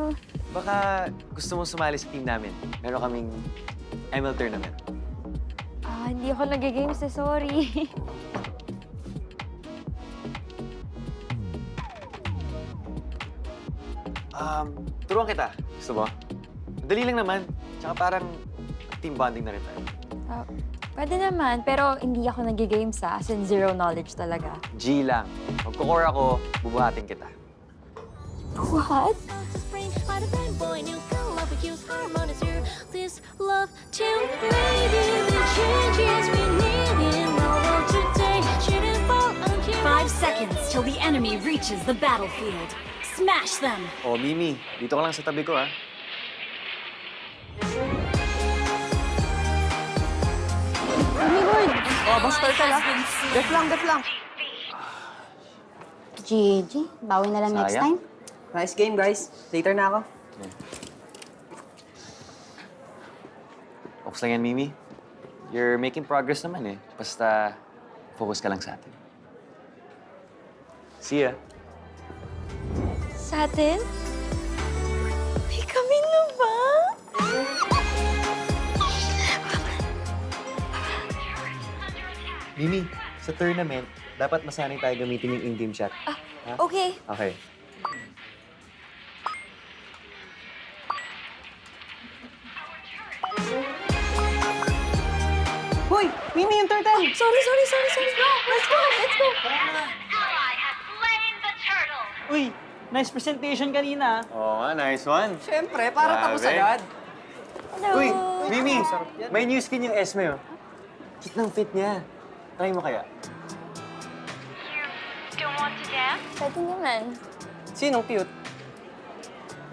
Hello. Baka gusto mong sumali sa team namin. Meron kaming ML tournament. Hindi ako nag-games eh, sorry. Turuan kita. Gusto mo? Madali lang naman. Tsaka parang team bonding na rin tayo. Pwede naman, pero hindi ako nag-games as in zero knowledge talaga. G lang. Magko-core ako, bubuhatin kita. What? Five seconds till the enemy reaches the battlefield. Smash them! Oh, Mimi, dito ka lang sa tabi ko, ha? Oh my God! Oh, basta ka lang. Def lang. GG. Bawi na lang next Sayang. time. Nice game, guys. Later na ako. Oks lang yan, Mimi. You're making progress naman, eh. Basta, focus ka lang sa atin. See ya. Sa atin? May kami na ba? Mimi, sa tournament, dapat masanay tayo gamitin yung in-game chat. Ha? Okay. Okay. Hoy! Mimi, yung turtle! Sorry. Let's go. Uy, nice presentation kanina. Oo nga, nice one. Siyempre, para tapos Grabe. agad. Hello. Uy, Mimi, may new skin yung Esme, oh. Cute ng fit niya. Try mo kaya? Pwede naman. Sinong cute?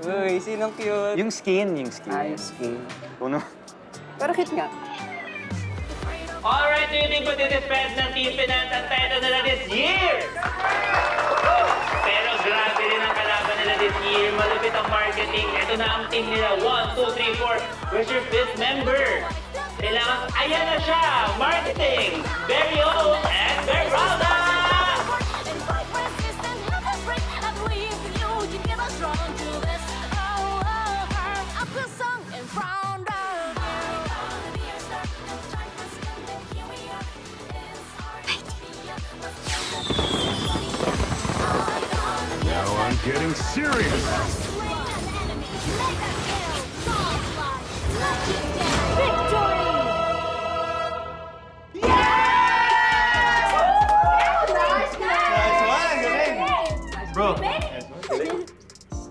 Uy, sinong cute? Yung skin. Ay, skin. Puno. Pero cute nga. Alright, do you think matidefend ng Team Finance ang title nila this year? Pero grabe rin ang kalaban nila this year. Malupit ang marketing. Ito na ang team nila. 1, 2, 3, 4. Where's your fifth member? Kailangan, ayan na siya! Marketing! Very old and very proud! Now I'm getting serious. Bro.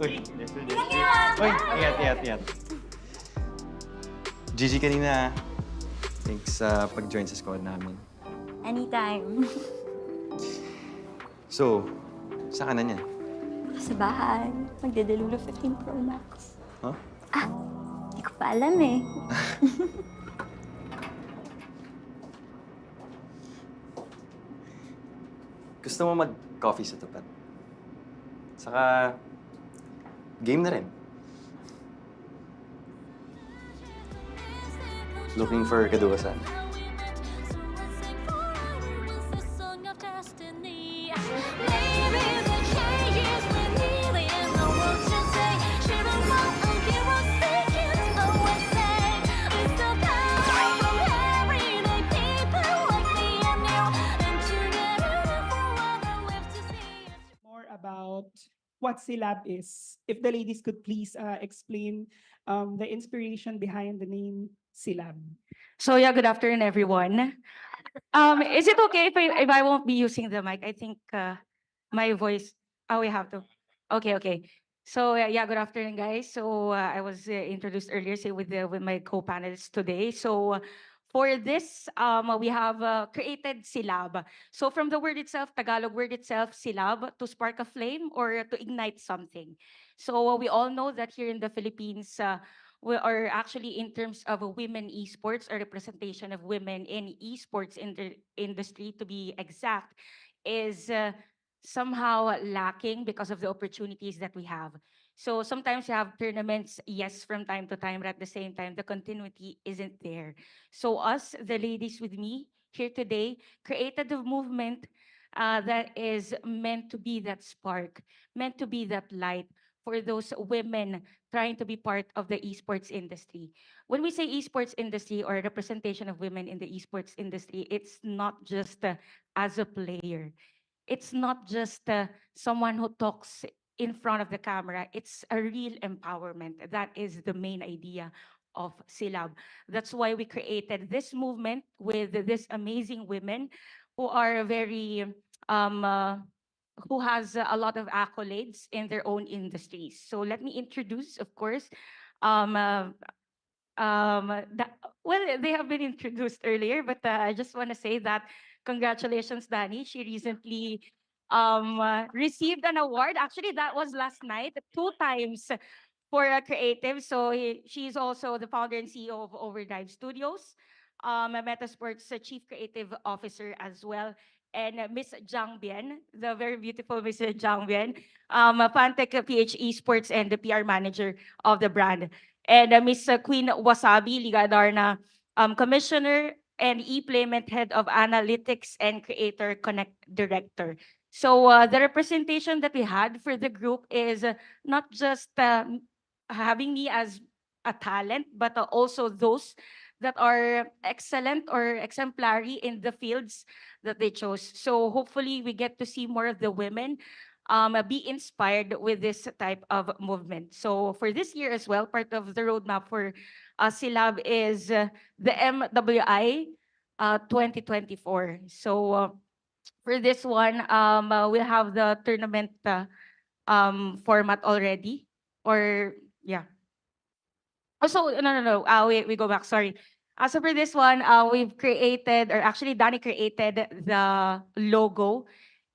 Uy, ingat. GG kanina, ah. Thanks sa pag-join sa squad namin. Anytime. So, saan ka na niyan? Sa bahay. Magdedelulo 15 Pro Max. Huh? Hindi ko pa alam eh. Gusto mo mag-coffee sa tapat? Saka, game na rin. Looking for kaduwasan. About what syllab is. If the ladies could please explain the inspiration behind the name syllab. So yeah, good afternoon, everyone. Is it okay if I won't be using the mic? I think my voice. Oh, we have to. Okay. So yeah, good afternoon, guys. So I was introduced earlier, say with my co-panelists today. So for this, we have created silab. So from the word itself, Tagalog word itself, silab, to spark a flame or to ignite something. So we all know that here in the Philippines, we are actually in terms of women esports or representation of women in esports industry, to be exact, is somehow lacking because of the opportunities that we have. So sometimes you have tournaments, yes, from time to time, but at the same time, the continuity isn't there. So us, the ladies with me here today, created a movement that is meant to be that spark, meant to be that light for those women trying to be part of the esports industry. When we say esports industry or representation of women in the esports industry, it's not just as a player. It's not just someone who talks in front of the camera. It's a real empowerment. That is the main idea of Silab. That's why we created this movement with these amazing women who are very who has a lot of accolades in their own industries. So let me introduce, of course, um, uh, well, they have been introduced earlier, but I just want to say that congratulations, Danny. She recently received an award. Actually, that was last night, 2 times for a creative. So she's also the founder and CEO of Overdrive Studios, a Metasports Chief Creative Officer as well. And Miss Zhang Bian, the very beautiful Miss Zhang Bian, a Fantech PH Esports and the PR manager of the brand. And Miss Queen Wasabi Ligadarna, Commissioner and E-Playment Head of Analytics and Creator Connect Director. So the representation that we had for the group is not just having me as a talent, but also those that are excellent or exemplary in the fields that they chose. So hopefully we get to see more of the women be inspired with this type of movement. So for this year as well, part of the roadmap for Silab is the MWI 2024. So for this one, we'll have the tournament format already, or yeah. Also, no. We go back. Sorry. So for this one, we've created, or actually, Danny created the logo,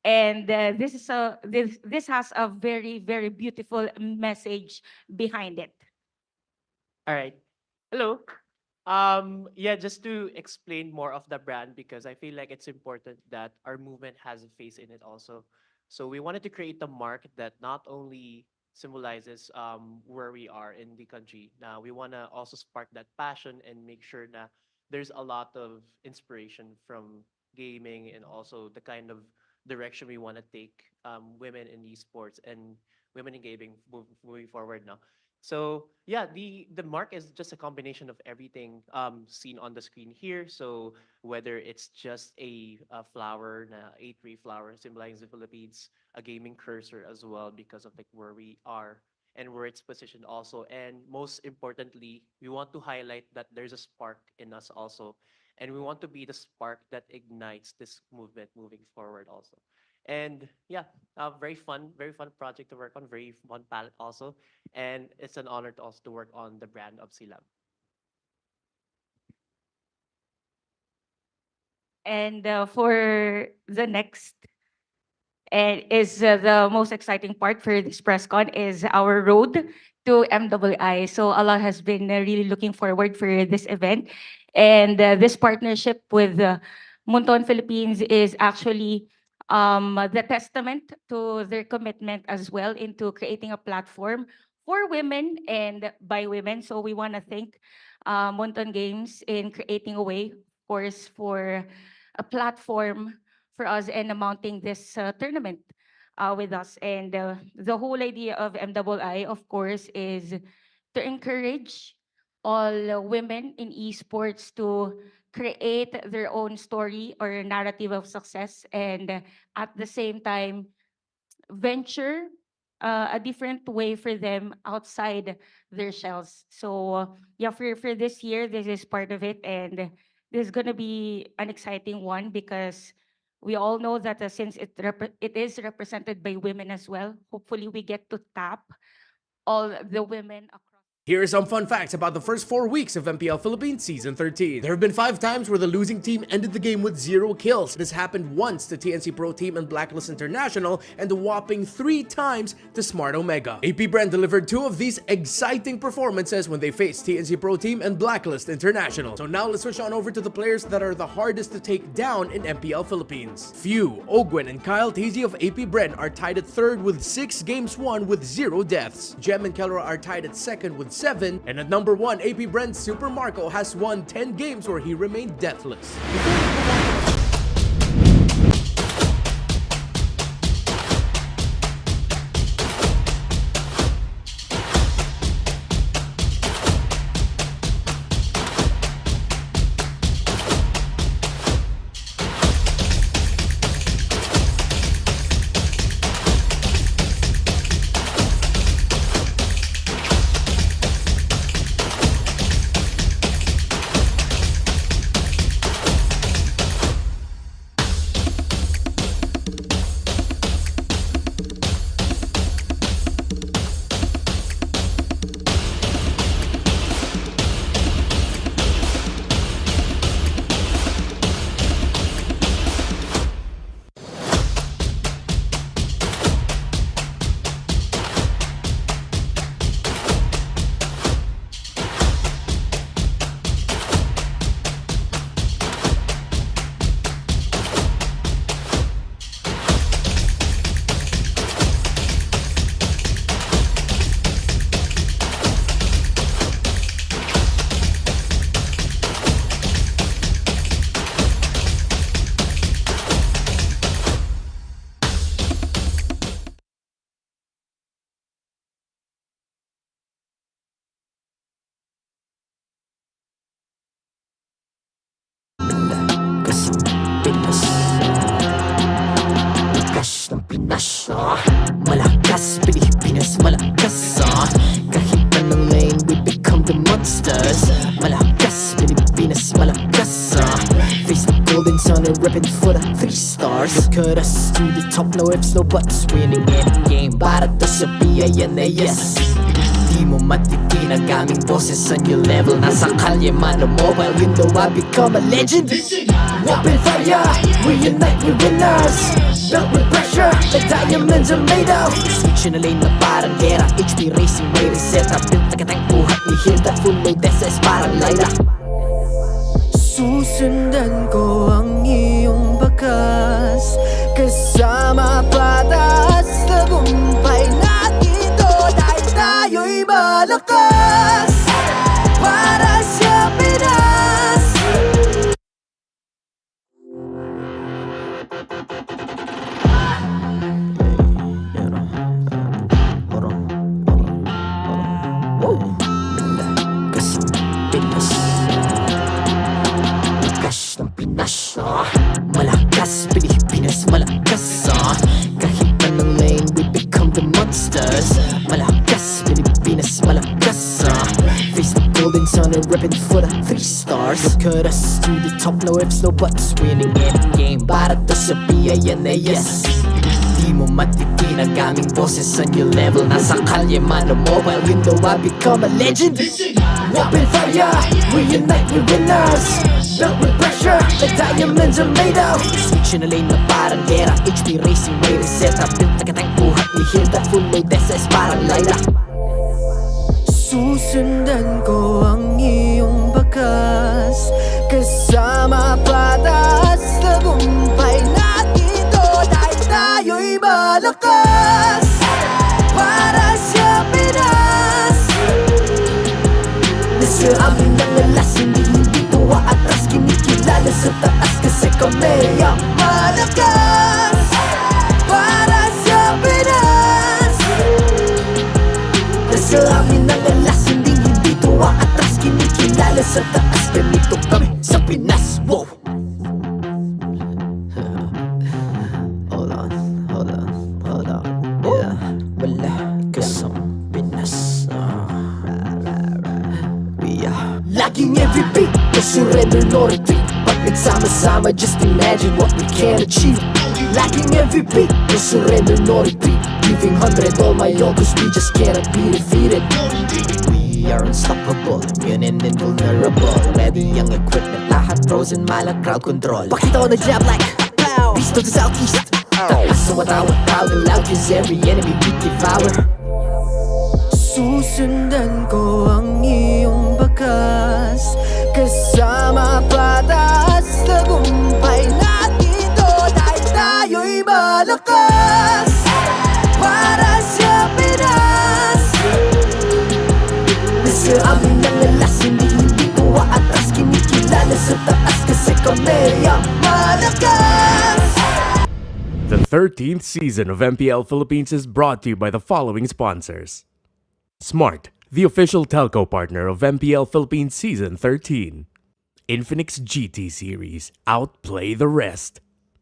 and this has a very very beautiful message behind it. All right. Hello. Yeah, just to explain more of the brand, because I feel like it's important that our movement has a face in it also. So we wanted to create a mark that not only symbolizes where we are in the country. Now we want to also spark that passion and make sure that there's a lot of inspiration from gaming and also the kind of direction we want to take women in esports and women in gaming moving forward now. So yeah, the mark is just a combination of everything seen on the screen here. So whether it's just a flower, na A3 flower symbolizing the Philippines, a gaming cursor as well because of like where we are and where it's positioned also. And most importantly, we want to highlight that there's a spark in us also. And we want to be the spark that ignites this movement moving forward also. And yeah, very fun project to work on, very fun palette also. And it's an honor to also to work on the brand of Silab. And for the next, and is the most exciting part for this press con is our road to MWI. So a lot has been really looking forward for this event. And this partnership with Munton Philippines is actually the testament to their commitment as well into creating a platform for women and by women. So we want to thank Munton Games in creating a way, of course, for a platform for us and mounting this tournament with us. And the whole idea of MWI, of course, is to encourage all women in esports to create their own story or narrative of success, and at the same time venture a different way for them outside their shells. So yeah, for this year, this is part of it, and this is gonna be an exciting one because we all know that since it is represented by women as well, hopefully we get to tap all the women across. Here are some fun facts about the first 4 weeks of MPL Philippines Season 13. There have been 5 times where the losing team ended the game with 0 kills. This happened once to TNC Pro Team and Blacklist International, and a whopping 3 times to Smart Omega. APBR delivered 2 of these exciting performances when they faced TNC Pro Team and Blacklist International. So now let's switch on over to the players that are the hardest to take down in MPL Philippines. Few, Ogwen, and Kyle Teasy of APBR are tied at 3rd with 6 games won with 0 deaths. Jem and Kelra are tied at 2nd with 7, and at number 1, APBR's Super Marco has won 10 games where he remained deathless. on and ripping for the 3 stars. Look at us to the top, no ifs, no buts. Winning any game para to sa PINAS. Di mo matitinag aming boses sa new level. Nasa kalye man o mobile window, I become a legend. Open fire, we unite, we winners. Built with pressure, the diamonds are made of. Switch na lane na parang gera, HP racing, may reset. Built na katang buhat ni Hilda, full load SS parang Lyra. Susundan ko ang iyong bakas, kasama patas. Tagumpay natin ito dahil tayo'y malakas. Para sa Pinas. Malakas, Pilipinas, malakas. Kahit anong lane, we become the monsters. Malakas, Pilipinas, malakas. Face the golden sun and ripping for the 3 stars. Look at us to the top, no ifs, no buts. Winning any game para to sa PINAS. Di mo matitinag aming boses sa new level. Nasa kalye man o mobile window, I become a legend. Open fire, we unite, we winners. Built with pressure, the diamonds are made of. Switch na lane na parang gera, HP racing, may reset. Built na katang buhat ni Hilda, full load SS parang Lyra. Susundan ko ang iyong bakas, kasama patas. Tagumpay natin ito dahil tayo'y malakas. Para sa Pinas. Nasa amin ang alas, hindi atras, kinikilala sa taas kasi kami ang malakas. Para sa Pinas. Nasa amin ang alas, hindi tuwa atras, kinikilala sa taas. Ganito kami sa Pinas. Wow. Hold on. Yeah, wala kasang Pinas. Laging MVP, no surrender, no retreat. Pag nagsama-sama, just imagine what we can achieve. Laging MVP, no surrender, no retreat. Giving 100 all my all, cause we just cannot be defeated. We are unstoppable, immune and invulnerable. Ready ang equipment, lahat frozen, malang crowd control. Pakita ko na jab like pow, east to the southeast. Taas sa watawat, proud and loud, cause every enemy we devour. Susundan ko ang iyong bakas, kasama patas. Tagumpay natin ito dahil tayo'y malakas. Para sa Pinas. Nasa amin ang alas, hindi tuwa atras, kinikilala sa taas kasi kami ang malakas. The 13th season of MPL Philippines is brought to you by the following sponsors. Smart, the official telco partner of MPL Philippines Season 13. Infinix GT Series, outplay the rest.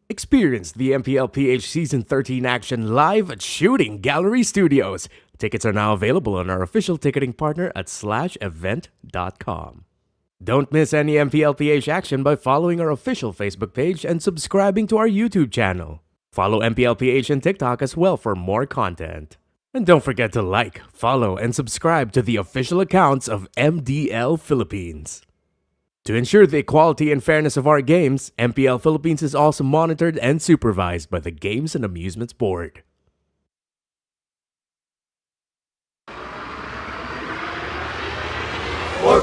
Experience the MPL PH Season 13 action live at Shooting Gallery Studios. Tickets are now available on our official ticketing partner at /event.com. Don't miss any MPL PH action by following our official Facebook page and subscribing to our YouTube channel. Follow MPL PH on TikTok as well for more content. And don't forget to like, follow, and subscribe to the official accounts of MDL Philippines. To ensure the equality and fairness of our games, MPL Philippines is also monitored and supervised by the Games and Amusements Board.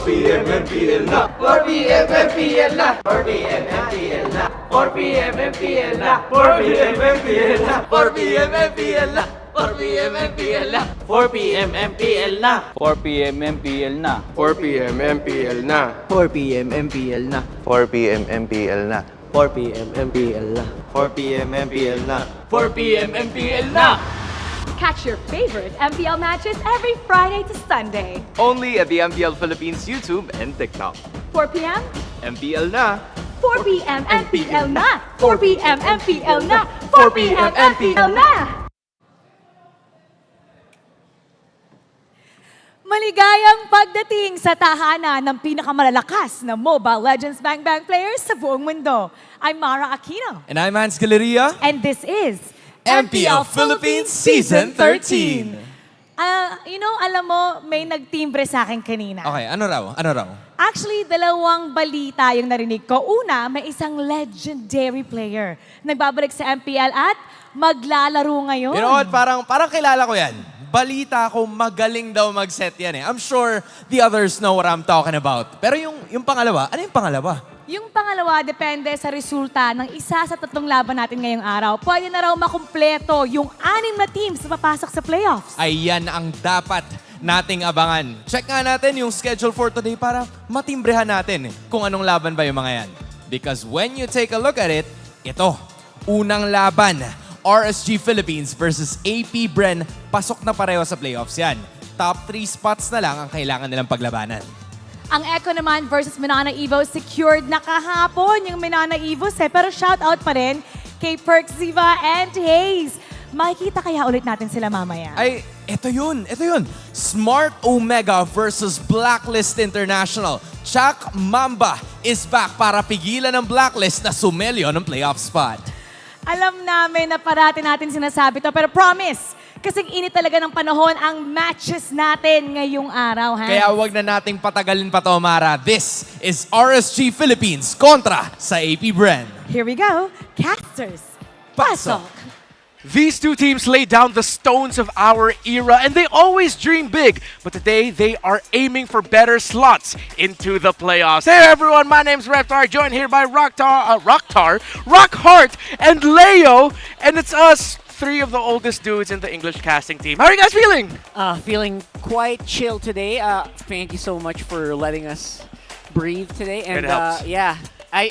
PM MPL na 4 PM MPL na 4 PM MPL na 4 PM MPL na 4 PM MPL na 4 PM MPL na 4 PM MPL na 4 PM MPL na 4 PM MPL na 4 PM MPL na 4 PM MPL na 4 PM MPL na 4 PM MPL na 4 PM MPL na 4 PM MPL na. Catch your favorite MPL matches every Friday to Sunday. Only at the MPL Philippines YouTube and TikTok. 4 p.m. MPL na. 4 p.m. MPL na. 4 p.m. MPL na. 4 p.m. MPL na. Maligayang pagdating sa tahanan ng pinakamalalakas na Mobile Legends Bang Bang players sa buong mundo. I'm Mara Aquino. And I'm Hans Galeria. And this is MPL Philippines Season 13. Alam mo, may nagtimbre sa akin kanina. Okay, ano raw? Actually, dalawang balita yung narinig ko. Una, may isang legendary player. Nagbabalik sa MPL at maglalaro ngayon. You know what? Parang kilala ko yan. Balita ko magaling daw mag-set yan eh. I'm sure the others know what I'm talking about. Pero yung pangalawa, ano yung pangalawa? Yung pangalawa, depende sa resulta ng isa sa tatlong laban natin ngayong araw. Pwede na raw makumpleto yung 6 na teams na papasok sa playoffs. Ayan ang dapat nating abangan. Check nga natin yung schedule for today para matimbrehan natin kung anong laban ba yung mga yan. Because when you take a look at it, ito, unang laban. RSG Philippines versus APBR, pasok na pareho sa playoffs yan. Top 3 spots na lang ang kailangan nilang paglabanan. Ang Echo naman versus MNNE Evo, secured na kahapon yung MNNE Evos pero shoutout pa rin kay Perks Ziva and Hayes. Makikita kaya ulit natin sila mamaya. Ay, ito yun. Smart Omega versus Blacklist International. Chuck Mamba is back para pigilan ng Blacklist na sumelyo ng playoff spot. Alam namin na parati natin sinasabi to, pero promise, kasing init talaga ng panahon ang matches natin ngayong araw, ha? Kaya wag na nating patagalin pa to, Mara. This is RSG Philippines kontra sa APBR. Here we go. Casters, pasok! These two teams laid down the stones of our era, and they always dream big. But today, they are aiming for better slots into the playoffs. Hey everyone, my name's Reptar, joined here by Rockhart, and Leo. And it's us, 3 of the oldest dudes in the English casting team. How are you guys feeling? Feeling quite chill today. Thank you so much for letting us breathe today. And it helps.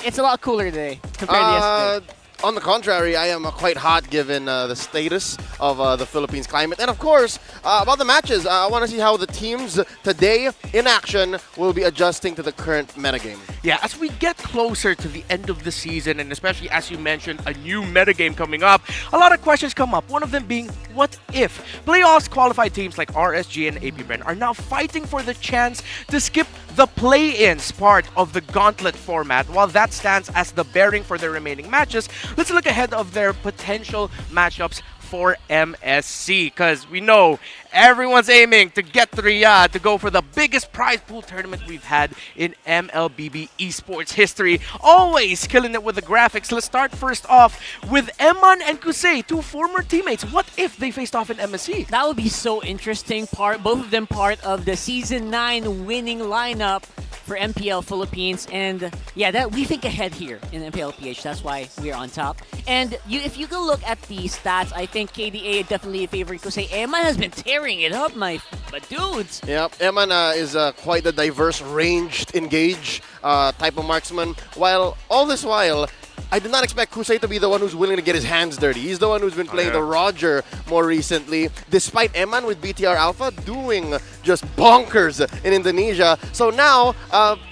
It's a lot cooler today compared to yesterday. On the contrary, I am quite hot given the status of the Philippines climate. And of course, about the matches, I want to see how the teams today in action will be adjusting to the current metagame. Yeah, as we get closer to the end of the season, and especially as you mentioned, a new metagame coming up, a lot of questions come up. One of them being, what if? Playoffs qualified teams like RSG and APBR are now fighting for the chance to skip the play-ins part of the gauntlet format. While that stands as the bearing for their remaining matches, let's look ahead of their potential matchups for MSC, because we know everyone's aiming to get to Riyadh to go for the biggest prize pool tournament we've had in MLBB esports history. Always killing it with the graphics. Let's start first off with Eman and Kusei, 2 former teammates. What if they faced off in MSC? That would be so interesting. Both of them part of the Season 9 winning lineup for MPL Philippines. And yeah, that we think ahead here in MPL PH. That's why we're on top. And if you can look at the stats, I think KDA definitely favoring Kusei. Eman has been tearing it up, my dudes. Yep, Eman is quite a diverse, ranged, engage type of marksman. While all this while, I did not expect Kusei to be the one who's willing to get his hands dirty. He's the one who's been playing the Roger more recently, despite Eman with BTR Alpha doing just bonkers in Indonesia. So now,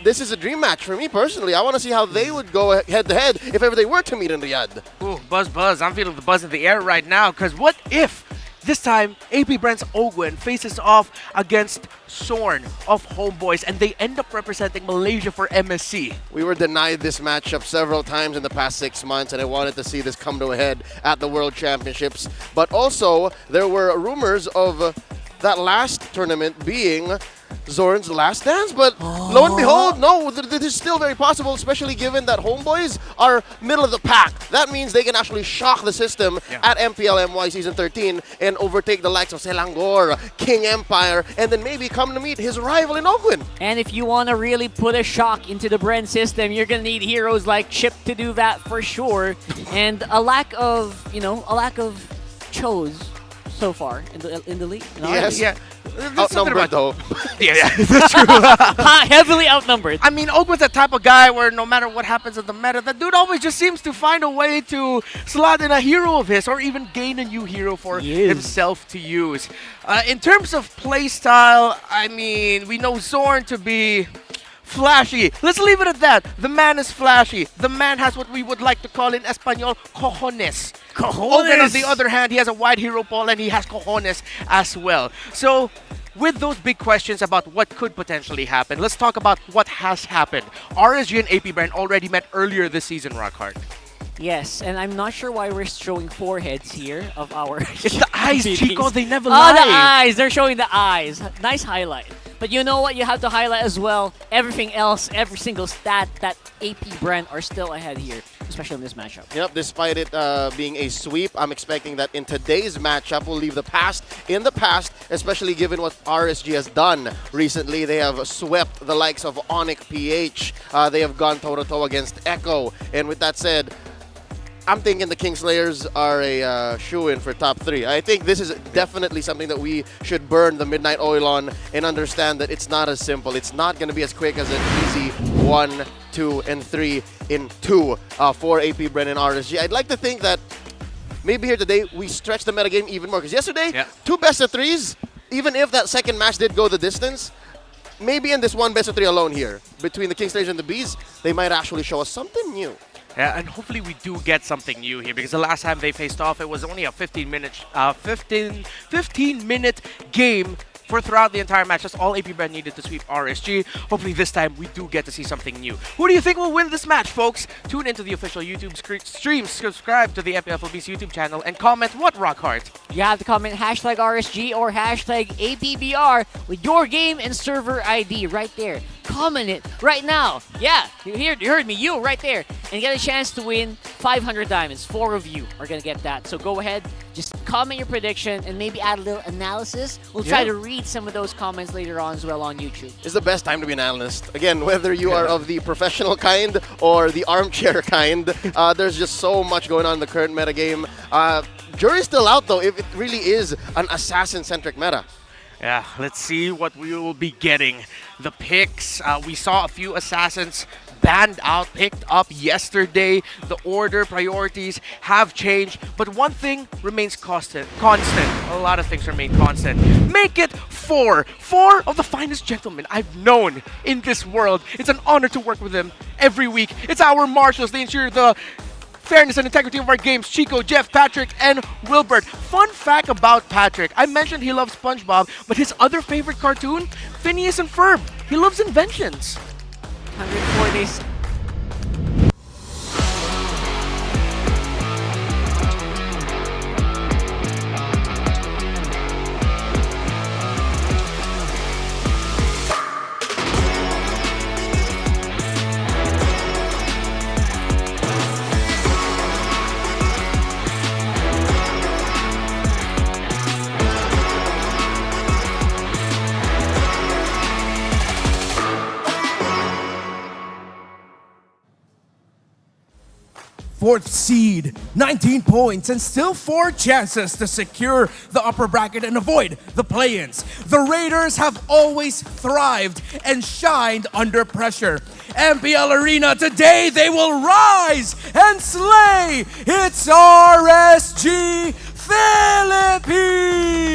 this is a dream match for me personally. I want to see how they would go head-to-head if ever they were to meet in Riyadh. Ooh, buzz. I'm feeling the buzz in the air right now, because what if this time APBR's Ogwen faces off against Sorn of Homeboys, and they end up representing Malaysia for MSC. We were denied this matchup several times in the past 6 months, and I wanted to see this come to a head at the World Championships. But also, there were rumors of that last tournament being Zorn's last dance, but lo and behold, no, this is still very possible, especially given that Homeboys are middle of the pack. That means they can actually shock the system at MPL MY Season 13 and overtake the likes of Selangor, King Empire, and then maybe come to meet his rival in Ogwen. And if you want to really put a shock into the Bren system, you're going to need heroes like Chip to do that for sure. And a lack of Chose so far in the league. Yes. Yeah. Outnumbered though. Yeah, that's true. Heavily outnumbered. I mean, Ogwen's the type of guy where no matter what happens in the meta, the dude always just seems to find a way to slot in a hero of his or even gain a new hero for himself to use. In terms of playstyle, I mean, we know Zorn to be flashy. Let's leave it at that. The man is flashy. The man has what we would like to call in Espanol, cojones. Ogwen, on the other hand, he has a wide hero pool and he has cojones as well. So with those big questions about what could potentially happen, let's talk about what has happened. RSG and APBR already met earlier this season, Rockhart. Yes, and I'm not sure why we're showing foreheads here of our... It's the eyes, Chico. They never Oh, lie. the eyes. They're showing the eyes. Nice highlight. But you know what? You have to highlight as well. Everything else, every single stat that APBR are still ahead here, especially in this matchup. Yep, despite it being a sweep, I'm expecting that in today's matchup, we'll leave the past in the past, especially given what RSG has done recently. They have swept the likes of MNNE PH. They have gone toe-to-toe against Echo. And with that said, I'm thinking the Kingslayers are a shoe-in for top 3. I think this is definitely something that we should burn the midnight oil on and understand that it's not as simple. It's not going to be as quick as an easy 1, 2, and 3 in 2 for APBR and RSG. I'd like to think that maybe here today we stretch the metagame even more. Because yesterday, 2 best-of-3s, even if that second match did go the distance, maybe in this one best-of-3 alone here, between the Kingslayers and the Bees, they might actually show us something new. Yeah, and hopefully we do get something new here, because the last time they faced off, it was only a 15-minute game for throughout the entire match. That's all APBR needed to sweep RSG. Hopefully this time we do get to see something new. Who do you think will win this match, folks? Tune into the official YouTube stream, subscribe to the MPL Philippines YouTube channel, and comment what, Rockhart? You have to comment hashtag RSG or hashtag APBR with your game and server ID right there. Comment it right now. Yeah, you heard me, you right there. And get a chance to win 500 diamonds. 4 of you are going to get that. So go ahead, just comment your prediction and maybe add a little analysis. We'll try to read some of those comments later on as well on YouTube. It's the best time to be an analyst. Again, whether you are of the professional kind or the armchair kind, there's just so much going on in the current metagame. Jury's still out, though, if it really is an assassin-centric meta. Yeah, let's see what we will be getting. The picks, we saw a few assassins banned out, picked up yesterday. The order, priorities have changed, but one thing remains constant. A lot of things remain constant. Make it 4 of the finest gentlemen I've known in this world. It's an honor to work with them every week. It's our marshals. They ensure the fairness and integrity of our games. Chico, Jeff, Patrick, and Wilbert. Fun fact about Patrick, I mentioned he loves SpongeBob, but his other favorite cartoon, Phineas and Ferb. He loves inventions. 104 days. Fourth seed, 19 points, and still 4 chances to secure the upper bracket and avoid the play-ins. The Raiders have always thrived and shined under pressure. MPL Arena, today they will rise and slay. It's RSG Philippines!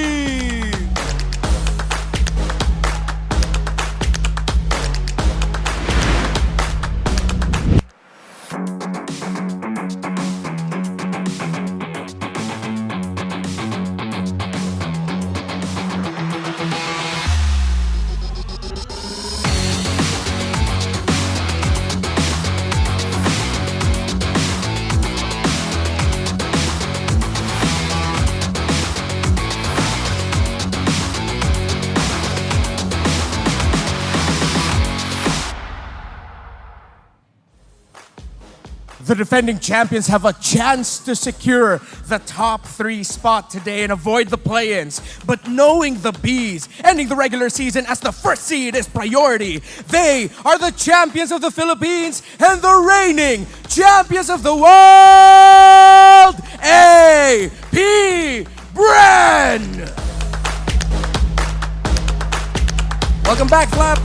The defending champions have a chance to secure the top 3 spot today and avoid the play-ins. But knowing the Bees ending the regular season as the first seed is priority, they are the champions of the Philippines and the reigning champions of the world, APBR! Welcome back, Flap.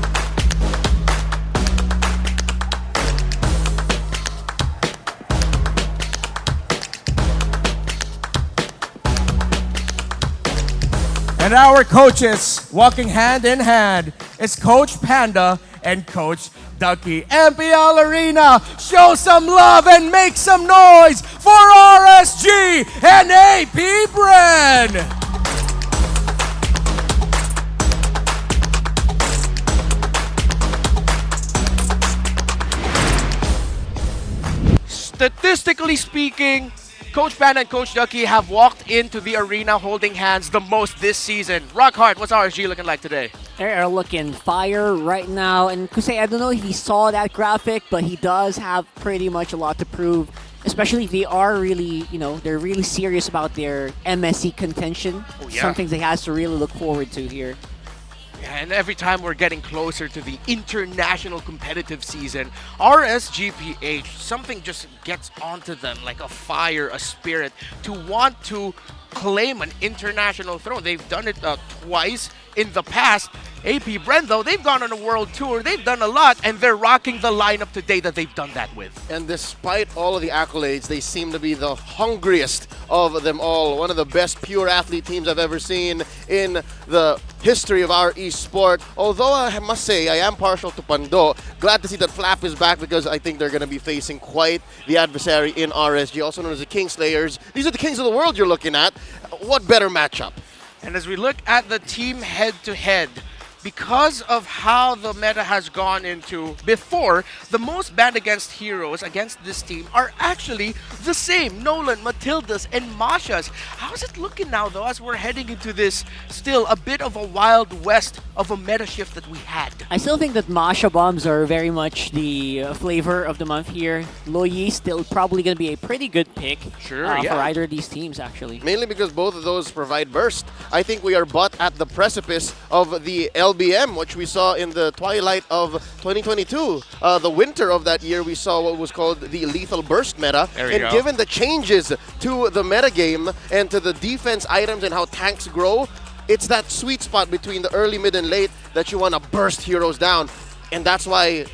And our coaches walking hand in hand is Coach Panda and Coach Ducky. MPL Arena, show some love and make some noise for RSG and APBR! statistically speaking, Coach Pan and Coach Ducky have walked into the arena holding hands the most this season. Rock hard, what's RSG looking like today? They are looking fire right now. And Kusei, I don't know if he saw that graphic, but he does have pretty much a lot to prove. Especially if they are really, they're really serious about their MSC contention. Oh, yeah. Something they has to really look forward to here. Yeah, and every time we're getting closer to the international competitive season, RSGPH, something just gets onto them like a fire, a spirit, to want to claim an international throne. They've done it twice in the past. APBR, though, they've gone on a world tour, they've done a lot, and they're rocking the lineup today that they've done that with. And despite all of the accolades, they seem to be the hungriest of them all. One of the best pure athlete teams I've ever seen in the history of our esport. Although I must say, I am partial to Pando. Glad to see that Flap is back because I think they're going to be facing quite the adversary in RSG, also known as the Kingslayers. These are the kings of the world you're looking at. What better matchup? And as we look at the team head-to-head, because of how the meta has gone into before, the most banned against heroes against this team are actually the same. Nolan, Matildas, and Mashas. How's it looking now, though, as we're heading into this still a bit of a wild west of a meta shift that we had? I still think that Masha bombs are very much the flavor of the month here. Loyi still probably going to be a pretty good pick for either of these teams, actually. Mainly because both of those provide burst. I think we are but at the precipice of the LBM, which we saw in the twilight of 2022. The winter of that year, we saw what was called the lethal burst meta. And given the changes to the metagame and to the defense items and how tanks grow, it's that sweet spot between the early, mid, and late that you want to burst heroes down. And that's why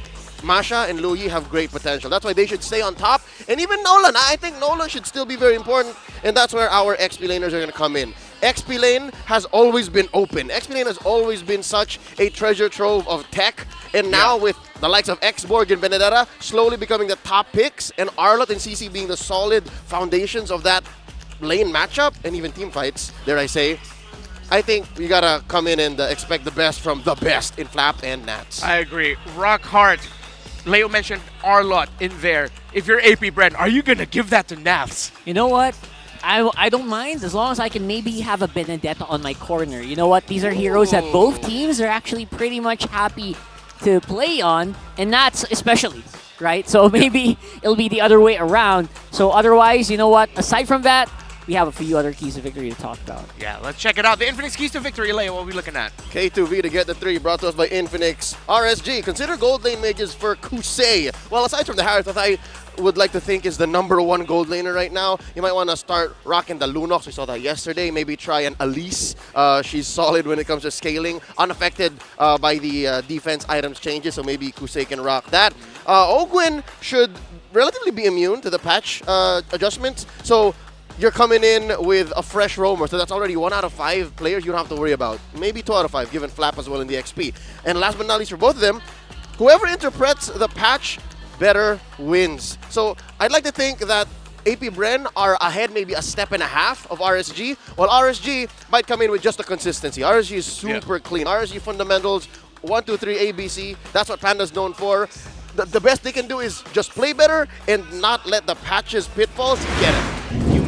Masha and Luyi have great potential. That's why they should stay on top. And even Nolan, I think Nolan should still be very important. And that's where our XP laners are going to come in. XP lane has always been open. XP lane has always been such a treasure trove of tech. And now with the likes of Xborg and Benedetta slowly becoming the top picks, and Arlott and CC being the solid foundations of that lane matchup, and even team fights, dare I say, I think you gotta come in and expect the best from the best in Flap and Nats. I agree. Rock hard. Leo mentioned Arlott in there. If you're APBR, are you gonna give that to Nats? You know what? I don't mind as long as I can maybe have a Benedetta on my corner. You know what? These are heroes that both teams are actually pretty much happy to play on, and Nats especially, right? So maybe it'll be the other way around. So otherwise, you know what? Aside from that, we have a few other keys to victory to talk about. Yeah, let's check it out. The Infinix keys to victory, Leo, what are we looking at? K2V to get the 3, brought to us by Infinix. RSG, consider gold lane mages for Kusei. Well, aside from the Harith, that I would like to think is the #1 gold laner right now, you might want to start rocking the Lunox. We saw that yesterday. Maybe try an Elise. She's solid when it comes to scaling, unaffected by the defense items changes, so maybe Kusei can rock that. Ogwin should relatively be immune to the patch adjustments, so you're coming in with a fresh roamer, so that's already 1 out of 5 players you don't have to worry about. Maybe 2 out of 5, given Flap as well in the XP. And last but not least for both of them, whoever interprets the patch better wins. So I'd like to think that APBR are ahead maybe a step and a half of RSG, while RSG might come in with just the consistency. RSG is super clean. RSG fundamentals, 1, 2, 3, ABC. That's what Panda's known for. The best they can do is just play better and not let the patches pitfalls get it.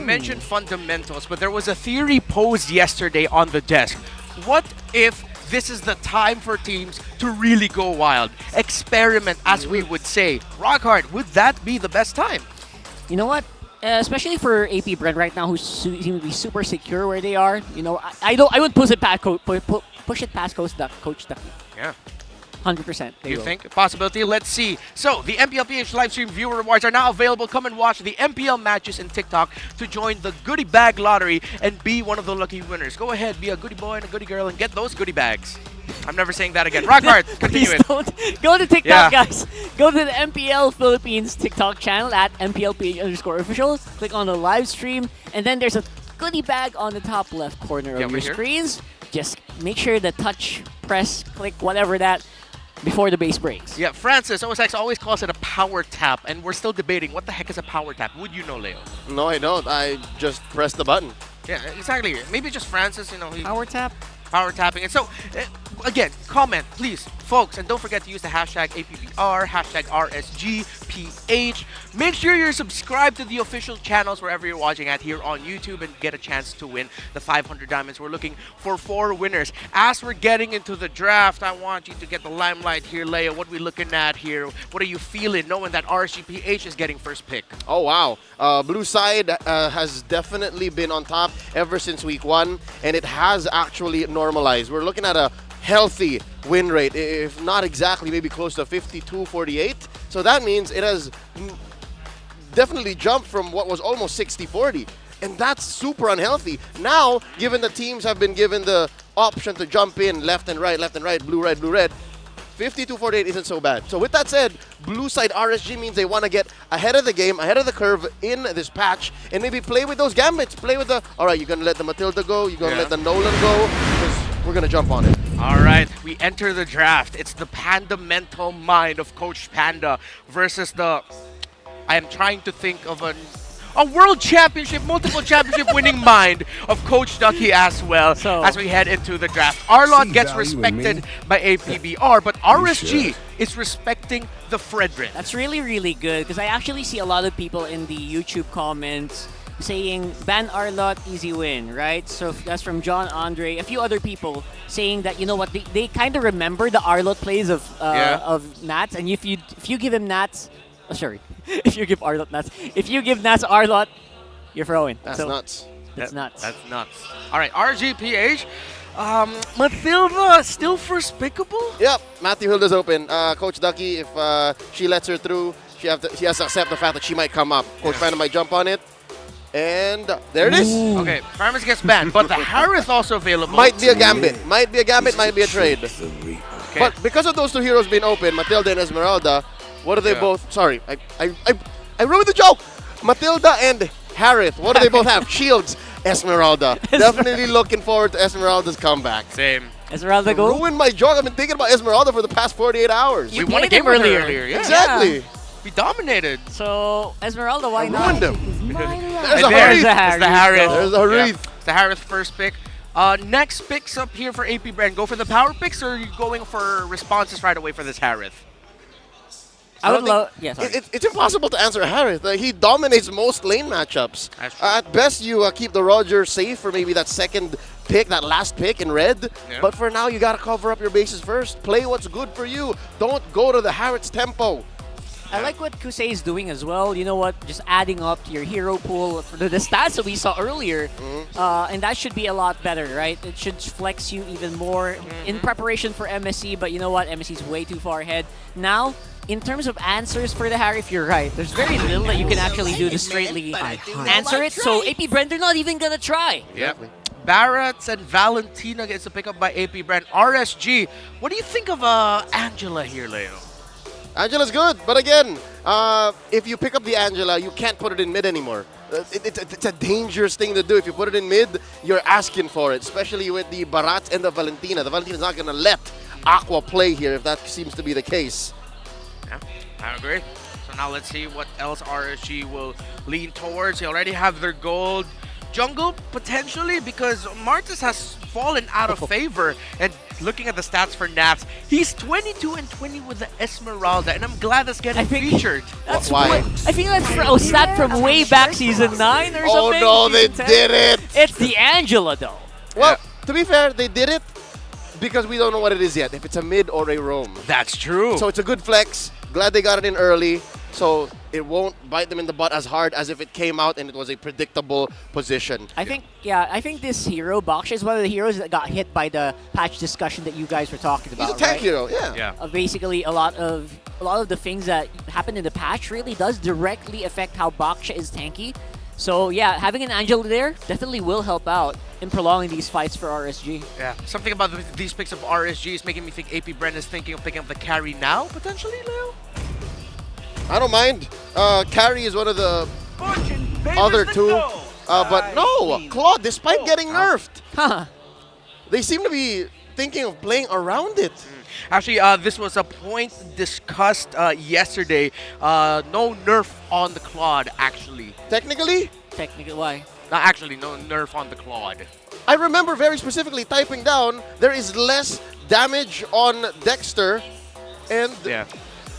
Mentioned fundamentals, but there was a theory posed yesterday on the desk. What if this is the time for teams to really go wild, experiment, as we would say? Rock hard, would that be the best time? You know what? Especially for APBR right now, who seem to be super secure where they are. You know, I would push it past Coach Ducky. Yeah. 100%. You think? A possibility? Let's see. So, the MPL PH livestream viewer rewards are now available. Come and watch the MPL matches in TikTok to join the goodie bag lottery and be one of the lucky winners. Go ahead, be a goodie boy and a goodie girl and get those goodie bags. I'm never saying that again. Rock hard. Continue it. Go to TikTok, guys. Go to the MPL Philippines TikTok channel at MPLPH_official. Click on the live stream, and then there's a goodie bag on the top left corner of your screens. Just make sure to touch, press, click, whatever that, before the base breaks. Yeah, Francis, OSX always calls it a power tap, and we're still debating what the heck is a power tap. Would you know, Leo? No, I don't. I just press the button. Yeah, exactly. Maybe just Francis, you know. Power tap? Power tapping. And so, again, comment, please. folks. And don't forget to use the hashtag APBR, hashtag RSGPH. Make sure you're subscribed to the official channels wherever you're watching at here on YouTube and get a chance to win the 500 diamonds. We're looking for 4 winners. As we're getting into the draft, I want you to get the limelight here, Leo. What are we looking at here? What are you feeling knowing that RSGPH is getting first pick? Oh, wow. Blue side has definitely been on top ever since week 1, and it has actually normalized. We're looking at a healthy win rate, if not exactly, maybe close to 52-48. So that means it has definitely jumped from what was almost 60-40. And that's super unhealthy. Now, given the teams have been given the option to jump in left and right, blue, red, 52-48 isn't so bad. So with that said, blue side RSG means they want to get ahead of the game, ahead of the curve in this patch, and maybe play with those gambits. Play with the, all right, you're going to let the Matilda go, you're going to let the Nolan go, because we're going to jump on it. All right, we enter the draft. It's the Panda mental mind of Coach Panda versus the, I am trying to think of a world championship, multiple championship winning mind of Coach Ducky as well. So, as we head into the draft. Arlot gets respected by APBR, but RSG is respecting the Frederick. That's really, really good because I actually see a lot of people in the YouTube comments saying ban Arlot, easy win, right? So that's from John Andre, a few other people saying that, you know what, they kind of remember the Arlot plays of Nats, and if you give him Nats, if you give Arlot Nats, if you give Nats Arlot, you're throwing. That's nuts. That's nuts. That's nuts. All right, RGPH. Matilda still first pickable? Yep, Matthew Hilda's open. Coach Ducky, if she lets her through, she has to accept the fact that she might come up. Coach Panda might jump on it. And there it is. Okay, Farmers gets banned, but the Harith also available. Might be a gambit. Might be a gambit, might be a trade. Okay. But because of those 2 heroes being open, Matilda and Esmeralda, what are they both? Sorry, I ruined the joke. Matilda and Harith, what do they both have? Shields. Esmeralda. Definitely looking forward to Esmeralda's comeback. Same. Esmeralda go? Ruined my joke. I've been thinking about Esmeralda for the past 48 hours. You we won a played game him earlier. Yeah. Exactly. We dominated. So, Esmeralda, why not? Ruined him. There's a Harith. There's the Harith. There's a Harith. It's the Harith first pick. Next picks up here for AP Brand. Go for the power picks, or are you going for responses right away for this Harith? I would love. Yeah, sorry. It's impossible to answer Harith. He dominates most lane matchups. At best, you keep the Roger safe for maybe that second pick, that last pick in red. Yeah. But for now, you got to cover up your bases first. Play what's good for you. Don't go to the Harith's tempo. I like what Kusei is doing as well. You know what? Just adding up to your hero pool for the stats that we saw earlier. And that should be a lot better, right? It should flex you even more in preparation for MSC. But you know what? MSC is way too far ahead. Now, in terms of answers for the Harith, you're right. There's very little that you can actually do to straightly answer it. So AP Brand, they're not even going to try. Yep. Barrett and Valentina gets a pick up by AP Brand. RSG, what do you think of Angela here, Leo? Angela's good, but again, if you pick up the Angela, you can't put it in mid anymore. It's a dangerous thing to do. If you put it in mid, you're asking for it, especially with the Barat and the Valentina. The Valentina's not going to let Aqua play here if that seems to be the case. Yeah, I agree. So now let's see what else RSG will lean towards. They already have their gold. Jungle, potentially, because Martis has fallen out of favor. And looking at the stats for Naps, he's 22-20 with the Esmeralda, and I'm glad that's getting featured. That's why. I think that's a stat from way back season 9 or something. Oh no, they did it! It's the Angela though. Well, to be fair, they did it because we don't know what it is yet, if it's a mid or a roam. That's true. So it's a good flex. Glad they got it in early. So it won't bite them in the butt as hard as if it came out and it was a predictable position. I think this hero, Baksha, is one of the heroes that got hit by the patch discussion that you guys were talking about. He's a tank right? hero, yeah. Basically, a lot of the things that happened in the patch really does directly affect how Baksha is tanky. So yeah, having an Angela there definitely will help out in prolonging these fights for RSG. Yeah, something about these picks of RSG is making me think AP Bren is thinking of picking up the carry now, potentially, Leo? I don't mind. Carry is one of the other two. But no, Claude, despite getting nerfed, they seem to be thinking of playing around it. Actually, this was a point discussed yesterday. No nerf on the Claude, actually. Technically? Technically, why? Actually, no nerf on the Claude. I remember very specifically typing down there is less damage on Dexter, and Yeah.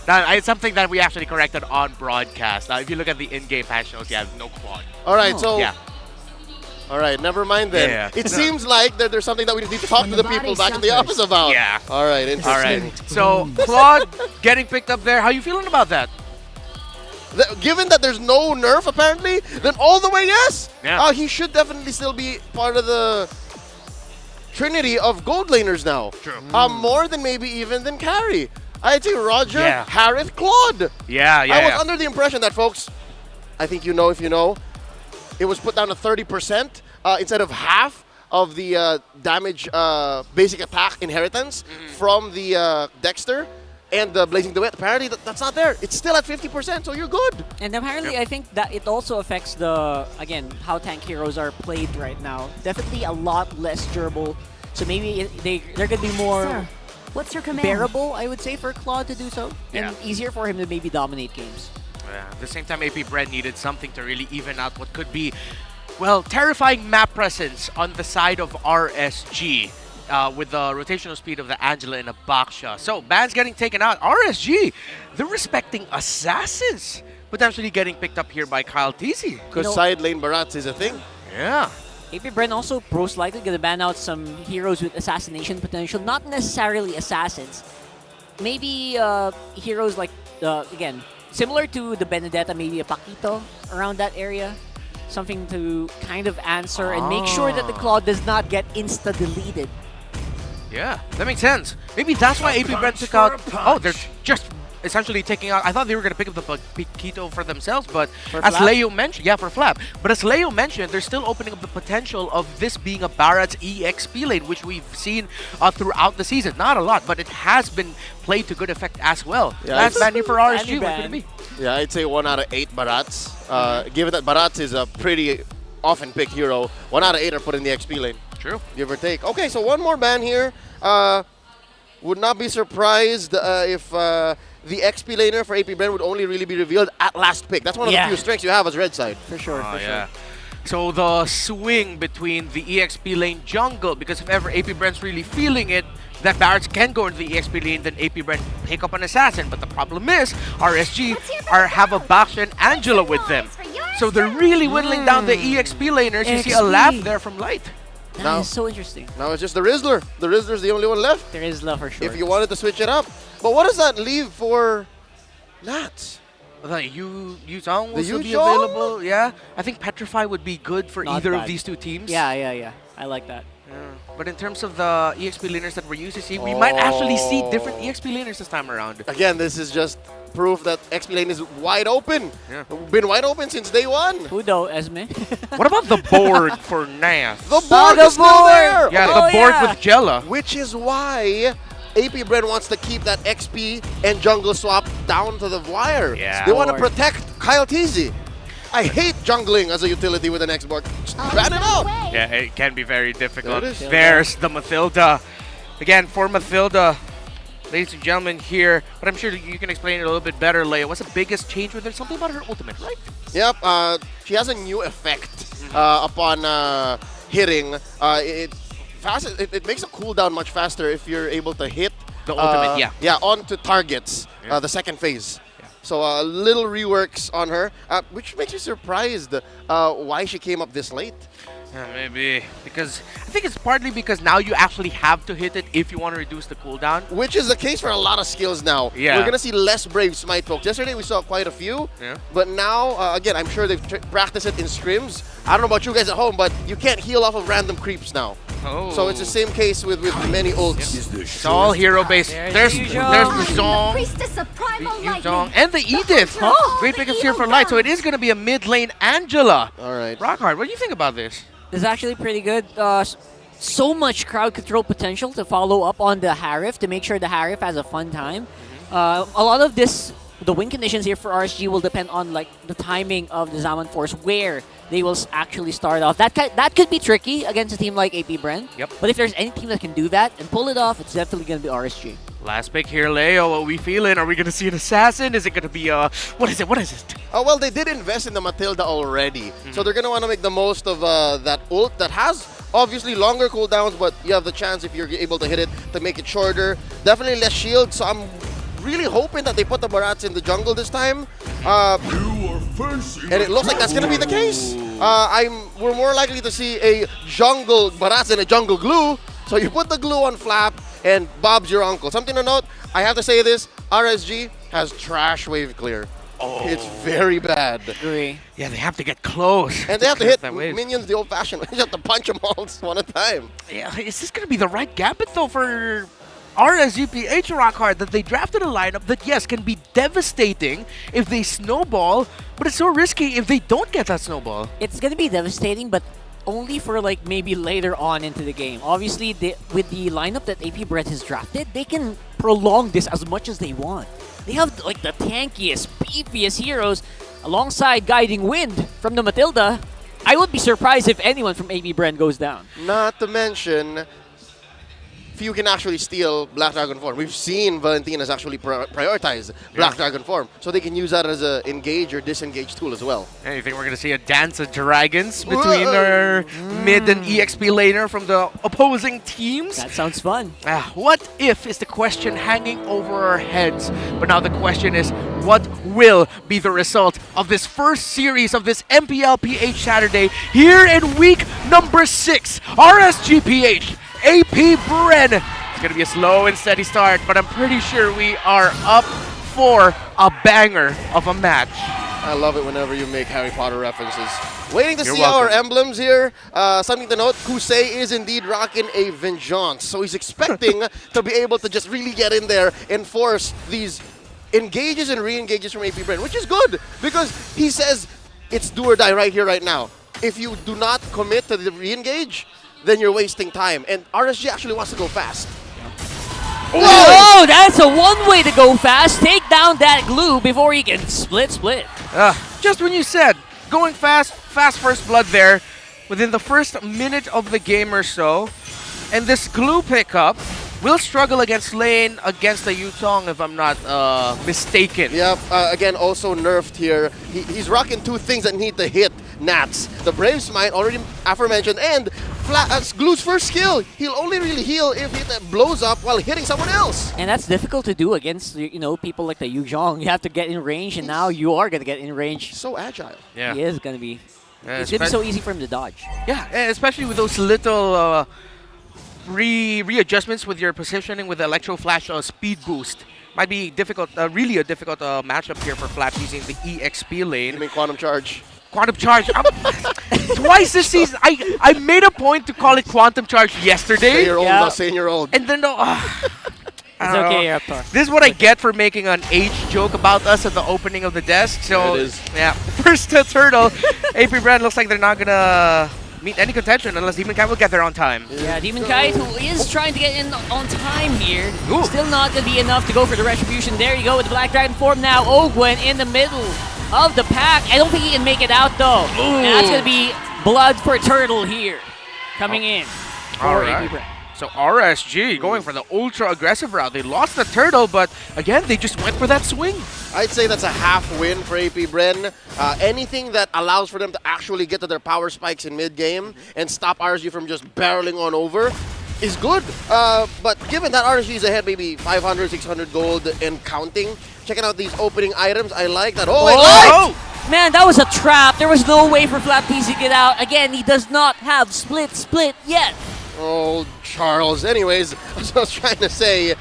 Now, it's something that we actually corrected on broadcast. Now, if you look at the in-game patch notes, yeah, no quad. all right, so Yeah. all right, never mind then. Yeah. It seems like there's something that we need to talk to the people back in the office about. Yeah. All right, interesting. All right. So, Claude getting picked up there. How you feeling about that? Given that there's no nerf apparently, then all the way yes. Yeah. He should definitely still be part of the trinity of gold laners now. True. More than maybe even than carry. I'd say Roger, Yeah. Harith, Claude. Yeah, I was under the impression that, folks, I think you know if you know, it was put down to 30% instead of half of the damage basic attack inheritance from the Dexter and the Blazing Duet. Apparently, that's not there. It's still at 50%, so you're good. And apparently, I think that it also affects the, again, how tank heroes are played right now. Definitely a lot less durable. So maybe they're going to be more Sir, what's your command? bearable, I would say, for Claude to do so. Yeah. And easier for him to maybe dominate games. Yeah. At the same time, AP Brand needed something to really even out what could be, well, terrifying map presence on the side of RSG. With the rotational speed of the Angela and a Baksha. So, bans getting taken out. RSG, they're respecting assassins. Potentially getting picked up here by Kyle TC. Because side lane Barats is a thing. Yeah. AP Bren also most likely going to ban out some heroes with assassination potential. Not necessarily assassins. Maybe heroes like, again, similar to the Benedetta, maybe a Paquito around that area. Something to kind of answer and make sure that the Claude does not get insta-deleted. Yeah, that makes sense. Maybe that's why AP Brand took out... Oh, they're just essentially taking out... I thought they were going to pick up the Paquito for themselves, but For as Flap? Leo mentioned... Yeah, for Flap. But as Leo mentioned, they're still opening up the potential of this being a Barrett's EXP lane, which we've seen throughout the season. Not a lot, but it has been played to good effect as well. Yeah, That's it's- banning for RSG. What could it be? Yeah, I'd say 1 out of 8 Barats. Given that Barats is a pretty often picked hero, 1 out of 8 are put in the XP lane. True. Give or take. Okay, so one more ban here. Would not be surprised if the XP laner for AP Bren would only really be revealed at last pick. That's one of the few strengths you have as red side. For sure, for Yeah. So the swing between the EXP lane jungle, because if ever AP Brent's really feeling it, that Barrett can go into the EXP lane, then AP Brent pick up an assassin. But the problem is, RSG have a Baksha and Angela with them. So they're really whittling down the EXP laners. You see a laugh there from Light. That is so interesting. Now it's just the Rizzler. The Rizzler's the only one left. The Rizzler for sure. If you wanted to switch it up. But what does that leave for Nats? The Yuzong will The still be Yuzong? available. Yeah, I think Petrify would be good for Not either of bad. these two teams. Yeah. I like that. But in terms of the EXP laners that we're used to see, we might actually see different EXP laners this time around. Again, this is just proof that XP lane is wide open. Yeah. Been wide open since day one. Who though, Esme? What about the board for Nath? The board is still there. Yeah, the board with Jella. Which is why AP Bren wants to keep that XP and jungle swap down to the wire. Yeah. They want to protect Kyle TZ. I hate jungling as a utility with an X-Board. Just ban it out. Yeah, it can be very difficult. There it is. There's the Mathilda. Again, for Mathilda, ladies and gentlemen here, but I'm sure you can explain it a little bit better, Leia. What's the biggest change with her? Something about her ultimate, right? Yep, she has a new effect upon hitting. It makes a cooldown much faster if you're able to hit The ultimate, yeah. Yeah, onto targets, the second phase. So little reworks on her, which makes me surprised why she came up this late. Maybe because I think it's partly because now you actually have to hit it if you want to reduce the cooldown. Which is the case for a lot of skills now. Yeah. We're going to see less Brave Smite folks. Yesterday we saw quite a few, Yeah. but now, again, I'm sure they've practiced it in scrims. I don't know about you guys at home, but you can't heal off of random creeps now. Oh. So it's the same case with many ults. It's all hero-based. There's the Zong, Priestess of Primal Zong, and the Edith. Great pickups here for Light. So it is going to be a mid-lane Angela. All right. Rockhard, what do you think about this? It's actually pretty good. So much crowd control potential to follow up on the Harif to make sure the Harif has a fun time. A lot of this, the win conditions here for RSG will depend on like the timing of the Zaman Force, where they will actually start off. That could be tricky against a team like AP Bren. Yep. But if there's any team that can do that and pull it off, it's definitely going to be RSG. Last pick here, Leo. What are we feeling? Are we going to see an assassin? Is it going to be a... What is it? What is it? Well, they did invest in the Matilda already. So they're going to want to make the most of that ult that has Obviously, longer cooldowns, but you have the chance if you're able to hit it to make it shorter. Definitely less shield, so I'm really hoping that they put the Barats in the jungle this time. And it looks like that's going to be the case. We're more likely to see a jungle Barats and a jungle glue. So you put the glue on Flap, and Bob's your uncle. Something to note, I have to say this, RSG has trash wave clear. Oh. It's very bad. Agree. Yeah, they have to get close. And they have to hit minions the old-fashioned way. You have to punch them all one at a time. Yeah, is this going to be the right gambit, though, for RSGPH rock hard that they drafted a lineup that, yes, can be devastating if they snowball, but it's so risky if they don't get that snowball. It's going to be devastating, but only for like maybe later on into the game. Obviously, with the lineup that APBR has drafted, they can prolong this as much as they want. They have like the tankiest, beefiest heroes alongside Guiding Wind from the Matilda. I would be surprised if anyone from APBR goes down. Not to mention, few can actually steal Black Dragon form. We've seen Valentina's actually prioritize Black Dragon form, so they can use that as a engage or disengage tool as well. Yeah, you think we're going to see a dance of dragons between our mid and EXP laner from the opposing teams? That sounds fun. What if is the question hanging over our heads. But now the question is, what will be the result of this first series of this MPL PH Saturday here in week number 6? RSGPH APBR. It's going to be a slow and steady start, but I'm pretty sure we are up for a banger of a match. I love it whenever you make Harry Potter references. Waiting to see our emblems here. Something to note, Kusei is indeed rocking a Vengeance. So he's expecting to be able to just really get in there and force these engages and re-engages from APBR, which is good because he says it's do or die right here, right now. If you do not commit to the re-engage, then you're wasting time. And RSG actually wants to go fast. Oh, that's a one way to go fast. Take down that glue before he can split. Just when you said going fast first blood there within the first minute of the game or so. And this glue pickup will struggle against lane against the Yutong if I'm not mistaken. Yep, again, also nerfed here. He's rocking two things that need to hit Nats. The Brave Smite, already aforementioned, and Glue's first skill. He'll only really heal if he blows up while hitting someone else. And that's difficult to do against, people like the Yuzhong. You have to get in range, and now you are going to get in range. So agile. Yeah. He is going to be. It's going to be so easy for him to dodge. Yeah, especially with those little readjustments with your positioning with the Electro Flash speed boost. Might be difficult, really a difficult matchup here for Flap using the EXP lane. You mean Quantum Charge? Quantum Charge. Twice this season. I made a point to call it Quantum Charge yesterday. Saying you're old. And then it's okay, Raptor. This is what I get for making an age joke about us at the opening of the desk. So yeah, first turtle. APBR looks like they're not gonna meet any contention unless Demon Kite will get there on time. Yeah, Demon Kite, who is trying to get in on time here. Still not going to be enough to go for the Retribution. There you go with the Black Dragon form now. Ogwen in the middle of the pack. I don't think he can make it out though. And that's going to be blood for Turtle here. Coming in for APBR. So RSG going for the ultra aggressive route. They lost the turtle, but again, they just went for that swing. I'd say that's a half win for APBR. Anything that allows for them to actually get to their power spikes in mid-game and stop RSG from just barreling on over is good. But given that RSG is ahead maybe 500, 600 gold and counting, checking out these opening items, I like that. Man, that was a trap. There was no way for FlapTZ to get out. Again, he does not have split yet. Oh, Charles. Anyways, as I was trying to say,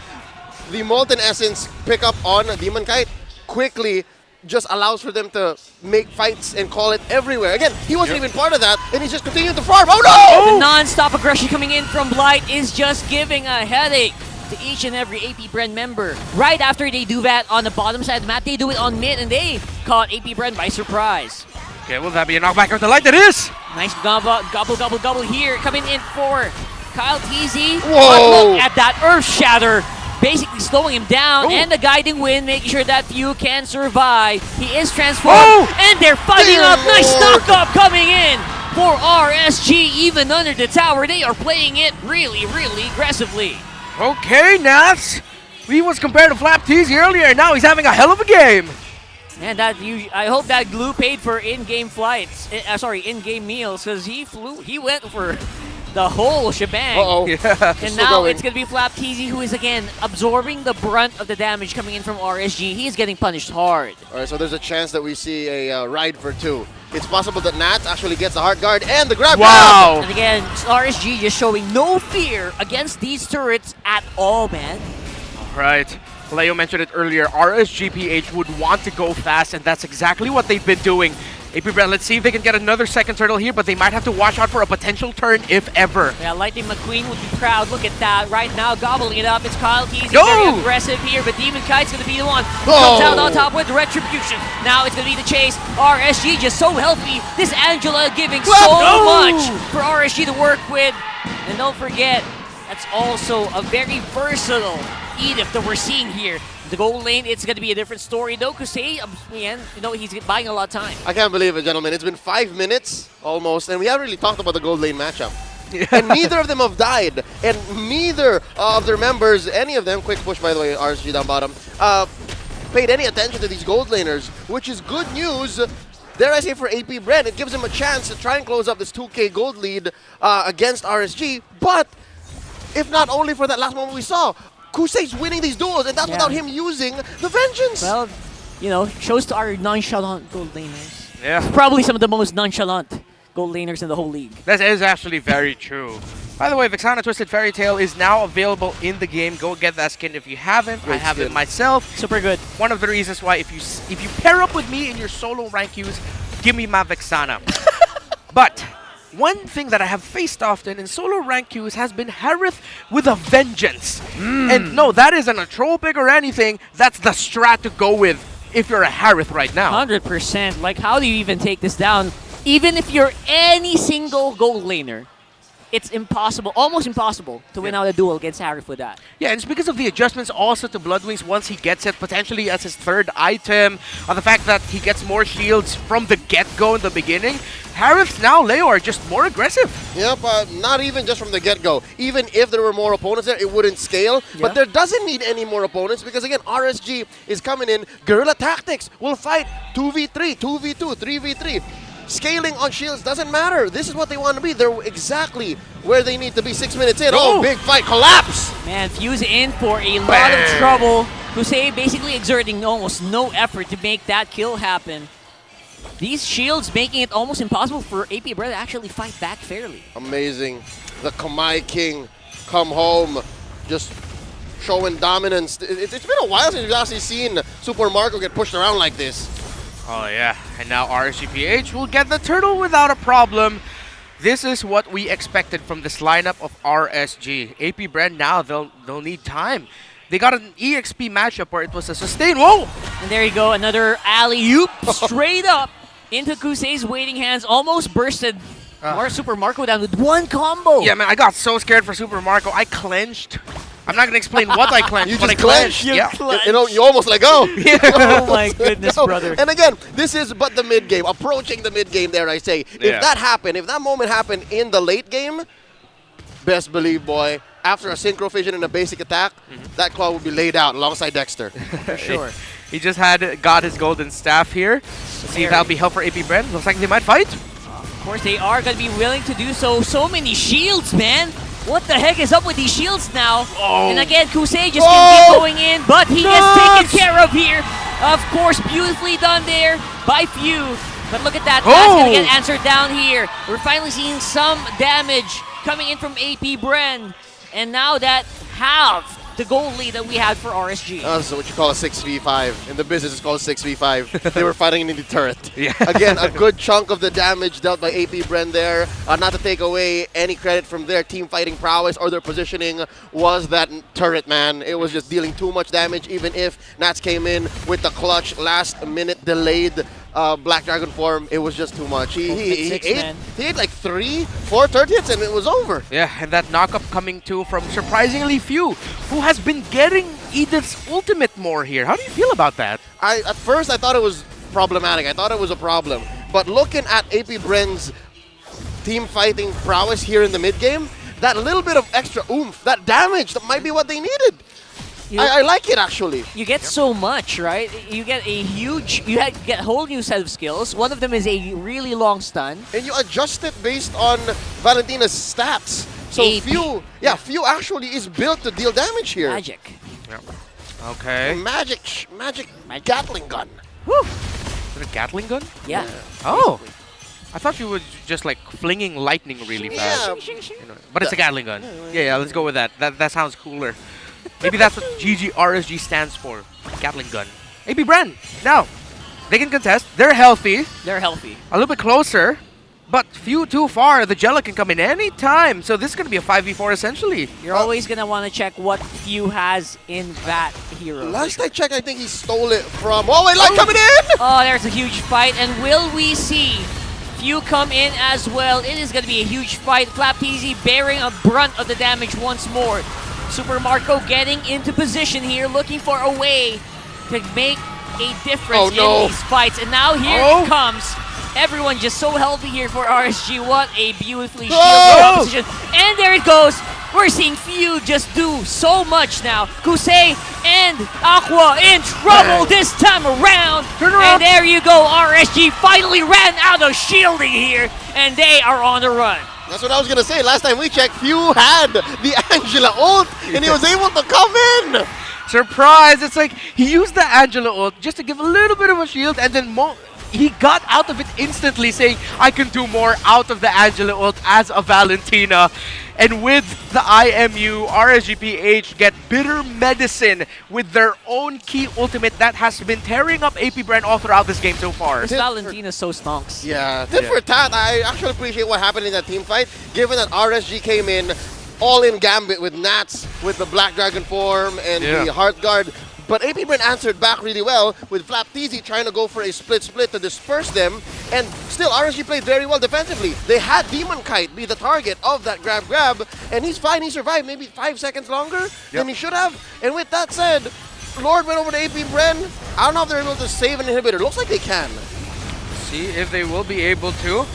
the Molten Essence pickup on Demon Kite quickly just allows for them to make fights and call it everywhere. Again, he wasn't even part of that, and he's just continuing to farm. Oh no! The non-stop aggression coming in from Blight is just giving a headache to each and every APBR member. Right after they do that on the bottom side of the map, they do it on mid, and they caught APBR by surprise. Okay, will that be a knockback of the light? That is! Nice gobble here, coming in for Kyle TZ. Whoa! But look at that Earth Shatter, basically slowing him down, and the Guiding Wind making sure that few can survive. He is transformed, and they're fighting up. Nice knock-up coming in for RSG, even under the tower. They are playing it really, really aggressively. Okay, Nats. He was compared to FlapTZ earlier, and now he's having a hell of a game. And I hope that glue paid for in-game flights. In-game meals, because he went for the whole shebang. Uh-oh. Yeah. And Still now going. it's going to be Flapteasy, who is again absorbing the brunt of the damage coming in from RSG. He's getting punished hard. All right, so there's a chance that we see a ride for 2. It's possible that Nats actually gets the hard guard and the grab. Wow. And again, RSG just showing no fear against these turrets at all, man. Right. Leo mentioned it earlier. RSGPH would want to go fast, and that's exactly what they've been doing. APBR, let's see if they can get another second turtle here, but they might have to watch out for a potential turn, if ever. Yeah, Lightning McQueen would be proud. Look at that. Right now, gobbling it up. It's Kyle Keys. He's No! very aggressive here, but Demon Kite's going to be the one who comes out on top with Retribution. Now it's going to be the chase. RSG just so healthy. This Angela giving so much for RSG to work with. And don't forget, that's also a very versatile Edith that we're seeing here. The gold lane, it's going to be a different story though, because he's buying a lot of time. I can't believe it, gentlemen. It's been 5 minutes almost, and we haven't really talked about the gold lane matchup. And neither of them have died, and neither of their members, any of them, quick push by the way, RSG down bottom, paid any attention to these gold laners, which is good news. Dare I say for APBR, it gives him a chance to try and close up this 2K gold lead against RSG, but if not only for that last moment we saw, Kusei's winning these duels, and that's without him using the Vengeance. Well, shows to our nonchalant gold laners. Yeah. Probably some of the most nonchalant gold laners in the whole league. That is actually very true. By the way, Vexana Twisted Fairy Tail is now available in the game. Go get that skin if you haven't. Great I have skin. it myself. Super good. One of the reasons why if you pair up with me in your solo rank queues, give me my Vexana. But one thing that I have faced often in solo rank queues has been Harith with a Vengeance. And no, that isn't a troll pick or anything. That's the strat to go with if you're a Harith right now. 100%. Like, how do you even take this down? Even if you're any single gold laner, it's impossible, almost impossible, to win out a duel against Harith with that. Yeah, and it's because of the adjustments also to Bloodwings once he gets it, potentially as his third item, on the fact that he gets more shields from the get-go in the beginning. Harith now, Leo, are just more aggressive. Yep, not even just from the get-go. Even if there were more opponents there, it wouldn't scale. Yeah. But there doesn't need any more opponents because, again, RSG is coming in. Guerrilla Tactics will fight 2v3, 2v2, 3v3. Scaling on shields doesn't matter. This is what they want to be. They're exactly where they need to be. 6 minutes in. Oh, big fight. Collapse. Man, Fuse in for a lot of trouble. Kusei basically exerting almost no effort to make that kill happen. These shields making it almost impossible for APBR to actually fight back fairly. Amazing. The Kamai King come home. Just showing dominance. It's been a while since we've actually seen Super Marco get pushed around like this. Oh yeah, and now RSGPH will get the turtle without a problem. This is what we expected from this lineup of RSG. APBR now, they'll need time. They got an EXP matchup where it was a sustain. Whoa! And there you go, another alley-oop straight up into Kusei's waiting hands. Almost bursted Super Marco down with one combo. Yeah, man, I got so scared for Super Marco. I clenched. I'm not gonna explain what I clenched. You but just I clenched. clenched. Yeah. You almost let go. Yeah. Oh my goodness, brother. And again, this is but the mid game, approaching the mid game. There, I say, if that happened, if that moment happened in the late game, best believe, boy, after a synchro fission and a basic attack, that claw would be laid out alongside Dexter. For sure. He just got his golden staff here. Let's see if that'll be helpful for APBR. Looks like they might fight. Of course, they are going to be willing to do so. So many shields, man. What the heck is up with these shields now? Oh. And again, Kusei just can keep going in, but he gets taken care of here. Of course, beautifully done there by Few. But look at that, that's going to get answered down here. We're finally seeing some damage coming in from APBR. And now that halved the goal lead that we had for RSG. This is what you call a 6v5. In the business, it's called 6v5. They were fighting in the turret. Yeah. Again, a good chunk of the damage dealt by APBR there. Not to take away any credit from their team fighting prowess or their positioning, was that turret, man. It was just dealing too much damage, even if Nats came in with the clutch last-minute delayed Black Dragon form. It was just too much. He ate like 3-4 turret hits and it was over. Yeah, and that knockup coming too from surprisingly Few, who has been getting Edith's ultimate more here. How do you feel about that? At first, I thought it was problematic. I thought it was a problem. But looking at APBR's team fighting prowess here in the mid game, that little bit of extra oomph, that damage, that might be what they needed. I like it actually. You get so much, right? You get a huge, get a whole new set of skills. One of them is a really long stun. And you adjust it based on Valentina's stats. So few actually is built to deal damage here. Magic. Yeah. Okay. Magic Gatling gun. Woo! Is it a Gatling gun? Yeah. Oh. I thought you were just like flinging lightning really fast. You know, but it's a Gatling gun. Yeah, let's go with that. That sounds cooler. Maybe that's what RSG stands for. Gatling gun. AP Brand. Now, they can contest. They're healthy. They're healthy. A little bit closer. But few too far. The Jello can come in any time. So this is going to be a 5v4 essentially. You're always going to want to check what Few has in that hero. Last I checked, I think he stole it from... Oh, wait, light coming in! Oh, there's a huge fight. And will we see Few come in as well? It is going to be a huge fight. Flapteasy bearing a brunt of the damage once more. Super Marco getting into position here, looking for a way to make a difference in these fights. And now here it comes. Everyone just so healthy here for RSG. What a beautifully shielded opposition. And there it goes. We're seeing Few just do so much now. Kusei and Aqua in trouble this time around. And there you go. RSG finally ran out of shielding here. And they are on the run. That's what I was going to say. Last time we checked, Few had the Angela ult, and he was able to come in. Surprise! It's like he used the Angela ult just to give a little bit of a shield, and then he got out of it instantly, saying, I can do more out of the Angela ult as a Valentina. And with the IMU, RSGPH get bitter medicine with their own key ultimate that has been tearing up AP Brand all throughout this game so far. This Valentina's so stonks. Yeah, for tat, I actually appreciate what happened in that team fight, given that RSG came in all in Gambit with Nats, with the Black Dragon form and the Heart Guard. But AP Brand answered back really well with Flapteasy trying to go for a split to disperse them. And still, RSG played very well defensively. They had Demon Kite be the target of that grab. And he's fine. He survived maybe 5 seconds longer than he should have. And with that said, Lord went over to AP Brand. I don't know if they're able to save an inhibitor. Looks like they can. See if they will be able to.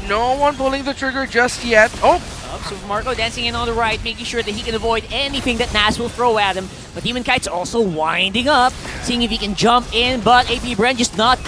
No one pulling the trigger just yet. Oh! Super Marco dancing in on the right, making sure that he can avoid anything that Nas will throw at him. But Demon Kite's also winding up, seeing if he can jump in, but AP Brand just not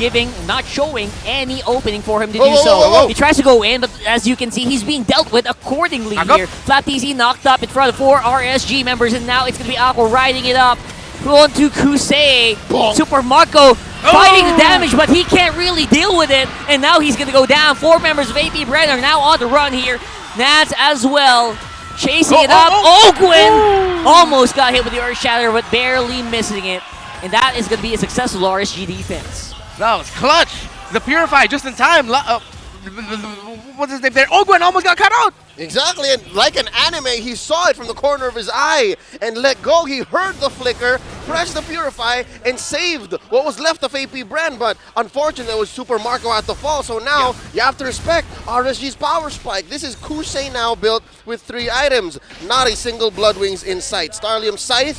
showing any opening for him to do so. He tries to go in, but as you can see, he's being dealt with accordingly here. Flapteasy knocked up in front of 4 RSG members, and now it's going to be Aqua riding it up. On to Kusei. Super Marco fighting the damage, but he can't really deal with it. And now he's going to go down. 4 members of AP Brand are now on the run here. Nats as well, chasing it up. Ogwin almost got hit with the Earth Shatter, but barely missing it. And that is going to be a successful RSG defense. That was clutch. The Purify just in time. What's his name there? Ogwin almost got cut out. Exactly, and like an anime, he saw it from the corner of his eye and let go. He heard the flicker, pressed the Purify, and saved what was left of AP Brand. But unfortunately, it was Super Marco at the fall. So now you have to respect RSG's power spike. This is Kusei now built with 3 items, not a single Blood Wings in sight. Starlium Scythe,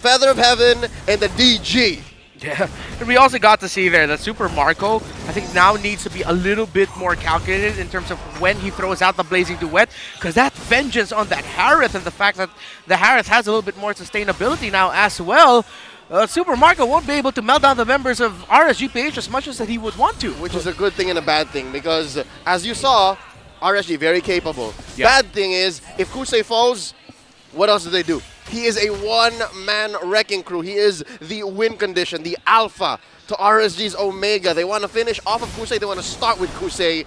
Feather of Heaven, and the DG. Yeah, and we also got to see there that Super Marco, I think now needs to be a little bit more calculated in terms of when he throws out the Blazing Duet, because that vengeance on that Harith and the fact that the Harith has a little bit more sustainability now as well, Super Marco won't be able to melt down the members of RSGPH as much as that he would want to. Which is a good thing and a bad thing, because as you saw, RSG very capable. Bad thing is, if Kusei falls, what else do they do? He is a one-man wrecking crew. He is the win condition, the alpha to RSG's Omega. They want to finish off of Kusei. They want to start with Kusei.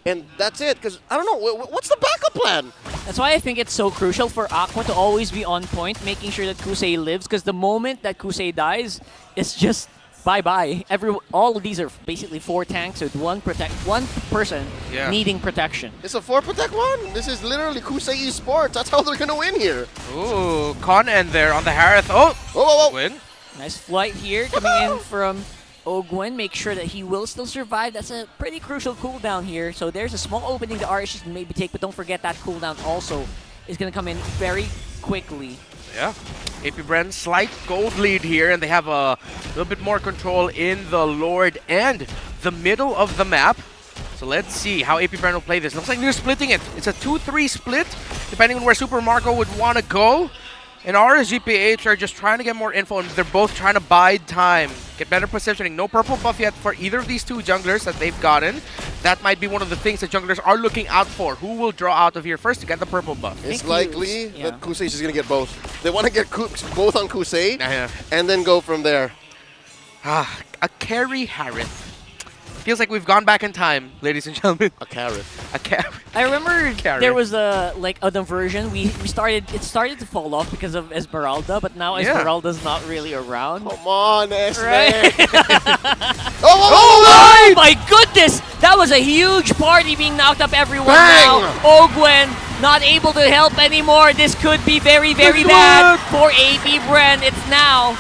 And that's it. Because, I don't know, what's the backup plan? That's why I think it's so crucial for Aqua to always be on point, making sure that Kusei lives. Because the moment that Kusei dies, it's just bye-bye. All of these are basically 4 tanks with one person needing protection. It's a 4 protect 1. This is literally Kusei Esports. That's how they're going to win here. Ooh, con end there on the Harith. Win. Nice flight here coming in from Ogwin. Make sure that he will still survive. That's a pretty crucial cooldown here. So there's a small opening the RSG can maybe take, but don't forget that cooldown also is going to come in very quickly. Yeah. AP Brand, slight gold lead here, and they have a little bit more control in the Lord and the middle of the map. So let's see how AP Brand will play this. Looks like they're splitting it. It's a 2-3 split, depending on where Super Marco would want to go. And RSGPH are just trying to get more info, and they're both trying to bide time, get better positioning. No purple buff yet for either of these two junglers that they've gotten. That might be one of the things that junglers are looking out for. Who will draw out of here first to get the purple buff? It's likely that Kusei is going to get both. They want to get both on Kusei and then go from there. A carry Harith. Feels like we've gone back in time, ladies and gentlemen. A carrot. A carrot. I remember there was a version. It started to fall off because of Esmeralda, but now Esmeralda's not really around. Come on, Esme. Right? oh my goodness! That was a huge party being knocked up everyone Bang! now. Ogwen not able to help anymore. This could be very, very bad for APBR. It's now.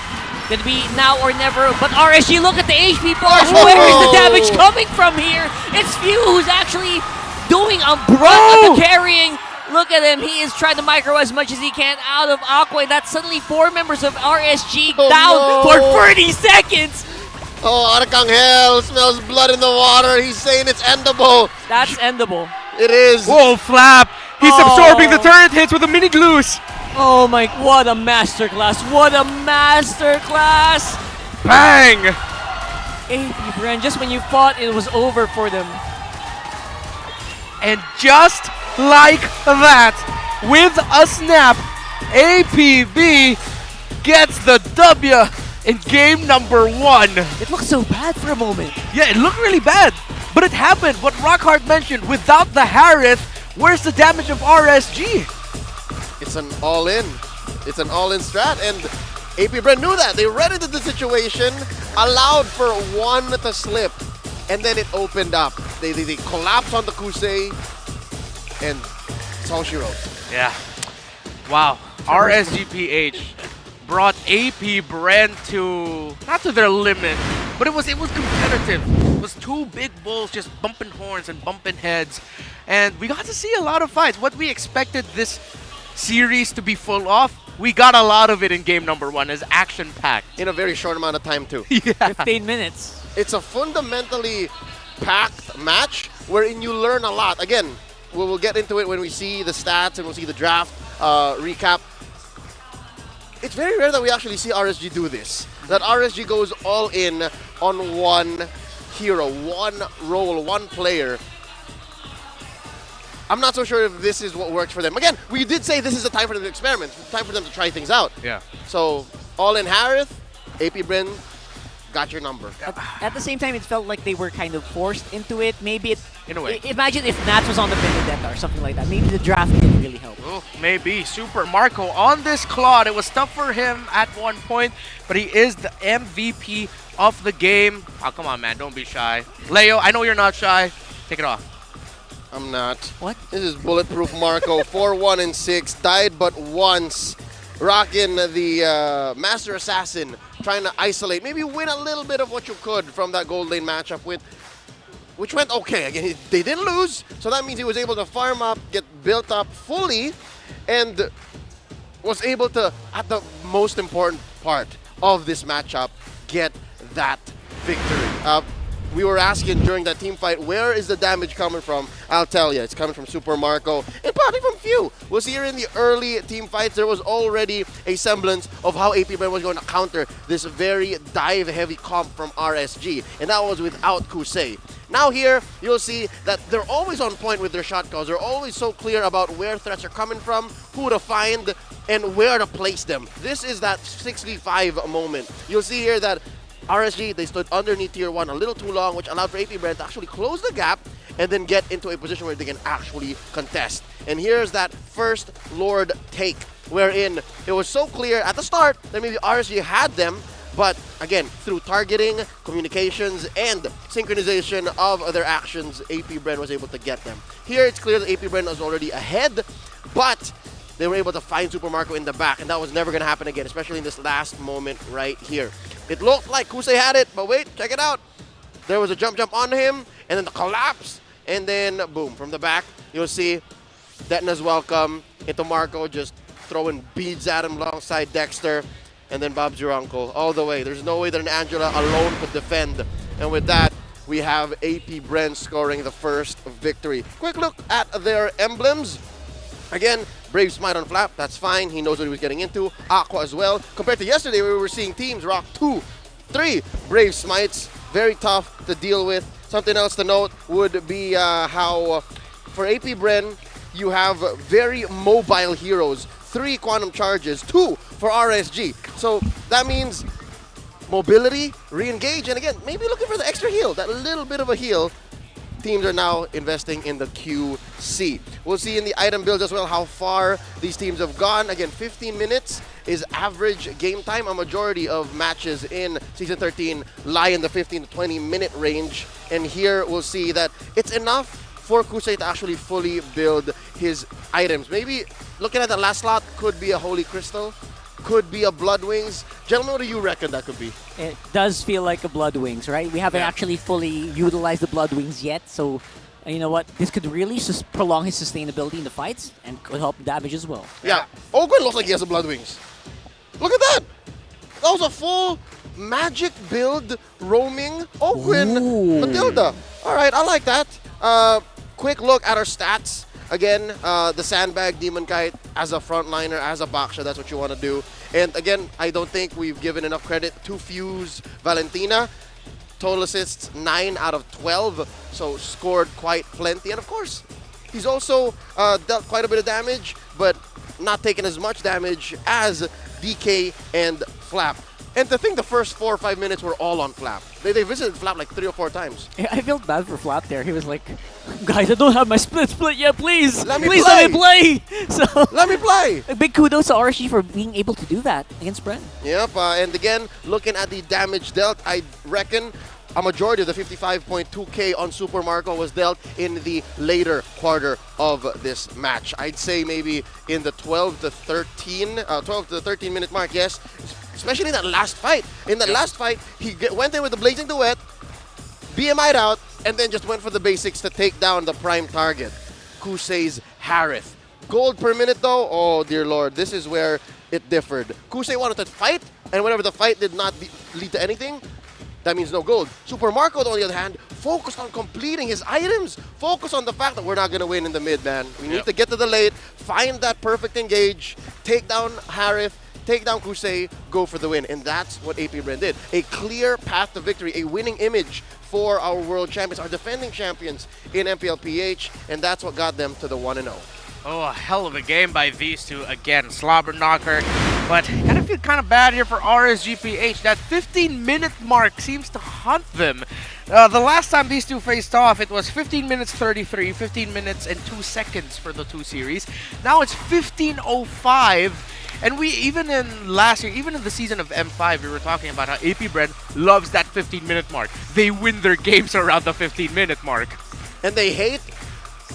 Gonna be now or never, but RSG, look at the HP bars. Where is the damage coming from here? It's Few who's actually doing a brunt of the carrying. Look at him, he is trying to micro as much as he can out of Aqua. That's suddenly 4 members of RSG down for 30 seconds. Oh, Arcangel smells blood in the water. He's saying it's endable. That's endable. It is. Whoa, Flap! He's absorbing the turret hits with a mini glues. Oh my, what a masterclass. What a masterclass. Bang! APBR, just when you thought it was over for them. And just like that, with a snap, APB gets the W in game number 1. It looked so bad for a moment. Yeah, it looked really bad, but it happened. What Rockhart mentioned, without the Harith, where's the damage of RSG? It's an all-in. It's an all-in strat, and APBR knew that. They read into the situation, allowed for one to slip, and then it opened up. They collapsed on the Kusei, and it's all she wrote. Yeah. Wow. RSGPH brought APBR to, not to their limit, but it was competitive. It was two big bulls just bumping horns and bumping heads, and we got to see a lot of fights. What we expected this series to be full of, we got a lot of it in game number 1 as action-packed. In a very short amount of time, too. Yeah. 15 minutes. It's a fundamentally packed match wherein you learn a lot. Again, we'll get into it when we see the stats and we'll see the draft recap. It's very rare that we actually see RSG do this. That RSG goes all in on one hero, one role, one player. I'm not so sure if this is what works for them. Again, we did say this is a time for them to experiment, time for them to try things out. Yeah. So, all in Harith, APBR got your number. At the same time, it felt like they were kind of forced into it. Maybe it, in a way. Imagine if Nats was on the Benedetta or something like that. Maybe the draft didn't really help. Oh, maybe. Super Marco on this Claude. It was tough for him at one point, but he is the MVP of the game. Oh, come on, man. Don't be shy. Leo, I know you're not shy. Take it off. I'm not. What? This is Bulletproof Marco, 4-1-6, died but once. Rocking the Master Assassin, trying to isolate, maybe win a little bit of what you could from that gold lane matchup which went okay. Again, they didn't lose, so that means he was able to farm up, get built up fully, and was able to, at the most important part of this matchup, get that victory. We were asking during that team fight, where is the damage coming from? I'll tell you, it's coming from Super Marco and probably from Few. We'll see here in the early team fights, there was already a semblance of how APBR was going to counter this very dive-heavy comp from RSG, and that was without Kusei. Now here, you'll see that they're always on point with their shot calls. They're always so clear about where threats are coming from, who to find, and where to place them. This is that 6v5 moment. You'll see here that RSG, they stood underneath tier 1 a little too long, which allowed for APBR to actually close the gap and then get into a position where they can actually contest. And here's that first Lord take, wherein it was so clear at the start that maybe RSG had them, but again, through targeting, communications, and synchronization of their actions, APBR was able to get them. Here it's clear that APBR was already ahead, but they were able to find Super Marco in the back, and that was never going to happen again, especially in this last moment right here. It looked like Kusei had it, but wait, check it out. There was a jump on him, and then the collapse, and then boom, from the back, you'll see Detna's welcome into Marco, just throwing beads at him alongside Dexter, and then Bob's your uncle all the way. There's no way that an Angela alone could defend, and with that, we have APBR scoring the first victory. Quick look at their emblems. Again, Brave Smite on Flap, that's fine. He knows what he was getting into. Aqua as well. Compared to yesterday, where we were seeing teams rock 2, 3 Brave Smites. Very tough to deal with. Something else to note would be how for AP Bren, you have very mobile heroes. 3 Quantum Charges, 2 for RSG. So that means mobility, re-engage, and again, maybe looking for the extra heal, that little bit of a heal. Teams are now investing in the QC. We'll see in the item builds as well how far these teams have gone. Again, 15 minutes is average game time. A majority of matches in Season 13 lie in the 15 to 20 minute range. And here we'll see that it's enough for Kusei to actually fully build his items. Maybe looking at the last slot, could be a Holy Crystal, could be a Blood Wings. Gentlemen, what do you reckon that could be? It does feel like a Blood Wings, right? We haven't actually fully utilized the Blood Wings yet, so you know what? This could really prolong his sustainability in the fights and could help damage as well. Yeah, Ogwen looks like he has a Blood Wings. Look at that! That was a full magic build roaming Ogwen Matilda. All right, I like that. Quick look at our stats. Again, the Sandbag, Demon Kite, as a frontliner, as a Baksha, that's what you want to do. And again, I don't think we've given enough credit to Fuse Valentina. Total assists, 9 out of 12, so scored quite plenty. And of course, he's also dealt quite a bit of damage, but not taken as much damage as DK and Flap. And to think the first 4 or 5 minutes were all on Flap. They visited Flap like 3 or 4 times. Yeah, I felt bad for Flap there. He was like, guys, I don't have my split yet, please. Let me play. So let me play. A big kudos to RSG for being able to do that against Bren. Yep, and again, looking at the damage dealt, I reckon a majority of the 55.2k on Super Marco was dealt in the later quarter of this match. I'd say maybe in the 12 to 13 minute mark, yes. Especially in that last fight. In that last fight, he went in with the Blazing Duet, BMI'd out, and then just went for the basics to take down the prime target, Kusei's Harith. Gold per minute though, oh dear lord, this is where it differed. Kusei wanted to fight, and whenever the fight did not lead to anything, that means no gold. Super Marco, on the other hand, focused on completing his items. Focus on the fact that we're not going to win in the mid, man. We need to get to the late, find that perfect engage, take down Harith, take down Kusei, go for the win. And that's what AP Bren did. A clear path to victory, a winning image for our world champions, our defending champions in MPL PH, and that's what got them to the 1-0. Oh, a hell of a game by these two. Again, slobber knocker. But kind of feel kind of bad here for RSGPH. That 15-minute mark seems to haunt them. The last time these two faced off, it was 15 minutes 33, 15 minutes and 2 seconds for the 2 series. Now it's 15:05. And we, even in last year, even in the season of M5, we were talking about how AP Bren loves that 15-minute mark. They win their games around the 15-minute mark. And they hate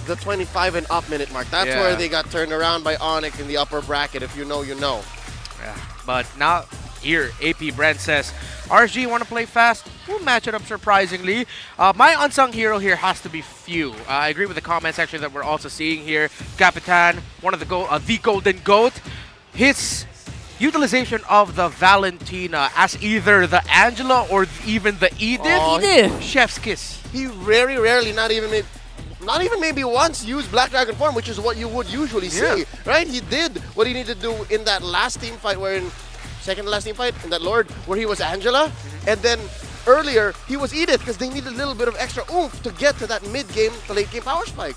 the 25 and up minute mark. That's where they got turned around by Onyx in the upper bracket. If you know, you know. Yeah, but now here, AP Bren says, RSG want to play fast? We'll match it up surprisingly. My unsung hero here has to be Few. I agree with the comments actually that we're also seeing here. Capitan, one of the golden goat. His utilization of the Valentina as either the Angela or even the Edith. Chef's kiss. He very rarely, not even maybe once, used Black Dragon form, which is what you would usually see, right? He did what he needed to do in that last team fight, second to last team fight, in that Lord, where he was Angela, and then earlier he was Edith because they needed a little bit of extra oomph to get to that mid-game to late-game power spike.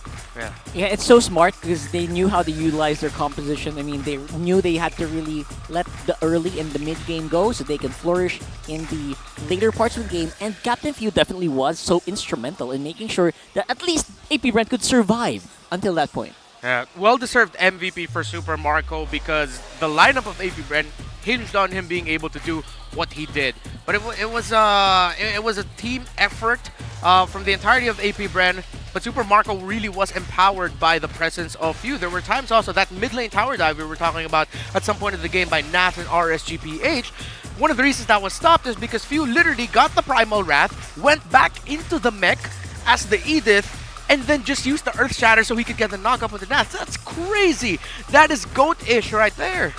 Yeah, it's so smart because they knew how to utilize their composition. I mean, they knew they had to really let the early and the mid-game go so they can flourish in the later parts of the game. And Captain Few definitely was so instrumental in making sure that at least AP Bren could survive until that point. Well-deserved MVP for Super Marco because the lineup of AP Bren hinged on him being able to do what he did. But it was a team effort from the entirety of AP Bren. But Super Marco really was empowered by the presence of Few. There were times also that mid lane tower dive we were talking about at some point in the game by Nath and RSGPH. One of the reasons that was stopped is because Few literally got the Primal Wrath, went back into the mech as the Edith, and then just used the Earth Shatter so he could get the knockup with the Nath. That's crazy. That is GOAT-ish right there.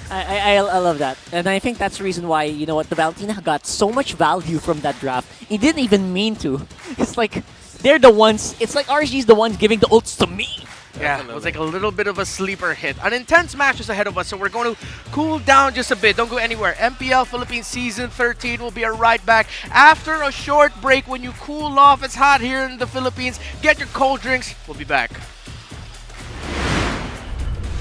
I love that. And I think that's the reason why, you know what, the Valentina got so much value from that draft. He didn't even mean to. It's like, they're the ones, it's like RSG's the ones giving the ults to me. Yeah, it was like a little bit of a sleeper hit. An intense match is ahead of us, so we're going to cool down just a bit. Don't go anywhere. MPL Philippines Season 13 will be right back after a short break. When you cool off, it's hot here in the Philippines. Get your cold drinks. We'll be back.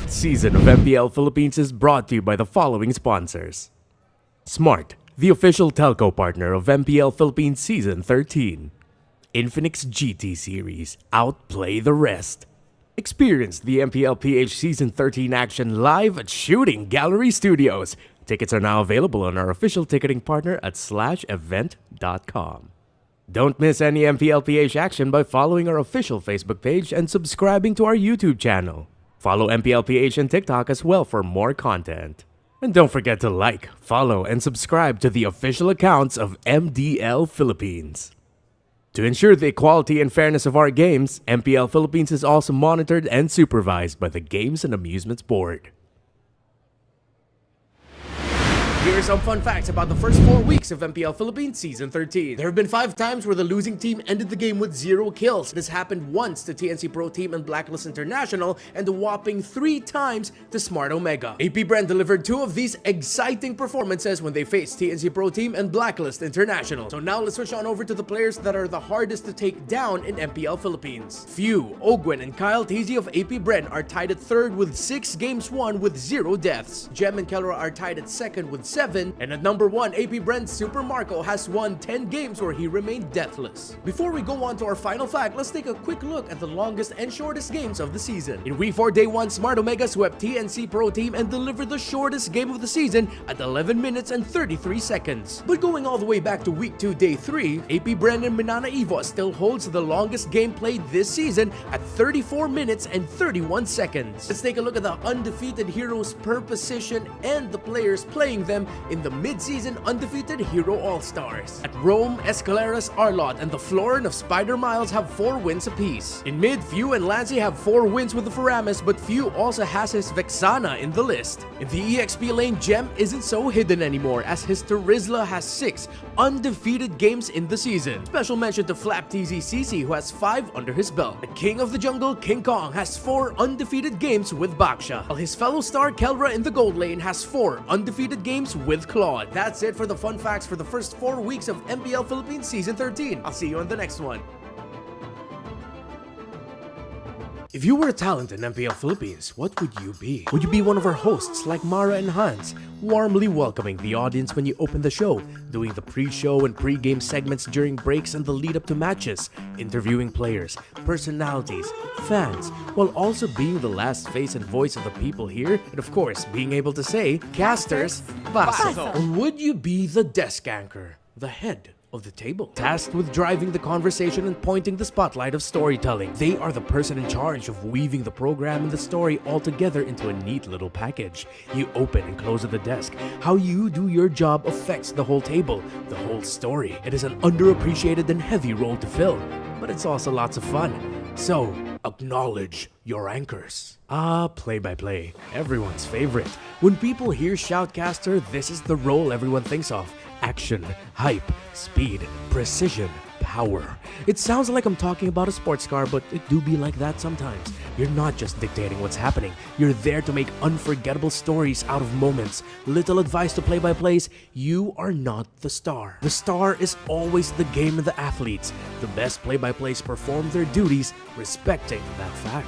Season of MPL Philippines is brought to you by the following sponsors. Smart, the official telco partner of MPL Philippines Season 13. Infinix GT Series, outplay the rest. Experience the MPL PH Season 13 action live at Shooting Gallery Studios. Tickets are now available on our official ticketing partner at /event.com. Don't miss any MPL PH action by following our official Facebook page and subscribing to our YouTube channel. Follow MPL PH on TikTok as well for more content. And don't forget to like, follow, and subscribe to the official accounts of MDL Philippines. To ensure the equality and fairness of our games, MPL Philippines is also monitored and supervised by the Games and Amusements Board. Here are some fun facts about the first 4 weeks of MPL Philippines Season 13. There have been 5 times where the losing team ended the game with 0 kills. This happened once to TNC Pro Team and Blacklist International, and a whopping 3 times to Smart Omega. APBR delivered 2 of these exciting performances when they faced TNC Pro Team and Blacklist International. So now let's switch on over to the players that are the hardest to take down in MPL Philippines. Few, Ogwen, and Kyle Teasy of APBR are tied at 3rd with 6 games won with 0 deaths. Jem and Kelra are tied at 2nd with 7, and at number 1, APBR's Super Marco has won 10 games where he remained deathless. Before we go on to our final fact, let's take a quick look at the longest and shortest games of the season. In Week 4 Day 1, Smart Omega swept TNC Pro Team and delivered the shortest game of the season at 11 minutes and 33 seconds. But going all the way back to Week 2 Day 3, APBR and Manana Evo still holds the longest game played this season at 34 minutes and 31 seconds. Let's take a look at the undefeated heroes per position and the players playing them in the mid-season undefeated Hero All-Stars. At Rome, Escaleras, Arlot, and the Florin of Spider Miles have 4 wins apiece. In mid, Few and Lancy have 4 wins with the Faramis, but Few also has his Vexana in the list. In the EXP lane, Gem isn't so hidden anymore as his Terizla has 6 undefeated games in the season. Special mention to Flap TZ CC who has 5 under his belt. The King of the Jungle, King Kong, has 4 undefeated games with Baksha, while his fellow star Kelra in the gold lane has 4 undefeated games with Claude. That's it for the fun facts for the first 4 weeks of MPL Philippines Season 13. I'll see you on the next one. If you were a talent in MPL Philippines, what would you be? Would you be one of our hosts like Mara and Hans, warmly welcoming the audience when you open the show, doing the pre-show and pre-game segments during breaks and the lead-up to matches, interviewing players, personalities, fans, while also being the last face and voice of the people here, and of course, being able to say, casters, baso. Or would you be the desk anchor, the head of the table, tasked with driving the conversation and pointing the spotlight of storytelling? They are the person in charge of weaving the program and the story all together into a neat little package. You open and close at the desk. How you do your job affects the whole table, the whole story. It is an underappreciated and heavy role to fill, but it's also lots of fun. So, acknowledge your anchors. Play-by-play, everyone's favorite. When people hear Shoutcaster, this is the role everyone thinks of. Action, hype, speed, precision, power. It sounds like I'm talking about a sports car, but it do be like that sometimes. You're not just dictating what's happening. You're there to make unforgettable stories out of moments. Little advice to play-by-plays: you are not the star. The star is always the game and the athletes. The best play-by-plays perform their duties respecting that fact.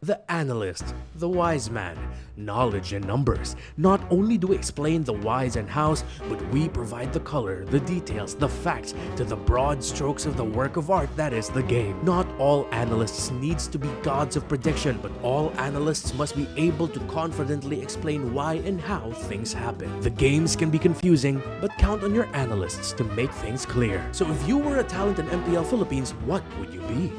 The analyst, the wise man, knowledge and numbers. Not only do we explain the whys and hows, but we provide the color, the details, the facts to the broad strokes of the work of art that is the game. Not all analysts needs to be gods of prediction, but all analysts must be able to confidently explain why and how things happen. The games can be confusing, but count on your analysts to make things clear. So if you were a talent in MPL Philippines, what would you be?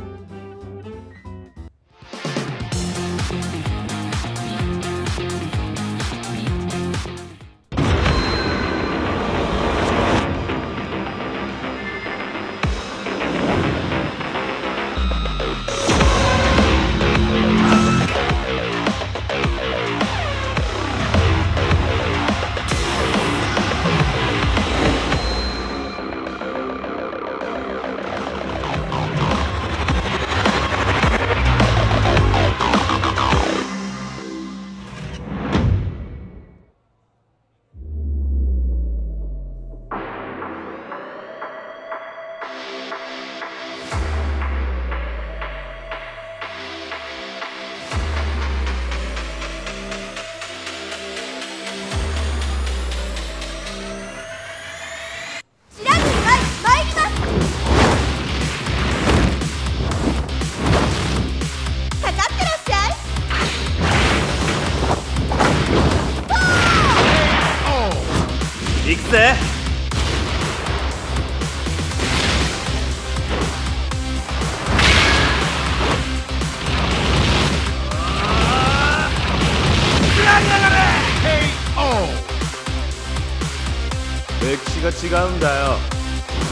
같이 가는다요.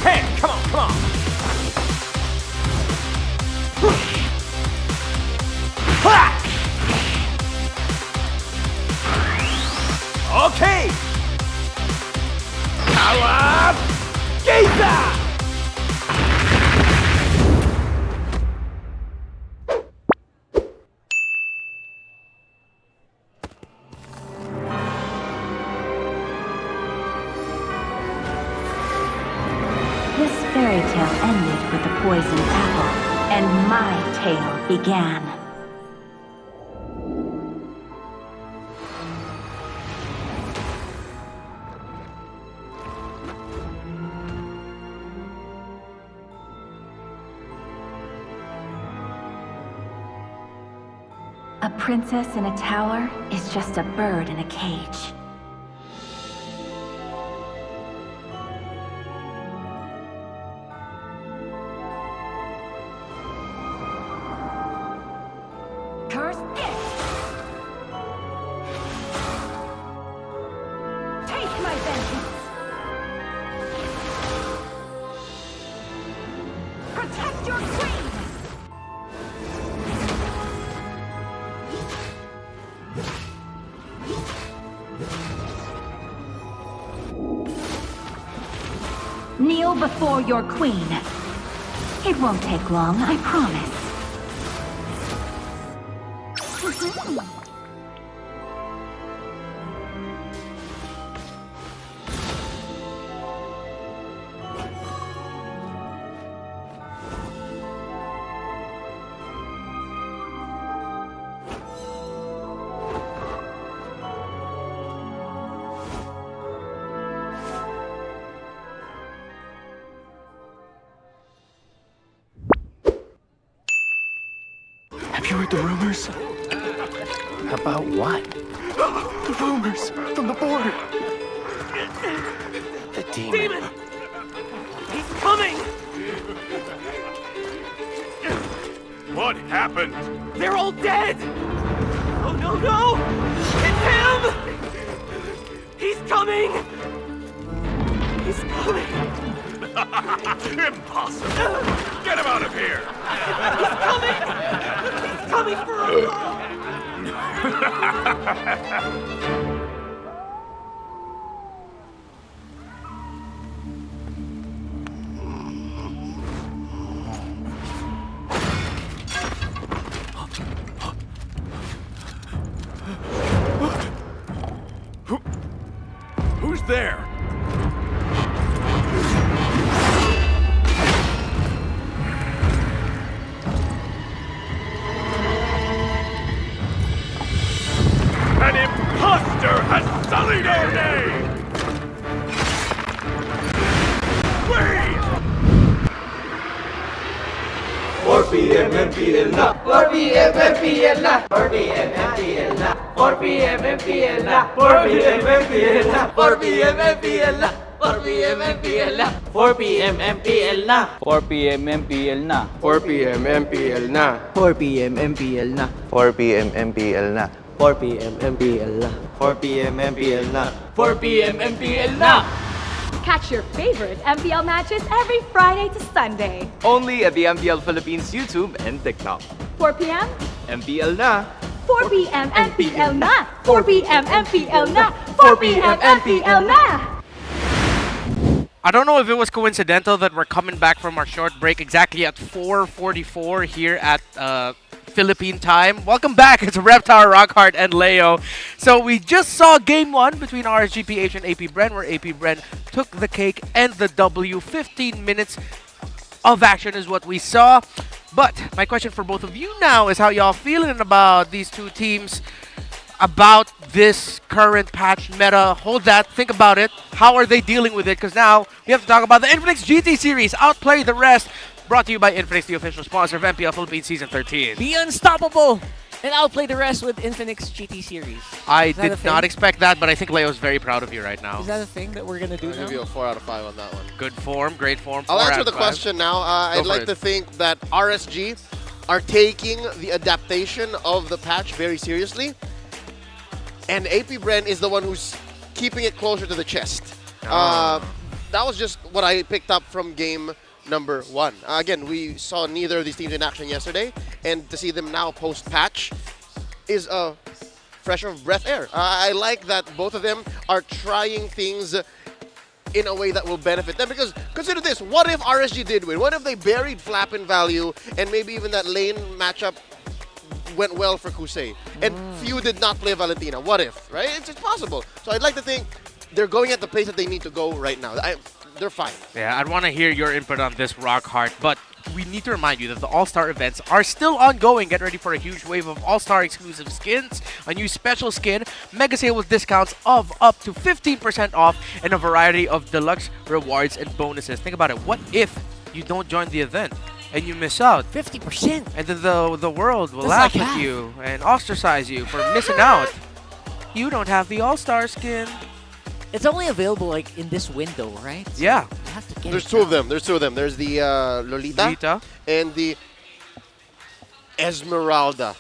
Hey, come on, come on. Okay. Power Gazer. This fairy tale ended with the poisoned apple, and my tale began. A princess in a tower is just a bird in a cage. Curse it! Taste my vengeance! Protect your queen! Kneel before your queen. It won't take long, I promise. Have you heard the rumors? About what? The rumors from the border. The demon. He's coming. What happened? They're all dead. Oh no, no! It's him! He's coming. He's coming. Impossible! Get him out of here! He's coming. He's coming for us. Who's there? An imposter has sullied our name! Wait! 4PM MPL na! 4PM MPL na! 4PM MPL na! 4PM MPL na! 4PM MPL na! 4PM MPL na! 4PM MPL na! 4PM MPL na! 4 p.m. MPL na. 4 PM MPL na! 4 p.m. MPL na. 4 p.m. MPL na. 4 p.m. MPL na. 4 PM MPL na! 4 PM MPL na! Catch your favorite MPL matches every Friday to Sunday. Only at the MPL Philippines YouTube and TikTok. 4 p.m. MPL na! 4 p.m. MPL na! 4 p.m. MPL na! 4 p.m. MPL na! I don't know if it was coincidental that we're coming back from our short break exactly at 4:44 here at Philippine time. Welcome back. It's Reptar, Rockhard, and Leo. So we just saw game 1 between RSGPH and APBR, where APBR took the cake and the W. 15 minutes of action is what we saw. But my question for both of you now is how y'all feeling about these two teams, about this current patch meta. Hold that, think about it. How are they dealing with it? Because now we have to talk about the Infinix GT series, Outplay the Rest, brought to you by Infinix, the official sponsor of MPL Philippines Season 13. Be unstoppable and outplay the rest with Infinix GT series. I did not expect that, but I think Leo's very proud of you right now. Is that a thing that we're going to do I'll now? give you a 4 out of 5 on that one. Good form, great form. I'll 4 answer out the of 5. question now. I'd for like it. to think that RSG are taking the adaptation of the patch very seriously. And APBR is the one who's keeping it closer to the chest. that was just what I picked up from game number 1. Again, we saw neither of these teams in action yesterday, and to see them now post-patch is a fresh of breath air. I like that both of them are trying things in a way that will benefit them, because consider this, what if RSG did win? What if they buried Flap in value, and maybe even that lane matchup went well for Kusei, and Few did not play Valentina? What if, right? It's possible. So I'd like to think they're going at the pace that they need to go right now. They're fine. Yeah, I'd want to hear your input on this, Rockhart, but we need to remind you that the All-Star events are still ongoing. Get ready for a huge wave of All-Star exclusive skins, a new special skin, mega sale with discounts of up to 15% off, and a variety of deluxe rewards and bonuses. Think about it. What if you don't join the event and you miss out? 50%. And then the world will That's laugh like at half. you and ostracise you for missing out. You don't have the All-Star skin. It's only available like in this window, right? So Yeah. you have to get There's it two of now. them. There's the Lolita and the Esmeralda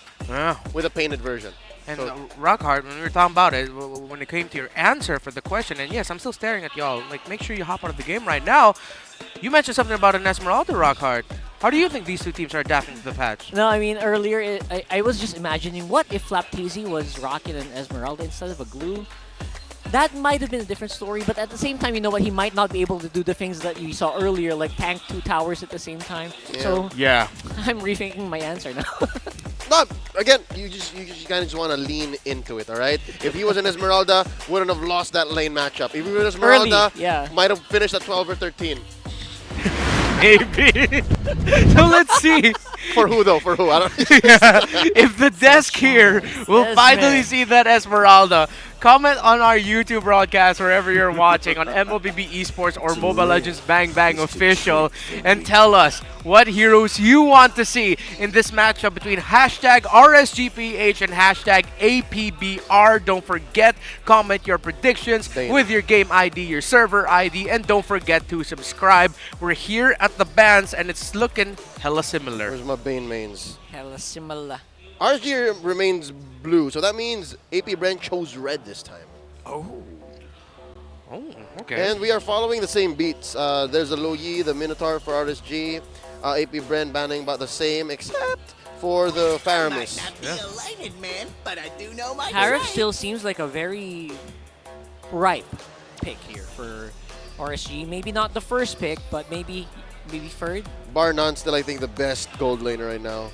with a painted version. And So- Rockhart, when we were talking about it, when it came to your answer for the question, and yes, I'm still staring at y'all. Like, make sure you hop out of the game right now. You mentioned something about an Esmeralda, Rockhart. How do you think these two teams are adapting to the patch? No, I mean, earlier, I was just imagining, what if Flapteasy was Rocket and Esmeralda instead of a glue? That might have been a different story, but at the same time, you know what, he might not be able to do the things that you saw earlier, like tank 2 towers at the same time. So, Yeah. I'm rethinking my answer now. No, again, you kind of just want to lean into it, all right? If he was an Esmeralda, wouldn't have lost that lane matchup. If he was an Esmeralda, yeah. might have finished at 12 or 13. Maybe. So let's see. For who though? For who? I don't. Yeah. If the desk here will finally see that Esmeralda, comment on our YouTube broadcast wherever you're watching on MLBB Esports or Mobile Legends Bang Bang Official, and tell us what heroes you want to see in this matchup between hashtag RSGPH and hashtag APBR. Don't forget, comment your predictions with your game ID, your server ID, and don't forget to subscribe. We're here at the bands, and it's looking hella similar. Where's my Bane mains? Hella similar. RSG remains blue, so that means AP Brand chose red this time. Oh, okay. And we are following the same beats. There's the Loyi, the Minotaur for RSG. AP Brand banning about the same, except for the Faramis. Harif still seems like a very ripe pick here for RSG. Maybe not the first pick, but maybe third. Bar none, still I think the best gold laner right now.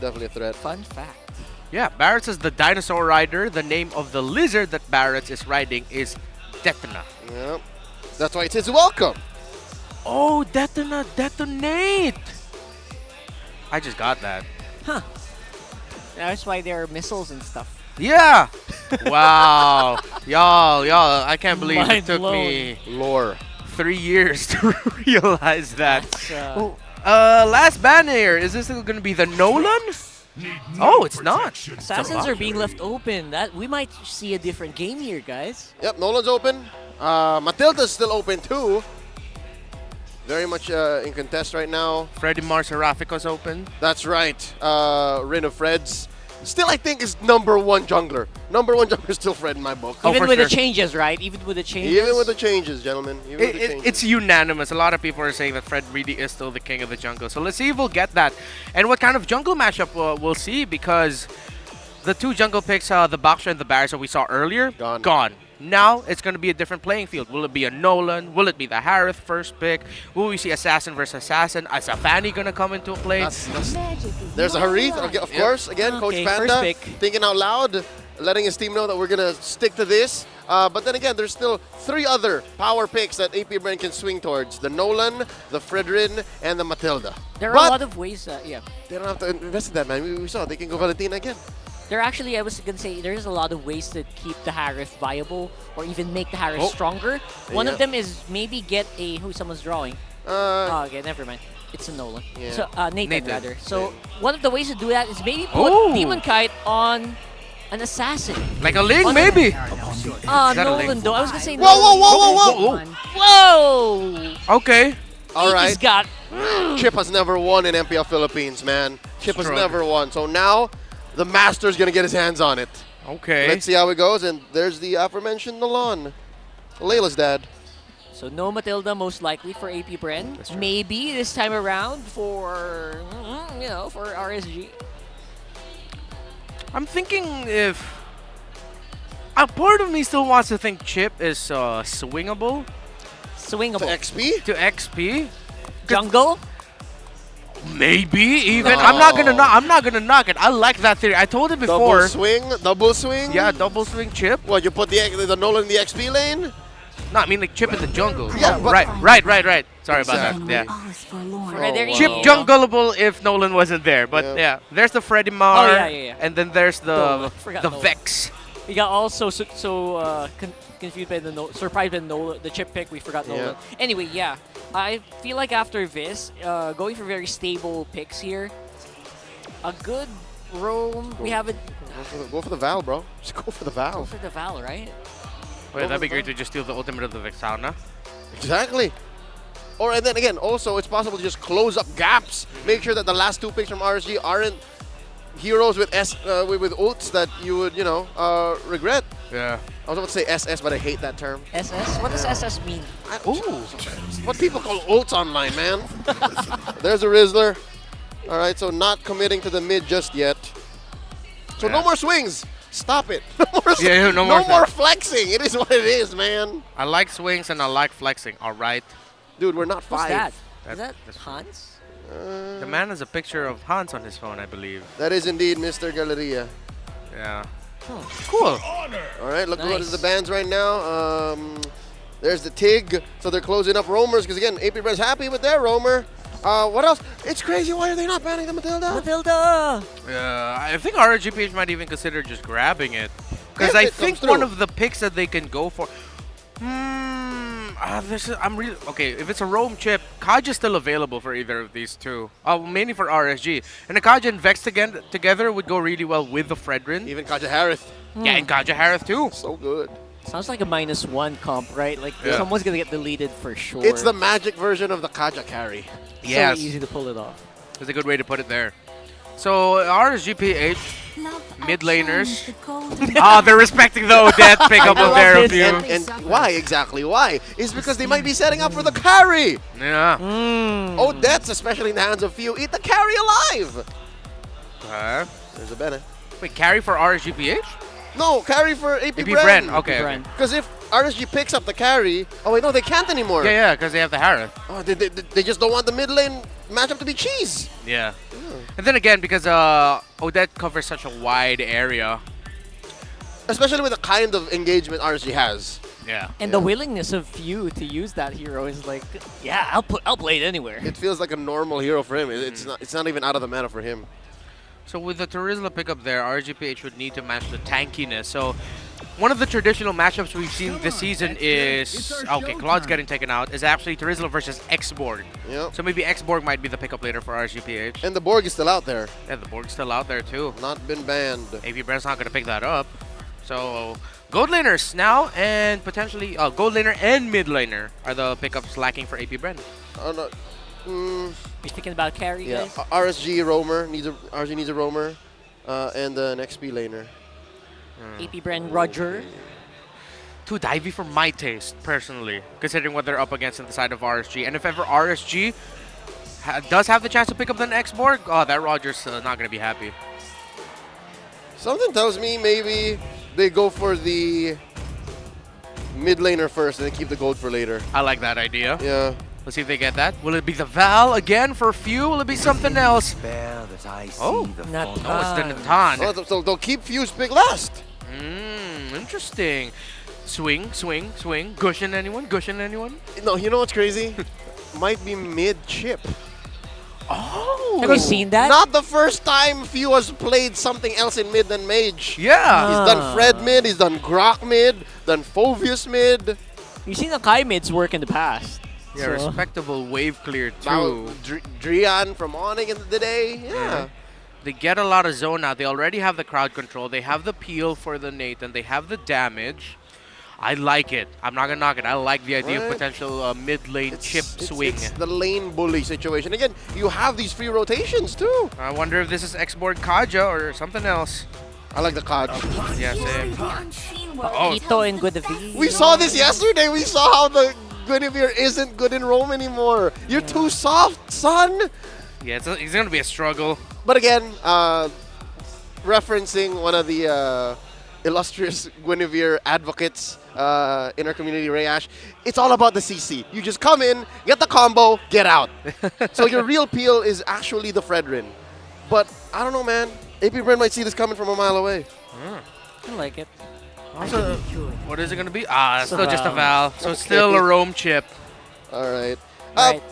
Definitely a threat. Fun fact. Yeah, Barrett's is the dinosaur rider. The name of the lizard that Barrett's is riding is Detona. Yep. That's why it says welcome. Oh, Detona, detonate! I just got that. Huh. That's why there are missiles and stuff. Yeah! Wow. Y'all, I can't believe Mind it took blown. me lore 3 years to realize that. That's, Last banner here. Is this going to be the Nolan? Oh, it's not. Assassins are being left open. That we might see a different game here, guys. Yep, Nolan's open. Matilda's still open too. Very much in contest right now. Freddy Marsarafico's open. That's right. Rin of Fred's. Still, I think, is #1 jungler. #1 jungler is still Fred in my book. Even with the changes, right? Even with the changes. Even with the changes, gentlemen. Even with the changes. It's unanimous. A lot of people are saying that Fred really is still the king of the jungle. So let's see if we'll get that. And what kind of jungle matchup we'll see, because the two jungle picks, the Baksha and the Barriers that we saw earlier, gone. Now it's going to be a different playing field. Will it be a Nolan? Will it be the Harith first pick? Will we see Assassin versus Assassin? Is a Fanny going to come into play? There's a Harith, of course. Again, Coach Panda thinking out loud, letting his team know that we're going to stick to this. But then again, there's still 3 other power picks that AP Brand can swing towards. The Nolan, the Fredrin, and the Matilda. There are a lot of ways, yeah. They don't have to invest in that, man. We saw they can go Valentina again. There actually, I was going to say, there's a lot of ways to keep the Harith viable or even make the Harith stronger. One of them is maybe get a, who someone's drawing. Okay, never mind. It's a Nolan. Yeah. So, Nathan, rather. So, one of the ways to do that is maybe put Demon Kite on an Assassin. Like a Ling, maybe. Is that Nolan, though. I was going to say Whoa. Whoa! Okay. All right. He's got... Chip has never won in MPL Philippines, man. Chip has never won. So now, the Master's going to get his hands on it. Okay. Let's see how it goes. And there's the aforementioned Milan. Layla's dad. So no Matilda most likely for AP Bren. Maybe this time around for, for RSG. I'm thinking if... A part of me still wants to think Chip is swingable. Swingable. To XP? To XP. Jungle? Maybe even. I'm not gonna knock it. I like that theory. I told it before. Double swing? Yeah, double swing Chip. What, you put the Nolan in the XP lane? No, I mean like Chip in the jungle. Yeah, oh, right. Sorry about that. Yeah. Chip jungleable if Nolan wasn't there. But yeah, there's the Freddy Mar. Oh, yeah. And then there's the Nolan. Vex. We got also confused by surprised by the Chip pick. We forgot Nolan. Anyway, yeah. I feel like after this, going for very stable picks here, a good roam. We have it. Go for the Val, bro. Just go for the Val. Go for the Val, right? Wait, that'd be great to just steal the ultimate of the Vexana. Exactly. Or, and then again, also, it's possible to just close up gaps. Make sure that the last 2 picks from RSG aren't heroes with with ults that you would, regret. Yeah. I was about to say SS, but I hate that term. SS? What does SS mean? Ooh. What people call ults online, man. There's a Rizzler. All right, so not committing to the mid just yet. So no more swings. Stop it. No more flexing. It is what it is, man. I like swings and I like flexing. All right. Dude, we're not Who's 5. that? Is that Hans? The man has a picture of Hans on his phone, I believe. That is indeed Mr. Galleria. Yeah. Cool. All right, look at the bands right now. There's the TIG. So they're closing up roamers because, again, AP Bren's happy with their roamer. What else? It's crazy. Why are they not banning the Matilda? Matilda! I think RGPH might even consider just grabbing it. Because I think one of the picks that they can go for... okay, if it's a roam chip, Kaja's still available for either of these two. Mainly for RSG. And the Kaja and Vex together would go really well with the Fredrin. Even Kaja Harith. Yeah, and Kaja Harith too. So good. Sounds like a -1 comp, right? Like someone's gonna get deleted for sure. It's the magic version of the Kaja carry. Yes. So easy to pull it off. That's a good way to put it there. So RSGPH mid laners. They're respecting the Odette pickup of their view. And why exactly? Why? It's because they might be setting up for the carry. Yeah. Odette's, especially in the hands of few, eat the carry alive. There's a Bene. Wait, carry for RSGPH? No, carry for AP Bren. Okay. Because if RSG picks up the carry, oh wait, no, they can't anymore. Yeah, because they have the Harith. Oh, they just don't want the mid lane matchup to be cheese. Yeah. And then again, because Odette covers such a wide area. Especially with the kind of engagement RSG has. Yeah. And the willingness of few to use that hero is like, yeah, I'll play it anywhere. It feels like a normal hero for him. It's not even out of the meta for him. So with the Terizla pickup there, RGPH would need to match the tankiness. So one of the traditional matchups we've seen this season is, okay, Claude's getting taken out, is actually Terizla versus X-Borg. Yep. So maybe X-Borg might be the pickup later for RGPH. And the Borg is still out there. Yeah, the Borg's still out there too. Not been banned. AP Bren's not going to pick that up. So gold laners now and potentially, gold laner and mid laner are the pickups lacking for AP Bren. No. You thinking about carry, guys? RSG roamer RSG needs a roamer, and an XP laner. AP Bren Roger. Too divey for my taste, personally, considering what they're up against in the side of RSG. And if ever RSG does have the chance to pick up the X-Borg, that Roger's not going to be happy. Something tells me maybe they go for the mid laner first and then keep the gold for later. I like that idea. Yeah. Let's see if they get that. Will it be the Val again for few? Will it be something else? Oh, it's the Natan. Oh, so they'll keep Fuse pick last. Interesting. Swing. Gushing anyone? No, you know what's crazy? Might be mid-chip. Oh! Have you seen that? Not the first time Few has played something else in mid than Mage. Yeah! He's done Fred mid, he's done Grok mid, done Phovius mid. You've seen the Kai mids work in the past. Yeah, so. Respectable wave clear too. Drian from Onyx in the day, yeah. They get a lot of zone out. They already have the crowd control. They have the peel for the Nathan. They have the damage. I like it. I'm not gonna knock it. I like the idea of potential mid lane chip swing. It's the lane bully situation. Again, you have these free rotations too. I wonder if this is X-Borg Kaja or something else. I like the Kaja. Yeah, same. Ito and Gudavi. We saw this yesterday. We saw how the Guinevere isn't good in Rome anymore. You're too soft, son. Yeah, it's going to be a struggle. But again, referencing one of the illustrious Guinevere advocates in our community, Ray Ash, it's all about the CC. You just come in, get the combo, get out. So your real peel is actually the Fredrin. But I don't know, man. AP Brand might see this coming from a mile away. I like it. Also, what is it going to be? Ah, it's It's a still just a Val. Val. So it's still a Rome chip. All right. Right.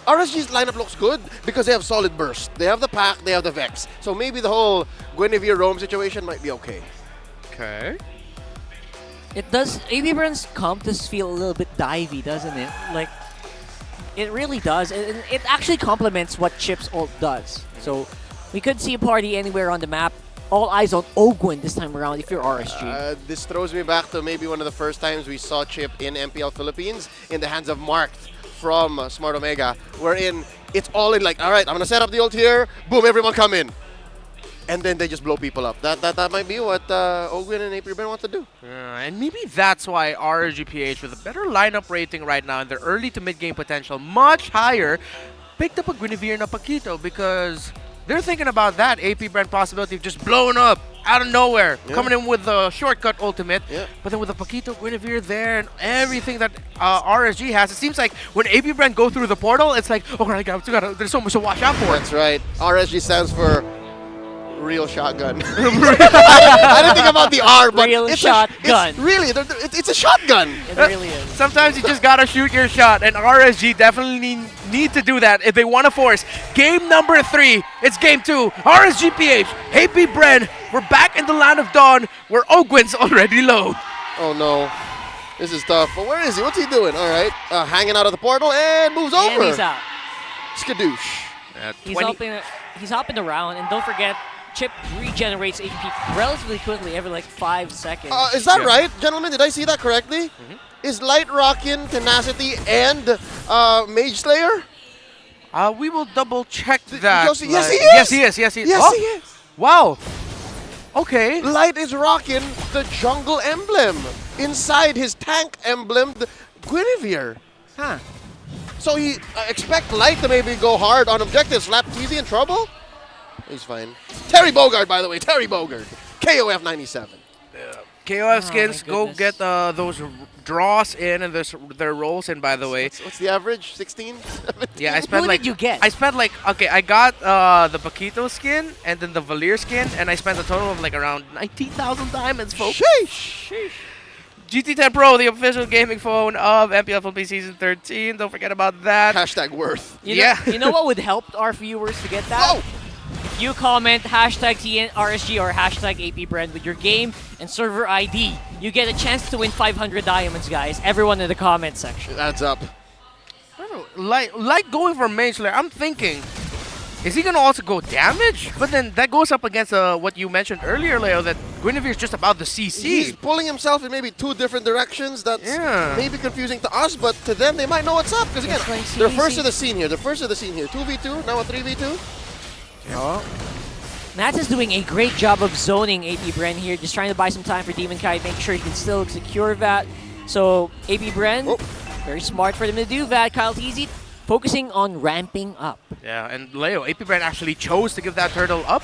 RSG's lineup looks good because they have solid burst. They have the pack, they have the Vex. So maybe the whole Guinevere Rome situation might be okay. Okay. It does. AB Brand's comp does feel a little bit divey, doesn't it? Like, it really does. It actually complements what Chip's ult does. So we could see a party anywhere on the map. All eyes on Ogwin this time around if you're RSG. This throws me back to maybe one of the first times we saw Chip in MPL Philippines in the hands of Mark from Smart Omega, wherein it's all in like, all right, I'm going to set up the ult here, boom, everyone come in. And then they just blow people up. That might be what Ogwin and AP Brand want to do. And maybe that's why RSGPH, with a better lineup rating right now and their early to mid-game potential much higher, picked up a Guinevere and a Paquito because they're thinking about that AP Brand possibility of just blowing up out of nowhere, coming in with the shortcut ultimate. But then with the Paquito, Guinevere there, and everything that RSG has, it seems like when AP Brand go through the portal, it's like, oh my god, there's so much to watch out for. That's right. RSG stands for real shotgun. I didn't think about the R, but Real it's shotgun. It's a shotgun. It really is. Sometimes you just gotta shoot your shot, and RSG definitely need to do that if they want to force. Game number 3, it's game 2. RSGPH, AP Bren, we're back in the land of dawn where Ogwin's already low. Oh no. This is tough. But where is he? What's he doing? All right. Hanging out of the portal and moves over. And he's out. Skadoosh. He's hopping around, and don't forget, Chip regenerates HP relatively quickly every like 5 seconds. Is that right, gentlemen? Did I see that correctly? Is Light Rockin', Tenacity, and Mage Slayer? We will double check that. Yes, he is. Yes, he is. Yes, he is. Yes, he is. Wow. Okay. Light is rocking the jungle emblem inside his tank emblem, the Guinevere. Huh. So he expect Light to maybe go hard on objectives. Slap TV in trouble? He's fine. Terry Bogard, by the way. Terry Bogard. KOF 97. KOF skins, go get those draws in and their rolls in, by the way. What's the average? 16? 17? Yeah, I spent What did you get? I spent like, okay, I got the Paquito skin and then the Valier skin, and I spent a total of like around 19,000 diamonds, folks. Sheesh. GT10 Pro, the official gaming phone of MPL Philippines Season 13. Don't forget about that. Hashtag worth. You know what would help our viewers to get that? If you comment hashtag TNRSG or hashtag APBrand with your game and server ID, you get a chance to win 500 diamonds, guys. Everyone in the comment section. It adds up. I don't know, like going for Mage Slayer, I'm thinking, is he going to also go damage? But then that goes up against what you mentioned earlier, Leo, that Guinevere is just about the CC. He's pulling himself in maybe 2 different directions. That's maybe confusing to us, but to them, they might know what's up. Because again, they're first of the scene here. 2v2, now a 3v2. Nats is doing a great job of zoning AP Bren here, just trying to buy some time for Demon Kai, making sure he can still secure that. So AP Bren, very smart for them to do that. Kyle TZ focusing on ramping up. Yeah, and Leo, AP Brand actually chose to give that turtle up.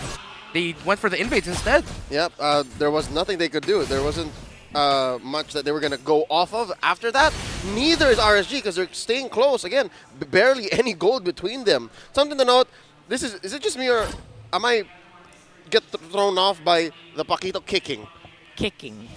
They went for the invades instead. Yep, there was nothing they could do. There wasn't much that they were going to go off of after that. Neither is RSG because they're staying close. Again, barely any gold between them. Something to note, is it just me or am I get thrown off by the Paquito kicking? Kicking.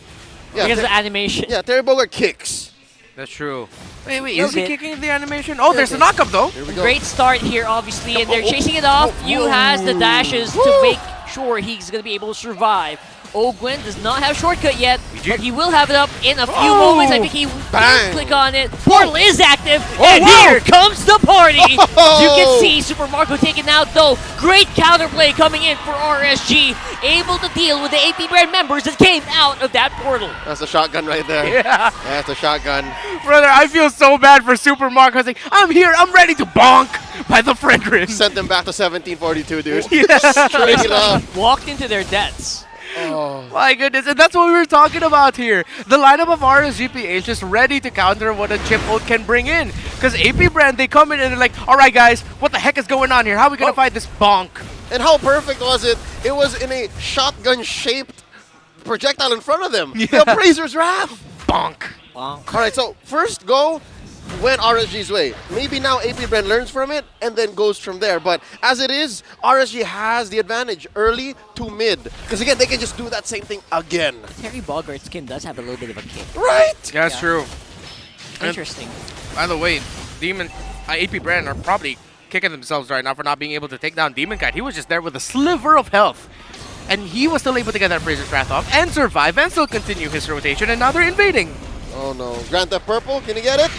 Yeah, because of the animation. Yeah, Terry Bogard kicks. That's true. Wait, is he kicking the animation? Oh, there's the knockup though. Great start here, obviously, and they're chasing it off. Yu has the dashes to make sure he's going to be able to survive. Ogwin does not have shortcut yet, but he will have it up in a few moments. I think he will click on it. Portal is active, and here comes the party. You can see Super Marco taken out, though. Great counterplay coming in for RSG, able to deal with the AP Brand members that came out of that portal. That's a shotgun right there. Yeah. That's a shotgun. Brother, I feel so bad for Super Marco. Like, I'm here, I'm ready to bonk by the Fredrin. Sent them back to 1742, dude. Yeah. Straight up. Walked into their deaths. My goodness, and that's what we were talking about here. The lineup of RSGPH is ready to counter what a chip ult can bring in. Because AP Brand, they come in and they're like, all right, guys, what the heck is going on here? How are we going to fight this bonk? And how perfect was it? It was in a shotgun-shaped projectile in front of them. Yeah. The Appraiser's Wrath. Bonk. All right, so first go went RSG's way. Maybe now AP Brand learns from it and then goes from there. But as it is, RSG has the advantage early to mid. Because again, they can just do that same thing again. Terry Bogart's skin does have a little bit of a kick. Right? Yeah, that's true. Interesting. And, by the way, AP Brand are probably kicking themselves right now for not being able to take down Demon Kite. He was just there with a sliver of health. And he was still able to get that Appraiser's Wrath off and survive and still continue his rotation. And now they're invading. Oh no. Grand Theft Purple, can you get it?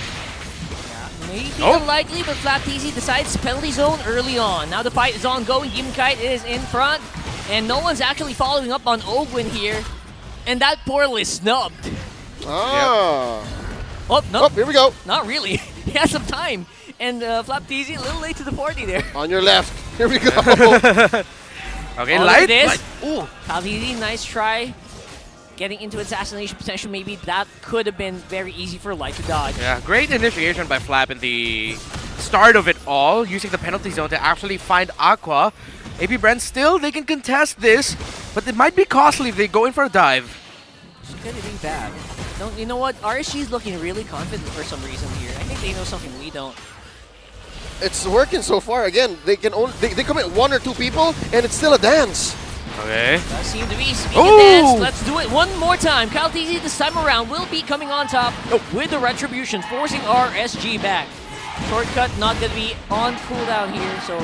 Maybe unlikely, but Flat TZ decides penalty zone early on. Now the fight is ongoing. Demon Kite is in front, and no one's actually following up on Ogwin here. And that portal is snubbed. Ah. Yep. Oh, no. Oh, here we go. Not really. He has some time. And Flap TZ a little late to the party there. On your left. Here we go. Okay, light. Ooh. Flap TZ, nice try. Getting into assassination potential, maybe that could have been very easy for Light to dodge. Yeah, great initiation by Flap in the start of it all, using the penalty zone to actually find Aqua. AP Brand still, they can contest this, but it might be costly if they go in for a dive. It's gonna be bad. No, you know what? RSG is looking really confident for some reason here. I think they know something we don't. It's working so far. Again, they can only they commit 1 or 2 people, and it's still a dance. Okay. Does seem to be speaking dance. Let's do it one more time. Kyle TZ this time around will be coming on top with the retribution, forcing RSG back. Shortcut not going to be on cooldown here, so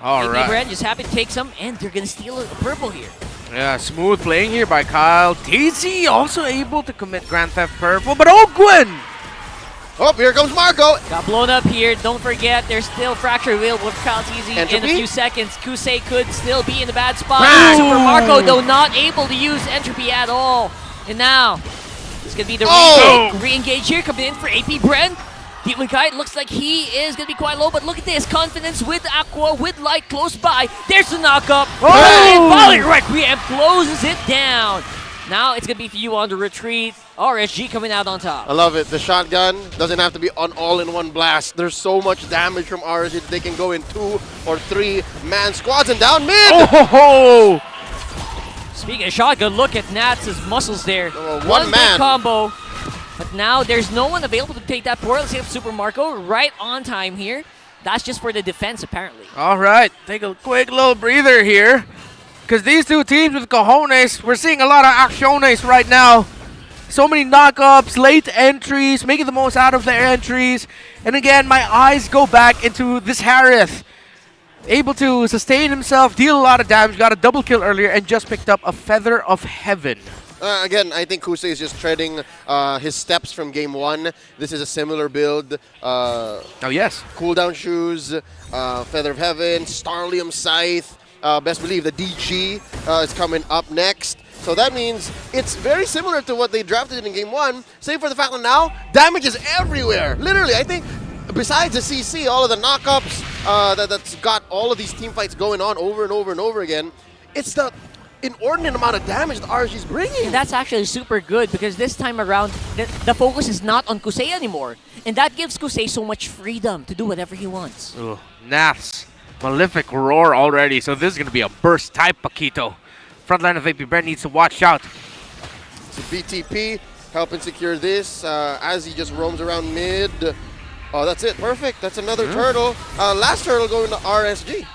All right. Brand just happy to take some, and they're going to steal a purple here. Yeah, smooth playing here by Kyle. TZ also able to commit Grand Theft Purple, but Ogwin! Oh, here comes Marco. Got blown up here. Don't forget, there's still Fracture available for Kyle TZ in a few seconds. Kusei could still be in a bad spot. Super Marco, though, not able to use Entropy at all. And now, it's going to be the re-engage here, coming in for AP Brand. Demon Kite looks like he is going to be quite low, but look at this. Confidence with Aqua, with Light close by. There's the knock-up. And Violet Requiem closes it down. Now it's going to be for you on the retreat. RSG coming out on top. I love it. The shotgun doesn't have to be an all-in-one blast. There's so much damage from RSG that they can go in 2 or 3 man squads and down mid. Oh! Speaking of shotgun, look at Nats' muscles there. One man big combo. But now there's no one available to take that portal. Let's see if Super Marco right on time here. That's just for the defense, apparently. All right, take a quick little breather here. Because these two teams with cojones, we're seeing a lot of acciones right now. So many knockups, late entries, making the most out of their entries. And again, my eyes go back into this Harith. Able to sustain himself, deal a lot of damage, got a double kill earlier, and just picked up a Feather of Heaven. Again, I think Kusei is just treading his steps from game 1. This is a similar build. Oh, yes. Cooldown shoes, Feather of Heaven, Starlium Scythe. Best believe the DG is coming up next. So that means it's very similar to what they drafted in game 1, save for the fact that now damage is everywhere. Literally, I think besides the CC, all of the knockups that's got all of these team fights going on over and over and over again, it's the inordinate amount of damage that RSG is bringing. And that's actually super good because this time around, the focus is not on Kusei anymore. And that gives Kusei so much freedom to do whatever he wants. Ugh, Nath's Malefic Roar already, so this is going to be a burst type Paquito. Frontline of AP Brand needs to watch out. So BTP helping secure this as he just roams around mid. Oh, that's it. Perfect. That's another turtle. Last turtle going to RSG.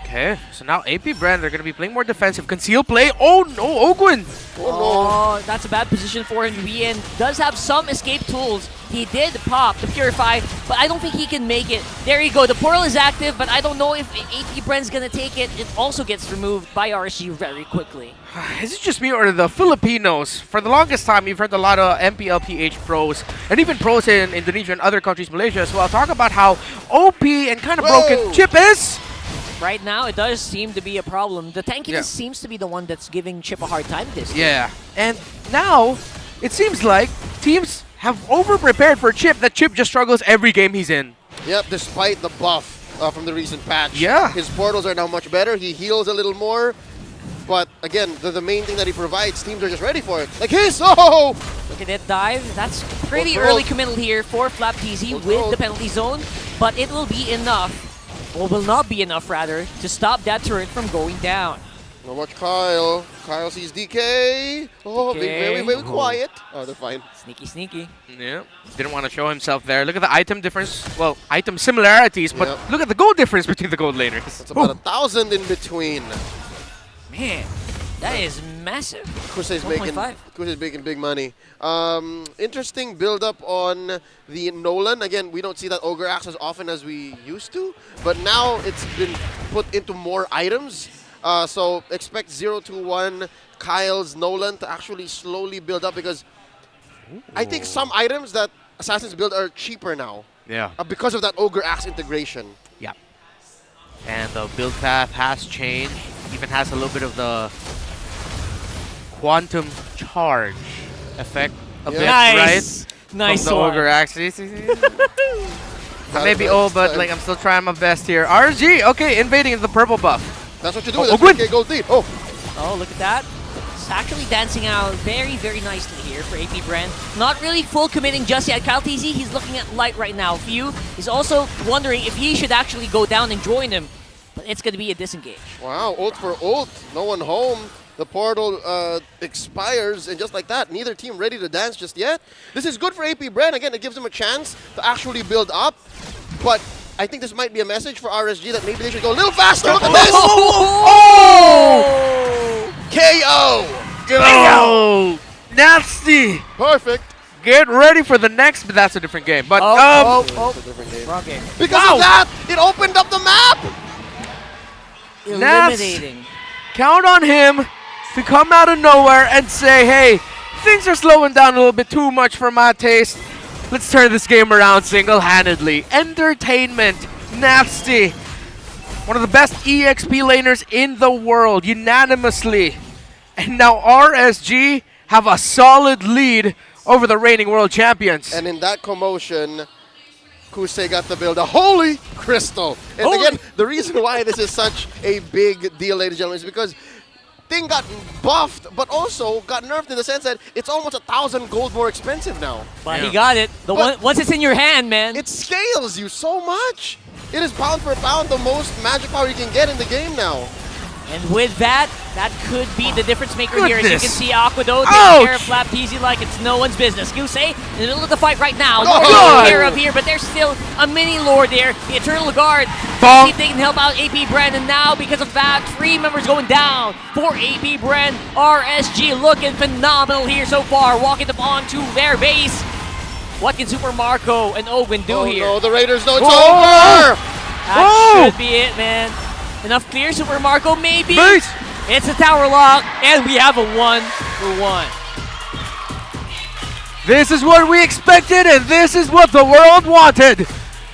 Okay, so now AP Brand, they're going to be playing more defensive. Conceal play. Oh no, Ogwin. Oh, that's a bad position for him. Bien does have some escape tools. He did pop the Purify, but I don't think he can make it. There you go. The portal is active, but I don't know if AP Brand's going to take it. It also gets removed by RSG very quickly. Is it just me or the Filipinos? For the longest time, you've heard a lot of MPL PH pros, and even pros in Indonesia and other countries, Malaysia as well, talk about how OP and kind of broken Chip is. Right now, it does seem to be a problem. The tankiness seems to be the one that's giving Chip a hard time this game. Yeah, and now it seems like teams have over-prepared for Chip, that Chip just struggles every game he's in. Yep, despite the buff from the recent patch. Yeah. His portals are now much better. He heals a little more. But again, the main thing that he provides, teams are just ready for it. Like his, oh! Look at that dive. That's pretty Control. early committal here for Flap TZ with the penalty zone. But it will be enough, or will not be enough rather, to stop that turret from going down. Now watch Kyle. Kyle sees DK. Oh, DK. very, very quiet. Oh, they're fine. Sneaky, sneaky. Yeah, didn't want to show himself there. Look at the item difference. Well, item similarities, but Yep. look at the gold difference between the gold laners. It's about 1,000 in between. Man, that is massive. Kusei's 1.5. making big money. Interesting build-up on the Nolan. Again, we don't see that Ogre Axe as often as we used to, but now it's been put into more items. So expect 0-1 Kyle's Nolan to actually slowly build up, because I think some items that Assassins build are cheaper now. Yeah. Because of that Ogre Axe integration. Yeah. And the build path has changed. Even has a little bit of the quantum charge effect a bit, Nice. right? Nice From the one. Ogre Axe. Maybe old, but like I'm still trying my best here. RSG, okay, invading the purple buff. That's what you do. Oh, That's Ogwin. okay, gold lead. Oh. Oh, look at that. It's actually dancing out very, very nicely here for AP Brand. Not really full committing just yet. Kyle TZ, he's looking at light right now. Few is also wondering if he should actually go down and join him. But it's going to be a disengage. Wow, ult for ult. No one home. The portal expires, and just like that, neither team ready to dance just yet. This is good for AP Brand. Again, it gives them a chance to actually build up. But I think this might be a message for RSG that maybe they should go a little faster. Look at this! Oh! KO! Oh! Nasty! Perfect. Get ready for the next, but that's a different game. But It's a different game. Wrong game. Because of that, it opened up the map! Eliminating. Count on him to come out of nowhere and say, hey, things are slowing down a little bit too much for my taste. Let's turn this game around single-handedly. Entertainment. Nasty. One of the best EXP laners in the world, unanimously. And now RSG have a solid lead over the reigning world champions. And in that commotion, Kusei got to build a holy crystal. And again, the reason why this is such a big deal, ladies and gentlemen, is because thing got buffed, but also got nerfed in the sense that it's almost 1,000 gold more expensive now. But he got it. Once it's in your hand, man. It scales you so much. It is pound for pound the most magic power you can get in the game now. And with that, that could be the difference maker here. As you can Goodness. see, Aquado Ouch. taking care of Flap TZ like it's no one's business. Kusei in the middle of the fight right now. Oh, Lord God. taken care of here, but there's still a mini Lord there. The Eternal Guard. Bonk. See if they can help out AP Brand. And now, because of that, 3 members going down for AP Brand. RSG looking phenomenal here so far. Walking them onto their base. What can Super Marco and Owen do here? No, the Raiders know it's Whoa. over! That should be it, man. Enough clear, Super Marco, maybe. Base. It's a tower lock, and we have a 1-for-1. This is what we expected, and this is what the world wanted.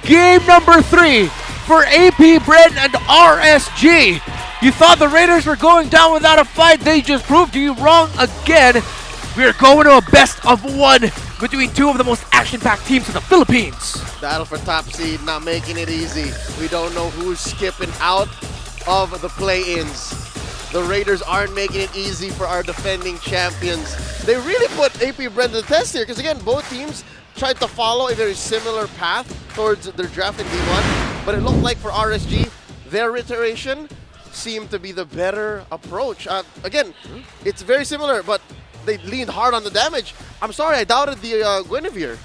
Game number 3 for AP Brand and RSG. You thought the Raiders were going down without a fight. They just proved you wrong again. We are going to a best of 1 between 2 of the most action-packed teams in the Philippines. Battle for top seed, not making it easy. We don't know who's skipping out of the play-ins. The Raiders aren't making it easy for our defending champions. They really put AP Brand to the test here, because again, both teams tried to follow a very similar path towards their draft in D1, but it looked like for RSG, their iteration seemed to be the better approach. Again, it's very similar, but they leaned hard on the damage. I'm sorry, I doubted the Guinevere.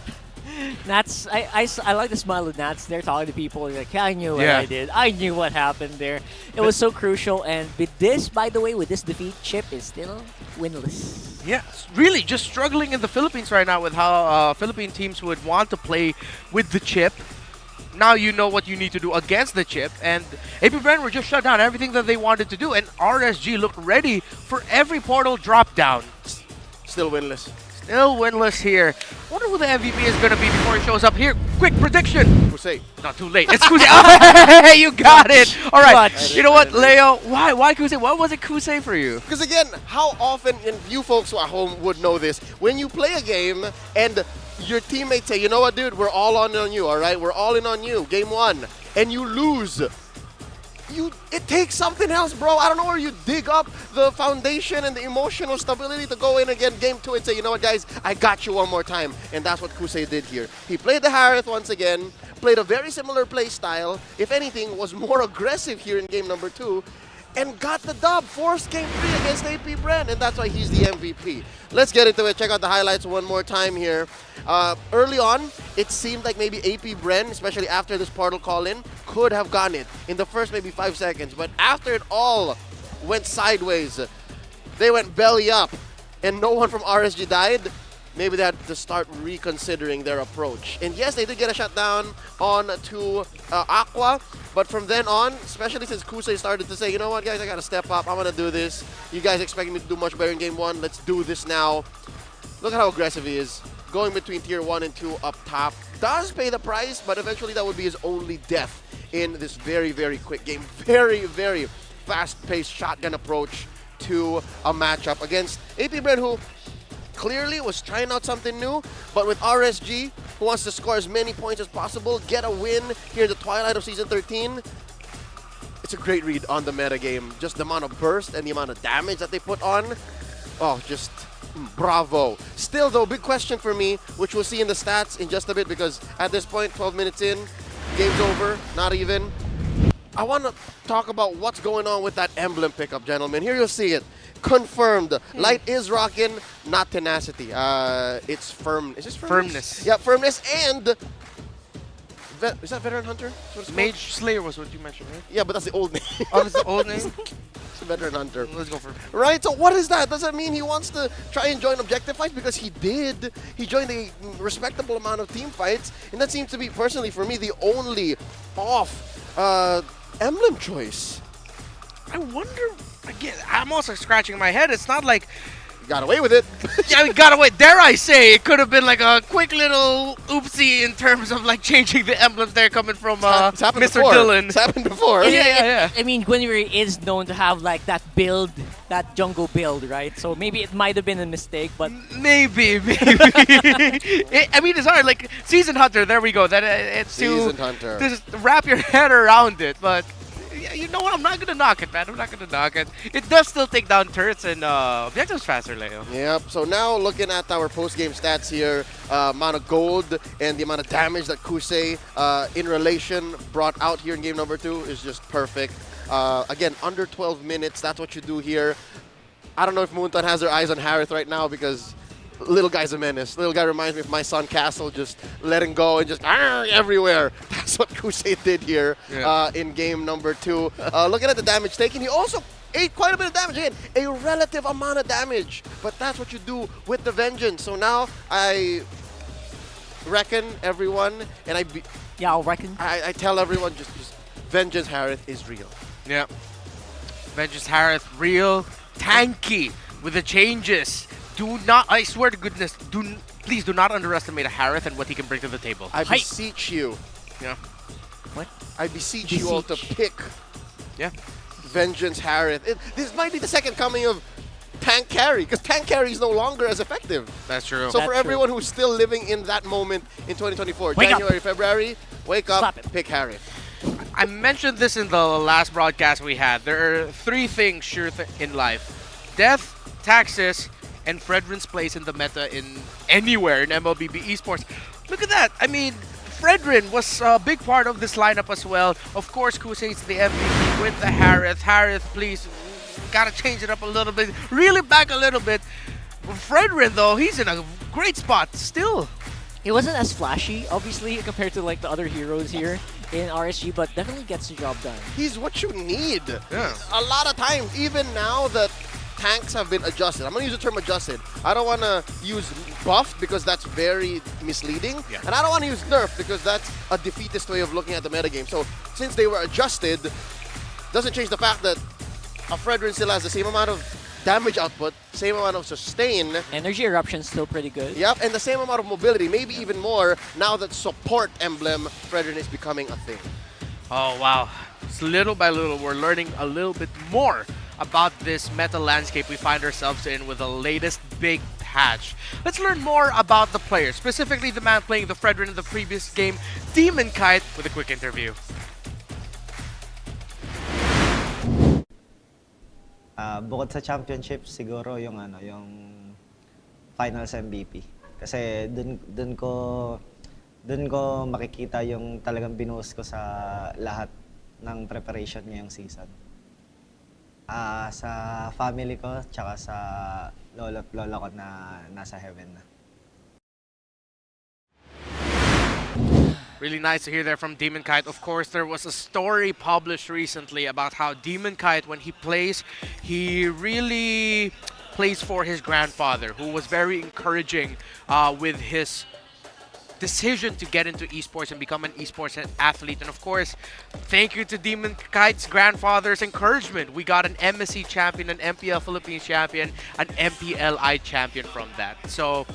Nats, I like the smile of Nats. They're talking to people. Like, I knew what Yeah. I did. I knew what happened there. It was so crucial. And with this, by the way, with this defeat, Chip is still winless. Yeah, really just struggling in the Philippines right now with how Philippine teams would want to play with the chip. Now you know what you need to do against the chip, and AP Brand were just shut down everything that they wanted to do, and RSG looked ready for every portal drop down. Still winless. Still winless here. Wonder who the MVP is going to be before he shows up here. Quick prediction. Kusei. Not too late. It's Kusei. Oh, hey, you got it. All right. Clutch. You know what, Leo? Why Kusei? What was it Kusei for you? Because again, how often, and you folks at home would know this, when you play a game and your teammates say, you know what, dude, we're all on you, all right? We're all in on you, game 1, and you lose. it takes something else, bro. I don't know where you dig up the foundation and the emotional stability to go in again game 2 and say, you know what, guys, I got you one more time. And that's what Kusei did here. He played the Harith once again, played a very similar play style. If anything, was more aggressive here in game number 2. And got the dub, forced game 3 against APBR, and that's why he's the MVP. Let's get into it. Check out the highlights one more time here. Early on, it seemed like maybe APBR, especially after this portal call-in, could have gotten it in the first maybe 5 seconds. But after it all went sideways, they went belly up, and no one from RSG died. Maybe they had to start reconsidering their approach. And yes, they did get a shutdown on to Aqua, but from then on, especially since Kusei started to say, you know what, guys, I gotta step up, I'm gonna do this. You guys expect me to do much better in game 1, let's do this now. Look at how aggressive he is. Going between tier 1 and 2 up top. Does pay the price, but eventually that would be his only death in this very, very quick game. Very, very fast-paced shotgun approach to a matchup against APBR, who clearly was trying out something new, but with RSG, who wants to score as many points as possible, get a win here in the twilight of Season 13, it's a great read on the meta game. Just the amount of burst and the amount of damage that they put on. Oh, just bravo. Still, though, big question for me, which we'll see in the stats in just a bit, because at this point, 12 minutes in, game's over, not even. I want to talk about what's going on with that emblem pickup, gentlemen. Here you'll see it. Confirmed. Light is rocking, not tenacity. It's firm. Is this firmness? Yeah, firmness and... is that Veteran Hunter? Mage Slayer was what you mentioned, right? Yeah, but that's the old name. Oh, that's the old name? It's Veteran Hunter. Let's go for it. Right, so what is that? Does that mean he wants to try and join objective fights? Because he did. He joined a respectable amount of team fights, and that seems to be, personally for me, the only off emblem choice. I wonder, again, I'm also scratching my head. It's not like... Got away with it. Yeah, we got away. Dare I say, it could have been like a quick little oopsie in terms of like changing the emblems there coming from Mr. before. Dylan. It's happened before. Yeah. I mean, Guinevere is known to have like that build, that jungle build, right? So maybe it might have been a mistake, but... Maybe. I mean, it's hard. Like, Season Hunter, there we go. That it's Season Hunter. Just wrap your head around it, but... Yeah, you know what? I'm not going to knock it, man. I'm not going to knock it. It does still take down turrets and objectives faster, Leo. Yep. So now looking at our post-game stats here, amount of gold and the amount of damage that Kusei in relation brought out here in game number 2 is just perfect. Again, under 12 minutes, that's what you do here. I don't know if Moonton has their eyes on Harith right now because little guy's a menace. Little guy reminds me of my son Castle, just letting go and just everywhere. That's what Kusei did here in game number 2. Looking at the damage taken, he also ate quite a bit of damage. Again, a relative amount of damage. But that's what you do with the Vengeance. So now I reckon everyone, and I'll reckon. I tell everyone, just Vengeance Harith is real. Yeah. Vengeance Harith, real, tanky with the changes. Do not, I swear to goodness, please do not underestimate a Harith and what he can bring to the table. I beseech you. Yeah. What? I beseech you all to pick Yeah. Vengeance Harith. This might be the second coming of tank carry, because tank carry is no longer as effective. That's true. So for everyone who's still living in that moment in 2024, January, February, wake up, pick Harith. I mentioned this in the last broadcast we had. There are 3 things sure in life. Death, taxes, and Fredrin's place in the meta in anywhere in MLBB esports. Look at that. I mean, Fredrin was a big part of this lineup as well. Of course, Kusei's the MVP with the Harith. Harith, please, gotta change it up a little bit. Reel it back a little bit. Fredrin, though, he's in a great spot still. It wasn't as flashy, obviously, compared to like the other heroes here in RSG, but definitely gets the job done. He's what you need. Yeah. A lot of times, even now that tanks have been adjusted. I'm going to use the term adjusted. I don't want to use buffed because that's very misleading. Yeah. And I don't want to use nerfed because that's a defeatist way of looking at the metagame. So since they were adjusted, doesn't change the fact that a Fredrin still has the same amount of damage output, same amount of sustain. Energy Eruption's still pretty good. Yep, and the same amount of mobility, maybe even more, now that support emblem Fredrin is becoming a thing. Oh, wow. So little by little, we're learning a little bit more about this meta landscape we find ourselves in with the latest big patch. Let's learn more about the players, specifically the man playing the Fredrin in the previous game, Demon Kite, with a quick interview. Bukod sa championship, siguro yung finals MVP. Kasi dun ko makikita yung talagang binuhos ko sa lahat ng preparation ngayong season. Sa family ko, tsaka sa lolo at lola ko na nasa heaven na. Really nice to hear that from Demon Kite. Of course, there was a story published recently about how Demon Kite, when he plays, he really plays for his grandfather, who was very encouraging with his decision to get into esports and become an esports athlete. And of course, thank you to Demon Kite's grandfather's encouragement. We got an MSC champion, an MPL Philippines champion, an MPLI champion from that. So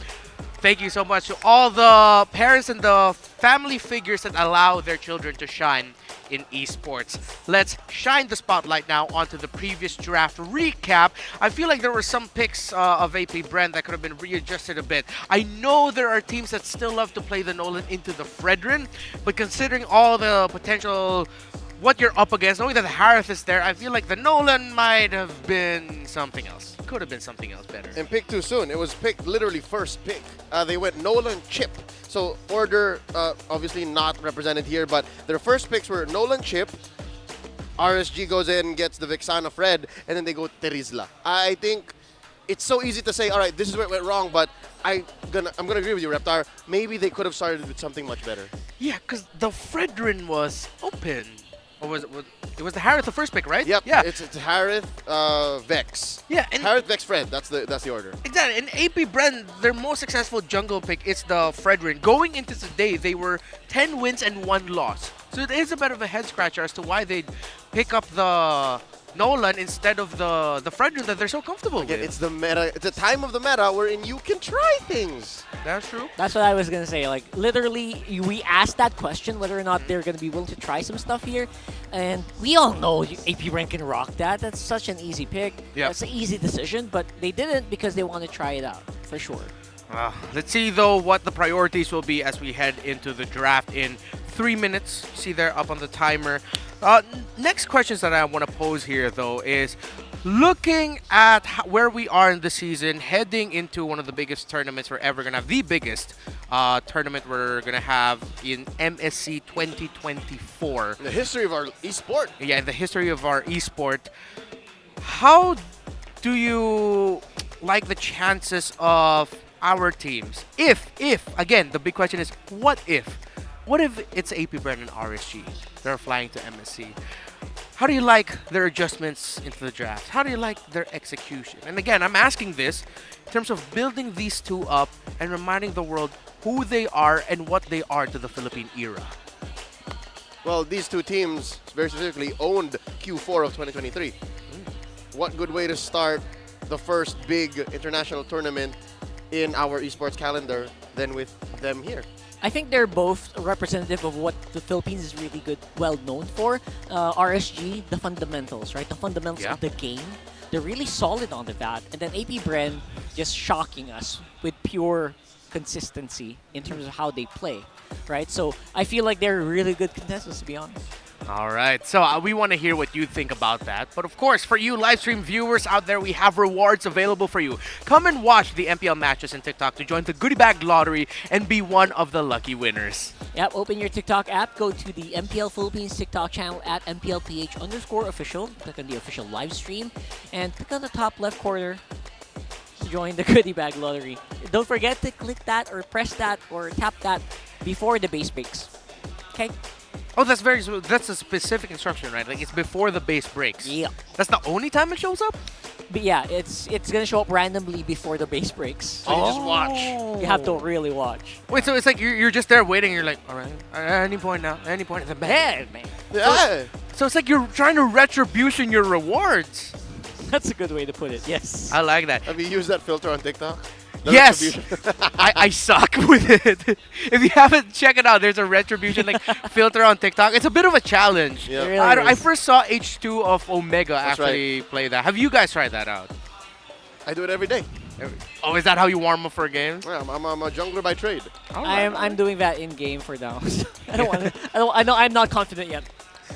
thank you so much to all the parents and the family figures that allow their children to shine in esports. Let's shine the spotlight now onto the previous draft recap. I feel like there were some picks of AP Brand that could have been readjusted a bit. I know there are teams that still love to play the Nolan into the Fredrin, but considering all the potential, what you're up against, knowing that Harith is there, I feel like the Nolan might have been something else. Could have been something else better. And picked too soon. It was picked literally first pick. They went Nolan, Chip. So order obviously not represented here, but their first picks were Nolan, Chip. RSG goes in, gets the Vixana Fred, and then they go Terizla. I think it's so easy to say, all right, this is where it went wrong, but I'm gonna agree with you, Reptar. Maybe they could have started with something much better. Yeah, because the Fredrin was open. Or was it was the Harith the first pick, right? Yep. Yeah. It's Harith, Vex. Yeah. And Harith, Vex, Fred. That's the order. Exactly. And AP Brand, their most successful jungle pick is the Fredrin. Going into today, they were 10 wins and 1 loss. So it is a bit of a head scratcher as to why they'd pick up the Nolan instead of the Fredrin that they're so comfortable with. It's the meta. It's the time of the meta wherein you can try things. That's true. That's what I was gonna say. Like literally, we asked that question whether or not they're gonna be willing to try some stuff here, and we all know AP Brand can rock that. That's such an easy pick. Yep. That's an easy decision, but they didn't because they want to try it out for sure. Let's see though what the priorities will be as we head into the draft in 3 minutes. See there up on the timer. Next questions that I want to pose here though is looking at where we are in the season, heading into one of the biggest tournaments we're ever going to have, the biggest tournament we're going to have in MSC 2024. In the history of our esport. Yeah, in the history of our esport. How do you like the chances of our teams? If, again, the big question is, what if? What if it's AP Brand and RSG? They're flying to MSC. How do you like their adjustments into the draft? How do you like their execution? And again, I'm asking this in terms of building these two up and reminding the world who they are and what they are to the Philippine era. Well, these two teams very specifically owned Q4 of 2023. What good way to start the first big international tournament in our esports calendar than with them here? I think they're both representative of what the Philippines is really well known for. RSG, the fundamentals, right? The fundamentals of the game. They're really solid on that. And then AP Brand just shocking us with pure consistency in terms of how they play, right? So I feel like they're really good contestants, to be honest. All right, so we want to hear what you think about that. But of course, for you live stream viewers out there, we have rewards available for you. Come and watch the MPL matches in TikTok to join the goodie bag lottery and be one of the lucky winners. Yep, open your TikTok app, go to the MPL Philippines TikTok channel at MPL PH_official, click on the official live stream, and click on the top left corner to join the goodie bag lottery. Don't forget to click that or press that or tap that before the base breaks. Okay? Oh, that's a specific instruction, right? Like it's before the base breaks. Yeah. That's the only time it shows up? But yeah, it's gonna show up randomly before the base breaks. So you just watch. You have to really watch. Wait, so it's like you're just there waiting, you're like, all right, at any point now, at any point. It's a bad, man. Yeah. So it's like you're trying to retribution your rewards. That's a good way to put it, yes. I like that. Have you used that filter on TikTok? Yes! I suck with it. If you haven't, check it out. There's a retribution like filter on TikTok. It's a bit of a challenge. Yeah. Really I first saw H2 of Omega actually play that. Have you guys tried that out? I do it every day. Oh, is that how you warm up for a game? Yeah, I'm a jungler by trade. I'm doing that in game for now. I don't want to. I'm not confident yet.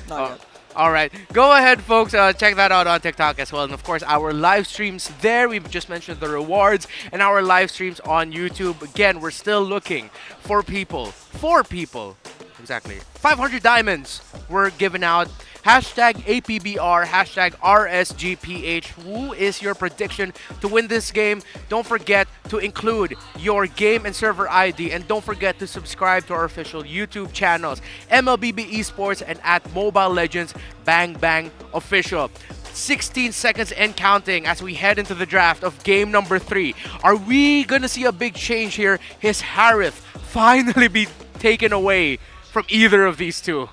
Not yet. All right. Go ahead, folks. Check that out on TikTok as well. And, of course, our live streams there. We've just mentioned the rewards and our live streams on YouTube. Again, we're still looking for people. 4 people. Exactly. 500 diamonds were given out. Hashtag APBR, hashtag RSGPH. Who is your prediction to win this game? Don't forget to include your game and server ID. And don't forget to subscribe to our official YouTube channels, MLBB Esports and at Mobile Legends Bang Bang Official. 16 seconds and counting as we head into the draft of game number 3. Are we going to see a big change here? His Harith finally be taken away from either of these two?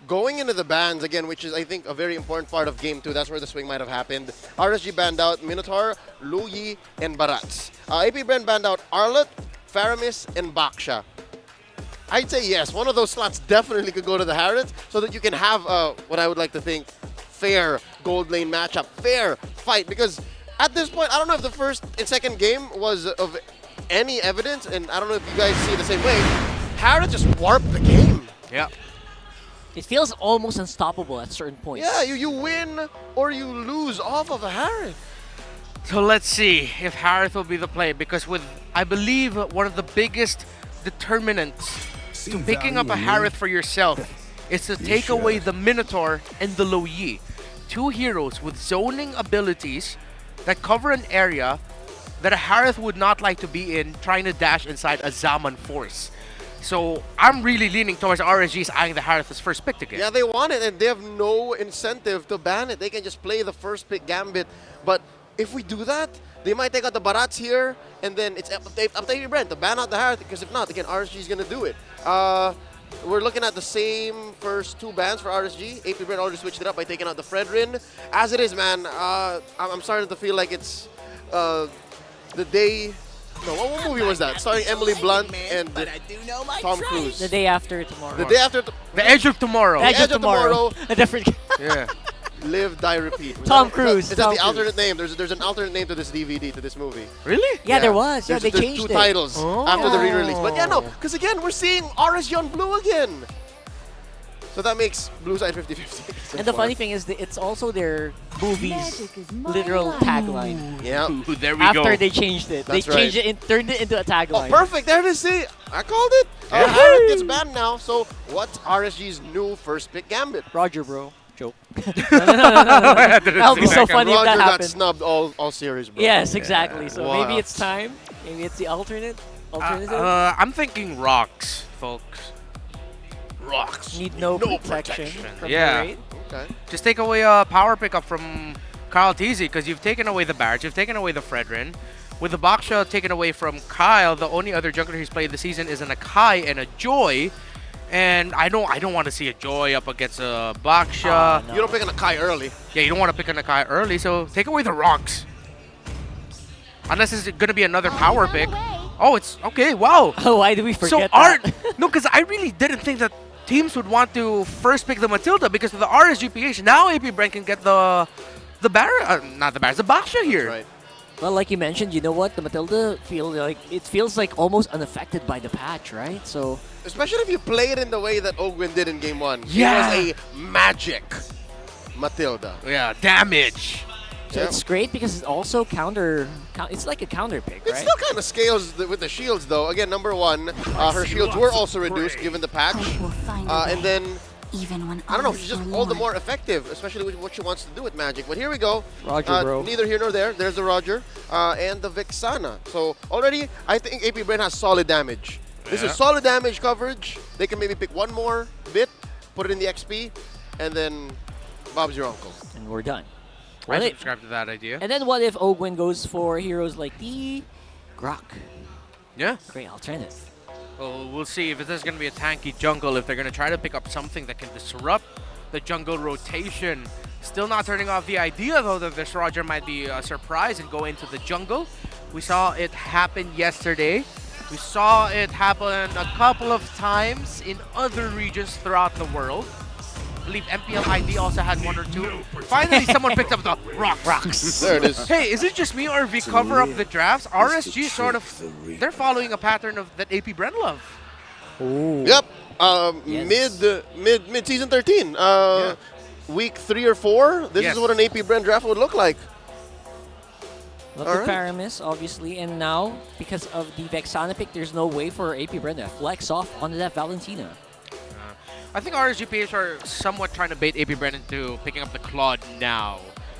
Going into the bans again, which is I think a very important part of game 2. That's where the swing might have happened. RSG banned out Minotaur, Luyi, and Barats. APBR banned out Arlot, Faramis, and Baksha. I'd say yes, one of those slots definitely could go to the Harrods so that you can have what I would like to think fair gold lane matchup, fair fight. Because at this point, I don't know if the first and second game was of any evidence, and I don't know if you guys see it the same way. Harrods just warped the game. Yeah. It feels almost unstoppable at certain points. Yeah, you win or you lose off of a Harith. So let's see if Harith will be the play, because with, I believe, one of the biggest determinants to picking up a Harith for yourself is to take away the Minotaur and the Luyi. 2 heroes with zoning abilities that cover an area that a Harith would not like to be in, trying to dash inside a Zaman force. So I'm really leaning towards RSG's eyeing the Harith as first pick to get. Yeah, they want it, and they have no incentive to ban it. They can just play the first pick gambit. But if we do that, they might take out the Barats here, and then it's up to APBR to ban out the Harith, because if not, again, RSG is going to do it. We're looking at the same first 2 bans for RSG. APBR already switched it up by taking out the Fredrin. As it is, man, I'm starting to feel like it's the day... No, what movie was that? Starring Emily Blunt and Tom Cruise. The Day After Tomorrow. The Day After... The Edge of Tomorrow. The Edge of Tomorrow. A different... Yeah. Live, Die, Repeat. Tom Cruise. Is that the alternate name? There's an alternate name to this DVD, to this movie. Really? Yeah, there was. Yeah, There's they changed 2 it. titles after the re-release. But yeah, no, because again, we're seeing RSG on blue again. So that makes blue side 50-50. And the funny thing is, it's also their movie's literal tagline. Yeah. Ooh, there we go. After they changed it. That's they changed it and turned it into a tagline. Oh, perfect. There it is. See, I called it. Harith gets banned now. So what's RSG's new first pick gambit? Roger, bro. Joke. No. That would be so funny if that Roger got happened. snubbed all series, bro. Yes, exactly. So Wow. maybe it's time. Maybe it's the alternative. I'm thinking rocks, folks. Rocks. Need no protection from yeah. the raid. Okay. Just take away a power pickup from Kyle Teasy, because you've taken away the Barrett, you've taken away the Fredrin. With the Baksha taken away from Kyle, the only other jungler he's played this season is an Akai and a Joy. And I don't want to see a Joy up against a Baksha. No. You don't pick an Akai early. Yeah, you don't want to pick an Akai early, so take away the rocks. Unless it's going to be another power pick. Oh, it's okay. Wow. Oh, why did we forget so that? No, because I really didn't think that teams would want to first pick the Matilda because of the RSGPH. Now APBR can get the not the Barrett, the Baksha here. Right. Well, like you mentioned, you know what? The Matilda feels like almost unaffected by the patch, right? So especially if you play it in the way that Ogwin did in game 1. Yeah. It was a magic Matilda. Yeah, damage. So it's great because it's also it's like a counter pick, It right? still kind of scales with the shields, though. Again, number 1, her shields were also reduced given the patch. And then, I don't know, she's just all the more effective, especially with what she wants to do with magic. But here we go. Roger, bro. Neither here nor there. There's the Roger and the Vexana. So already, I think APBR has solid damage. This is solid damage coverage. They can maybe pick one more bit, put it in the XP, and then Bob's your uncle. And we're done. I subscribe to that idea. And then what if Ogwin goes for heroes like the Grok? Yeah. Great alternative. Well, we'll see if this is going to be a tanky jungle, if they're going to try to pick up something that can disrupt the jungle rotation. Still not turning off the idea, though, that this Roger might be a surprise and go into the jungle. We saw it happen yesterday. We saw it happen a couple of times in other regions throughout the world. I believe MPL ID also had 1 or 2. Finally, someone picked up the rocks. There it is. Hey, is it just me, or if we cover up the drafts, RSG sort of, they're following a pattern of that APBR love. Yep. Mid season 13. week 3 or 4, this Yes. is what an AP Bren draft would look like. Love All the right. Paramis, obviously, and now, because of the Vexana pick, there's no way for AP Brenda to flex off onto that Valentina. I think RSGPH are somewhat trying to bait AP Bren into picking up the Claude now.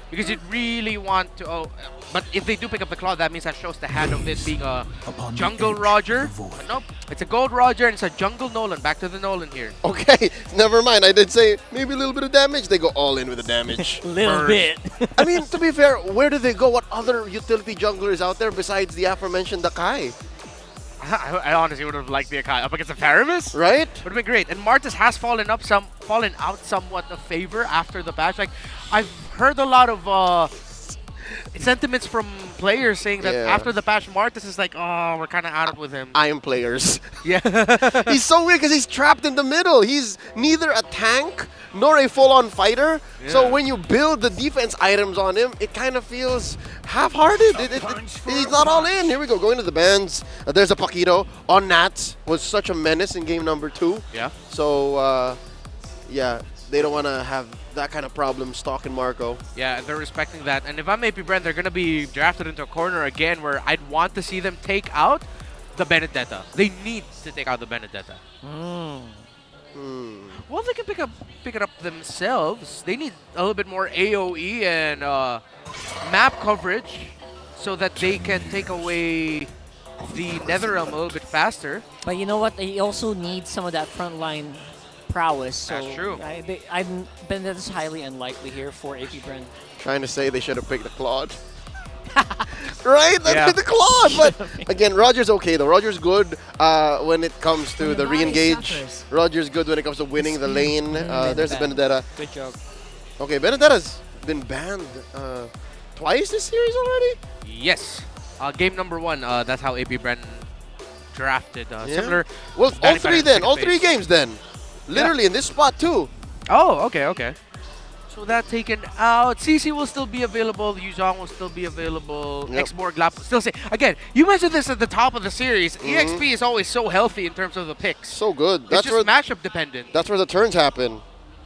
Because you really want to... Oh, but if they do pick up the Claude, that means that shows the hand of it being a jungle Roger. But nope, it's a gold Roger and it's a jungle Nolan. Back to the Nolan here. Okay, never mind. I did say maybe a little bit of damage. They go all in with the damage. Little bit. I mean, to be fair, where do they go? What other utility junglers out there besides the aforementioned Akai? I honestly would have liked the Akai up against the Faramis. Right? Would have been great. And Martis has fallen out somewhat of favor after the patch. Like, I've heard a lot of sentiments from players saying that after the patch, Martis is like, oh, we're kind of out with him. I am players. Yeah. He's so weird because he's trapped in the middle. He's neither a tank nor a full-on fighter. Yeah. So when you build the defense items on him, it kind of feels half-hearted. He's not all in. Here we go, going to the bands. There's a Paquito on Nats. Was such a menace in game number 2. Yeah. So, yeah, they don't want to have that kind of problem stalking Marco. Yeah, they're respecting that. And if I'm AP Brent, they're going to be drafted into a corner again where I'd want to see them take out the Benedetta. They need to take out the Benedetta. Well, they can pick it up themselves. They need a little bit more AoE and map coverage so that they can take away the Netherrealm a little bit faster. But you know what? They also need some of that frontline prowess. So That's true. I've been that's highly unlikely here for AP Bren. Trying to say they should have picked the Claude. Right? They Yeah. picked the Claude. But again, Roger's okay though. Roger's good when it comes to the re-engage. Roger's good when it comes to winning the lane. There's the Benedetta. Good job. Okay, Benedetta's been banned twice this series already? Yes. Game number 1, that's how AP Bren drafted. Yeah. Similar. Well, all Danny three Fanning then. second All phase. 3 games then. Literally in this spot too. Oh, okay. So that taken out. CC will still be available. Yuzhong will still be available. Yep. Xborg Lap will still say. Again, you mentioned this at the top of the series. EXP is always so healthy in terms of the picks. So good. It's That's just where matchup dependent. That's where the turns happen.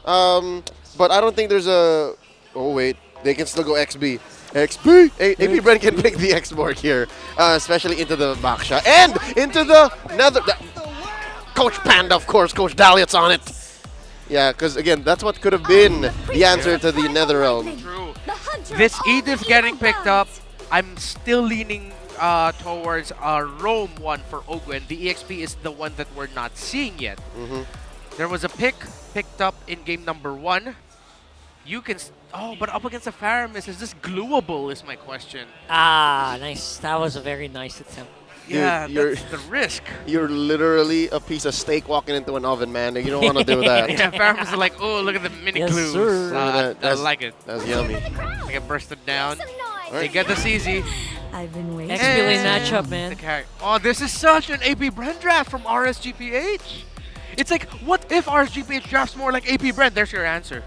But I don't think there's a... Oh, wait. They can still go XB. XB! AP Bren can pick the Xborg here. Especially into the Baksha. And into the Nether... Coach Panda, of course. Coach Daliot's on it. Yeah, because again, that's what could have been the answer to the Netherrealm. True. This Edith getting picked up, I'm still leaning towards Rome one for Ogwen. The EXP is the one that we're not seeing yet. There was a picked up in game number 1. You can... Oh, but up against a Faramis, is this gluable is my question. Ah, nice. That was a very nice attempt. Yeah, You're- that's the risk. You're literally a piece of steak walking into an oven, man. You don't want to do that. Yeah, Faramis is like, oh, look at the mini Yes, glues. sir. I like it. That's yummy. They get bursted down. They get the CZ. I've been waiting. XP lane matchup, man. Oh, this is such an AP Brent draft from RSGPH. It's like, what if RSGPH drafts more like AP Brent? There's your answer.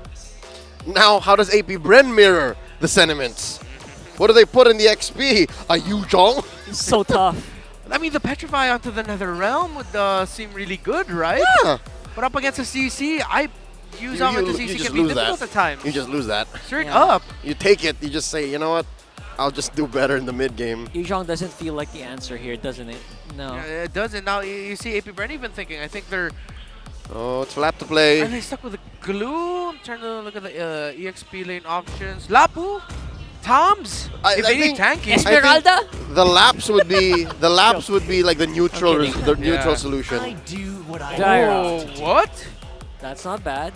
Now, how does AP Bren mirror the sentiments? What do they put in the XP? A Yuzhong? So tough. I mean, the Petrify onto the Netherrealm would seem really good, right? Yeah. But up against a CC, I use on with the CC just can be lose difficult that. at times. You just lose that. Straight up. You take it. You just say, you know what? I'll just do better in the mid game. Yuzhong doesn't feel like the answer here, doesn't it? No. Yeah, it doesn't. Now you see AP Brent even thinking. I think they're... Oh, it's flap to play. Are they stuck with the glue? I'm trying to look at the EXP lane options. Lapu? Toms? I If they need think- tanky. I think the laps would be like the neutral solution. Oh, what? That's not bad.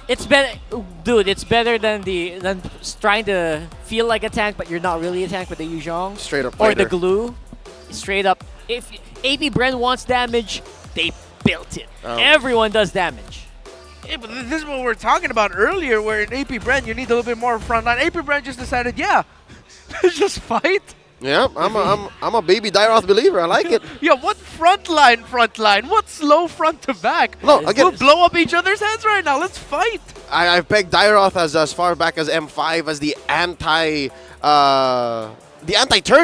It's better, dude. It's better than trying to feel like a tank, but you're not really a tank with the Yuzhong. Straight up Or the fighter. glue. Straight up. If AP Bren wants damage, they built it. Oh. Everyone does damage. Yeah, but this is what we were talking about earlier, where in AP Brent you need a little bit more frontline. AP Brent just decided, yeah, let's just fight. Yeah, I'm a baby Dairoth believer. I like it. Yeah, what frontline? What slow front to back? No, again, we'll blow up each other's heads right now. Let's fight. I've pegged Dairoth as far back as M5 as the anti-turn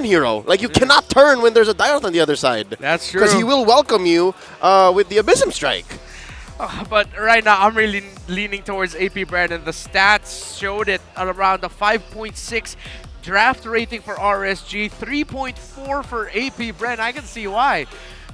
hero. Like, you cannot turn when there's a Dairoth on the other side. That's true. Because he will welcome you with the Abysm Strike. But right now, I'm really leaning towards AP Brand, and the stats showed it at around a 5.6 draft rating for RSG, 3.4 for AP Brand. I can see why.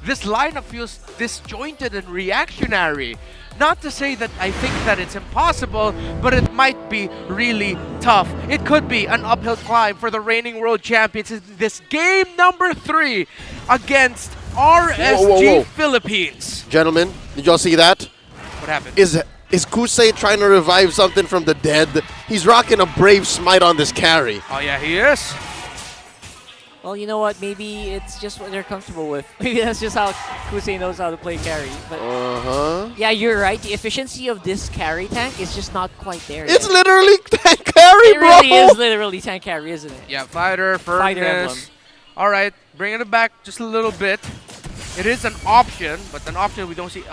This lineup feels disjointed and reactionary. Not to say that I think that it's impossible, but it might be really tough. It could be an uphill climb for the reigning world champions in this game number 3 against RSG Philippines. Gentlemen, did y'all see that? What happened? Is Kusei trying to revive something from the dead? He's rocking a brave smite on this carry. Oh yeah, he is. Well, you know what? Maybe it's just what they're comfortable with. Maybe that's just how Kusei knows how to play carry. But yeah, you're right. The efficiency of this carry tank is just not quite there It's yet. literally tank carry, It bro! really is literally tank carry, isn't it? Yeah, fighter, Fighter emblem. firmness. All right, bringing it back just a little bit. It is an option, but an option we don't see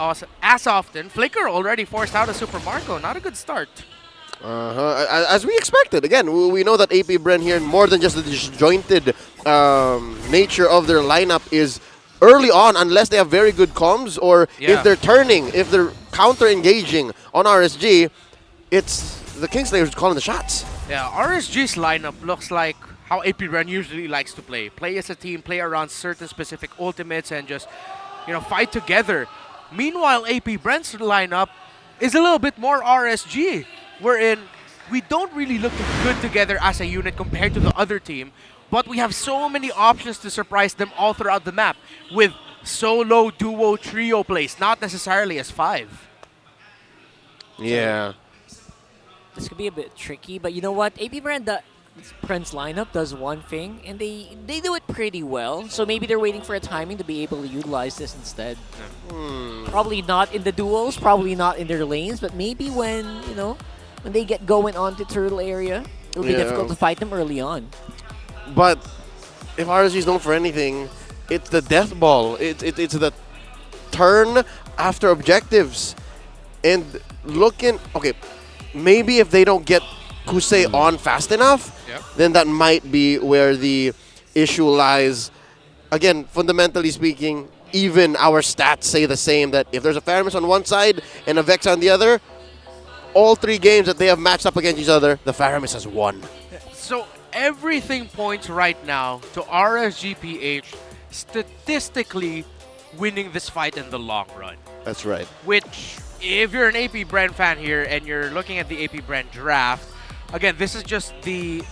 as often. Flicker already forced out a Super Marco. Not a good start. As we expected. Again, we know that AP Bren here, more than just the disjointed nature of their lineup, is early on, unless they have very good comms, or if they're turning, if they're counter-engaging on RSG, it's the Kingslayers calling the shots. Yeah, RSG's lineup looks like how AP Bren usually likes to play. Play as a team, play around certain specific ultimates, and just, fight together. Meanwhile, AP Bren's lineup is a little bit more RSG, wherein we don't really look good together as a unit compared to the other team, but we have so many options to surprise them all throughout the map with solo, duo, trio plays, not necessarily as 5. Yeah. This could be a bit tricky, but you know what? AP Brand's lineup does one thing, and they do it pretty well. So maybe they're waiting for a timing to be able to utilize this instead. Probably not in the duels, probably not in their lanes, but maybe when, when they get going onto turtle area, it'll be difficult to fight them early on. But if RSG is known for anything, it's the death ball. It's the turn after objectives. And okay, maybe if they don't get Kusei on fast enough, then that might be where the issue lies. Again, fundamentally speaking, even our stats say the same, that if there's a Faramis on one side and a Vex on the other, all 3 games that they have matched up against each other, the Faramis has won. So everything points right now to RSGPH statistically winning this fight in the long run. That's right. Which, if you're an AP Brand fan here and you're looking at the AP Brand draft, again, this is just the...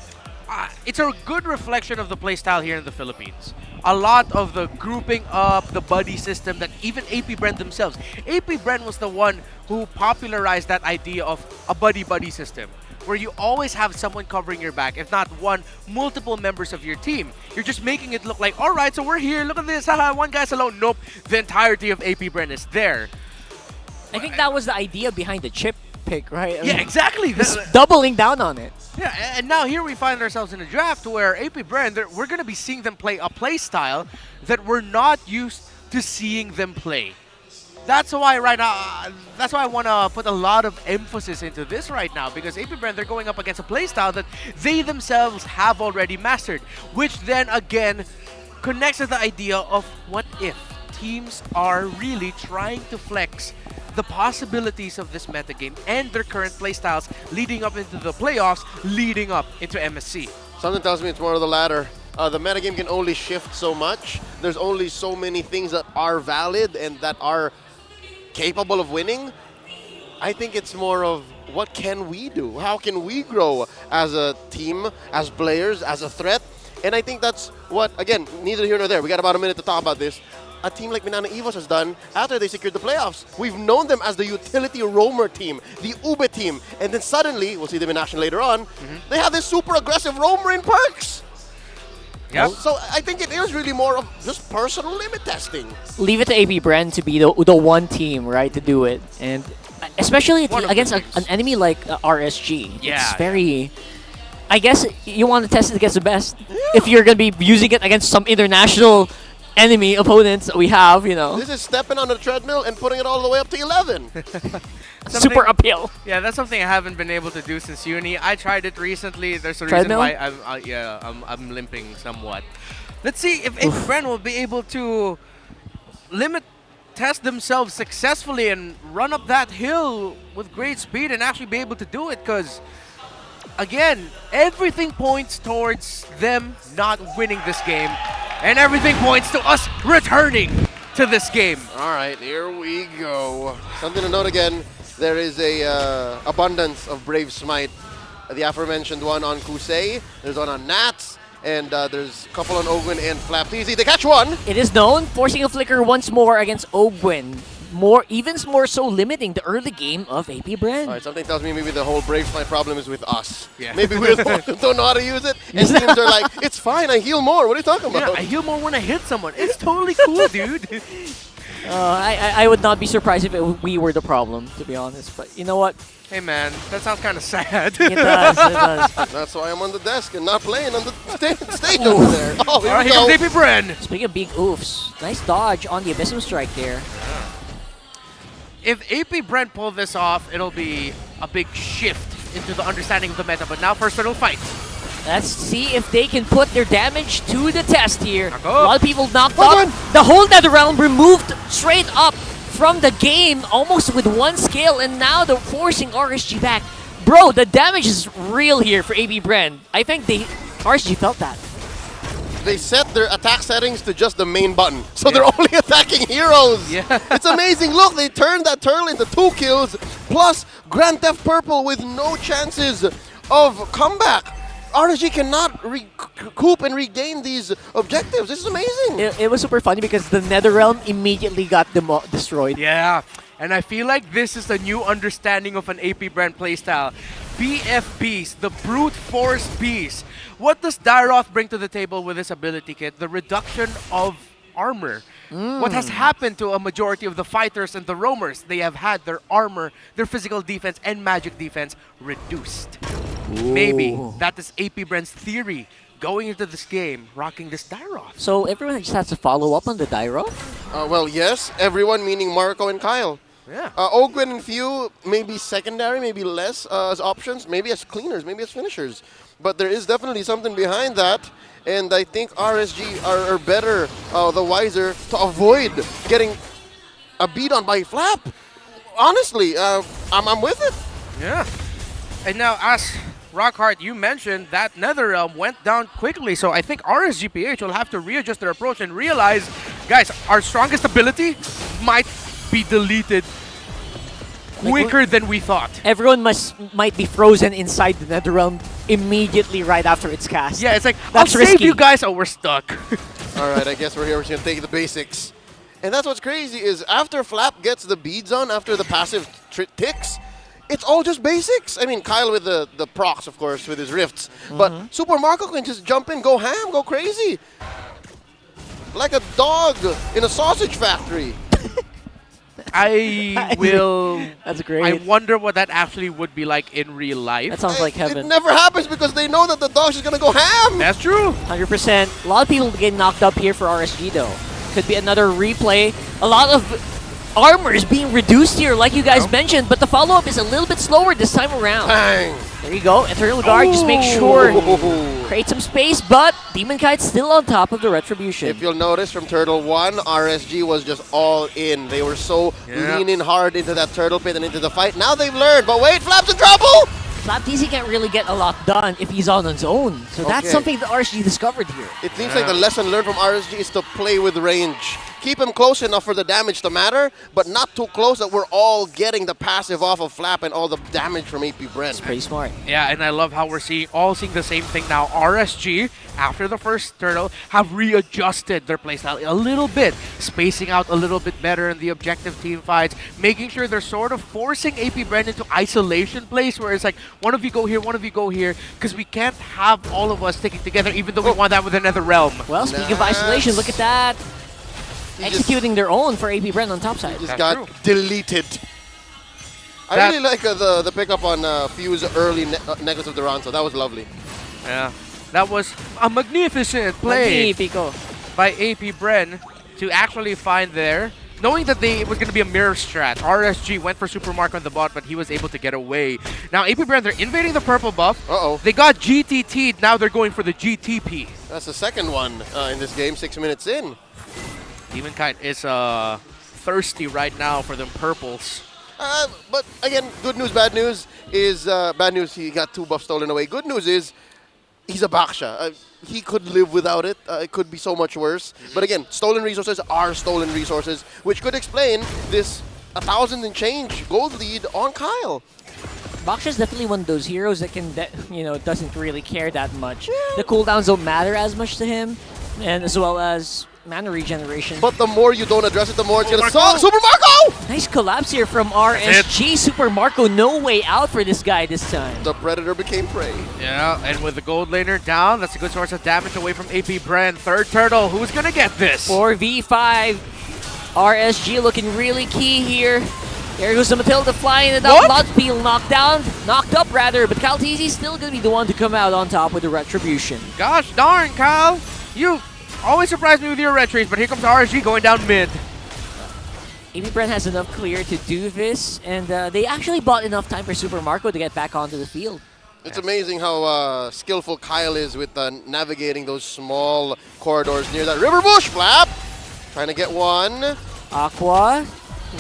it's a good reflection of the playstyle here in the Philippines. A lot of the grouping up, the buddy system that even AP Brand themselves. AP Brand was the one who popularized that idea of a buddy-buddy system, where you always have someone covering your back, if not one, multiple members of your team. You're just making it look like, all right, so we're here, look at this, haha, one guy's alone. Nope, the entirety of AP Brand is there. I think that was the idea behind the chip pick, right? Yeah, exactly. Just doubling down on it. Yeah, and now here we find ourselves in a draft where AP Brand, we're going to be seeing them play a play style that we're not used to seeing them play. That's why right now, that's why I want to put a lot of emphasis into this right now, because AP Brand, they're going up against a play style that they themselves have already mastered, which then again connects to the idea of what if teams are really trying to flex the possibilities of this metagame and their current playstyles leading up into the playoffs, leading up into MSC. Something tells me it's more of the latter. The metagame can only shift so much. There's only so many things that are valid and that are capable of winning. I think it's more of what can we do? How can we grow as a team, as players, as a threat? And I think that's what, again, neither here nor there. We got about a minute to talk about this. A team like MNNE Evos has done after they secured the playoffs. We've known them as the utility roamer team, the Ube team, and then suddenly, we'll see them in action later on, they have this super aggressive roamer in Perks. Yep. So I think it is really more of just personal limit testing. Leave it to AP Brand to be the one team, right, to do it. And especially against an enemy like RSG. Yeah. It's very... I guess you want to test it against the best. If you're going to be using it against some international enemy opponents that we have, This is stepping on the treadmill and putting it all the way up to 11. Super uphill. Yeah, that's something I haven't been able to do since uni. I tried it recently. There's a Treadmill? reason why I'm limping somewhat. Let's see if AP Brand will be able to limit test themselves successfully and run up that hill with great speed and actually be able to do it, because again, everything points towards them not winning this game, and everything points to us returning to this game. All right, here we go. Something to note again, there is a abundance of Brave Smite. The aforementioned one on Kusei, there's one on Nats, and there's a couple on Ogwin and Flapteasy. They catch one! It is known, forcing a flicker once more against Ogwin. Even more so limiting the early game of APBR. All right, something tells me maybe the whole Brave Smite problem is with us. Yeah. Maybe we're the ones who don't know how to use it, and teams are like, it's fine, I heal more. What are you talking about? Yeah, I heal more when I hit someone. It's totally cool, dude. I would not be surprised if we were the problem, to be honest. But you know what? Hey man, that sounds kind of sad. It does, it does. That's why I'm on the desk and not playing on the stage over there. Oh, here we go. APBR. Speaking of big oofs, nice dodge on the Abyssum Strike there. If APBR pull this off, it'll be a big shift into the understanding of the meta. But now first it'll fight. Let's see if they can put their damage to the test here. A lot of people knocked out. The whole Netherrealm removed straight up from the game, almost with one skill, and now they're forcing RSG back. Bro, the damage is real here for APBR. I think RSG felt that. They set their attack settings to just the main button, so they're only attacking heroes. Yeah. It's amazing. Look, they turned that turtle into 2 kills, plus Grand Theft Purple with no chances of comeback. RSG cannot recoup and regain these objectives. This is amazing. It was super funny because the Netherrealm immediately got destroyed. Yeah, and I feel like this is the new understanding of an APBR playstyle. BF Beast, the brute force beast. What does Dairoth bring to the table with this ability kit? The reduction of armor. What has happened to a majority of the fighters and the roamers? They have had their armor, their physical defense, and magic defense reduced. Ooh. Maybe that is APBR's theory going into this game, rocking this Dairoth. So everyone just has to follow up on the Dairoth? Well, yes. Everyone, meaning Marco and Kyle. Yeah. Ogwin and Few, maybe secondary, maybe less as options, maybe as cleaners, maybe as finishers. But there is definitely something behind that. And I think RSG are better, the wiser, to avoid getting a beat on by Flap. Honestly, I'm with it. Yeah. And now, as Rockhart, you mentioned that Netherrealm went down quickly, so I think RSGPH will have to readjust their approach and realize, guys, our strongest ability might be deleted quicker than we thought. Everyone might be frozen inside the Netherrealm immediately right after it's cast. Yeah, it's like, that's I'll risky. save you guys. Oh, we're stuck. All right, I guess we're here. We're just going to take the basics. And that's what's crazy is after Flap gets the beads on, after the passive ticks, it's all just basics. I mean, Kyle with the procs, of course, with his rifts. But Super Marco can just jump in, go ham, go crazy. Like a dog in a sausage factory. I will... That's great. I wonder what that actually would be like in real life. That sounds like heaven. It never happens because they know that the dog's just going to go ham. That's true. 100%. A lot of people get knocked up here for RSG though. Could be another replay. A lot of armor is being reduced here, like you guys mentioned, but the follow-up is a little bit slower this time around. Bang. There you go. Eternal Guard, just make sure. Create some space, but Demon Kite's still on top of the Retribution. If you'll notice from Turtle 1, RSG was just all in. They were so leaning hard into that turtle pit and into the fight. Now they've learned, but wait, Flap's in trouble! Flapteasy can't really get a lot done if he's on his own. So that's something that RSG discovered here. It seems like the lesson learned from RSG is to play with range. Keep him close enough for the damage to matter, but not too close that we're all getting the passive off of Flap and all the damage from APBR. It's pretty smart. Yeah, and I love how we're seeing the same thing now. RSG, after the first turtle, have readjusted their playstyle a little bit, spacing out a little bit better in the objective team fights, making sure they're sort of forcing APBR into isolation plays where it's like, one of you go here, one of you go here, because we can't have all of us sticking together, even though we want that with another realm. Well, speaking of isolation, look at that. Executing their own for APBR on top side. Just got deleted. I really like the pickup on Fuse early Necklace of the Ronso. That was lovely. Yeah, that was a magnificent play by APBR to actually find there. Knowing that it was going to be a mirror strat, RSG went for Super Mark on the bot, but he was able to get away. Now, APBR, they're invading the purple buff. They got GTT'd, now they're going for the GTP. That's the second one in this game, 6 minutes in. Demon Kite is thirsty right now for them purples. But again, good news, bad news is bad news. He got 2 buffs stolen away. Good news is he's a Baksha. He could live without it. It could be so much worse. But again, stolen resources are stolen resources, which could explain this 1,000 and change gold lead on Kyle. Baksha is definitely one of those heroes that can, doesn't really care that much. The cooldowns don't matter as much to him, and as well as mana regeneration. But the more you don't address it, the more it's gonna suck. Super Marco! Nice collapse here from RSG. Super Marco, no way out for this guy this time. The Predator became prey. Yeah, and with the gold laner down, that's a good source of damage away from AP Bren. Third turtle, who's gonna get this? 4v5. RSG looking really key here. There goes the Matilda flying it up. Bloodpeel knocked up rather, but Calteezy's still gonna be the one to come out on top with the Retribution. Gosh darn, Kyle. You always surprise me with your retries, but here comes RSG going down mid. AP Brent has enough clear to do this, and they actually bought enough time for Super Marco to get back onto the field. It's amazing how skillful Kyle is with navigating those small corridors near that river bush. Flap! Trying to get one. Aqua,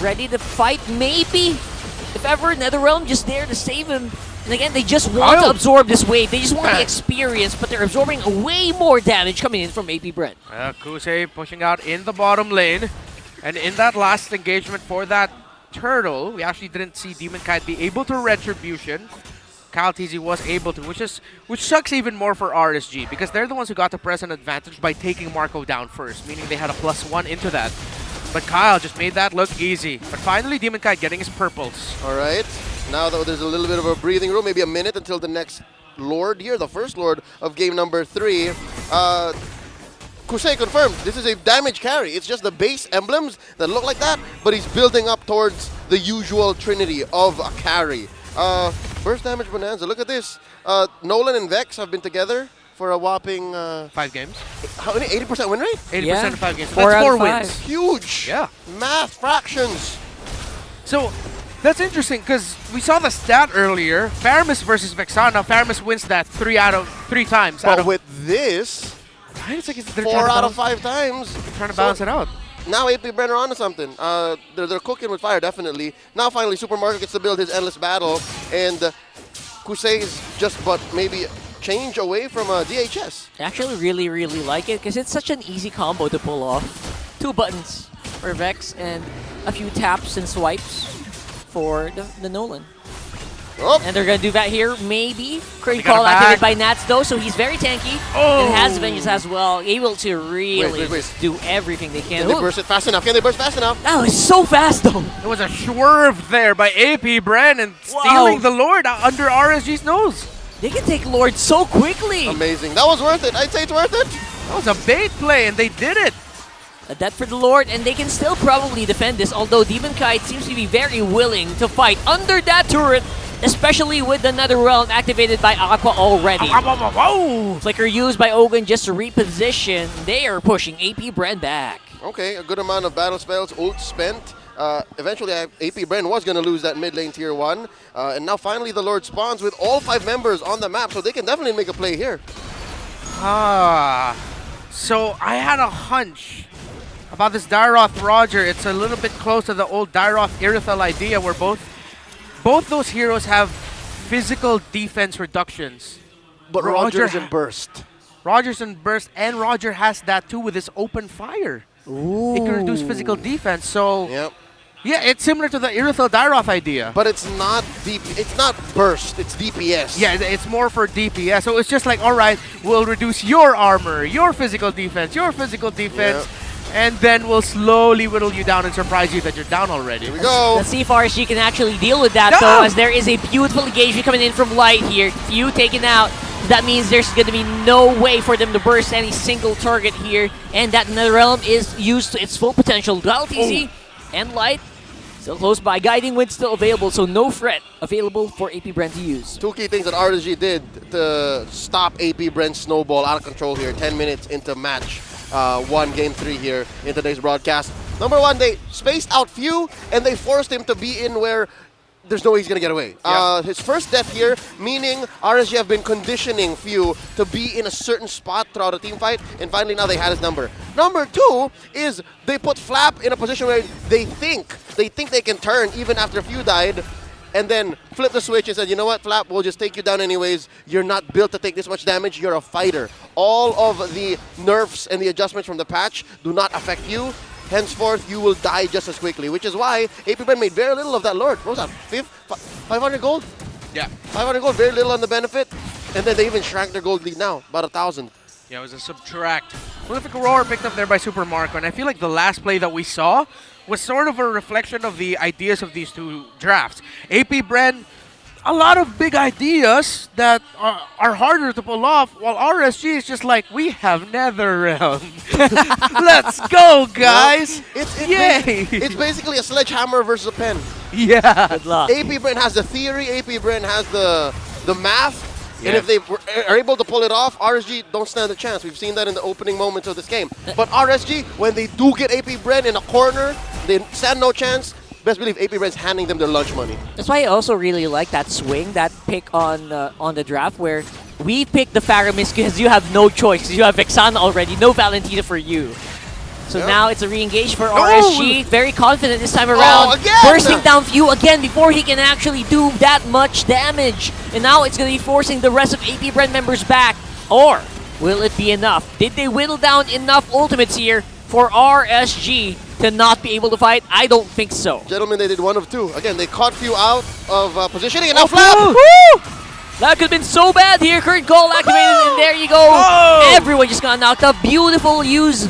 ready to fight, maybe. If ever, NetherRealm just there to save him. And again, they just want to absorb this wave. They just want the experience, but they're absorbing way more damage coming in from AP Brent. Kusei pushing out in the bottom lane. And in that last engagement for that turtle, we actually didn't see Demon Kite be able to Retribution. Calteezy was able to, which sucks even more for RSG, because they're the ones who got the present advantage by taking Marco down first, meaning they had a +1 into that. But Kyle just made that look easy. But finally, Demon Kite getting his purples. All right. Now that there's a little bit of a breathing room, maybe a minute until the next Lord here, the first Lord of game number 3. Kusei confirmed, this is a damage carry. It's just the base emblems that look like that, but he's building up towards the usual trinity of a carry. First damage bonanza, look at this. Nolan and Vex have been together for a whopping 5 games. How many? 80% win rate? 80% of 5 games. So that's 4 wins. Huge. Yeah. Math fractions. So that's interesting because we saw the stat earlier. Faramis versus Vexana. Faramis wins that 3 times. But with this, it's like they're 4 out of 5 times. Trying to balance it out. Now AP Brenner onto something. They're cooking with fire, definitely. Now finally Super Marco gets to build his endless battle, and Kusei is just but maybe change away from DHS. I actually really, really like it because it's such an easy combo to pull off. 2 buttons for Vex and a few taps and swipes for the Nolan. Oh. And they're going to do that here, maybe. Curry Call activated by Nats, though, so he's very tanky. Oh. And has Vengeance as well, able to really do everything they can. Can they burst it fast enough? Can they burst fast enough? That was so fast, though. It was a swerve there by AP Bren and stealing the Lord under RSG's nose. They can take Lord so quickly. Amazing. That was worth it. I'd say it's worth it. That was a bait play, and they did it. A death for the Lord, and they can still probably defend this, although Demon Kite seems to be very willing to fight under that turret, especially with the NetherRealm activated by Aqua already. Flicker used by Ogun just to reposition. They are pushing AP Bren back. Okay, a good amount of battle spells, ult spent. Eventually, AP Bren was going to lose that mid lane tier 1. And now finally the Lord spawns with all 5 members on the map, so they can definitely make a play here. So I had a hunch about this Dyroth Roger. It's a little bit close to the old Dyroth Irithel idea where both those heroes have physical defense reductions. But Roger's in burst. Roger's in burst, and Roger has that too with his open fire. Ooh. It can reduce physical defense, so yeah, it's similar to the Irithel Dyroth idea. But it's not it's not burst, it's DPS. Yeah, it's more for DPS. So it's just like, all right, we'll reduce your armor, your physical defense, and then we'll slowly whittle you down and surprise you that you're down already. Here we go. Let's see if RSG can actually deal with that, though, as there is a beautiful engagement coming in from Light here. Few taken out. That means there's going to be no way for them to burst any single target here, and that NetherRealm is used to its full potential. Galtizi and Light still close by. Guiding Wind still available, so no fret available for AP Bren to use. 2 key things that RSG did to stop AP Bren's snowball out of control here. 10 minutes into match 1, game 3 here in today's broadcast. Number 1, they spaced out Few, and they forced him to be in where there's no way he's going to get away. His first death here, meaning RSG have been conditioning Few to be in a certain spot throughout a team fight, and finally now they had his number. Number two is they put Flap in a position where they think they can turn even after Few died, and then flip the switch and said, you know what, Flap, we'll just take you down anyways. You're not built to take this much damage. You're a fighter. All of the nerfs and the adjustments from the patch do not affect you. Henceforth, you will die just as quickly, which is why APBR made very little of that Lord. What was that, 500 gold? Yeah. 500 gold, very little on the benefit. And then they even shrank their gold lead now, about 1,000. Yeah, it was a subtract. Prolific Aurora picked up there by Super Marco, and I feel like the last play that we saw was sort of a reflection of the ideas of these two drafts. APBR, a lot of big ideas that are harder to pull off, while RSG is just like, we have Netherrealm. Let's go, guys! It's basically a sledgehammer versus a pen. Yeah. Good luck. APBR has the theory, APBR has the math, and if they are able to pull it off, RSG don't stand a chance. We've seen that in the opening moments of this game. But RSG, when they do get APBR in a corner, they stand no chance. Best believe APBR is handing them their lunch money. That's why I also really like that swing, that pick on the draft where we picked the Faramis because you have no choice, because you have Vexana already, no Valentina for you. So now it's a re-engage for RSG. Very confident this time around. Bursting down Few again before he can actually do that much damage. And now it's going to be forcing the rest of APBR members back. Or will it be enough? Did they whittle down enough ultimates here for RSG to not be able to fight? I don't think so. Gentlemen, they did one of two. Again, they caught Few out of positioning, and now Flap! Woo! That could have been so bad here. Current goal activated, and there you go. Everyone just got knocked up. Beautiful use.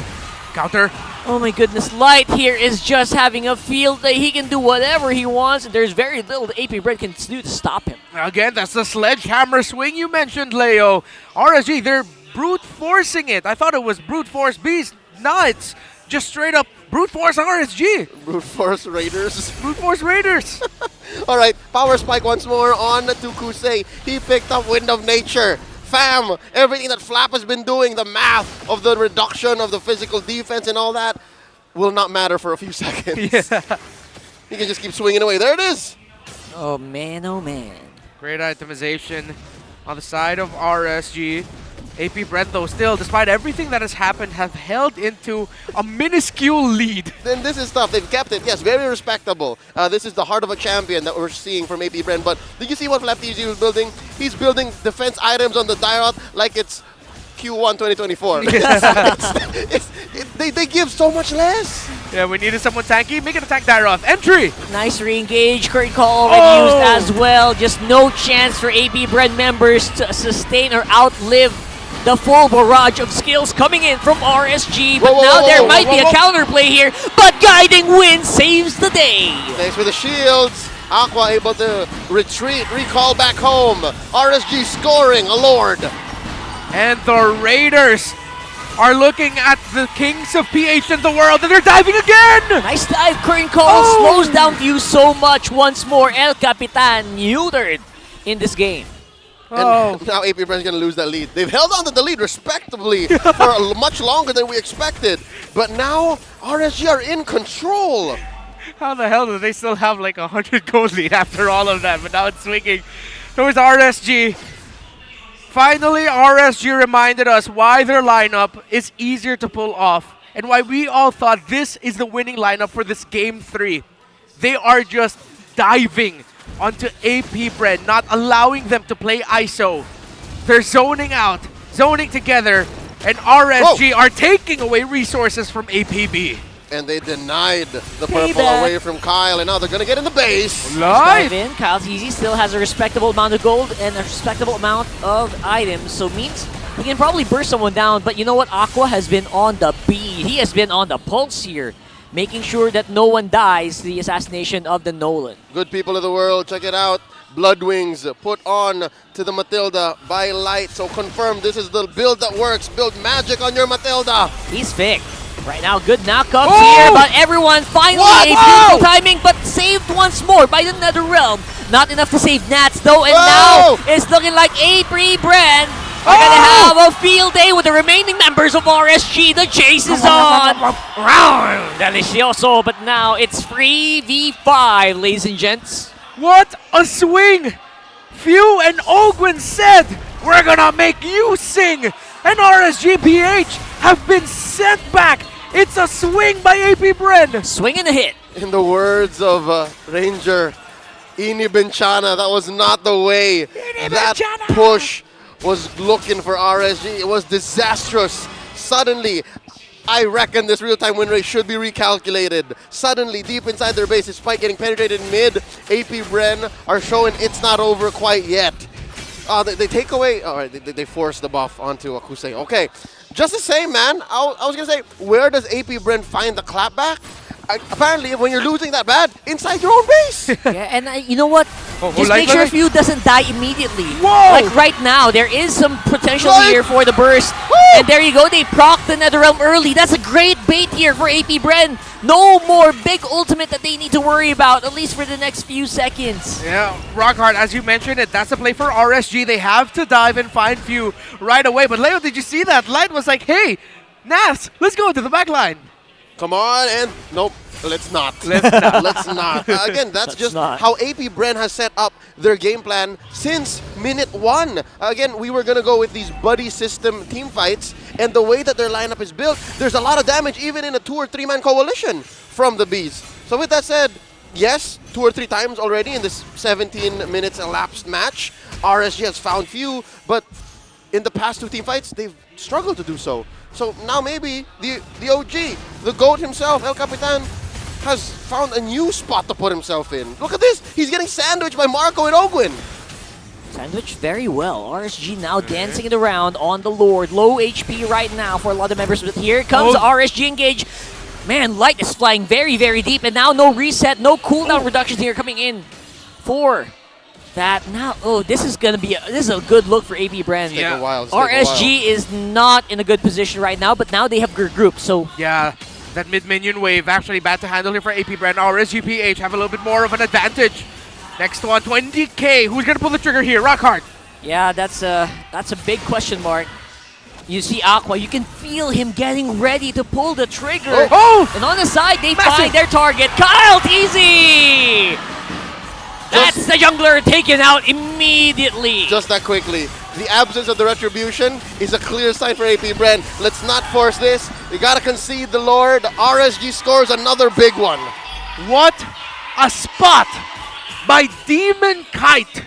Counter. Oh my goodness, Light here is just having a field day. He can do whatever he wants, and there's very little the APBR can do to stop him. Again, that's the sledgehammer swing you mentioned, Leo. RSG, they're brute forcing it. I thought it was brute force Beast. No, it's just straight up brute force RSG. Brute force Raiders. Brute force Raiders. All right, power spike once more on to Kusei. He picked up Wind of Nature. Fam, everything that Flap has been doing, the math of the reduction of the physical defense and all that, will not matter for a few seconds. He can just keep swinging away. There it is. Oh man, oh man. Great itemization on the side of RSG. APBR, though, still, despite everything that has happened, have held into a minuscule lead. Then this is tough. They've kept it. Yes, very respectable. This is the heart of a champion that we're seeing from APBR. But did you see what FlapTG was building? He's building defense items on the Dyrot like it's Q1 2024. They give so much less. Yeah, we needed someone tanky. Make it a tank Dyrot. Entry! Nice re-engage. Current call already used as well. Just no chance for APBR members to sustain or outlive the full barrage of skills coming in from RSG. But now there might be a counterplay here. But Guiding Wind saves the day. Thanks for the shields. Aqua able to retreat, recall back home. RSG scoring a Lord. And the Raiders are looking at the kings of PH in the world, and they're diving again! Nice dive. Current call slows down View so much. Once more, El Capitan neutered in this game. And now APBR is going to lose that lead. They've held on to the lead respectably for much longer than we expected. But now RSG are in control. How the hell do they still have like 100 gold lead after all of that? But now it's swinging towards RSG. Finally, RSG reminded us why their lineup is easier to pull off and why we all thought this is the winning lineup for this Game 3. They are just diving onto APBR, not allowing them to play ISO. They're zoning out, zoning together, and RSG are taking away resources from APB. And they denied the purple away from Kyle, and now they're going to get in the base. Dive in. Kyle TZ still has a respectable amount of gold and a respectable amount of items, so means he can probably burst someone down. But you know what? Aqua has been on the beat. He has been on the pulse here, making sure that no one dies to the assassination of the Nolan. Good people of the world, check it out. Blood Wings put on to the Matilda by Light. So confirm this is the build that works. Build magic on your Matilda. He's fake. Right now, good knockups here, but everyone finally a beautiful timing, but saved once more by the Netherrealm. Not enough to save Nats though, and now it's looking like APBR are gonna have a field day with the remaining members of RSG. The chase is on. Delicioso, but now it's free v5, ladies and gents. What a swing! Few and Ogwin said, we're gonna make you sing! And RSGPH have been sent back! It's a swing by AP Bren! Swing and a hit! In the words of Ranger Ini Benchana, that was not the way that push was looking for RSG. It was disastrous. Suddenly, I reckon this real-time win rate should be recalculated. Suddenly, deep inside their base, despite getting penetrated mid, AP Bren are showing it's not over quite yet. They take away, all right, they force the buff onto Akusei. Okay, just the same, man. I was gonna say, where does AP Bren find the clapback? Apparently, when you're losing that bad, inside your own base. Yeah, and you know what? Just like make sure Few doesn't die immediately. Whoa! Like right now, there is some potential Right. here for the burst. Woo! And there you go, they proc the Netherrealm early. That's a great bait here for AP Bren. No more big ultimate that they need to worry about, at least for the next few seconds. Yeah, Rockhard, as you mentioned it, that's a play for RSG. They have to dive and find Few right away. But Leo, did you see that? Light was like, hey, Nas, let's go to the back line. Come on, and nope, let's not. Let's not. Again, that's just how AP Bren has set up their game plan since minute 1. Again, we were going to go with these buddy system team fights, and the way that their lineup is built, there's a lot of damage even in a 2 or 3 man coalition from the Bees. So with that said, yes, 2 or 3 times already in this 17 minutes elapsed match, RSG has found Few, but in the past 2 team fights, they've struggled to do so. So now maybe the OG, the GOAT himself, El Capitan, has found a new spot to put himself in. Look at this! He's getting sandwiched by Marco and Ogwin. Sandwich very well. RSG now dancing it around on the Lord. Low HP right now for a lot of members, but here comes RSG engage. Man, Light is flying very, very deep, and now no reset, no cooldown reductions here coming in for that. Now, this is gonna be this is a good look for AB Brand. Yeah. RSG is not in a good position right now, but now they have good group. So yeah, that mid-minion wave actually bad to handle here for AP Brand. RSGPH have a little bit more of an advantage. Next one, 20K. Who's gonna pull the trigger here? Rockhard. Yeah, that's a big question mark. You see Aqua, you can feel him getting ready to pull the trigger. Oh! And on the side, they find their target. Kyle Teasy! That's the jungler taken out immediately. Just that quickly. The absence of the retribution is a clear sign for AP Bren. Let's not force this. You gotta concede the Lord. RSG scores another big one. What a spot by Demon Kite.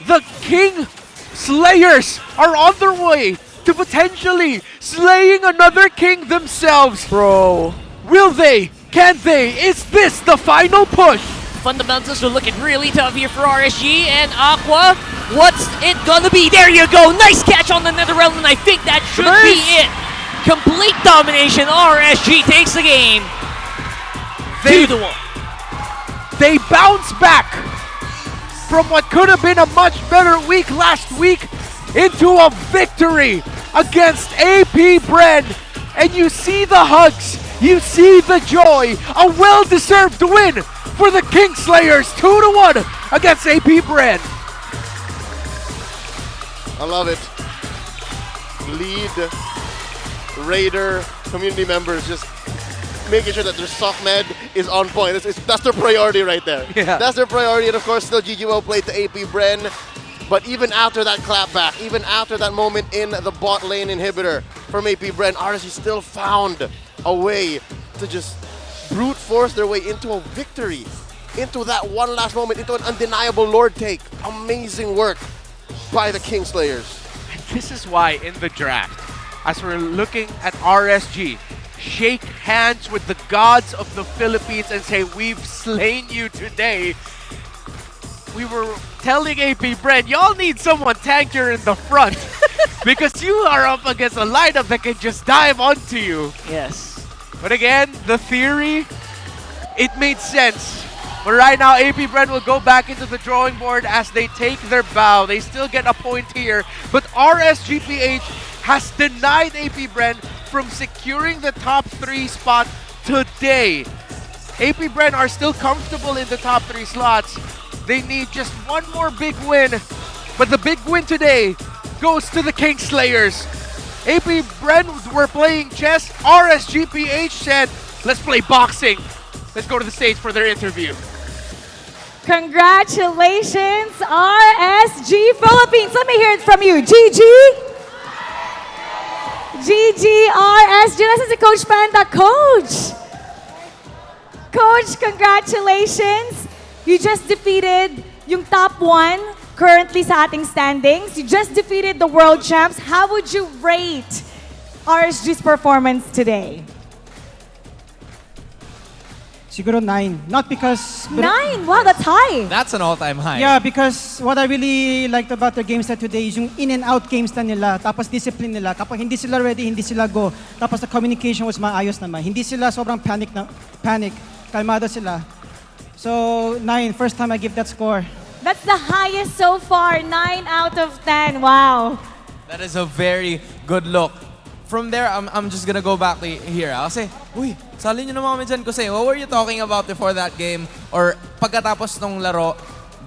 The Kingslayers are on their way to potentially slaying another king themselves. Bro. Will they? Can they? Is this the final push? Fundamentals are looking really tough here for RSG and Aqua. What's it gonna be? There you go. Nice catch on the Netherrealm, and I think that should be it. Complete domination. RSG takes the game. 2-1. They bounce back from what could have been a much better week last week into a victory against AP Bren. And you see the hugs, you see the joy, a well-deserved win for the Kingslayers, 2-1 against AP Bren. I love it. Lead, Raider, community members just making sure that their soft med is on point. That's their priority right there. Yeah. That's their priority, and of course still GG well played to AP Bren. But even after that clapback, even after that moment in the bot lane inhibitor from AP Bren, RSG still found a way to just brute force their way into a victory, into that one last moment, into an undeniable Lord take. Amazing work by the Kingslayers. And this is why in the draft, as we're looking at RSG, shake hands with the gods of the Philippines and say, we've slain you today. We were telling AP Bren, y'all need someone tankier in the front because you are up against a lineup that can just dive onto you. Yes. But again, the theory, it made sense. But right now, AP Bren will go back into the drawing board as they take their bow. They still get a point here, but RSGPH has denied AP Bren from securing the top 3 spot today. AP Bren are still comfortable in the top 3 slots. They need just one more big win, but the big win today goes to the Kingslayers. AP Bren were playing chess. RSGPH said, let's play boxing. Let's go to the stage for their interview. Congratulations, RSG Philippines. Let me hear it from you. Gigi. RSG. Nasaan si Coach Panda? Coach. Coach, congratulations. You just defeated yung top 1 currently sa ating standings. You just defeated the world champs. How would you rate RSG's performance today? Siguro 9. Not because... 9? Wow, that's high. That's an all-time high. Yeah, because what I really liked about the games that today is yung in and out games na nila, tapos discipline nila. Kapag hindi sila ready, hindi sila go. Tapos the communication was maayos naman. Hindi sila sobrang panic. Kalmado sila. So, 9. First time I give that score. That's the highest so far. 9 out of 10. Wow. That is a very good look. From there, I'm just gonna go back to here. I'll say, uy, sali nyo naman kami dyan kasi what were you talking about before that game? Or pagkatapos ng laro,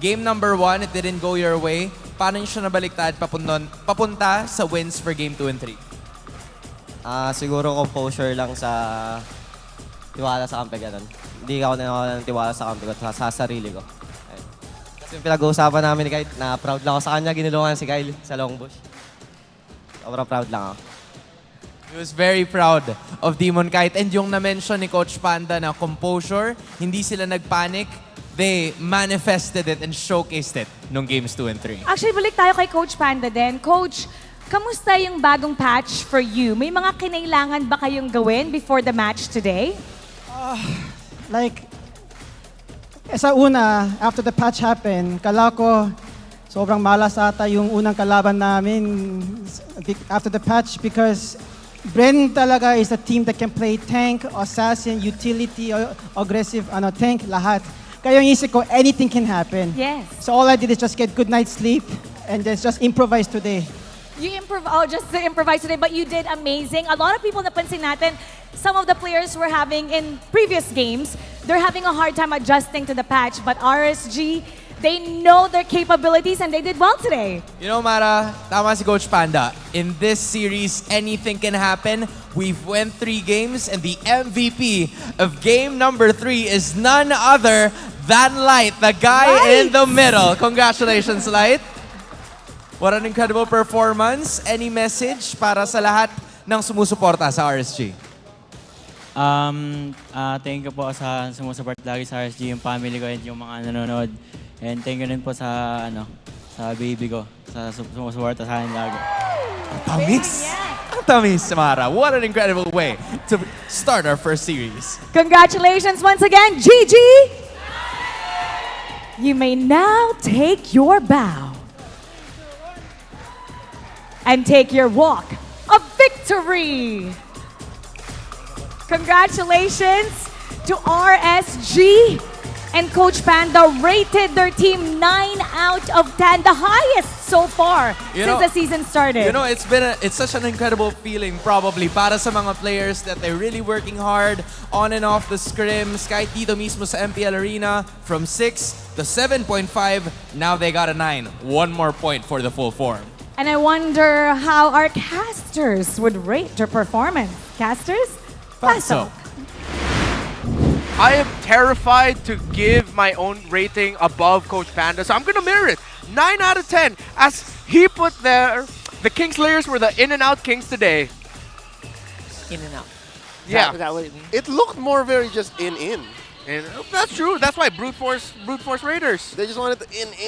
game number 1, it didn't go your way. Paano nyo siya nabaliktad papunta sa wins for game 2 and 3? Siguro composure lang sa tiwala sa kampi ganun. Hindi ako nawalan ng tiwala sa kampi ko, sa sarili ko. Ayun. Kasi pinag-uusapan namin ni Kyle, na proud lang ako sa kanya, ginulungan si Kyle sa long bush. Sobrang proud lang ako. He was very proud of Demon Kite. And yung na-mention ni Coach Panda na composure, hindi sila nagpanic. They manifested it and showcased it nung games 2 and 3. Actually, balik tayo kay Coach Panda din. Coach, kamusta yung bagong patch for you? May mga kinailangan ba kayong gawin before the match today? Sa una, after the patch happened, kala ko sobrang malas ata yung unang kalaban namin after the patch because Bren talaga is a team that can play tank, assassin, utility, aggressive, tank, lahat. Kaya yung isip ko, anything can happen. Yes. So all I did is just get good night's sleep and then just improvise today. You just to improvise today, but you did amazing. A lot of people napansin natin, some of the players were having in previous games, they're having a hard time adjusting to the patch, but RSG, they know their capabilities and they did well today. You know, Mara, tama si Coach Panda. In this series, anything can happen. We've won 3 games and the MVP of game number 3 is none other than Light, the guy in the middle. Congratulations, Light. What an incredible performance. Any message para sa lahat ng sumusuporta sa RSG? Thank you po sa sumusuport lagi sa RSG, yung family ko and yung mga nanonood. And thank you rin po sa baby ko, sa sumusuporta sa akin lagi. Tamis! Ang tamis, Mara. What an incredible way to start our first series. Congratulations once again, Gigi! You may now take your bow and take your walk of victory. Congratulations to RSG. And Coach Panda rated their team 9 out of 10, the highest so far since the season started. You know, it's such an incredible feeling probably para sa mga players that they're really working hard on and off the scrims. Kahit dito mismo sa MPL Arena, from 6 to 7.5, now they got a 9. One more point for the full form. And I wonder how our casters would rate their performance. Casters? Pasok. I am terrified to give my own rating above Coach Panda, so I'm going to mirror it. 9 out of 10. As he put there, the Kingslayers were the in-and-out Kings today. In and out. Yeah. Is that what it means? It looked more very just in. And that's true. That's why brute force Raiders. They just wanted to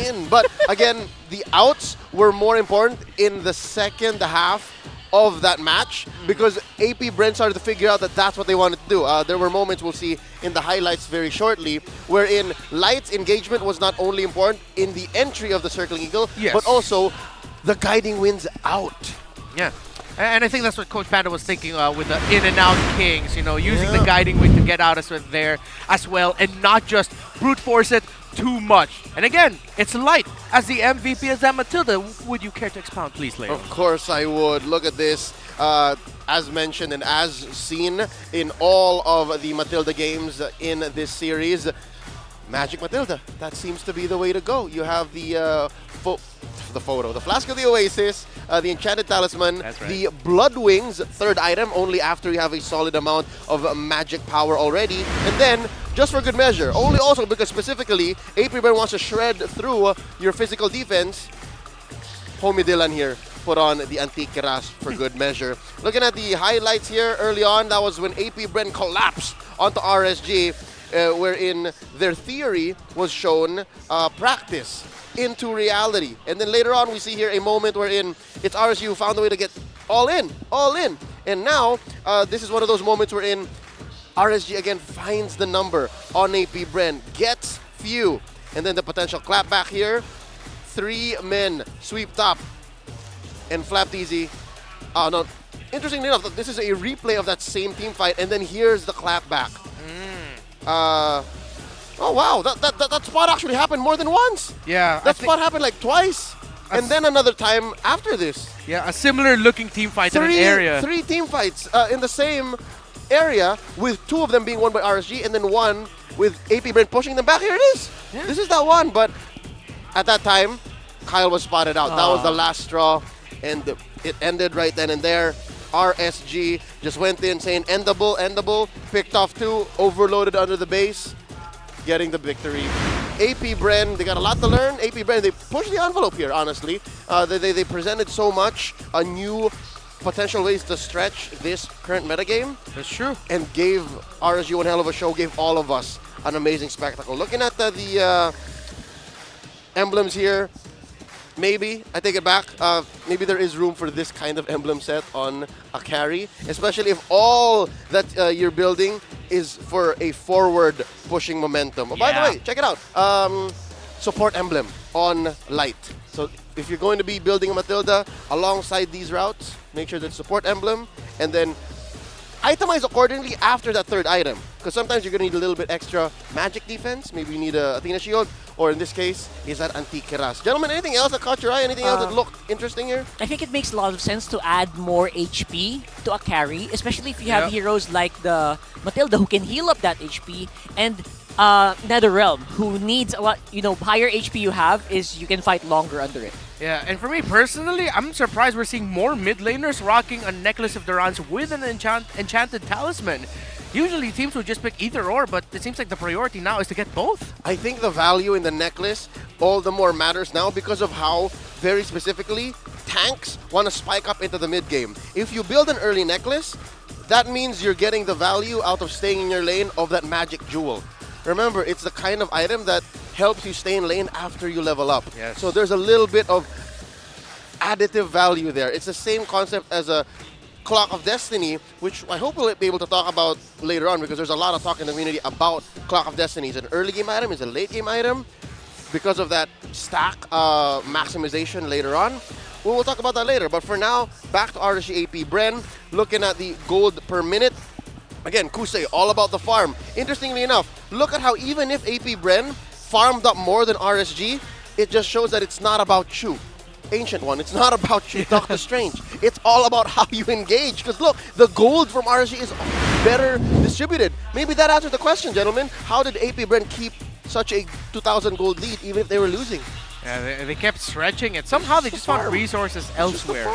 in. But again, the outs were more important in the second half of that match because AP Brent started to figure out that that's what they wanted to do. There were moments we'll see in the highlights very shortly wherein Light's engagement was not only important in the entry of the Circling Eagle, but also the guiding winds out. Yeah. And I think that's what Coach Panda was thinking with the in-and-out Kings, using the guiding wind to get out as well and not just brute force it too much. And again, it's Light as the MVP of that Matilda. Would you care to expound, please, Leo? Of course I would. Look at this. As mentioned and as seen in all of the Matilda games in this series, Magic Matilda. That seems to be the way to go. You have the photo, the Flask of the Oasis, the Enchanted Talisman, the Blood Wings, third item, only after you have a solid amount of magic power already. And then, just for good measure, only also because specifically, APBR wants to shred through your physical defense, Homie Dylan here put on the Antique Keras for good measure. Looking at the highlights here early on, that was when APBR collapsed onto RSG, wherein their theory was shown practice into reality. And then later on, we see here a moment wherein it's RSG who found a way to get all in. And now, this is one of those moments wherein RSG again finds the number on APBR, gets few. And then the potential clap back here. 3 men sweep top and Flap Easy. No, interestingly enough, this is a replay of that same team fight, and then here's the clap back. Oh wow, that spot actually happened more than once. Yeah, that spot happened like twice, and then another time after this. Yeah, a similar looking team fight in an area. 3 team fights in the same area, with 2 of them being won by RSG, and then 1 with APBR pushing them back. Here it is. Yeah. This is that one, but at that time, Kyle was spotted out. That was the last straw, and it ended right then and there. RSG just went in saying endable, picked off 2, overloaded under the base, getting the victory. APBR, they got a lot to learn. APBR, they pushed the envelope here, honestly. They presented so much, new potential ways to stretch this current metagame. That's true. And gave RSG one hell of a show, gave all of us an amazing spectacle. Looking at the emblems here, maybe, I take it back, maybe there is room for this kind of emblem set on a carry, especially if all that you're building is for a forward pushing momentum. Oh, by the way, check it out. Support emblem on light. So if you're going to be building a Matilda alongside these routes, make sure there's support emblem, and then itemize accordingly after that third item. Because sometimes you're going to need a little bit extra magic defense. Maybe you need a Athena Shield, or in this case, is that Antique Keras. Gentlemen, anything else that caught your eye? Anything else that looked interesting here? I think it makes a lot of sense to add more HP to a carry, especially if you have heroes like the Matilda who can heal up that HP, and NetherRealm, who needs a lot, higher HP you have is you can fight longer under it. Yeah, and for me personally, I'm surprised we're seeing more mid laners rocking a Necklace of Durans with an enchanted talisman. Usually teams would just pick either or, but it seems like the priority now is to get both. I think the value in the necklace all the more matters now because of how, very specifically, tanks want to spike up into the mid game. If you build an early necklace, that means you're getting the value out of staying in your lane of that magic jewel. Remember, it's the kind of item that helps you stay in lane after you level up. Yes. So there's a little bit of additive value there. It's the same concept as a Clock of Destiny, which I hope we'll be able to talk about later on because there's a lot of talk in the community about Clock of Destiny. It's an early game item, it's a late game item because of that stack maximization later on. We'll talk about that later, but for now, back to RSG APBR, looking at the gold per minute. Again, Kusei, all about the farm. Interestingly enough, look at how even if APBR farmed up more than RSG, it just shows that it's not about you. Ancient One, it's not about you, Doctor Strange. It's all about how you engage. Because look, the gold from RSG is better distributed. Maybe that answers the question, gentlemen. How did APBR keep such a 2,000 gold lead even if they were losing? Yeah, they kept stretching it. Somehow they just found resources elsewhere,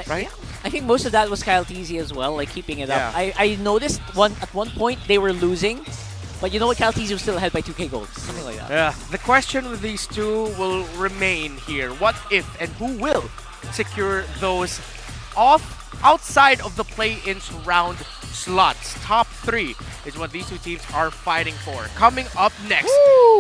right? I think most of that was Kyle TZ as well, like keeping it up. I noticed at one point they were losing, but you know what, Kyle TZ was still ahead by 2k gold, something like that. Yeah, the question with these two will remain here. What if and who will secure those outside of the play-in round slots? Top 3 is what these two teams are fighting for. Coming up next,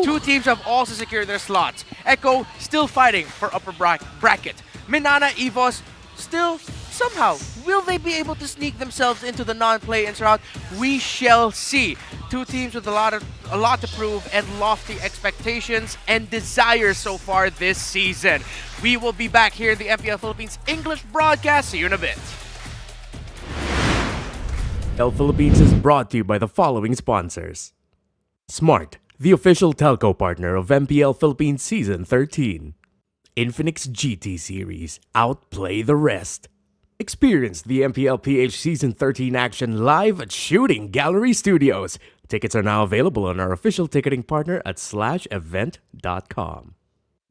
two teams have also secured their slots. Echo still fighting for upper bracket. Minana EVOS still somehow. Will they be able to sneak themselves into the non-play-in round? We shall see. Two teams with a lot to prove and lofty expectations and desires so far this season. We will be back here in the MPL Philippines English broadcast. See you in a bit. MPL Philippines is brought to you by the following sponsors. Smart, the official telco partner of MPL Philippines Season 13. Infinix GT Series, outplay the rest. Experience the MPL PH Season 13 action live at Shooting Gallery Studios. Tickets are now available on our official ticketing partner at /event.com.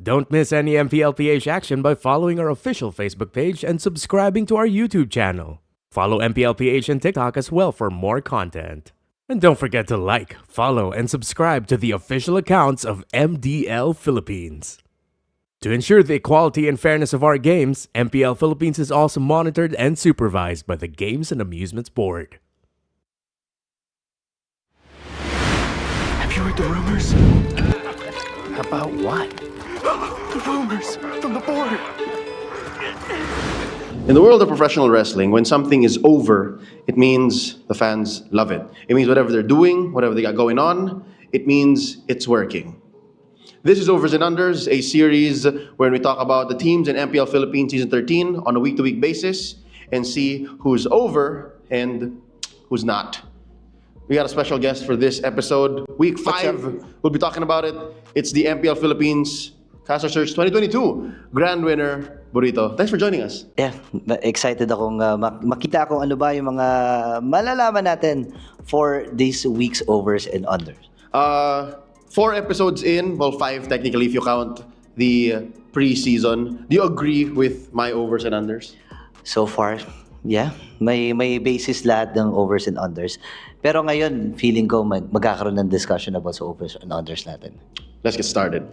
Don't miss any MPL PH action by following our official Facebook page and subscribing to our YouTube channel. Follow MPL PH on TikTok as well for more content. And don't forget to like, follow, and subscribe to the official accounts of MDL Philippines. To ensure the equality and fairness of our games, MPL Philippines is also monitored and supervised by the Games and Amusements Board. Have you heard the rumors? About what? The rumors from the board. In the world of professional wrestling, when something is over, it means the fans love it. It means whatever they're doing, whatever they got going on, it means it's working. This is Overs and Unders, a series where we talk about the teams in MPL Philippines Season 13 on a week-to-week basis and see who's over and who's not. We got a special guest for this episode. Week 5, we'll be talking about it. It's the MPL Philippines Caster Search 2022 Grand Winner, Burrito. Thanks for joining us. Yeah, excited akong makita kung ano ba yung mga malalaman natin for this week's Overs and Unders. 4 episodes in, well 5 technically if you count the pre-season. Do you agree with my overs and unders? So far, yeah, may basis lahat ng overs and unders. Pero ngayon, feeling ko magkakaroon ng discussion about sa overs and unders natin. Let's get started.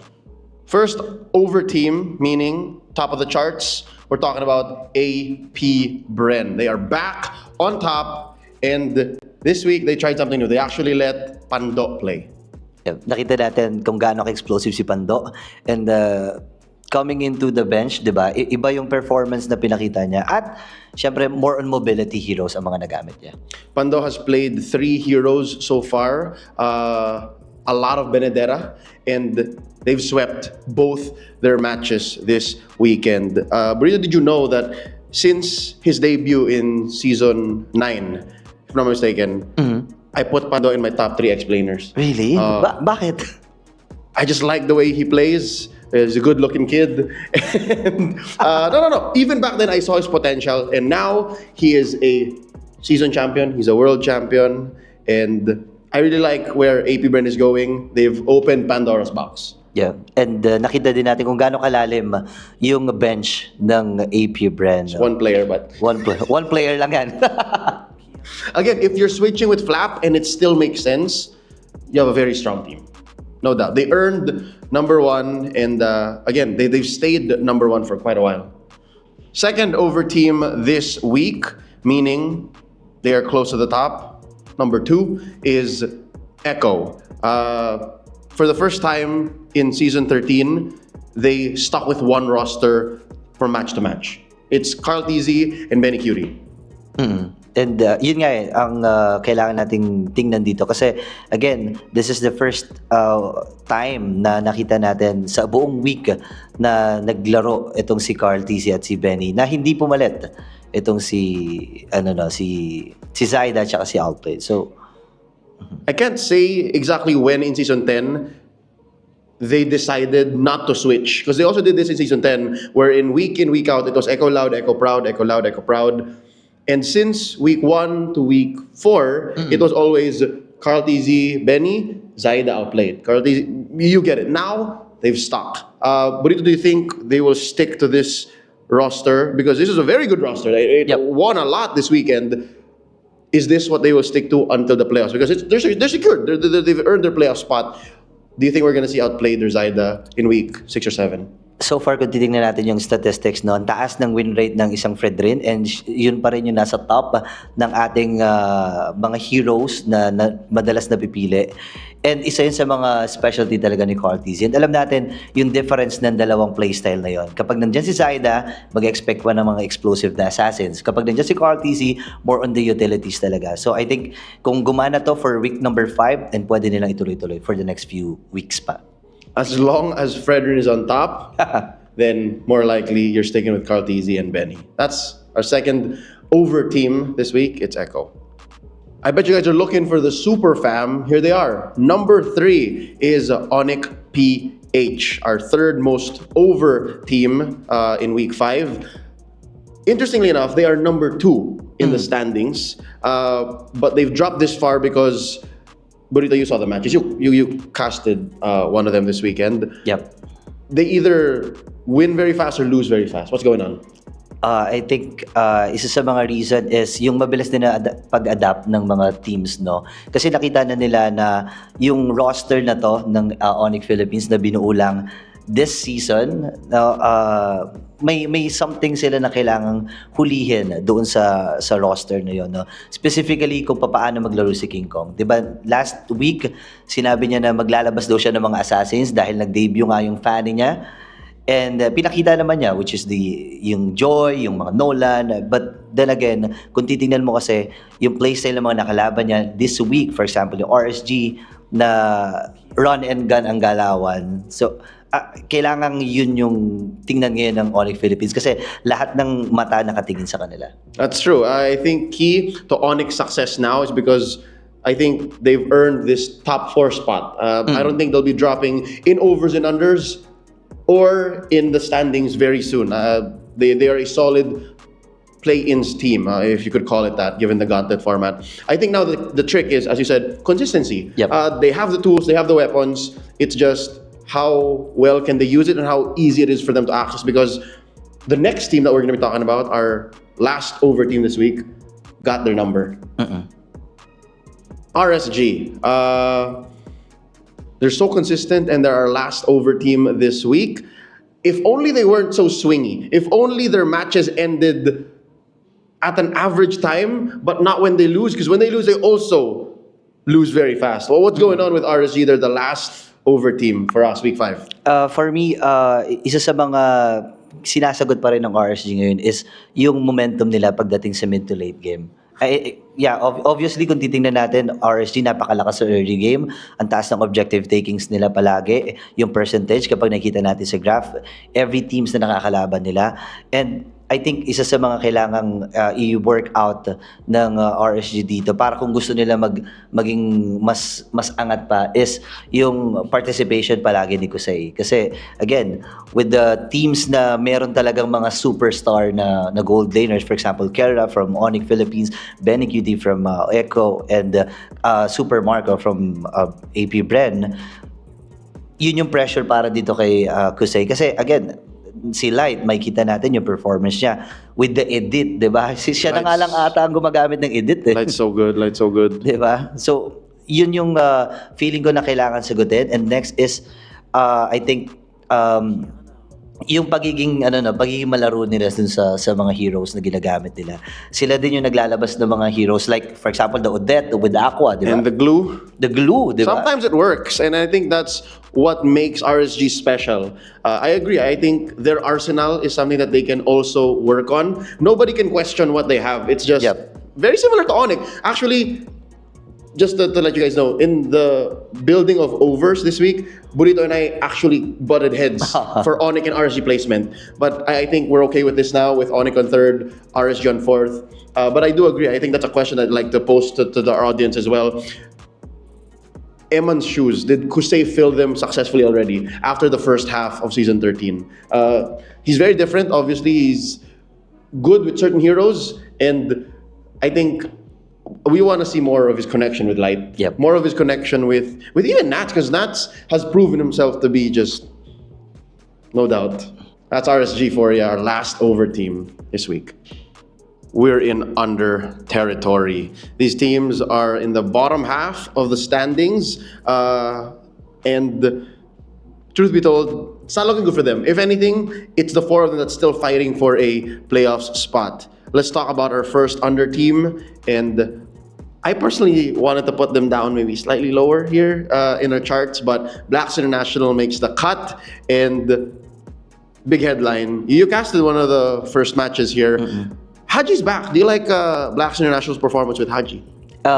First, over team, meaning top of the charts. We're talking about APBR. They are back on top, and this week they tried something new. They actually let Pando play. Yeah, nakita natin kung gaano ka-explosive si Pando, and coming into the bench, di ba? Iba yung performance na pinakita niya, at syempre more on mobility heroes ang mga nagamit niya. Pando has played 3 heroes so far, a lot of Benedera, and they've swept both their matches this weekend. Burrito, did you know that since his debut in Season 9, if I'm not mistaken, I put Pando in my top 3 explainers. Really? Bakit? I just like the way he plays. He's a good-looking kid. And, no. Even back then, I saw his potential. And now, he is a season champion. He's a world champion. And I really like where APBR is going. They've opened Pandora's box. Yeah. And nakita din natin kung gaano kalalim yung bench ng APBR. One player, but... One player lang yan. Again, if you're switching with Flap and it still makes sense, you have a very strong team. No doubt. They earned number 1, and again, they've stayed number 1 for quite a while. Second over team this week, meaning they are close to the top. Number 2 is Echo. For the first time in Season 13, they stuck with one roster from match to match. It's Carl TZ and Benny Curie. And yun nga ang kailangan nating tingnan dito. Kasi again, this is the first time na nakita natin sa buong week na naglaro itong si Carl TZ at si Benny na hindi pumalit itong si Zaida at si Alpid. So I can't say exactly when in Season 10 they decided not to switch, because they also did this in Season 10 where in, week out, it was Echo Loud, Echo Proud, Echo Loud, Echo Proud. And since week 1 to week 4, it was always Carl TZ, Benny, Zaida outplayed. Carl TZ, you get it. Now, they've stuck. Burrito, do you think they will stick to this roster? Because this is a very good roster. It won a lot this weekend. Is this what they will stick to until the playoffs? Because they're secured. They've earned their playoff spot. Do you think we're going to see outplayed or Zaida in week 6 or 7? So far, kung titignan natin yung statistics, no, ang taas ng win rate ng isang Fredrin, and yun pa rin yung nasa top ng ating mga heroes na madalas napipili. And isa yun sa mga specialty talaga ni Carl TZ. And alam natin yung difference ng dalawang playstyle na yun. Kapag nandiyan si Zaida, mag-expect pa ng mga explosive na assassins. Kapag nandiyan si Carl TZ, more on the utilities talaga. So I think kung gumana to for week number 5, and pwede nilang ituloy-tuloy for the next few weeks pa. As long as Fredrin is on top, then more likely you're sticking with Carl TZ and Benny. That's our second over team this week. It's Echo. I bet you guys are looking for the super fam. Here they are. Number 3 is Onic PH, our third most over team in week 5. interestingly enough, they are number 2 in the standings, but they've dropped this far because, Burrito, you saw the matches. You casted one of them this weekend. Yep. They either win very fast or lose very fast. What's going on? I think isa sa mga reason is yung mabilis din na pag-adapt ng mga teams, no? Kasi nakita na nila na yung roster na to ng Onyx Philippines na binuo lang this season, may something sila na kailangang hulihin doon sa roster na yon, no? Specifically kung paano maglaro si King Kong. 'Di ba? Last week sinabi niya na maglalabas daw siya ng mga assassins dahil nag-debut nga yung fan niya. And pinakita naman niya, which is yung Joy, yung mga Nolan. But then again, kung titingnan mo kasi yung playstyle ng mga nakalaban niya this week, for example, yung RSG na run and gun ang galawan. So, kailangan yun yung tingnan ngayon ng Onyx Philippines kasi lahat ng mata nakatingin sa kanila. That's true. I think key to Onyx success now is because I think they've earned this top 4 spot. I don't think they'll be dropping in overs and unders or in the standings very soon. They are a solid play-ins team, if you could call it that, given the gauntlet format. I think now the trick is, as you said, consistency. Yep. They have the tools, they have the weapons. It's just how well can they use it and how easy it is for them to access, because the next team that we're going to be talking about, our last over team this week, got their number. RSG. They're so consistent and they're our last over team this week. If only they weren't so swingy. If only their matches ended at an average time, but not when they lose. Because when they lose, they also lose very fast. Well, what's going on with RSG? They're the last over team for us, week 5. For me, isa sa mga sinasagot pa rin ng RSG ngayon is yung momentum nila pagdating sa mid to late game. Obviously, kung titingnan natin, RSG napakalakas sa early game. Ang taas ng objective takings nila palagi. Yung percentage, kapag nakita natin sa graph, every teams na nakakalaban nila. And I think isa sa mga kailangang i-work out ng RSG dito para kung gusto nila maging mas angat pa is yung participation palagi ni Kusei. Kasi again, with the teams na meron talagang mga superstar na gold laners, for example, Kera from Onyx Philippines, Benny QT from Echo, and Super Marco from APBR, yun yung pressure para dito kay Kusei. Kasi again, si Light, may kita natin yung performance niya with the edit, di ba? Siya na nga lang ata ang gumagamit ng edit. Light's so good, Light's so good. Di ba? So, yun yung feeling ko na kailangan sagutin. And next is, I think, yung pagiging malaro nila dun sa mga heroes na ginagamit nila. Sila din yung naglalabas ng mga heroes, like for example the Odette with Aqua, di ba? And the glue. The glue, di ba? Sometimes it works, and I think that's what makes RSG special. I agree. I think their arsenal is something that they can also work on. Nobody can question what they have. It's just very similar to Onyx. Actually, just to let you guys know, in the building of overs this week, Burrito and I actually butted heads for Onyx and RSG placement. But I think we're okay with this now, with Onyx on 3rd, RSG on 4th. But I do agree. I think that's a question I'd like to pose to our audience as well. Eman's shoes, did Kusei fill them successfully already after the first half of Season 13? He's very different. Obviously, he's good with certain heroes. And I think we want to see more of his connection with Light. More of his connection with even Nats, because Nats has proven himself to be just, no doubt. That's RSG for you, our last over team this week. We're in under territory. These teams are in the bottom half of the standings. And truth be told, it's not looking good for them. If anything, it's the 4 of them that's still fighting for a playoffs spot. Let's talk about our first under team. And I personally wanted to put them down maybe slightly lower here in our charts, but Blacklist International makes the cut. And big headline, you casted one of the first matches here. Haji's back. Do you like Blacklist International's performance with Haji?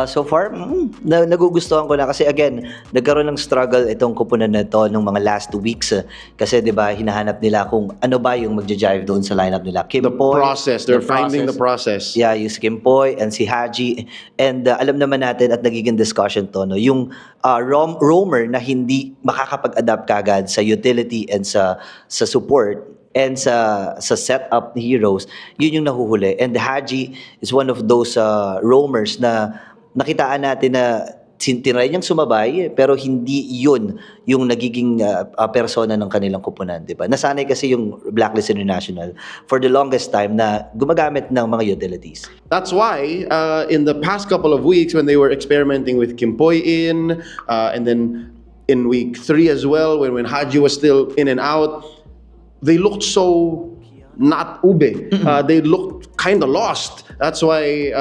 So far, nagugustuhan ko na kasi again, nagkaroon ng struggle itong kupunan na ito nung mga last 2 weeks. Kasi 'di ba, hinahanap nila kung ano ba yung magja-jive doon sa lineup nila. The process, they're finding the process. Yeah, yung si Kimpoy and si Haji. And alam naman natin at nagiging discussion to, no, yung roamer na hindi makakapag-adapt kagad sa utility and sa support. and sa setup ni Heroes, yun yung nahuhuli. And Haji is one of those roamers na nakitaan natin na tinry niyang sumabay, pero hindi yun yung nagiging persona ng kanilang kupunan, di ba? Nasanay kasi yung Blacklist International for the longest time na gumagamit ng mga utilities. That's why in the past couple of weeks when they were experimenting with Kimpoy and then in week 3 as well, when Haji was still in and out, they looked so not ube. They looked kind of lost. That's why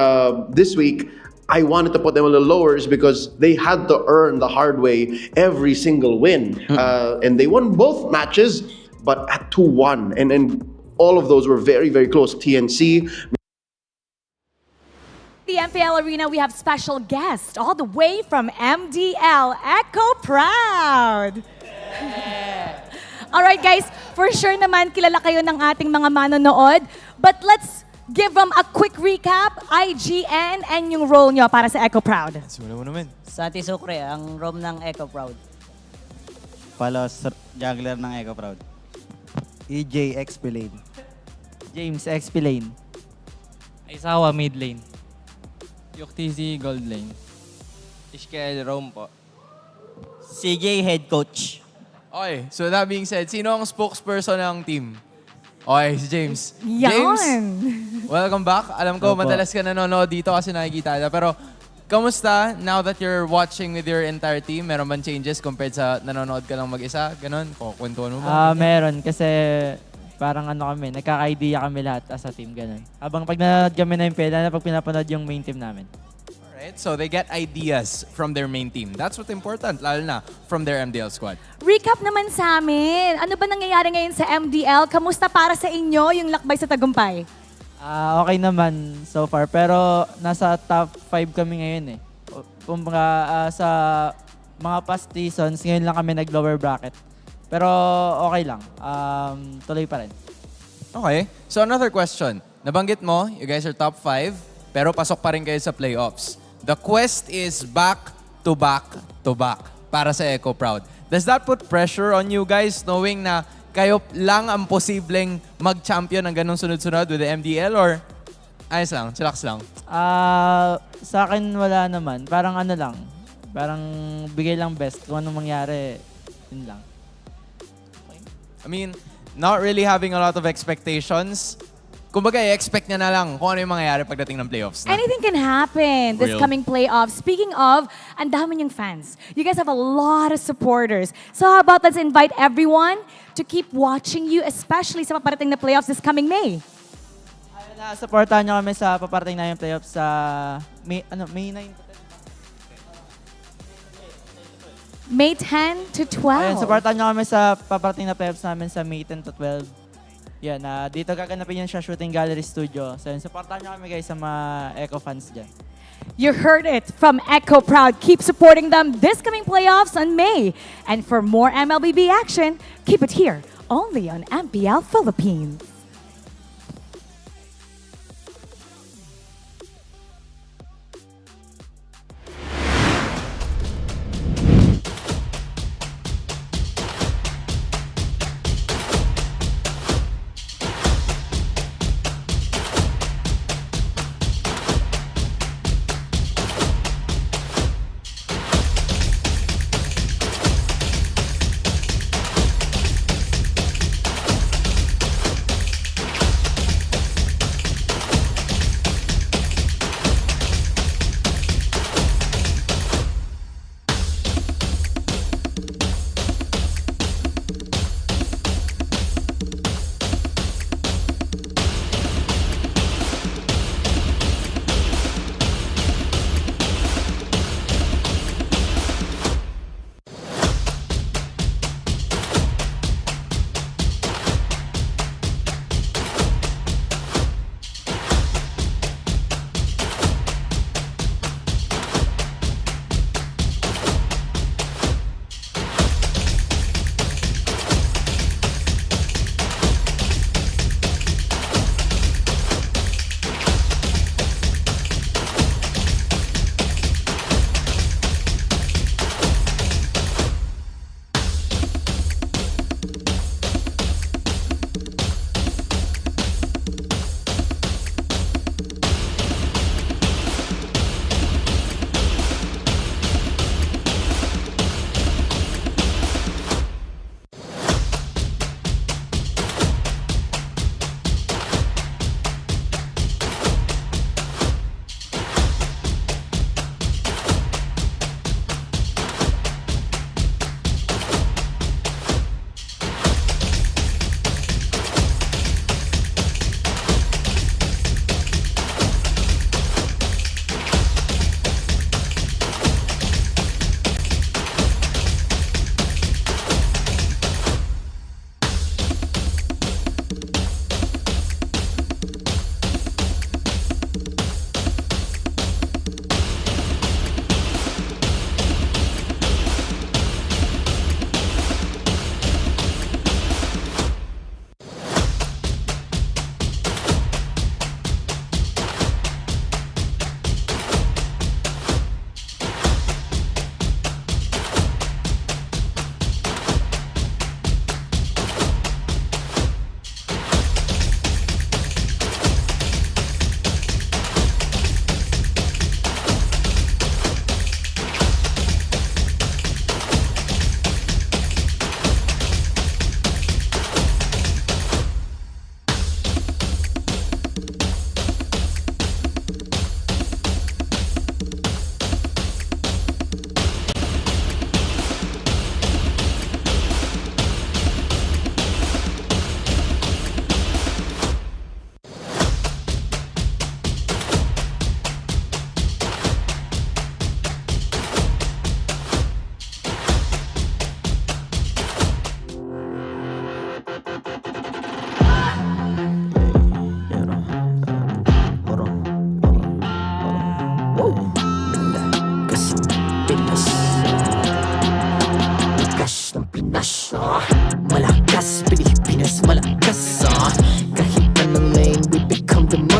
this week, I wanted to put them a little lower is because they had to earn the hard way every single win. And they won both matches, but at 2-1. And all of those were very, very close. TNC. The MPL Arena, we have special guest all the way from MDL, Echo Proud. All right, guys, for sure naman kilala kayo ng ating mga manonood. But let's give them a quick recap, IGN, and yung role nyo para sa Echo Proud. Simula mo naman. Sati Sucre, ang role ng Echo Proud. Palos, juggler ng Echo Proud. EJ XP Lane. James, XP Lane. Aisawa, mid lane. Yuktisi, gold lane. Ishkel, Rome po. CJ Head Coach. Okay, so that being said, sino ang spokesperson ng team? Okay, si James. Yan. James, welcome back. Alam ko, Opo. madalas ka nanonood dito kasi nakikita na. Pero, kamusta now that you're watching with your entire team? Meron bang changes compared sa nanonood ka lang mag-isa? Ganon? Kwentuhan mo ba? Meron kasi parang ano kami, nagkaka-idea kami lahat as a team, ganun. Habang pag nanonood kami na MPL, lalo na pag pinapanood yung main team namin. Alright, so they get ideas from their main team. That's what's important, lalo na from their MDL squad. Recap naman sa amin. Ano ba nangyayari ngayon sa MDL? Kamusta para sa inyo yung lakbay sa tagumpay? Okay naman so far, pero nasa top 5 kami ngayon eh. Kumbaga sa mga past seasons, ngayon lang kami nag-lower bracket. Pero okay lang, tuloy pa rin. Okay, so another question. Nabanggit mo, you guys are top 5, pero pasok pa rin kayo sa playoffs. The quest is back to back to back para sa Echo Proud. Does that put pressure on you guys knowing na kayo lang ang posibleng mag-champion ng ganong sunod-sunod with the MDL or ayos lang, chillax lang? Sa akin wala naman. Parang ano lang. Parang bigay lang best. Kung anong mangyari, yun lang. I mean, not really having a lot of expectations. Kumbaga, i-expect niya na lang kung ano yung mangyayari pagdating ng playoffs. Anything can happen this Real. coming playoffs. Speaking of, ang dami niyong fans. You guys have a lot of supporters. So how about let's invite everyone to keep watching you, especially sa paparating na playoffs this coming May. Ayun na, supportahan niyo kami sa paparating namin playoffs sa May 9 to 10. May 10 to 12. Ayun, supportahan niyo kami sa paparating na playoffs namin sa May 10 to 12. Yan, dito gaganapin yun siya shooting gallery studio. So yun, supportahan niyo kami guys sa mga Echo fans dyan. You heard it from Echo Proud. Keep supporting them this coming playoffs on May. And for more MLBB action, keep it here, only on MPL Philippines.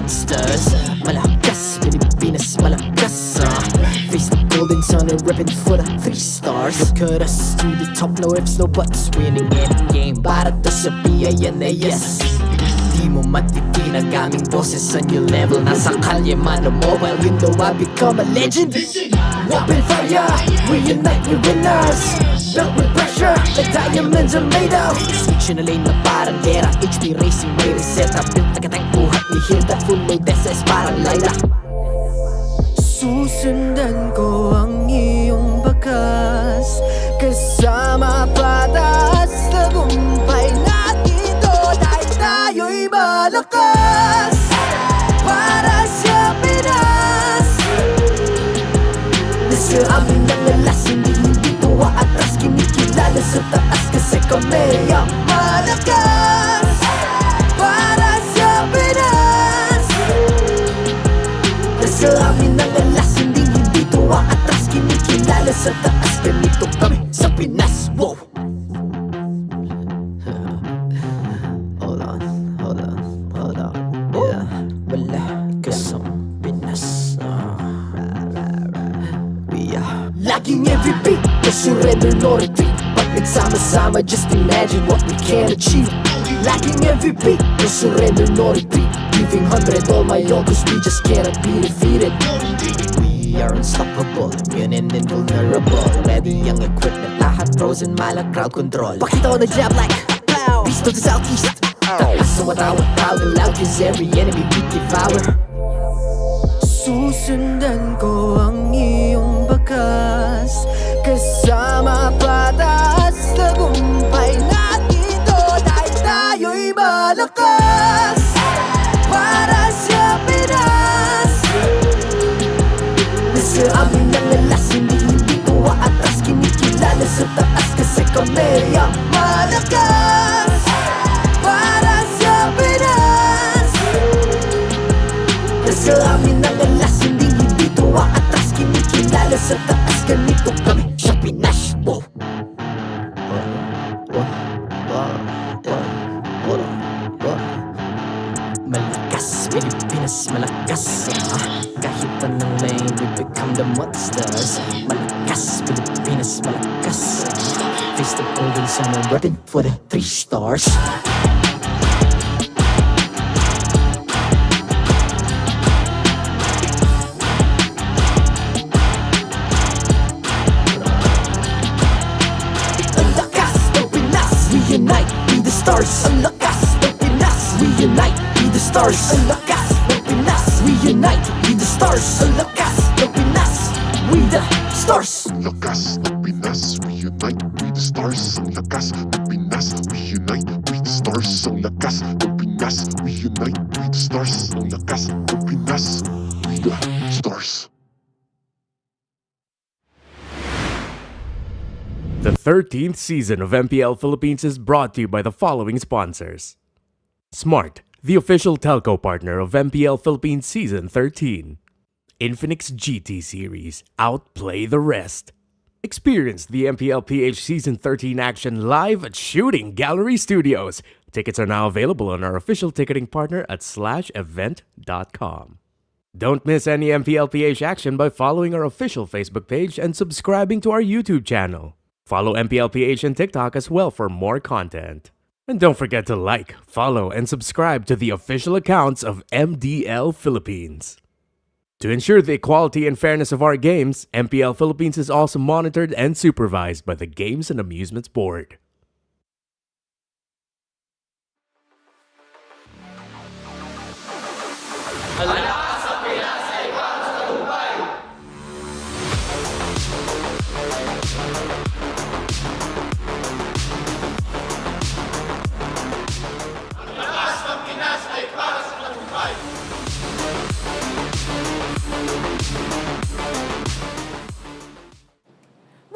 monsters. Malakas, Pilipinas, malakas. Face the golden sun and ribbon for the 3 stars. Look at us to the top, no ifs, no buts. Winning any game, para to sa PINAS. Di mo matitinag aming boses sa new level. Nasa kalye man o mobile, you know I become a legend. Weapon fire, we unite, we winners. Built with pressure, like diamonds are made of. Switching a lane na parang gera. HP racing, may reset up. Built agad ang buhat ni Hilda. Full load SS parang Lyra. Susundan ko ang iyong bakas. Kasama patas, tagumpay natin to. Dahil tayo'y malakas. Para sa Pinas. Nasa amin ang lalas, hindi tuwa atras. Kinikilala sa taas kasi kami ang malakas. Para sa Pinas. Nasa amin ang lalas, hindi tuwa atras. Kinikilala sa taas, ganito kami sa Pinas. Wow! Hold on. Yeah, wala kasang Pinas. Laging MVP, no surrender, no retreat. Pag nagsama-sama, just imagine what we can achieve. Laging MVP, no surrender, no retreat. Giving 100 all my all, cause we just cannot be defeated. We are unstoppable, immune and invulnerable. Ready ang equipment, lahat frozen, malak crowd control. Pakita ko na jab like beast of the southeast. Taas sa watawat, proud and loud, cause every enemy we devour. Susundan ko ang iyong bakas. Kasama patas, tagumpay natin to. Dahil tayo'y malakas. Para sa Pinas. Nasa amin ang lalas, hindi tuwa atras. Kinikilala sa taas kasi kami ang malakas. Para sa Pinas. Nasa amin ang lalas, hindi tuwa atras. Kinikilala sa taas, ganito kami sa Pinas. Wow! Malakas, Pilipinas, malakas. Kahit anong lane, we become the monsters. Malakas, Pilipinas, malakas. Face the golden sun and weapon for the 3 stars. Ang lakas ng Pinas, we unite, be the stars. Ang lakas ng Pinas, we unite, be the stars. Ang lakas ng Pinas, we unite, be the stars. Ang lakas ng Pinas, we the stars. Ang lakas ng Pinas, we unite, we the stars. Ang lakas ng Pinas, we unite, we the stars. Ang lakas ng Pinas, we unite, we the stars. Ang lakas ng Pinas, we the stars. The 13th season of MPL Philippines is brought to you by the following sponsors. Smart, the official telco partner of MPL Philippines Season 13. Infinix GT Series, outplay the rest. Experience the MPL PH Season 13 action live at Shooting Gallery Studios. Tickets are now available on our official ticketing partner at /event.com. Don't miss any MPL PH action by following our official Facebook page and subscribing to our YouTube channel. Follow MPL PH on TikTok as well for more content. And don't forget to like, follow, and subscribe to the official accounts of MDL Philippines. To ensure the equality and fairness of our games, MPL Philippines is also monitored and supervised by the Games and Amusements Board.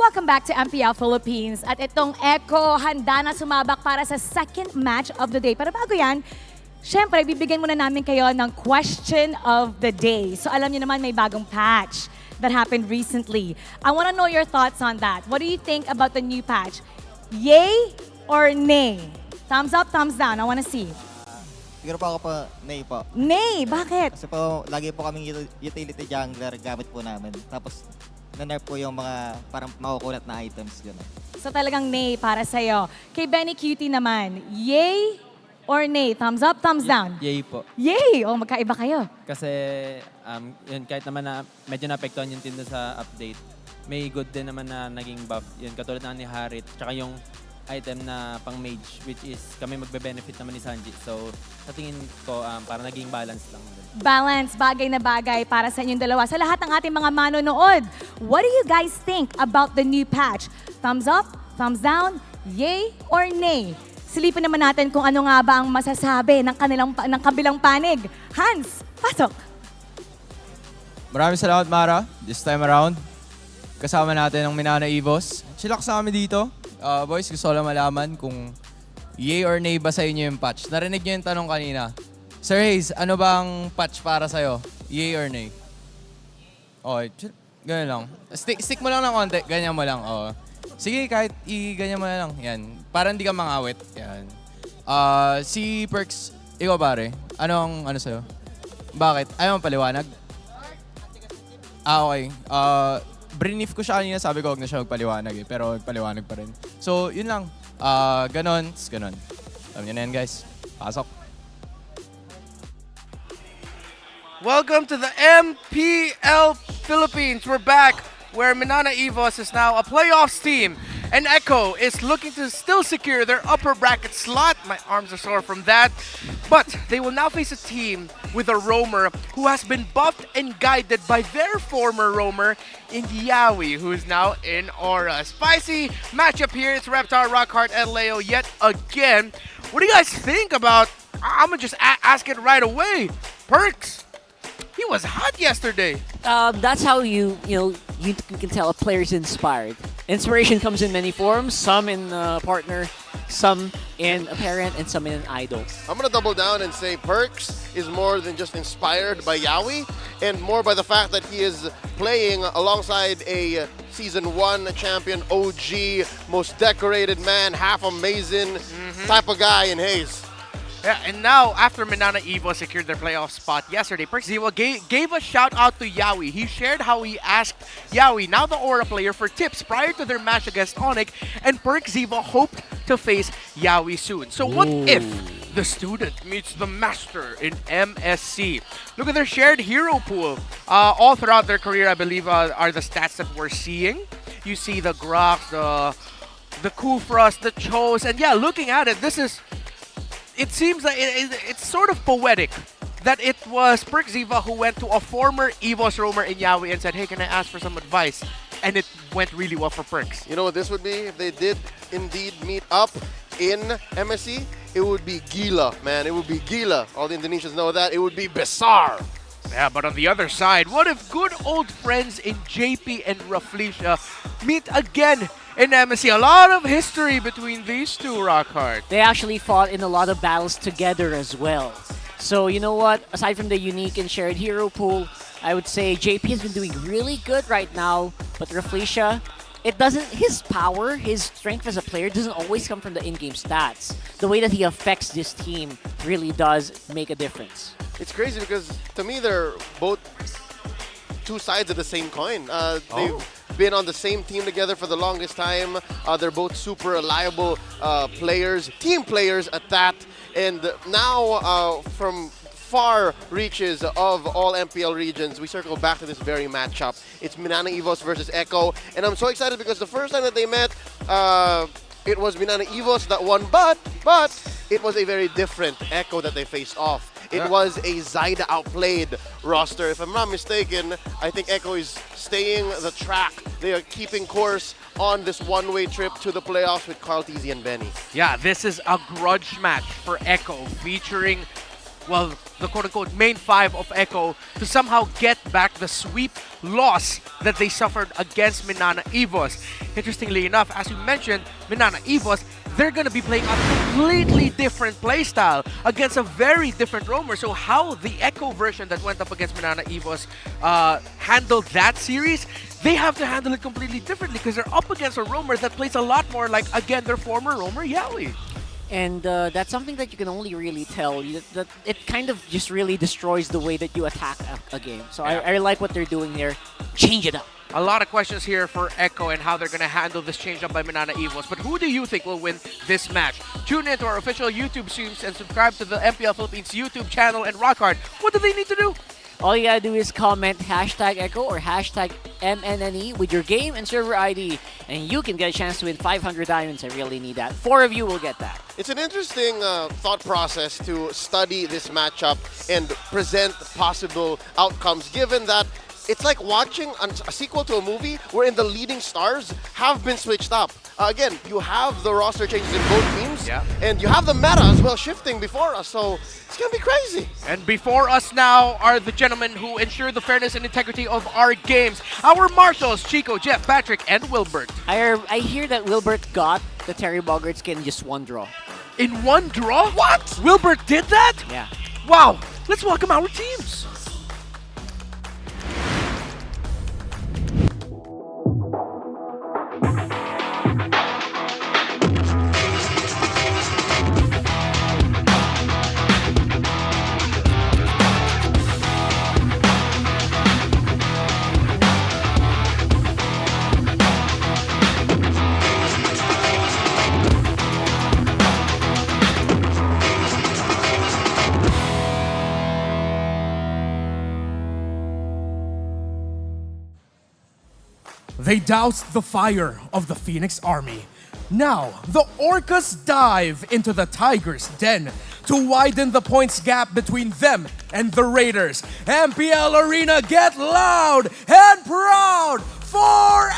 Welcome back to MPL Philippines. At itong Echo, handa na sumabak para sa second match of the day. Pero bago yan, syempre, bibigyan muna namin kayo ng question of the day. So alam niyo naman may bagong patch that happened recently. I want to know your thoughts on that. What do you think about the new patch? Yay or nay? Thumbs up, thumbs down. I want to see. Siguro po ako po, Nay po. Nay, bakit? Kasi po, lagi po kaming utility jungler gamit po namin. Tapos, na-nerf po yung mga parang makukulat na items. Gano'n. So talagang nay para sa'yo. Kay Benny Cutie naman, yay or nay? Thumbs up, thumbs down? Yay po. Yay! O, magkaiba kayo. Kasi yun, kahit naman na medyo naapektuhan yung team sa update, may good din naman na naging buff. Yun, katulad na ni Harit, tsaka yung item na pang mage, which is kami magbe-benefit naman ni Sanji. So, sa tingin ko, para naging balance lang. Balance, bagay na bagay para sa inyong dalawa. Sa lahat ng ating mga manonood, what do you guys think about the new patch? Thumbs up, thumbs down, yay or nay? Silipin naman natin kung ano nga ba ang masasabi ng kabilang panig. Hans, pasok! Maraming salamat, Mara. This time around, kasama natin ang Minana Evos. Sila kasama dito. Boys, gusto ko lang malaman kung yay or nay ba sa inyo yung patch. Narinig niyo yung tanong kanina. Sir Hayes, ano bang patch para sa'yo? Yay or nay? Okay, ganyan lang. Stick mo lang ng konti, ganyan mo lang. Sige, kahit ganyan mo na lang. Yan. Para hindi ka mangawit. Yan. Si Perks, ikaw pare, ano sa'yo? Bakit? Ayaw mo paliwanag? Okay. Brief ko siya kanina, sabi ko huwag na siya magpaliwanag eh, pero magpaliwanag pa rin. So, yun lang. Ganon. Alam niyo na yan, guys. Pasok. Welcome to the MPL Philippines. We're back where Minana Evos is now a playoffs team. And Echo is looking to still secure their upper bracket slot. My arms are sore from that. But they will now face a team with a roamer who has been buffed and guided by their former roamer in Yawi, who is now in Aura. Spicy matchup here. It's Reptar, Rockhart, and Leo yet again. What do you guys think about... I'm gonna just ask it right away. Perks. He was hot yesterday. That's how you can tell a player's inspired. Inspiration comes in many forms, some in a partner, some in a parent, and some in an idol. I'm going to double down and say Perks is more than just inspired by Yawi and more by the fact that he is playing alongside a Season 1 champion, OG, most decorated man, half amazing type of guy in Hayes. Yeah, and now, after Minana Evo secured their playoff spot yesterday, Perks Evo gave a shout out to Yawi. He shared how he asked Yawi, now the Aura player, for tips prior to their match against Onyx, and Perks Evo hoped to face Yawi soon. So what if the student meets the master in MSC? Look at their shared hero pool. All throughout their career, I believe, are the stats that we're seeing. You see the Grok, the Kufras, the Chos, and yeah, looking at it, this is... It seems like it's sort of poetic that it was Perks Evo who went to a former Evos roamer in Yawi and said, hey, can I ask for some advice? And it went really well for Perks. You know what this would be? If they did indeed meet up in MSC, it would be gila, man. It would be gila. All the Indonesians know that. It would be bizarre. Yeah, but on the other side, what if good old friends in JP and Raflesia meet again in MSC? A lot of history between these two, Rockhart. They actually fought in a lot of battles together as well. So you know what? Aside from the unique and shared hero pool, I would say JP has been doing really good right now. But Raflesia, his power, his strength as a player doesn't always come from the in-game stats. The way that he affects this team really does make a difference. It's crazy because to me they're both two sides of the same coin. They've been on the same team together for the longest time. They're both super reliable players, team players at that. And now from far reaches of all MPL regions, we circle back to this very matchup. It's Minana Evos versus Echo. And I'm so excited because the first time that they met, it was Minana Evos that won, but it was a very different Echo that they faced off. It was a Zyda outplayed roster. If I'm not mistaken, I think Echo is staying the track. They are keeping course on this one-way trip to the playoffs with Carl Tizzy and Benny. Yeah, this is a grudge match for Echo featuring, well, the quote-unquote main five of Echo to somehow get back the sweep loss that they suffered against Minana Evos. Interestingly enough, as you mentioned, Minana Evos, they're going to be playing a completely different playstyle against a very different roamer. So how the Echo version that went up against Minana Evos handled that series, they have to handle it completely differently because they're up against a roamer that plays a lot more like, again, their former roamer, Yawi. And that's something that you can only really tell. That it kind of just really destroys the way that you attack a game. So I like what they're doing here. Change it up. A lot of questions here for Echo and how they're going to handle this change up by MNNE Evos. But who do you think will win this match? Tune in to our official YouTube streams and subscribe to the MPL Philippines YouTube channel and rock hard. What do they need to do? All you gotta do is comment hashtag Echo or hashtag MNNE with your game and server ID, and you can get a chance to win 500 diamonds. I really need that. 4 of you will get that. It's an interesting thought process to study this matchup and present possible outcomes, given that it's like watching a sequel to a movie wherein the leading stars have been switched up. Again, you have the roster changes in both teams, and you have the meta as well shifting before us, so it's going to be crazy. And before us now are the gentlemen who ensure the fairness and integrity of our games. Our marshals, Chico, Jeff, Patrick, and Wilbert. I hear that Wilbert got the Terry Bogard skin in just 1 draw. In 1 draw? What? Wilbert did that? Yeah. Wow. Let's welcome our teams. They doused the fire of the Phoenix Army. Now, the Orcas dive into the Tigers' den to widen the points gap between them and the Raiders. MPL Arena, get loud and proud for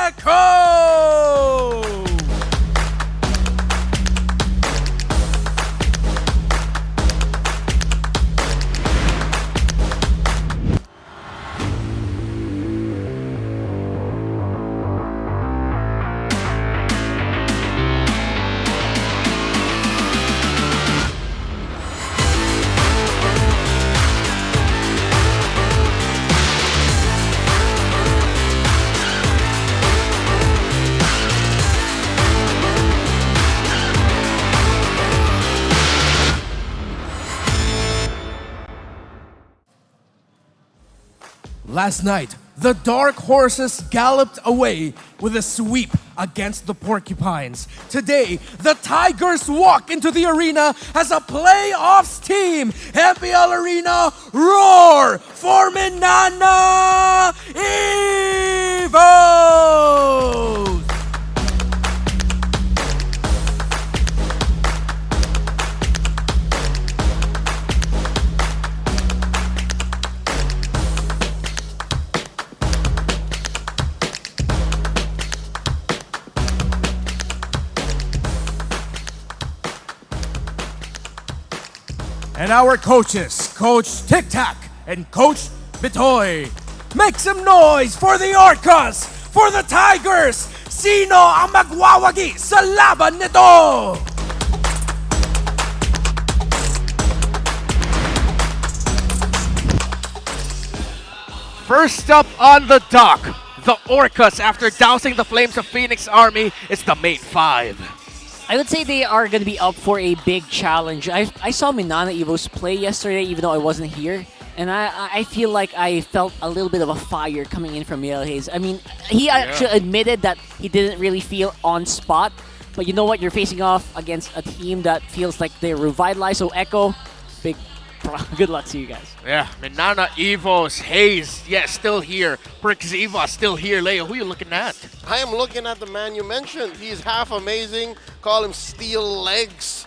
Echo! Last night, the Dark Horses galloped away with a sweep against the Porcupines. Today, the Tigers walk into the arena as a playoffs team. MPL Arena, roar for MNNE Evos! And our coaches, Coach Tic Tac and Coach Bitoy. Make some noise for the Orcas, for the Tigers. Sino ang magwawagi sa laban nito? First up on the dock, the Orcas, after dousing the flames of Phoenix Army, is the main 5. I would say they are going to be up for a big challenge. I saw MNNE Evos play yesterday, even though I wasn't here. And I feel like I felt a little bit of a fire coming in from Miguel Hayes. I mean, he actually admitted that he didn't really feel on spot. But you know what? You're facing off against a team that feels like they're revitalized. So Echo, good luck to you guys. Yeah, MNNE Evos, Hayes, still here. Prxiva, still here. Leo, who are you looking at? I am looking at the man you mentioned. He's half amazing. Call him Steel Legs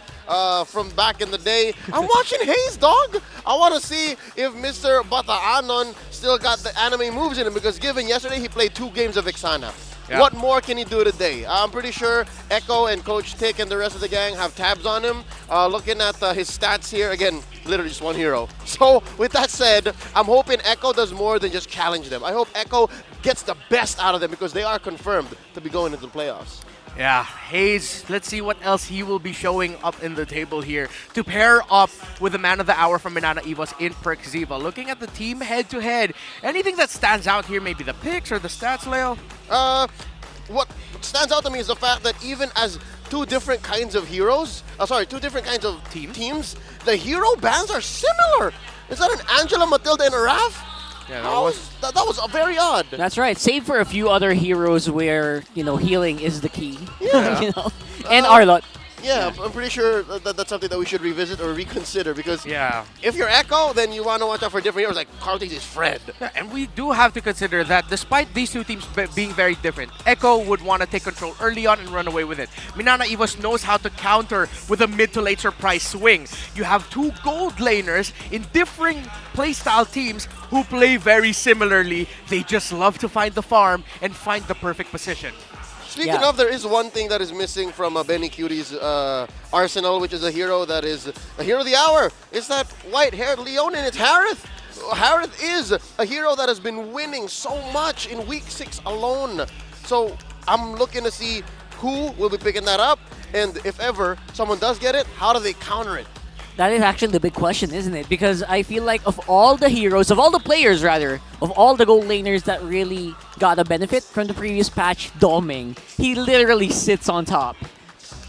from back in the day. I'm watching Hayes, dog. I want to see if Mr. Bataanon still got the anime moves in him, because given yesterday he played 2 games of Ixana. Yeah. What more can he do today? I'm pretty sure Echo and Coach Tick and the rest of the gang have tabs on him. Looking at his stats here, again, literally just 1 hero. So with that said, I'm hoping Echo does more than just challenge them. I hope Echo gets the best out of them, because they are confirmed to be going into the playoffs. Yeah, Hayes, let's see what else he will be showing up in the table here to pair up with the man of the hour from MNNE Evos in Prxiva. Looking at the team head-to-head, anything that stands out here, maybe the picks or the stats, Leo? What stands out to me is the fact that even as two different kinds of heroes. Two different kinds of teams. The hero bans are similar. Is that an Angela, Matilda, and a Raph? Yeah, that was very odd. That's right. Save for a few other heroes where, healing is the key. Yeah. And Arlott. Yeah, I'm pretty sure that's something that we should revisit or reconsider because Yeah. if you're Echo, then you want to watch out for different heroes like Carlton is Fred. Yeah, and we do have to consider that despite these two teams being very different, Echo would want to take control early on and run away with it. Minana Evos knows how to counter with a mid to late surprise swing. You have two gold laners in differing playstyle teams who play very similarly. They just love to find the farm and find the perfect position. Speaking of, there is one thing that is missing from Benny Cutie's arsenal, which is a hero that is a hero of the hour. It's that white-haired Leonin. It's Harith. Harith is a hero that has been winning so much in week 6 alone. So I'm looking to see who will be picking that up, and if ever someone does get it, how do they counter it? That is actually the big question, isn't it? Because I feel like of all the heroes, of all the players rather, of all the gold laners that really got a benefit from the previous patch, Doming, he literally sits on top.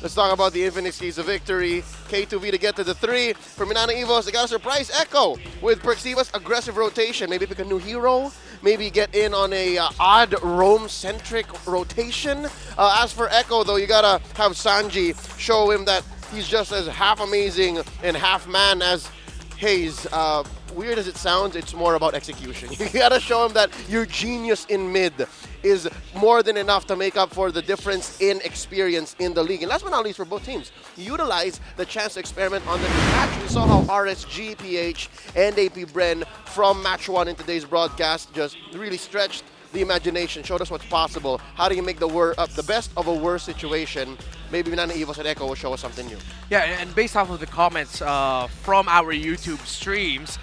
Let's talk about the Infinix keys of victory. K2V to get to the 3. For Minana Evos, they got a surprise Echo with Perxiva's aggressive rotation. Maybe pick a new hero. Maybe get in on a odd roam-centric rotation. As for Echo, though, you gotta have Sanji show him that he's just as half amazing and half man as Hayes. Weird as it sounds, it's more about execution. You gotta show him that your genius in mid is more than enough to make up for the difference in experience in the league. And last but not least, for both teams, utilize the chance to experiment on the new match. We saw how RSG, PH, and APBR from match 1 in today's broadcast just really stretched the imagination, showed us what's possible. How do you make the best of a worse situation? Maybe Minana Evos and Echo will show us something new. Yeah, and based off of the comments from our YouTube streams,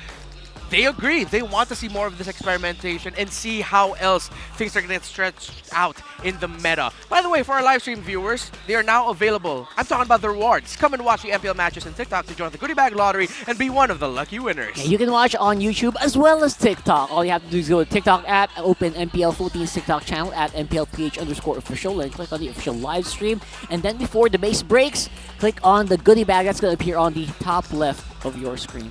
they agree. They want to see more of this experimentation and see how else things are going to get stretched out in the meta. By the way, for our live stream viewers, they are now available. I'm talking about the rewards. Come and watch the MPL matches on TikTok to join the goodie bag lottery and be one of the lucky winners. Yeah, you can watch on YouTube as well as TikTok. All you have to do is go to TikTok app, open MPL Philippines TikTok channel at MPL PH_official, and click on the official live stream. And then before the base breaks, click on the goodie bag that's going to appear on the top left of your screen.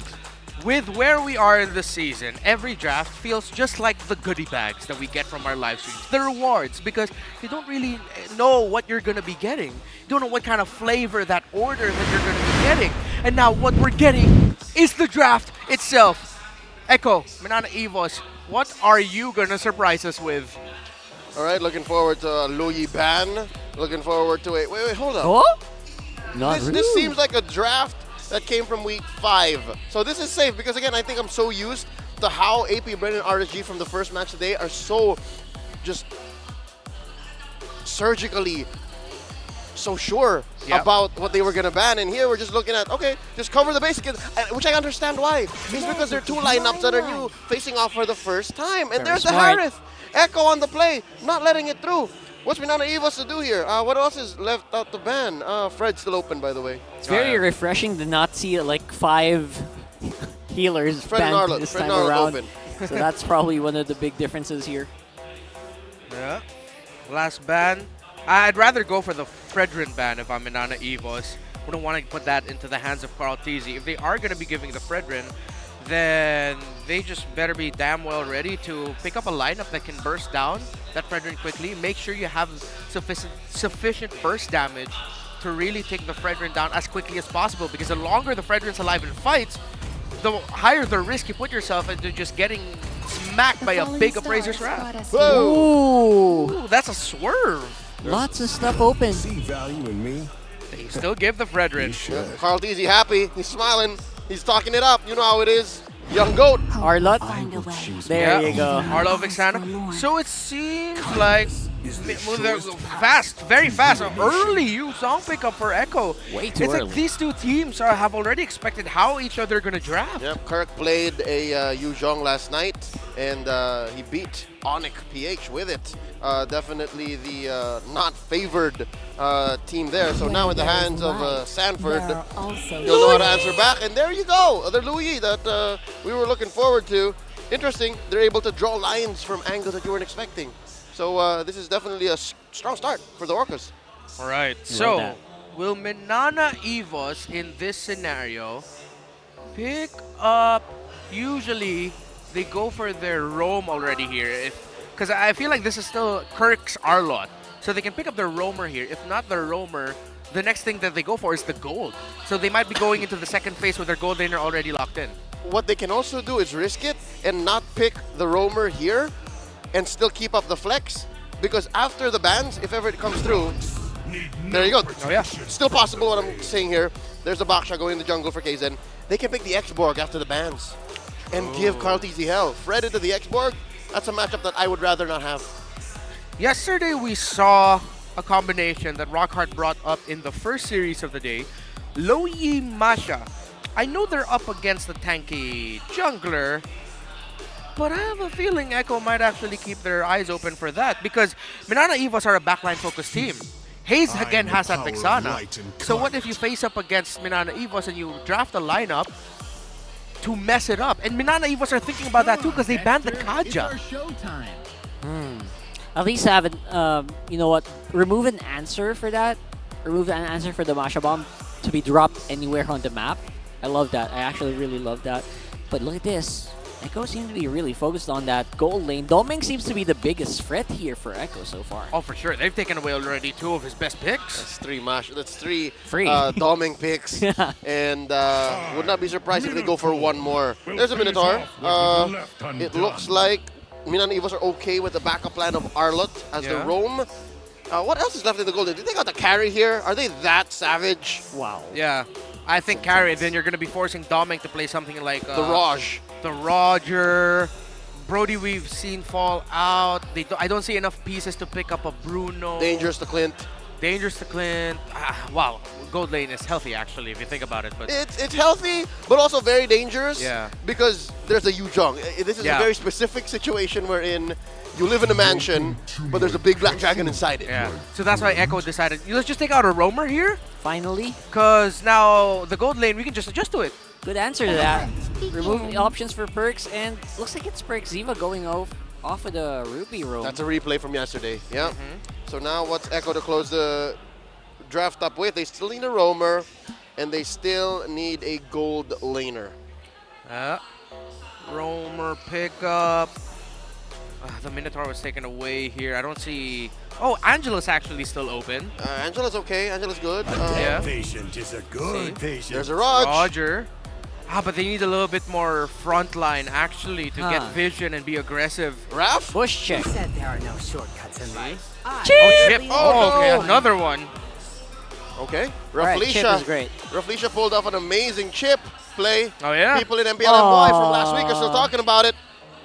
With where we are in the season, every draft feels just like the goodie bags that we get from our live streams. The rewards, because you don't really know what you're going to be getting. You don't know what kind of flavor, that order that you're going to be getting. And now what we're getting is the draft itself. Echo, Minana Evos, what are you going to surprise us with? All right, looking forward to a Luyi ban. Looking forward to a... Wait, hold up. Oh? This seems like a draft that came from week 5. So this is safe because, again, I think I'm so used to how APBR and RSG from the first match today are so just surgically so sure about what they were going to ban. And here we're just looking at, okay, just cover the basic, which I understand why. It's because there are two lineups that are new facing off for the first time. And there's the Harith. Echo on the play, not letting it through. What's Minana Evos to do here? What else is left out to ban? Fred's still open, by the way. It's very refreshing to not see like 5 healers banned this time around. Open. So that's probably one of the big differences here. Yeah. Last ban. I'd rather go for the Fredrin ban if I'm Minana Evos. Wouldn't want to put that into the hands of Carl Tizzy. If they are going to be giving the Fredrin, then they just better be damn well ready to pick up a lineup that can burst down that Fredrin quickly. Make sure you have sufficient burst damage to really take the Fredrin down as quickly as possible, because the longer the Fredrin's alive in fights, the higher the risk you put yourself into just getting smacked by a big Appraiser's Wrath. Whoa! Ooh, that's a swerve. Lots of stuff open. See value in me. They still give the Fredrin. Carl Tizzy happy. He's smiling. He's talking it up. You know how it is. Young goat. Arlott. There you go. Arlo Vixana. So it seems like fast, very fast, early Yu-Song pickup for Echo. Way too it's early. Like these two teams have already expected how each other are going to draft. Yep, Kirk played a Yu Zhong last night, and he beat Onic PH with it. Definitely the not favored team there. So now in the hands of Sanford, he'll know how to answer back. And there you go, the Luyi that we were looking forward to. Interesting, they're able to draw lines from angles that you weren't expecting. So this is definitely a strong start for the Orcas. All right, so will MNNE EVOS in this scenario pick up? Usually, they go for their roam already here. Because I feel like this is still Kirk's Arlot. So they can pick up their roamer here. If not the roamer, the next thing that they go for is the gold. So they might be going into the second phase with their gold laner already locked in. What they can also do is risk it and not pick the roamer here and still keep up the flex. Because after the bans, if ever it comes through, there you go. Oh yeah. Still possible what I'm saying here. There's a Baksha going in the jungle for Kaizen. They can pick the X-Borg after the bans and give Carl TZ hell. Fred into the X-Borg, that's a matchup that I would rather not have. Yesterday we saw a combination that Rockhart brought up in the first series of the day. Loyi Masha. I know they're up against the tanky jungler, but I have a feeling Echo might actually keep their eyes open for that because MNNE EVOS are a backline focused team. Hayes again has that Vexana. So what if you face up against MNNE EVOS and you draft a lineup to mess it up? And MNNE EVOS are thinking about that too because they banned the Kaja. At least have an, you know what, remove an answer for that. Remove an answer for the Masha Bomb to be dropped anywhere on the map. I love that. I actually really love that. But look at this. Echo seems to be really focused on that gold lane. Doming seems to be the biggest threat here for Echo so far. Oh, for sure. They've taken away already 2 of his best picks. That's 3 Mash. That's 3 Free. Doming picks. And would not be surprised if they go for 1 more. There's a Minotaur. It looks like MNNE EVOS are okay with the backup plan of Arlot as the roam. What else is left in the gold? Did they got the carry here? Are they that savage? Wow. Yeah. I think carry. Then you're going to be forcing Doming to play something like the Raj. The Roger. Brody we've seen fall out. I don't see enough pieces to pick up a Bruno. Dangerous to Clint. Dangerous to Clint. Wow. Gold lane is healthy actually if you think about it. But It's healthy, but also very dangerous. Yeah. Because there's a Yu Jong. This is a very specific situation wherein you live in a mansion, but there's a big black dragon inside it. Yeah. So that's why Echo decided, let's just take out a roamer here. Finally. Because now the gold lane, we can just adjust to it. Good answer to that. Remove the options for perks, and looks like it's Perks Ziva going off of the Ruby roam. That's a replay from yesterday. Yeah. So now what's Echo to close the draft up with? They still need a roamer, and they still need a gold laner. Roamer pickup. The Minotaur was taken away here. I don't see... Oh, Angela's actually still open. Angela's okay. Angela's good. Yeah. Patient is a good patient. There's a Raj. Roger. But they need a little bit more frontline actually to get vision and be aggressive. Raph? Push check. Said there are no shortcuts in life. Chip! Oh, okay, another one. Okay. Right, Chip is great. Rafleisha pulled off an amazing chip play. Oh, yeah? People in MPL MY from last week are still talking about it.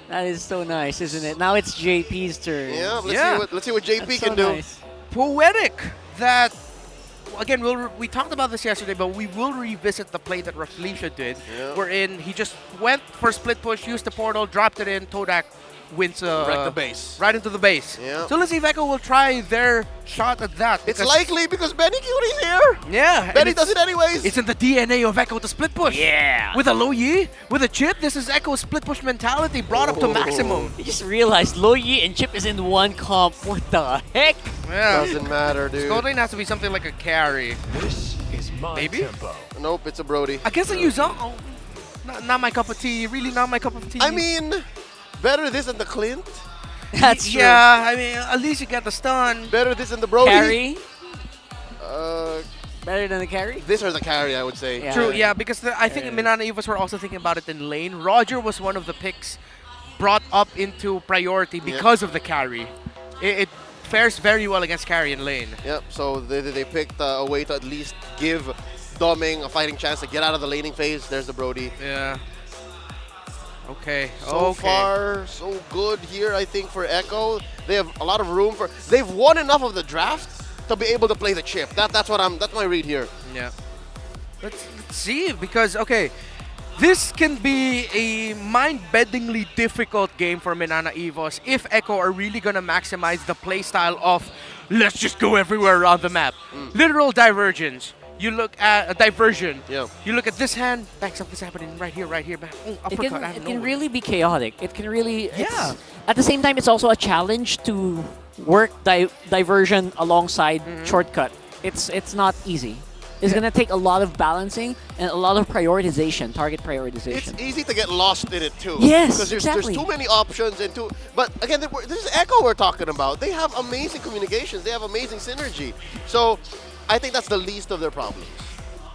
That is so nice, isn't it? Now it's JP's turn. Yeah, let's see what JP That's can so do. nice. Poetic that... Again, we talked about this yesterday, but we will revisit the play that Rafleisha did, wherein he just went for split push, used the portal, dropped it in, Todak wins Wreck the base. right into the base. Yeah. So let's see if Echo will try their shot at that. It's likely because Benny Curie's here. Yeah. Benny does it anyways. It's in the DNA of Echo to split push. Yeah. With a low Yi, with a chip, this is Echo's split push mentality brought up to maximum. You just realized Lo Yi and Chip is in one comp. What the heck? Yeah. Doesn't matter, dude. Gold lane has to be something like a carry. This is my Maybe? tempo. Nope, it's a Brody. I guess I use not my cup of tea. Really not my cup of tea. I mean, better this than the Clint. That's true. Yeah, I mean, at least you get the stun. Better this than the Brody. Carry? Uh, Better than the carry? this or the carry, I would say. Yeah. True, yeah, because I think MNNE EVOS were also thinking about it in lane. Roger was one of the picks brought up into priority because of the carry. It fares very well against carry in lane. Yep, so they picked a way to at least give Doming a fighting chance to get out of the laning phase. There's the Brody. Yeah. Okay. So far, so good here, I think, for Echo. They have a lot of room for... They've won enough of the draft to be able to play the chip. That's my read here. Yeah. Let's see, because, okay, this can be a mind-bendingly difficult game for MNNE EVOS if Echo are really going to maximize the playstyle of let's just go everywhere around the map. Literal divergence. You look at a diversion. Yeah. You look at this hand, bang, something's happening right here, back. Oh, uppercut out of It can nowhere. really be chaotic. It can really... At the same time, it's also a challenge to work diversion alongside shortcut. it's not easy. It's gonna take a lot of balancing and a lot of prioritization, target prioritization. It's easy to get lost in it too. Yes, because there's exactly. too many options and too. But again, this is Echo we're talking about. They have amazing communications. They have amazing synergy. So I think that's the least of their problems.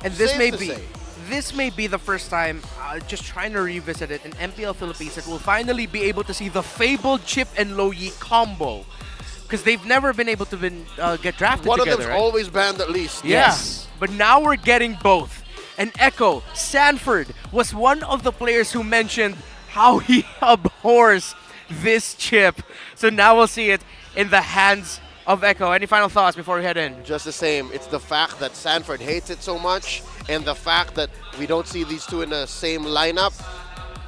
And this Safe may to be say. this may be the first time, just trying to revisit it in MPL Philippines, that we'll finally be able to see the fabled Chip and Loyi combo. Because they've never been able to get drafted One together, of them's right? always banned at least. Yes. But now we're getting both. And Echo, Sanford, was one of the players who mentioned how he abhors this chip. So now we'll see it in the hands of Echo. Any final thoughts before we head in? Just the same. It's the fact that Sanford hates it so much, and the fact that we don't see these two in the same lineup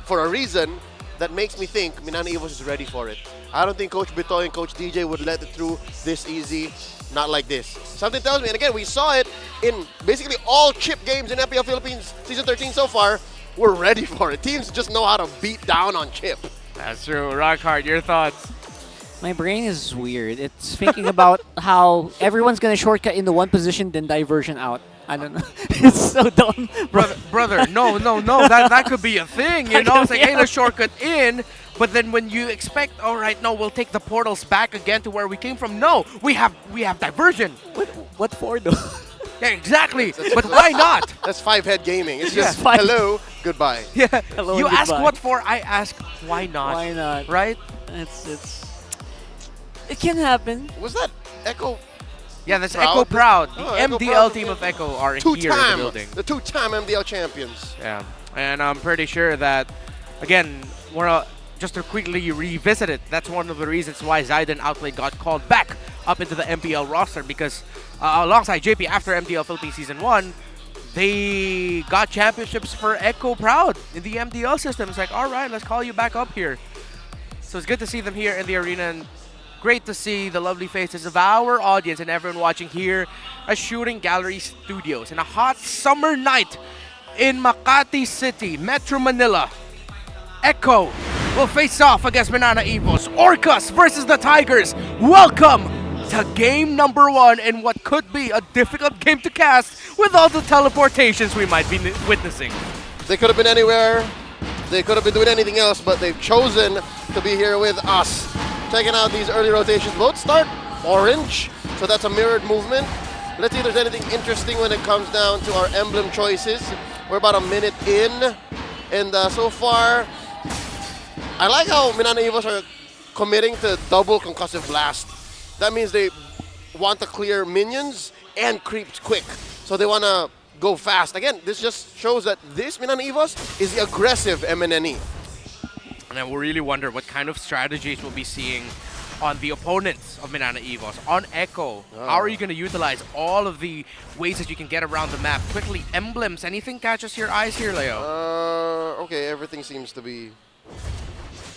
for a reason that makes me think MNNE EVOS is ready for it. I don't think Coach Bitoy and Coach DJ would let it through this easy, not like this. Something tells me, and again, we saw it in basically all chip games in MPL Philippines Season 13 so far. We're ready for it. Teams just know how to beat down on chip. That's true. Rockhard, your thoughts? My brain is weird. It's thinking about how everyone's gonna shortcut into one position, then diversion out. I don't know. It's so dumb. Brother, no. That could be a thing, you know? It's like, hey, let's shortcut in. But then when you expect, all right, no, we'll take the portals back again to where we came from. No, we have diversion. What for, though? Yeah, exactly. But why not? That's five-head gaming. It's just Yeah. hello, goodbye. Yeah. Hello You and ask goodbye. what for, I ask why not. Why not? Right? It can happen. Was that Echo? Yeah, that's Proud? Echo Proud. The Oh, Echo MDL Proud. team of Echo are here in the building. The two-time MDL champions. Yeah, and I'm pretty sure that, again, just to quickly revisit it, that's one of the reasons why Zayden Outplay got called back up into the MPL roster, because alongside JP after MDL Philippines Season 1, they got championships for Echo Proud in the MDL system. It's like, all right, let's call you back up here. So it's good to see them here in the arena, and great to see the lovely faces of our audience and everyone watching here at Shooting Gallery Studios in a hot summer night in Makati City, Metro Manila. Echo will face off against MNNE EVOS. Orcas versus the Tigers. Welcome to game number 1 in what could be a difficult game to cast with all the teleportations we might be witnessing. They could have been anywhere. They could have been doing anything else, but they've chosen to be here with us. Checking out these early rotations. Both start orange, so that's a mirrored movement. Let's see if there's anything interesting when it comes down to our emblem choices. We're about a minute in, and so far, I like how MNNE EVOS are committing to double concussive blast. That means they want to clear minions and creeps quick, so they want to go fast. Again, this just shows that this MNNE EVOS is the aggressive MNNE. And I will really wonder what kind of strategies we'll be seeing on the opponents of MNNE EVOS. On Echo, how are you going to utilize all of the ways that you can get around the map? Quickly, emblems, anything catches your eyes here, Leo? Okay, everything seems to be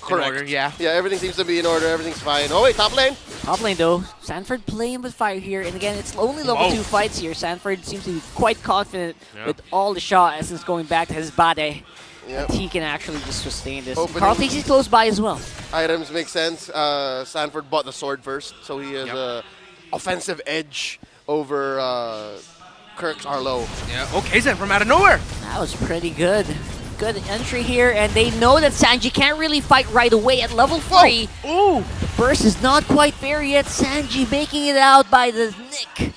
correct. In order, yeah. Yeah, everything seems to be in order, everything's fine. Oh wait, top lane? Top lane though, Sanford playing with fire here, and again, it's only level 2 fights here. Sanford seems to be quite confident with all the shot essence going back to his body. Yep. That he can actually just sustain this. Opening Carl takes it close by as well. Items make sense. Sanford bought the sword first, so he has a offensive edge over Kirk's Arlo. Yeah, okay, Zen from out of nowhere. That was pretty good. Good entry here, and they know that Sanji can't really fight right away at level 3. Ooh! The burst is not quite there yet. Sanji making it out by the nick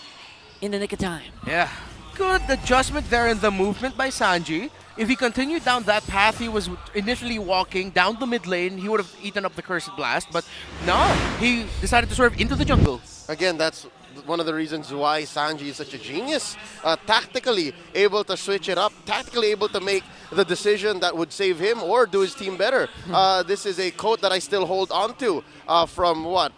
in the nick of time. Yeah, good adjustment there in the movement by Sanji. If he continued down that path he was initially walking down the mid lane, he would have eaten up the Cursed Blast, but no, he decided to swerve into the jungle. Again, that's one of the reasons why Sanji is such a genius. Tactically able to switch it up, tactically able to make the decision that would save him or do his team better. This is a quote that I still hold on to from what?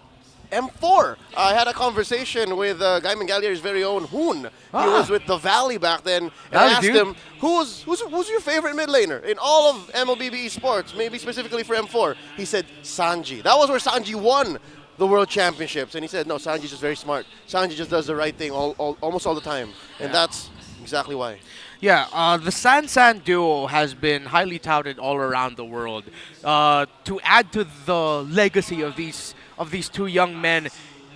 M4. I had a conversation with Gaiman Galier's very own Hoon. He was with the Valley back then. And I asked him, who's your favorite mid laner in all of MLBB esports, maybe specifically for M4? He said, Sanji. That was where Sanji won the World Championships. And he said, no, Sanji's just very smart. Sanji just does the right thing almost all the time. And that's exactly why. Yeah, the San duo has been highly touted all around the world. To add to the legacy of these two young men,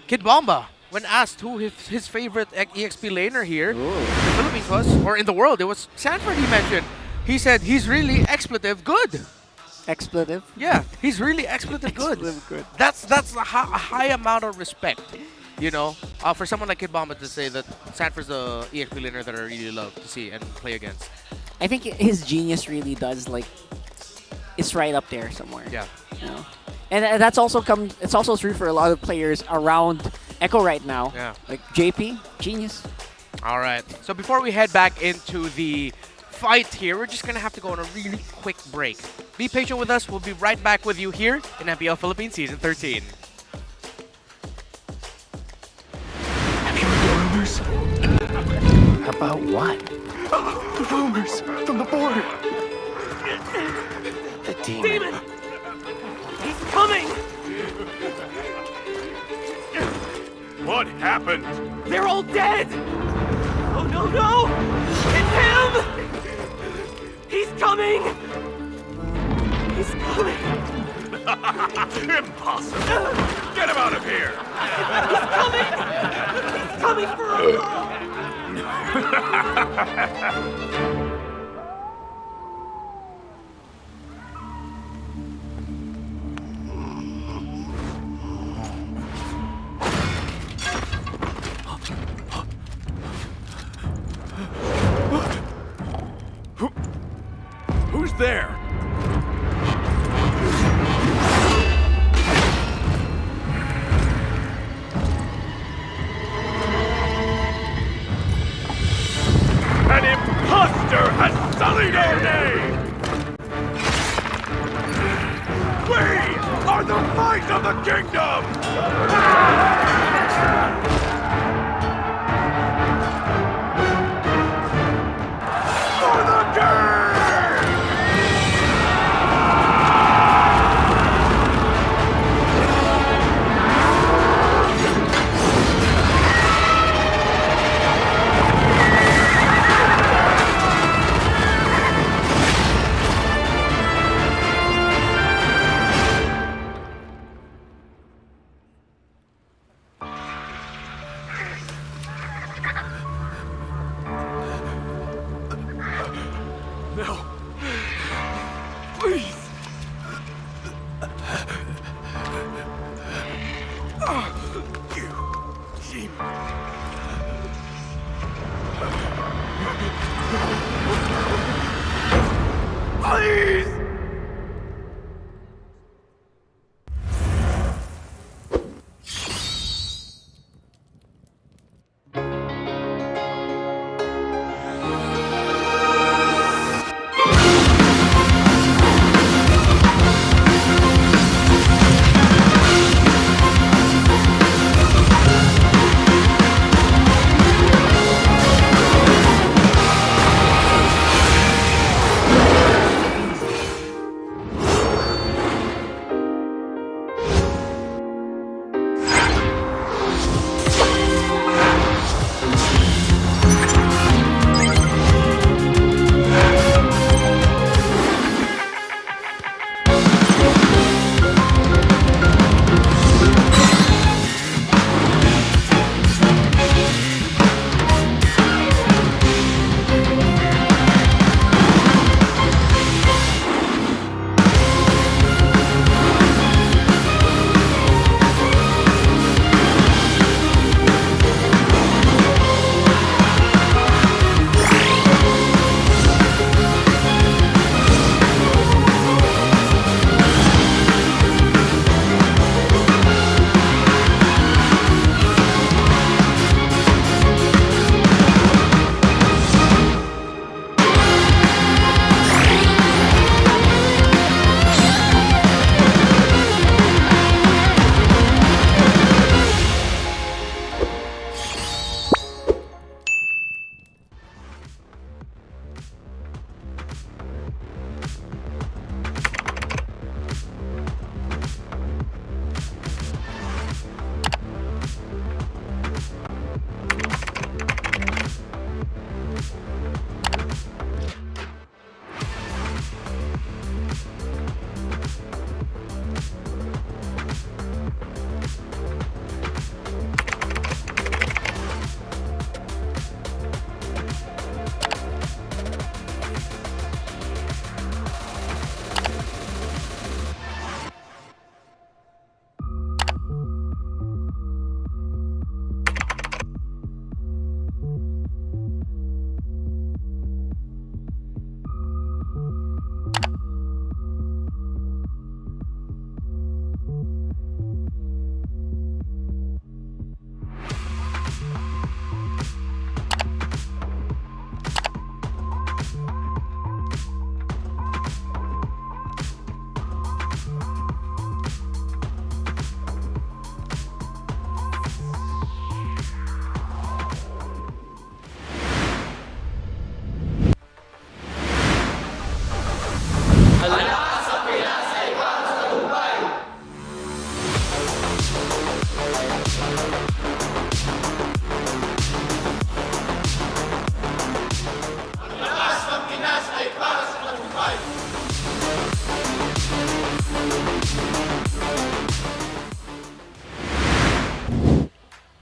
Kid Bomba when asked who his favorite EXP laner here in the Philippines was, or in the world, it was Sanford he mentioned. He said he's really expletive good. Expletive? Yeah, he's really expletive good. That's a high amount of respect, you know, for someone like Kid Bomba to say that Sanford's the EXP laner that I really love to see and play against. I think his genius really does, like, it's right up there somewhere. Yeah. You know? And that's also it's also true for a lot of players around Echo right now. Yeah. Like JP, genius. All right. So before we head back into the fight here, we're just going to have to go on a really quick break. Be patient with us. We'll be right back with you here in MPL Philippines Season 13. Have you heard rumors? About what? The rumors from the border. The demon. He's coming! What happened? They're all dead! Oh no, no! It's him! He's coming! He's coming! Impossible! Get him out of here! He's coming! He's coming for us! Who's there? An imposter has sullied our name! We are the might of the kingdom! For the king!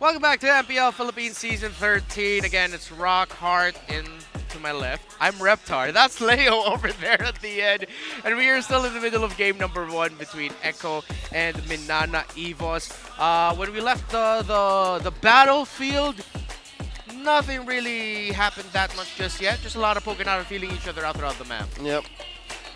Welcome back to MPL Philippines Season 13. Again, it's Rock, Heart, in to my left. I'm Reptar. That's Leo over there at the end. And we are still in the middle of game number 1 between Echo and MNNE EVOS. When we left the battlefield, nothing really happened that much just yet. Just a lot of poking out and feeling each other out throughout the map. Yep.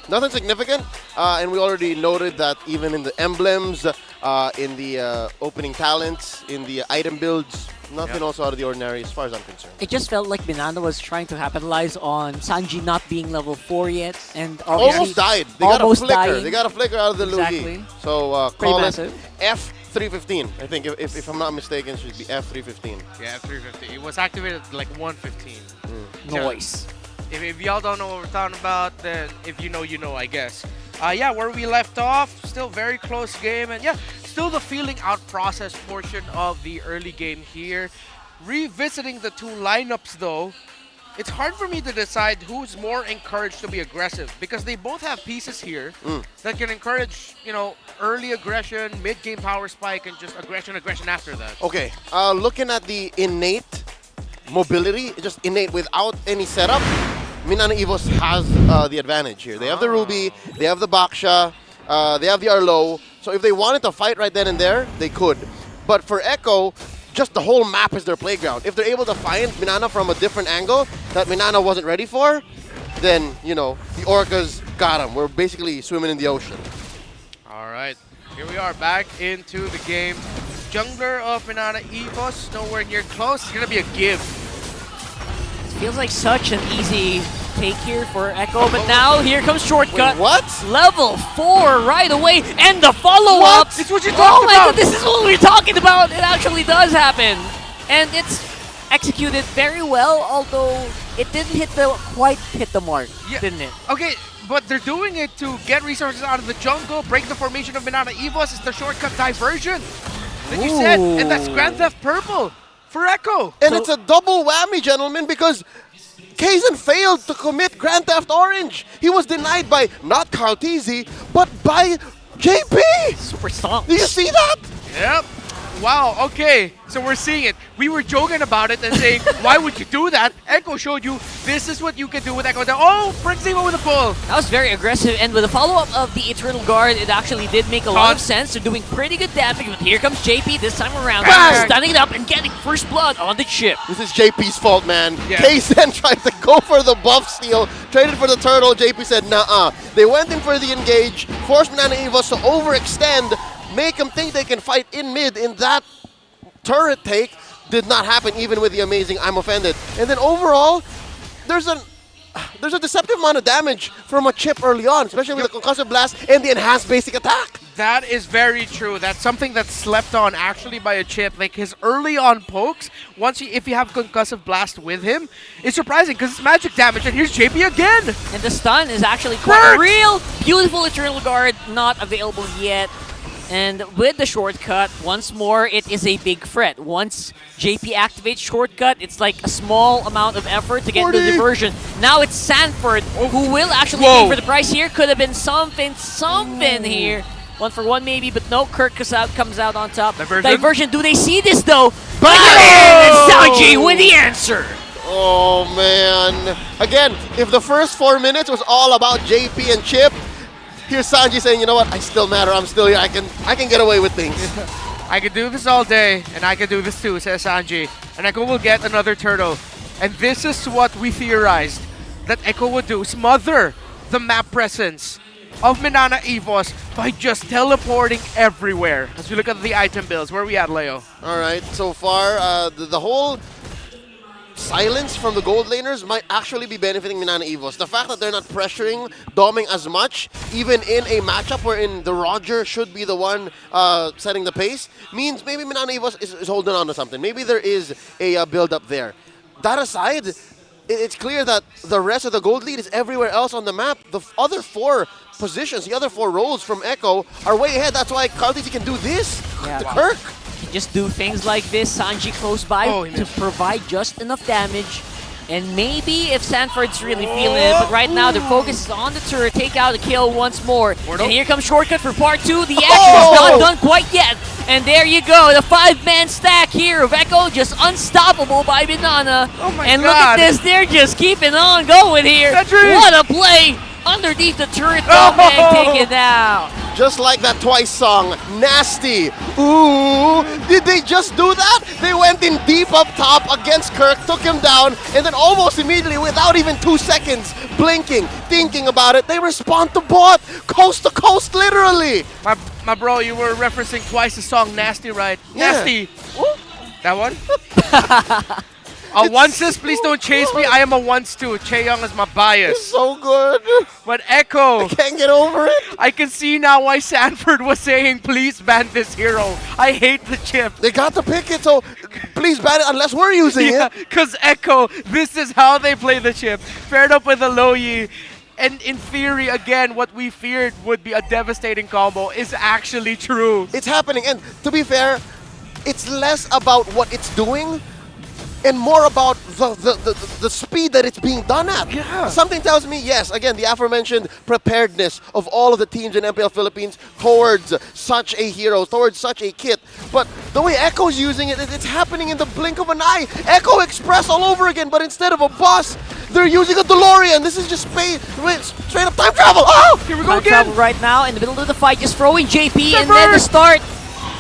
Nothing significant, and we already noted that even in the emblems, in the opening talents, in the item builds, nothing also out of the ordinary as far as I'm concerned. It just felt like MNNE was trying to capitalize on Sanji not being level 4 yet, and Almost died. They got a flicker. dying. They got a flicker out of the Exactly. Lugi. So Pretty call it massive. F315. I think if I'm not mistaken, it should be F315. Yeah, 350. It was activated at like 115. Noise. If y'all don't know what we're talking about, then if you know, you know, I guess. Yeah, where we left off, still very close game. And yeah, still the feeling out process portion of the early game here. Revisiting the two lineups, though, it's hard for me to decide who's more encouraged to be aggressive because they both have pieces here that can encourage, you know, early aggression, mid-game power spike, and just aggression after that. Okay, looking at the innate mobility, just innate without any setup, MNNE EVOS has the advantage here. They have the Ruby, they have the Baksha, they have the Arlo. So if they wanted to fight right then and there, they could. But for Echo, just the whole map is their playground. If they're able to find MNNE from a different angle that MNNE wasn't ready for, then, you know, the Orcas got them. We're basically swimming in the ocean. All right, here we are back into the game. Jungler of MNNE EVOS, nowhere near close. It's going to be a give. Feels like such an easy take here for Echo, but now here comes shortcut. Wait, what? Level 4 right away, and the follow-up. It's what you Oh talked my about. god, this is what we're talking about. It actually does happen, and it's executed very well. Although it didn't quite hit the mark, didn't it? Okay, but they're doing it to get resources out of the jungle, break the formation of MNNE EVOS. It's the shortcut diversion that you said, and that's Grand Theft Purple for Echo. And it's a double whammy, gentlemen, because Kaizen failed to commit Grand Theft Orange. He was denied by not Carl Tizzy, but by JP. Super stomp. Do you see that? Yep. Wow, okay. So we're seeing it. We were joking about it and saying, why would you do that? Echo showed you this is what you can do with Echo. Oh, Briximo with a pull. That was very aggressive, and with the follow-up of the Eternal Guard, it actually did make a lot of sense. They're doing pretty good damage, but here comes JP this time around, stunning it up and getting first blood on the chip. This is JP's fault, man. Yeah. Kaizen tried to go for the buff steal, traded for the turtle. JP said, nah. They went in for the engage, forced MNNE EVOS to overextend, make them think they can fight in mid. In that turret take did not happen even with the amazing I'm Offended. And then overall, there's a deceptive amount of damage from a chip early on, especially with the concussive blast and the enhanced basic attack. That is very true. That's something that's slept on actually by a chip. Like his early on pokes, if you have concussive blast with him, it's surprising because it's magic damage. And here's JP again. And the stun is actually quite real. Beautiful Eternal Guard, not available yet. And with the shortcut, once more, it is a big threat. Once JP activates shortcut, it's like a small amount of effort to get the diversion. Now it's Sanford who will actually pay for the price here. Could have been something here. 1-for-1 maybe, but no, Kirk comes out on top. Diversion. Do they see this though? Bang! And Sanji with the answer. Oh man. Again, if the first 4 minutes was all about JP and Chip, here's Sanji saying, you know what, I still matter, I'm still here, I can get away with things. I can do this all day, and I can do this too, says Sanji. And Echo will get another turtle. And this is what we theorized that Echo would do, smother the map presence of MNNE EVOS by just teleporting everywhere. As we look at the item builds, where are we at, Leo? Alright, so far, the whole silence from the gold laners might actually be benefiting MNNE EVOS. The fact that they're not pressuring Doming as much, even in a matchup wherein the Roger should be the one setting the pace, means maybe MNNE EVOS is holding on to something. Maybe there is a build-up there. That aside, it's clear that the rest of the gold lead is everywhere else on the map. The other 4 positions, the other 4 roles from Echo are way ahead. That's why Kaltisi can do this to Kirk. Can just do things like this. Sanji close by to provide just enough damage. And maybe if Sanford's really feeling it, but right now their focus is on the turret, take out a kill once more. And here comes shortcut for part 2. The action is not done quite yet. And there you go, the 5-man stack here of Echo, just unstoppable by MNNE. Oh my and God. look at this, they're just keeping on going here. Cedric. What a play! Underneath the turret, oh. Man taken out. Just like that Twice song, Nasty. Ooh, did they just do that? They went in deep up top against Kirk, took him down, and then almost immediately, without even 2 seconds, blinking, thinking about it, they respond to bot, coast to coast, literally. My bro, you were referencing twice the song Nasty, right? Yeah. Nasty. Ooh. That one? Onces, please don't chase me. I am a once too. Chae Young is my bias. It's so good. But Echo, I can't get over it. I can see now why Sanford was saying, please ban this hero. I hate the chip. They got to pick it, so please ban it unless we're using it. Because Echo, this is how they play the chip. Paired up with the Loyi. And in theory, again, what we feared would be a devastating combo is actually true. It's happening, and to be fair, it's less about what it's doing and more about the speed that it's being done at. Yeah. Something tells me, yes, again, the aforementioned preparedness of all of the teams in MPL Philippines towards such a hero, towards such a kit. But the way Echo's using it, it's happening in the blink of an eye. Echo Express all over again, but instead of a bus, they're using a DeLorean. This is just straight up time travel. Oh! Here we go Time again. travel right now in the middle of the fight, just throwing JP, and then the start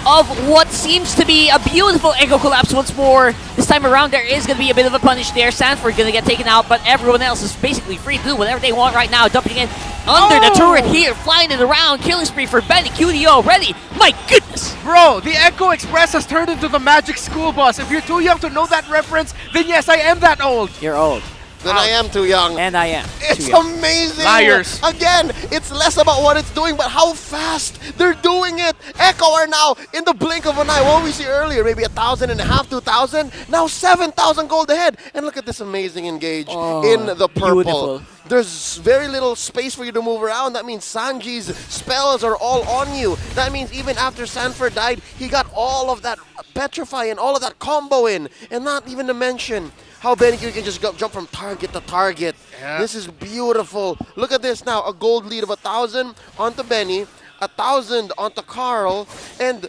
of what seems to be a beautiful Echo collapse once more. This time around, there is going to be a bit of a punish there. Sanford going to get taken out, but everyone else is basically free to do whatever they want right now. Dumping in under the turret here, flying it around. Killing spree for Benny QD already. My goodness! Bro, the Echo Express has turned into the Magic School Bus. If you're too young to know that reference, then yes, I am that old. You're old. Then I am too young. And I am. It's amazing. Liars. Again, it's less about what it's doing, but how fast they're doing it. Echo are now in the blink of an eye. What we see earlier, maybe 1,500, 2,000. Now 7,000 gold ahead. And look at this amazing engage in the purple. Beautiful. There's very little space for you to move around. That means Sanji's spells are all on you. That means even after Sanford died, he got all of that petrify and all of that combo in. And not even to mention how Benny can just jump from target to target. Yeah. This is beautiful. Look at this now. A gold lead of 1,000 onto Benny, 1,000 onto Carl, and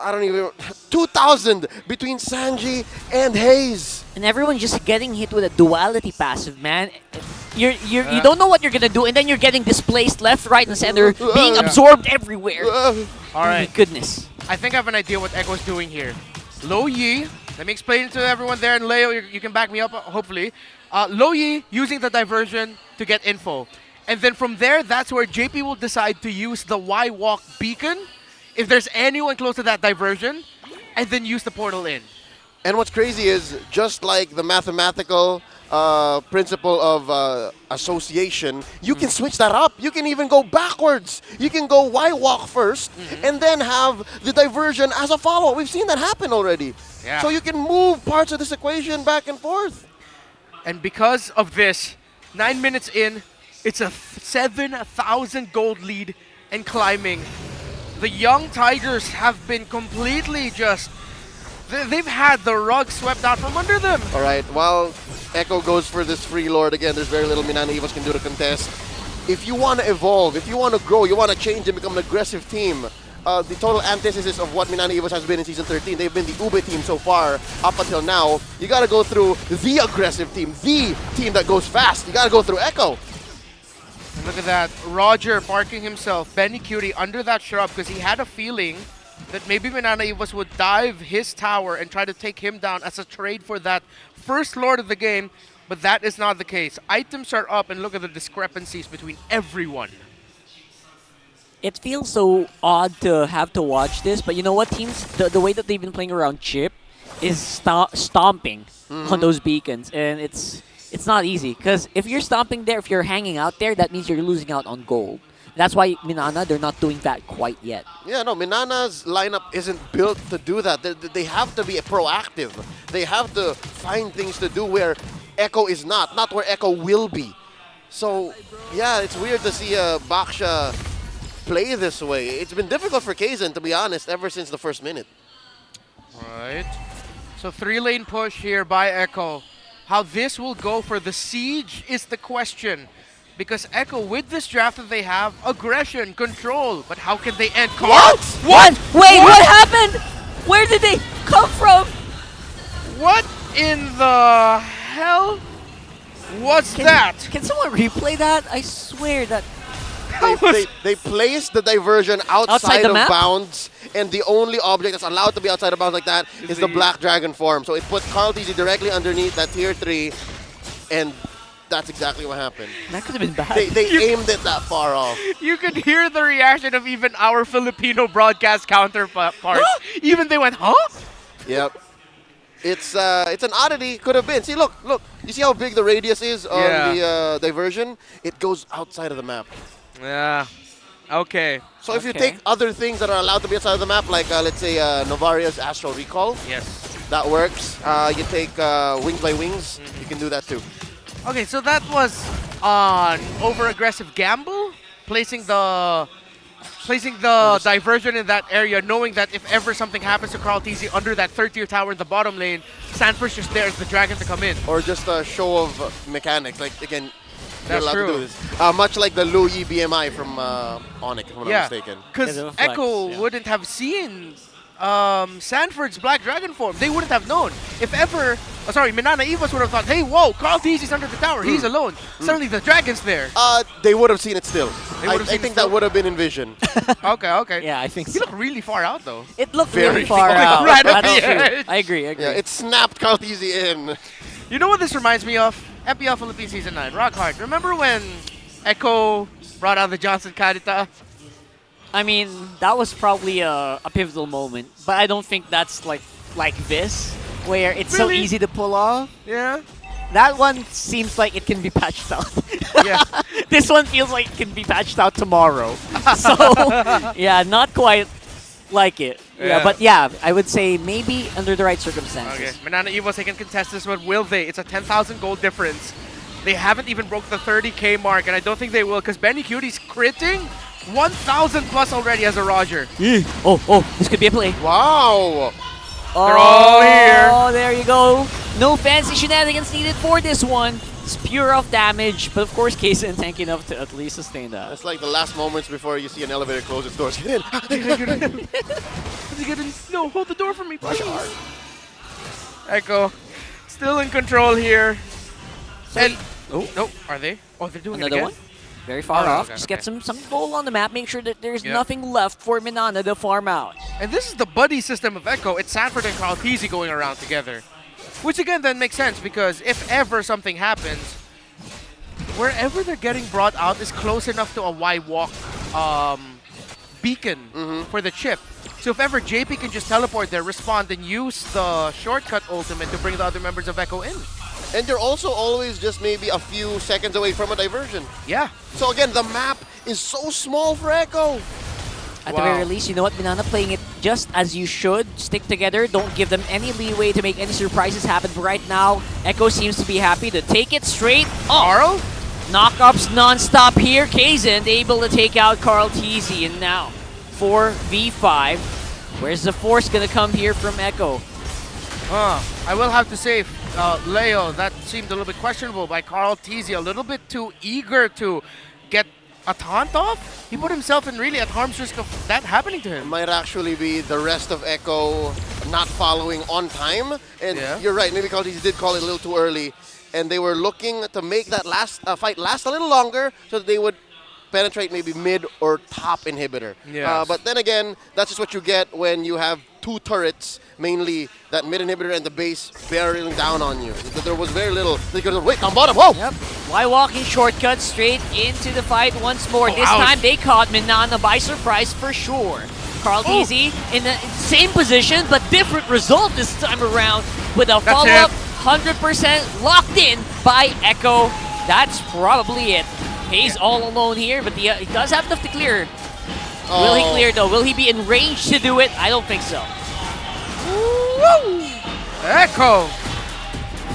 I don't even 2,000 between Sanji and Hayes. And everyone just getting hit with a duality passive, man. You don't know what you're gonna do, and then you're getting displaced left, right, and center, being absorbed everywhere. All right. My goodness. I think I have an idea what Echo's doing here. Low Yi, let me explain it to everyone there, and Leo, you can back me up, hopefully. Low Yi using the diversion to get info. And then from there, that's where JP will decide to use the Y-Walk beacon, if there's anyone close to that diversion, and then use the portal in. And what's crazy is, just like the mathematical principle of association, you can switch that up. You can even go backwards. You can go Y-Walk first, and then have the diversion as a follow. We've seen that happen already. Yeah. So you can move parts of this equation back and forth. And because of this, 9 minutes in, it's a 7,000 gold lead and climbing. The young Tigers have been completely just... They've had the rug swept out from under them. All right, while Echo goes for this free lord, again, there's very little MNNE can do to contest. If you want to evolve, if you want to grow, you want to change and become an aggressive team, the total antithesis of what MNNE has been in Season 13, they've been the Ube team so far, up until now. You got to go through the aggressive team, the team that goes fast. You got to go through Echo. And look at that, Roger parking himself, Benny Cutie under that shrub because he had a feeling that maybe MNNE would dive his tower and try to take him down as a trade for that first lord of the game, but that is not the case. Items are up, and look at the discrepancies between everyone. It feels so odd to have to watch this, but you know what, teams? The way that they've been playing around Chip is stomping on those beacons, and it's not easy, because if you're stomping there, if you're hanging out there, that means you're losing out on gold. That's why MNNE, they're not doing that quite yet. Yeah, no, MNNE's lineup isn't built to do that. They have to be proactive. They have to find things to do where Echo is not where Echo will be. So, yeah, it's weird to see Baksha play this way. It's been difficult for Kaizen, to be honest, ever since the first minute. Right. So 3-lane push here by Echo. How this will go for the siege is the question. Because Echo, with this draft that they have, aggression, control, but how can they end? What? Wait, what happened? Where did they come from? What in the hell was that? Can someone replay that? I swear that... They placed the diversion outside the of map? bounds, and the only object that's allowed to be outside of bounds like that is the Black Dragon form. So it put Carl TZ directly underneath that tier 3, and that's exactly what happened. That could have been bad. They aimed it that far off. You could hear the reaction of even our Filipino broadcast counterparts. Even they went, huh? Yep. It's an oddity. Could have been. See, look. You see how big the radius is on the diversion? It goes outside of the map. Yeah. Okay. So if you take other things that are allowed to be outside of the map, like let's say Novaria's Astral Recall. Yes. That works. You take Wings by Wings. You can do that too. Okay, so that was an over-aggressive gamble, placing the diversion in that area, knowing that if ever something happens to Carl TZ under that third-tier tower in the bottom lane, Sanford's just there as the dragon to come in. Or just a show of mechanics. Like, again, you're That's allowed true. to do this. Much like the Louis BMI from Onyx, if I'm not mistaken. Because Echo wouldn't have seen Sanford's Black Dragon form. They wouldn't have known. If ever, Minana Evas would have thought, hey, whoa, Carl TZ's under the tower. He's alone. Suddenly the dragon's there. They would have seen it still. I seen think it that would have been envisioned. Okay. Yeah, I think so. He looked really far out, though. It looked Very really far far out. Right at That's the true. edge. I agree. Yeah, it snapped Carl TZ in. You know what this reminds me of? MPL Philippines Season 9, Rock Hard. Remember when Echo brought out the Johnson Carita? I mean, that was probably a pivotal moment, but I don't think that's like this, where it's so Really? easy to pull off. Yeah. That one seems like it can be patched out. Yeah. This one feels like it can be patched out tomorrow. So, yeah, not quite like it. Yeah, but yeah, I would say maybe under the right circumstances. Okay, Manana Evos, they can contest this one. Will they? It's a 10,000 gold difference. They haven't even broke the 30K mark, and I don't think they will, because Benny Cutie's critting 1,000 plus already as a Roger. Oh, this could be a play. Wow. They're all here. Oh, there you go. No fancy shenanigans needed for this one. It's pure off damage, but of course, Kaysen tank enough to at least sustain that. It's like the last moments before you see an elevator close its doors. Get in. Get in. No, hold the door for me, please. Echo, still in control here. And no, are they? Oh, they're doing Another it again? one. Very far off. Okay, Just get some goal on the map. Make sure that there's nothing left for Minana to farm out. And this is the buddy system of Echo. It's Sanford and Carl TZ going around together. Which again then makes sense, because if ever something happens, wherever they're getting brought out is close enough to a Y-Walk beacon for the chip. So if ever JP can just teleport there, respond, and use the shortcut ultimate to bring the other members of Echo in. And you're also always just maybe a few seconds away from a diversion. Yeah. So again, the map is so small for Echo. At the very least, you know what? Minana playing it just as you should. Stick together. Don't give them any leeway to make any surprises happen. But right now, Echo seems to be happy to take it straight up. Carl? Knockups non-stop here. Kaysen able to take out Carl TZ. And now, 4v5. Where's the force going to come here from Echo? I will have to say, Leo, that seemed a little bit questionable by Carl TZ. A little bit too eager to get a taunt off. He put himself in really at harm's risk of that happening to him. It might actually be the rest of Echo not following on time. And you're right, maybe Carl TZ did call it a little too early. And they were looking to make that last fight last a little longer so that they would penetrate maybe mid or top inhibitor. Yes. But then again, that's just what you get when you have two turrets, mainly that mid inhibitor and the base barreling down on you. There was very little. They could have, wait, on bottom, whoa! Yep. Why walking shortcut straight into the fight once more. This time they caught Minana by surprise for sure. Carl TZ in the same position, but different result this time around with a follow-up 100% locked in by Echo. That's probably it. He's all alone here, but he does have enough to clear. Will he clear though? Will he be in range to do it? I don't think so. Woo! Echo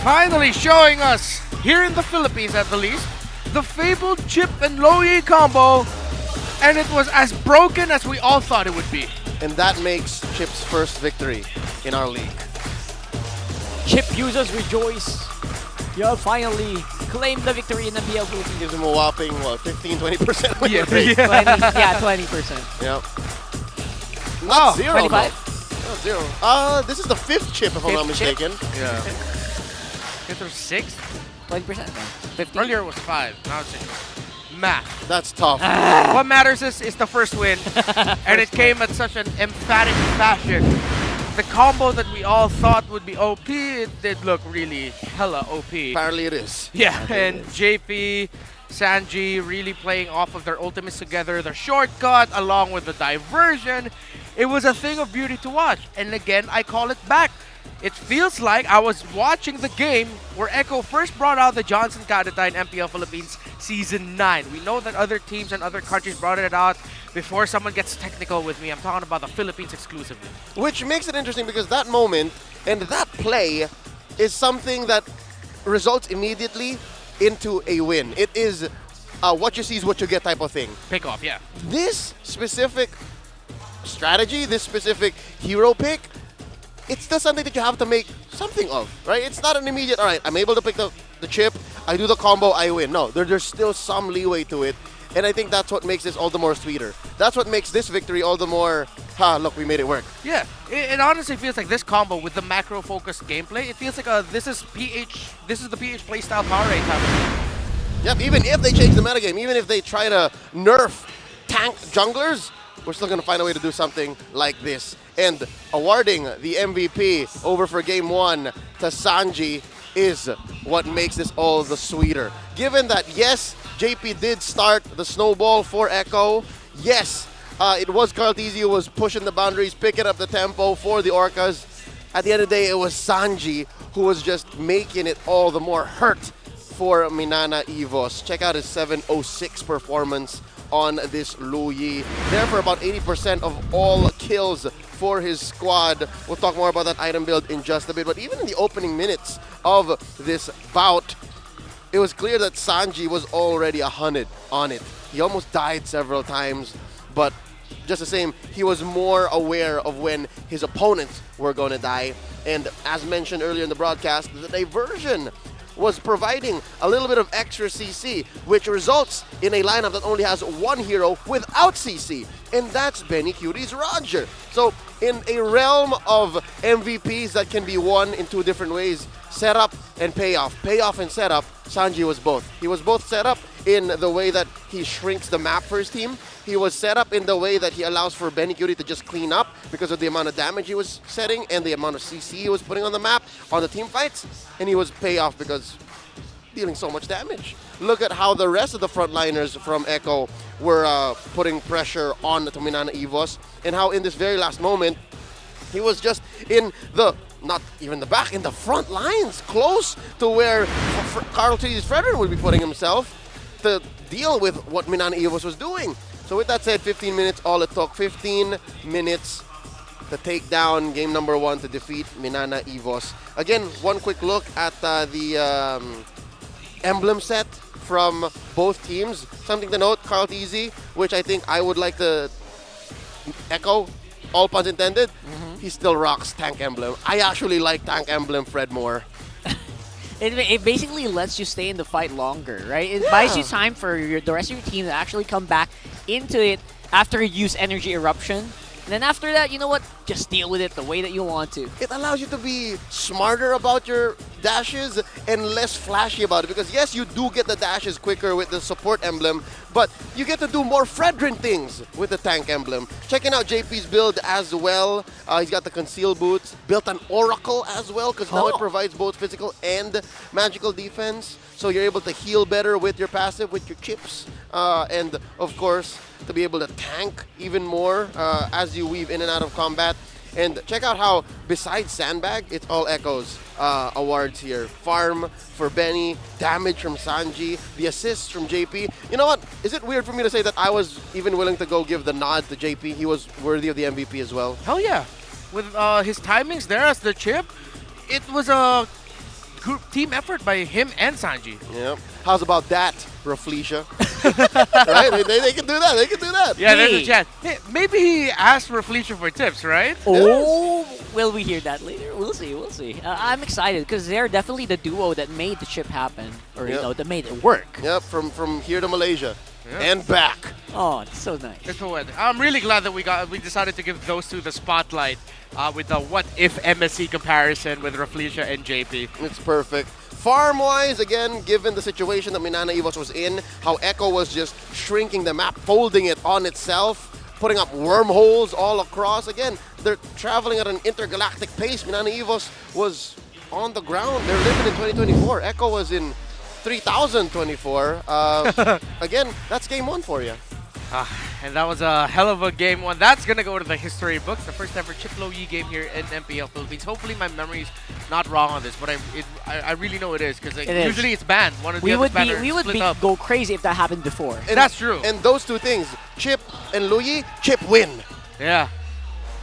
finally showing us, here in the Philippines at the least, the fabled Chip and Loyi combo, and it was as broken as we all thought it would be. And that makes Chip's first victory in our league. Chip users rejoice. You have finally claim the victory in the BL Philippines. Gives him a whopping, what, 15-20% win rate. 20%. Yep. Not zero, 25? though. Not zero. This is the 5th chip, if I'm not mistaken. Yeah. 5th or 6th? 20%. 15? Earlier it was 5, now it's 6. Math. That's tough. What matters is the first win, and it came at such an emphatic fashion. The combo that we all thought would be OP, it did look really hella OP. Apparently it is. Yeah, and JP, Sanji really playing off of their ultimates together, the shortcut along with the diversion. It was a thing of beauty to watch. And again, I call it back. It feels like I was watching the game where Echo first brought out the Johnson Kadita in MPL Philippines Season 9. We know that other teams and other countries brought it out before someone gets technical with me. I'm talking about the Philippines exclusively. Which makes it interesting because that moment and that play is something that results immediately into a win. It is what you see is what you get type of thing. Pick off, yeah. This specific strategy, this specific hero pick, it's still something that you have to make something of, right? It's not an immediate, all right, I'm able to pick the chip, I do the combo, I win. No, there's still some leeway to it. And I think that's what makes this all the more sweeter. That's what makes this victory all the more, look, we made it work. Yeah, it honestly feels like this combo with the macro-focused gameplay, it feels like this is the PH playstyle power rate happening. Yep, even if they change the metagame, even if they try to nerf tank junglers, we're still going to find a way to do something like this. And awarding the MVP over for Game 1 to Sanji is what makes this all the sweeter. Given that, yes, JP did start the snowball for Echo. Yes, it was Carltesi who was pushing the boundaries, picking up the tempo for the Orcas. At the end of the day, it was Sanji who was just making it all the more hurt for MNNE EVOS. Check out his 706 performance on this Luyi. There for about 80% of all kills for his squad. We'll talk more about that item build in just a bit. But even in the opening minutes of this bout, it was clear that Sanji was already 100 on it. He almost died several times, but just the same, he was more aware of when his opponents were going to die. And as mentioned earlier in the broadcast, the diversion was providing a little bit of extra CC, which results in a lineup that only has one hero without CC, and that's Benny Curie's Roger. So in a realm of MVPs that can be won in two different ways, setup and payoff. Payoff and setup, Sanji was both. He was both set up in the way that he shrinks the map for his team. He was set up in the way that he allows for Benny Curie to just clean up because of the amount of damage he was setting and the amount of CC he was putting on the map, on the team fights. And he was payoff because dealing so much damage. Look at how the rest of the frontliners from Echo were putting pressure on MNNE EVOS, and how in this very last moment, he was just in the, not even the back, in the front lines, close to where Carltesi's Frederick would be putting himself to deal with what MNNE EVOS was doing. So with that said, 15 minutes all it took. 15 minutes to take down game number 1 to defeat MNNE EVOS. Again, one quick look at the emblem set from both teams. Something to note, Carltesi, which I think I would like to echo, all puns intended, he still rocks Tank Emblem. I actually like Tank Emblem Fred more. It basically lets you stay in the fight longer, right? It buys you time for the rest of your team to actually come back into it after you use Energy Eruption. And then after that, you know what? Just deal with it the way that you want to. It allows you to be smarter about your dashes and less flashy about it. Because yes, you do get the dashes quicker with the support emblem, but you get to do more Fredrin things with the tank emblem. Checking out JP's build as well. He's got the conceal boots, built an Oracle as well, because now it provides both physical and magical defense. So you're able to heal better with your passive, with your chips. And of course, to be able to tank even more as you weave in and out of combat. And check out how, besides Sandbag, it's all Echoes awards here. Farm for Benny, damage from Sanji, the assists from JP. You know what? Is it weird for me to say that I was even willing to go give the nod to JP? He was worthy of the MVP as well. Hell yeah. With his timings there as the chip, it was a group team effort by him and Sanji. Yep. How's about that, Raflesia? Right? They can do that. They can do that. Yeah, there's a chance. Hey, maybe he asked Raflesia for tips, right? Oh, will we hear that later? We'll see. We'll see. I'm excited because they're definitely the duo that made the chip happen, or or that made it work. Yep, from here to Malaysia and back. Oh, it's so nice. It's for what? I'm really glad that we decided to give those two the spotlight with the what if MSC comparison with Raflesia and JP. It's perfect. Farm-wise, again, given the situation that MNNE EVOS was in, how Echo was just shrinking the map, folding it on itself, putting up wormholes all across. Again, they're traveling at an intergalactic pace. MNNE EVOS was on the ground. They're living in 2024. Echo was in 3024. Again, that's game one for you. And that was a hell of a game one. That's going to go to the history books. The first ever Chip Loyi game here in MPL Philippines. Hopefully my memory's not wrong on this, but I really know it is because usually it's banned. One of the other banners we would split up. go crazy if that happened before. And that's true. And those two things, Chip and Loyi, Chip win. Yeah.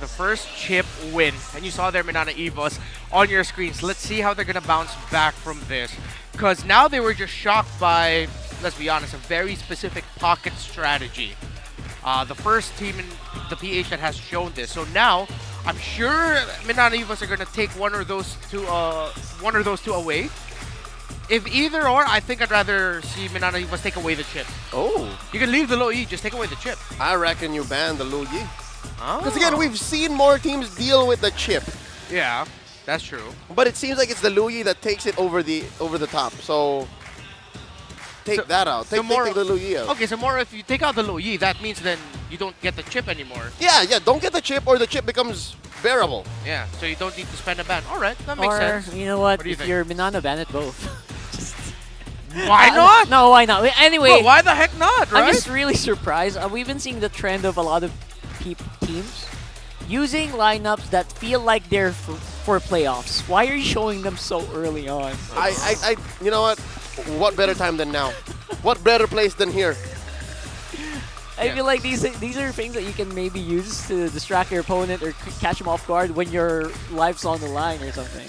The first Chip win. And you saw their MNNE EVOS on your screens. Let's see how they're going to bounce back from this. Because now they were just shocked by, let's be honest, a very specific pocket strategy. The first team in the PH that has shown this. So now, I'm sure MNNE EVOS are going to take one or those two away. If either or, I think I'd rather see MNNE EVOS take away the chip. Oh. You can leave the low E, just take away the chip. I reckon you ban the Loyi. Because again, we've seen more teams deal with the chip. Yeah, that's true. But it seems like it's the Loyi that takes it over the top. So take that out. Take the Loyi out. Okay, so more if you take out the low E, that means then you don't get the chip anymore. Yeah, don't get the chip or the chip becomes bearable. Yeah, so you don't need to spend a ban. All right, that makes sense. You know what? What do you if think? you're MNNE, ban it both. Why not? No, why not? Anyway, well, why the heck not, right? I'm just really surprised. We've been seeing the trend of a lot of teams using lineups that feel like they're for playoffs. Why are you showing them so early on? You know what? What better time than now? What better place than here? I feel like these are things that you can maybe use to distract your opponent or catch them off guard when your life's on the line or something.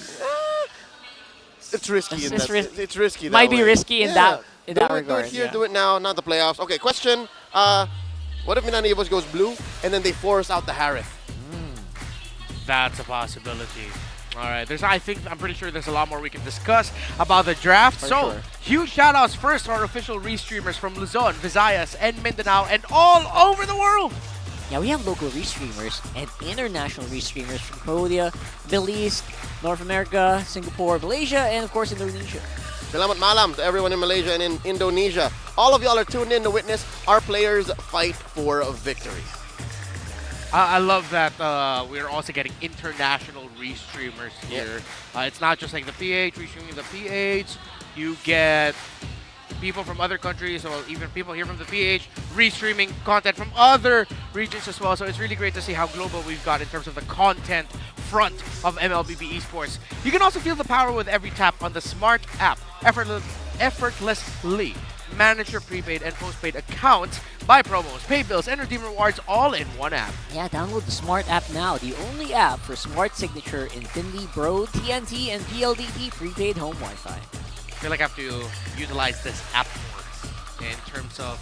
It's risky. It's risky. Might be risky in that regard. Do it here, do it now, not the playoffs. Okay, question. What if MNNE EVOS goes blue and then they force out the Harith? That's a possibility. All right, I'm pretty sure there's a lot more we can discuss about the draft. Huge shout outs first to our official restreamers from Luzon, Visayas, and Mindanao, and all over the world. Yeah, we have local restreamers and international restreamers from Cambodia, Middle East, North America, Singapore, Malaysia, and of course Indonesia. Salamat malam to everyone in Malaysia and in Indonesia. All of y'all are tuned in to witness our players fight for victory. I love that we're also getting international restreamers here. It's not just like the PH, restreaming the PH. You get people from other countries, or even people here from the PH, restreaming content from other regions as well. So it's really great to see how global we've got in terms of the content front of MLBB Esports. You can also feel the power with every tap on the smart app, effortlessly. Manage your prepaid and postpaid accounts, buy promos, pay bills, and redeem rewards all in one app. Yeah, download the Smart app now, the only app for Smart Signature, Infinity, Bro, TNT, and PLDT prepaid home Wi-Fi. I feel like I have to utilize this app more in terms of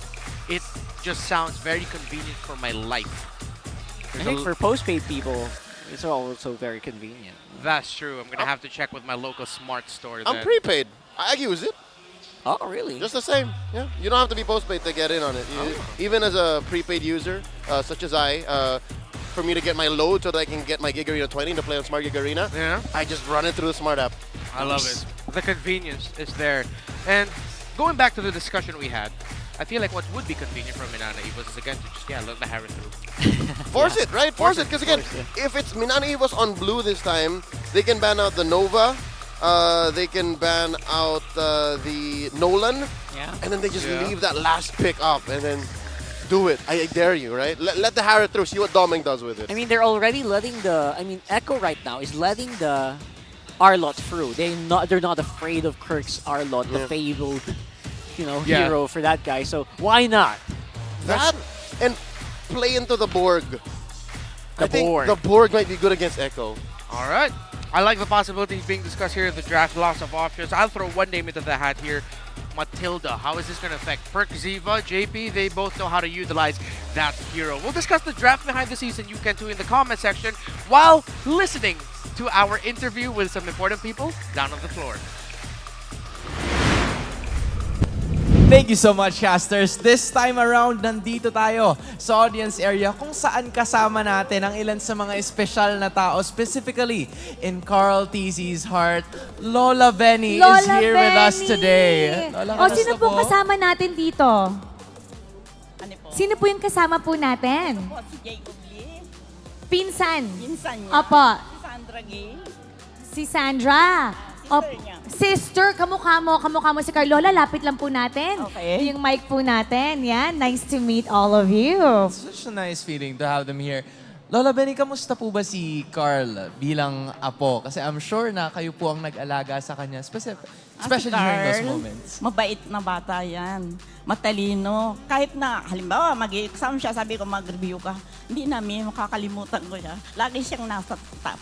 it just sounds very convenient for my life. I think for postpaid people, it's also very convenient. That's true. I'm going to have to check with my local Smart store I'm then. prepaid. I use it. Oh, really? Just the same. Yeah. You don't have to be postpaid to get in on it. Even as a prepaid user, such as for me to get my load so that I can get my Gig Arena 20 to play on Smart Gig Arena, I just run it through the Smart app. I love it. The convenience is there. And going back to the discussion we had, I feel like what would be convenient for MNNE EVOS is again to just let the Harith through. Force it, right? Force it. Because again, if it's MNNE EVOS on blue this time, they can ban out the Nova. They can ban out the Nolan, and then they just leave that last pick up and then do it. I dare you, right? Let the Harith through, see what Doming does with it. I mean, they're already letting Echo right now is letting the Arlot through. They're not afraid of Kirk's Arlot, the fabled, hero for that guy. So why not? That and play into the Borg. I think the Borg might be good against Echo. All right. I like the possibilities being discussed here in the draft. Lots of options. I'll throw one name into the hat here. Matilda. How is this going to affect Perk, Ziva, JP? They both know how to utilize that hero. We'll discuss the draft behind the scenes, and you can too in the comment section while listening to our interview with some important people down on the floor. Thank you so much, casters. This time around, nandito tayo sa audience area kung saan kasama natin ang ilan sa mga espesyal na tao. Specifically, in Carl TZ's heart, Lola Benny is here with us today. Lola, Sino po kasama natin dito? Sino po yung kasama po natin? Si Jacob Lee. Pinsan. Pinsan niya. Opo. Si Sandra Gay. Si Sandra. Sister, kamukha mo si Carl. Lola, lapit lang po natin. Okay. Yung mic po natin. Yan, nice to meet all of you. Such a nice feeling to have them here. Lola Benny, kamusta po ba si Carl bilang apo? Kasi I'm sure na kayo po ang nag-alaga sa kanya, especially during those moments. Mabait na bata yan. Matalino. Kahit na, halimbawa, mag-exam siya, sabi ko, mag-review ka. Hindi namin, makakalimutan ko siya. Lagi siyang nasa top.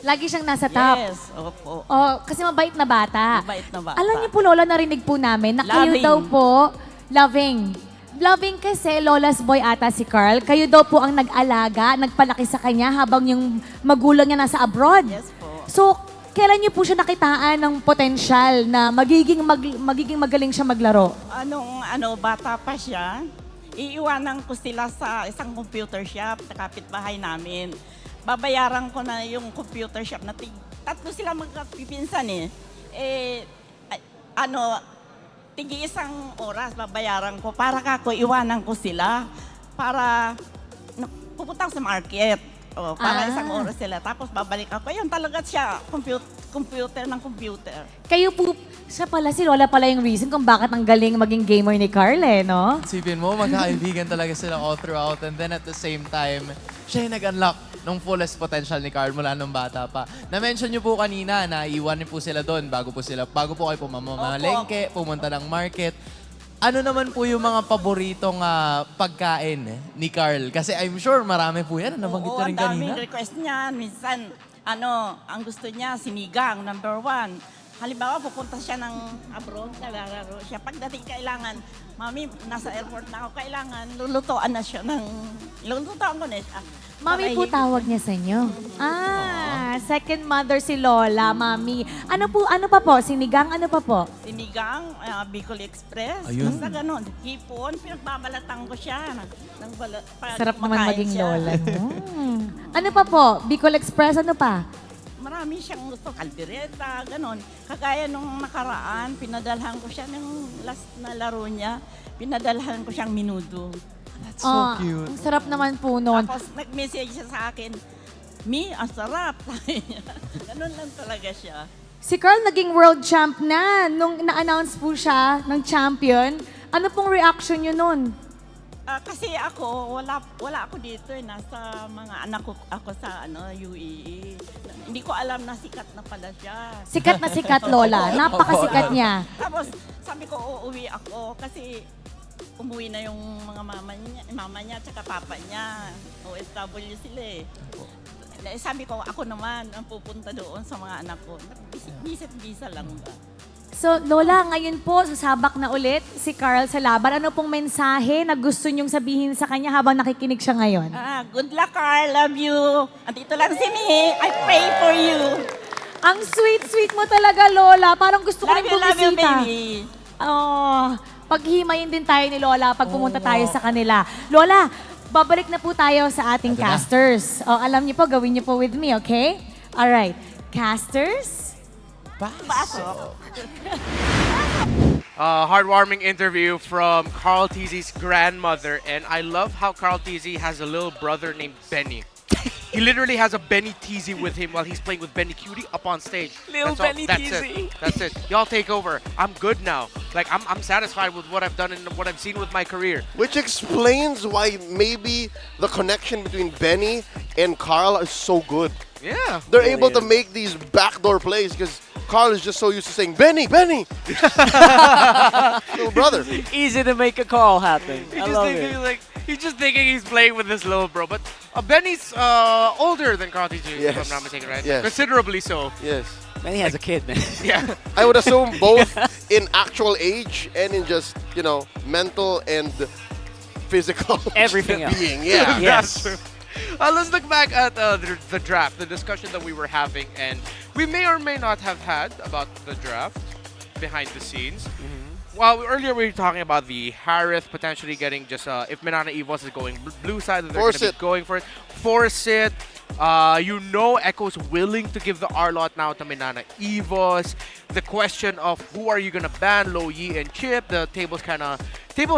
Lagi siyang nasa top. Yes, opo. Kasi mabait na bata. Mabait na bata. Alam niyo po, Lola, narinig po namin na kayo Loving. daw po, loving kasi Lola's boy ata si Carl. Kayo daw po ang nag-alaga, nagpalaki sa kanya habang yung magulang niya nasa abroad. Yes po. So, kailan niyo po siya nakitaan ng potensyal na magiging magaling siya maglaro? Bata pa siya, iiwanan ko sila sa isang computer shop sa kapitbahay namin. Babayaran ko na yung computer shop na tatlo sila magkapipinsan tigi isang oras babayaran ko para iwanan ko sila para pupunta sa market. Para isang oras sila. Tapos babalik ako. Yun talaga siya, computer ng computer. Kayo po, si Lola pala yung reason kung bakit ang galing maging gamer ni Carl no? Sipin mo, magkakaibigan talaga sila all throughout and then at the same time, siya yung nag-unlock ng fullest potential ni Carl mula nung bata pa. Na-mention niyo po kanina na iwan niyo po sila doon bago po kayo pumamalengke, pumunta ng market. Ano naman po yung mga paboritong pagkain ni Carl? Kasi I'm sure marami po yan. Nabanggit na rin kanina. Ang daming request niya. Minsan, ang gusto niya, sinigang, number 1. Halimbawa, pupunta siya ng abroad, naglalaro siya. Pagdating kailangan, Mami, nasa airport na ako, kailangan, lulutoan na siya lulutoan ko na siya. Mami po tawag niya sa inyo. Second mother si Lola, Mami. Ano pa po? Sinigang, ano pa po? Sinigang, Bicol Express. Ayun. Basta ganun. Hipon, pinagbabalatan ko siya. Sarap naman maging Lola. Ano pa po? Bicol Express, ano pa? Marami siyang gusto, kaldereta, ganon. Kagaya nung nakaraan, pinadalhan ko siya ng last na laro niya. Pinadalhan ko siyang minudo. That's so cute. Ang sarap naman po nun. Tapos nag-message siya sa akin, Mi, ang sarap. Ganon lang talaga siya. Si Carl naging world champ na. Nung na-announce po siya ng champion, ano pong reaction niyo nun? Kasi ako, wala ako dito nasa mga anak ko ako sa UAE. Hindi ko alam na sikat na pala siya. Sikat na sikat, Lola. Napakasikat niya. Tapos sabi ko, uuwi ako kasi umuwi na yung mga mama niya at papa niya. OFW sila Sabi ko, ako naman ang pupunta doon sa mga anak ko. Visit-visa lang ba? So, Lola, ngayon po, sasabak na ulit si Carl sa laban. Ano pong mensahe na gusto niyong sabihin sa kanya habang nakikinig siya ngayon? Good luck, Carl. Love you. Andito lang si Mi. I pray for you. Ang sweet-sweet mo talaga, Lola. Parang gusto ko rin bumisita. Love you, baby. Paghihimayin din tayo ni Lola pag pumunta tayo sa kanila. Lola, babalik na po tayo sa ating casters. Alam niyo po, gawin niyo po with me, okay? Alright. Casters? Heartwarming interview from Carl TZ's grandmother, and I love how Carl TZ has a little brother named Benny. He literally has a Benny TZ with him while he's playing with Benny Cutie up on stage. That's it. Y'all take over. I'm good now. Like I'm satisfied with what I've done and what I've seen with my career. Which explains why maybe the connection between Benny and Carl is so good. Yeah. They're able to make these backdoor plays because Carl is just so used to saying, Benny, Benny! Little brother. Easy to make a call happen. He's just thinking he's playing with his little bro. But Benny's older than Carl TZ, if I'm not mistaken, right? Yes. Considerably so. Yes. Benny has a kid, man. Yeah. I would assume both in actual age and in just, mental and physical Everything else. being. Yeah. Yes. Let's look back at the draft, the discussion that we were having, and we may or may not have had about the draft behind the scenes. Well, earlier we were talking about the Harith potentially getting just, if MNNE EVOS is going blue side, then they're going to be going for it. Force it. You know Echo's willing to give the R-Lot now to MNNE EVOS. The question of who are you going to ban, Lo Yi and Chip, the table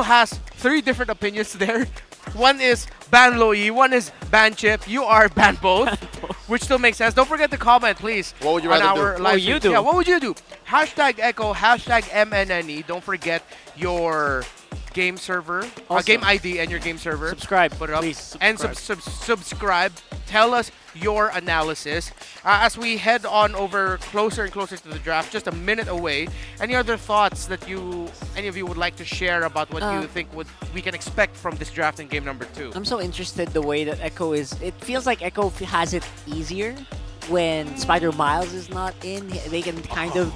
has 3 different opinions there. One is ban Lo Yi, one is ban Chip. You are ban both, which still makes sense. Don't forget to comment, please. What would you rather do? What would you do? Yeah, what would you do? Hashtag Echo, hashtag MNNE. Don't forget your game server, game ID and your game server. Subscribe, put it up, please. And subscribe. Tell us your analysis as we head on over closer and closer to the draft. Just a minute away. Any other thoughts that any of you would like to share about what you think we can expect from this draft in game number 2? I'm so interested the way that Echo is. It feels like Echo has it easier when Spider Miles is not in. They can kind of.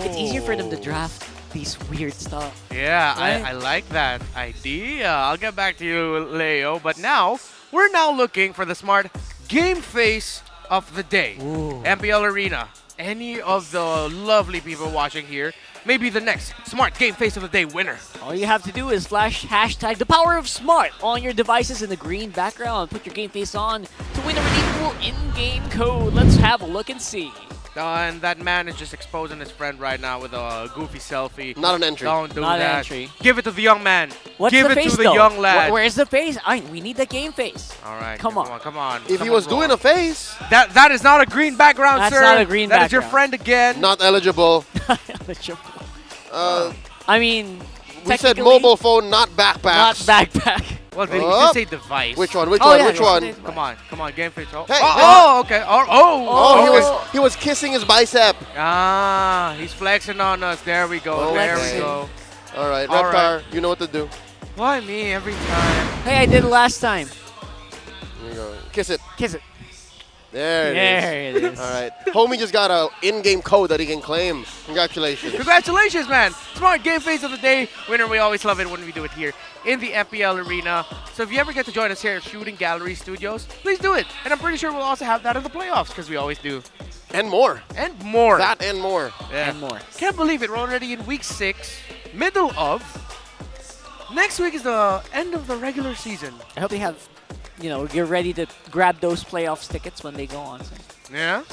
It's easier for them to draft these weird stuff. Yeah, right? I like that idea. I'll get back to you, Leo. But now, we're now looking for the smart game face of the day. MPL Arena. Any of the lovely people watching here may be the next smart game face of the day winner. All you have to do is flash hashtag the power of smart on your devices in the green background. Put your game face on to win a redeemable in-game code. Let's have a look and see. And that man is just exposing his friend right now with a goofy selfie. Not an entry. Don't do Not that. an entry. Give it to the young man. What's Give the it face to the though? young lad. Where's the face? We need the game face. All right. Come on. Come on. If he was doing a face, that is not a green background, That's sir. not a green That is your background. friend again. not eligible. I mean, We said technically, mobile phone, not backpacks. not backpack. Well, did he just say device? Which one? Which Oh, one? yeah, Which yeah. one? Come on, game face. Oh, Hey, okay. He was kissing his bicep. He's flexing on us. There we go. Okay. There we go. All right, All Reptar, you know what to do. Why me every time? Hey, I did it last time. There you go. Kiss it. Kiss it. There There it is. All right. Homie just got a in-game code that he can claim. Congratulations. Congratulations, man. Smart game face of the day winner. We always love it when we do it here in the MPL Arena. So if you ever get to join us here at Shooting Gallery Studios, please do it. And I'm pretty sure we'll also have that in the playoffs because we always do. And more. And more. That and more. Yeah. And more. Can't believe it. We're already in week 6, middle of. Next week is the end of the regular season. I hope you have, you're ready to grab those playoffs tickets when they go on. So. Yeah?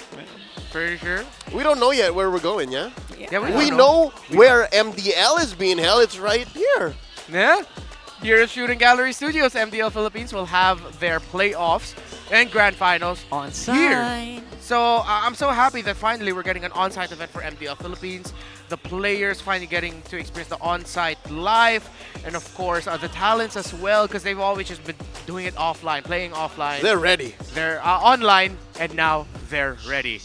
Pretty sure. We don't know yet where we're going, yeah? Yeah, we know where MDL is being held. It's right here. Yeah? Here at Shooting Gallery Studios, MDL Philippines will have their playoffs and grand finals On here. site. So I'm so happy that finally we're getting an on-site event for MDL Philippines. The players finally getting to experience the on-site live, and of course the talents as well, because they've always just been doing it offline, playing offline. They're ready. They're online, and now they're ready.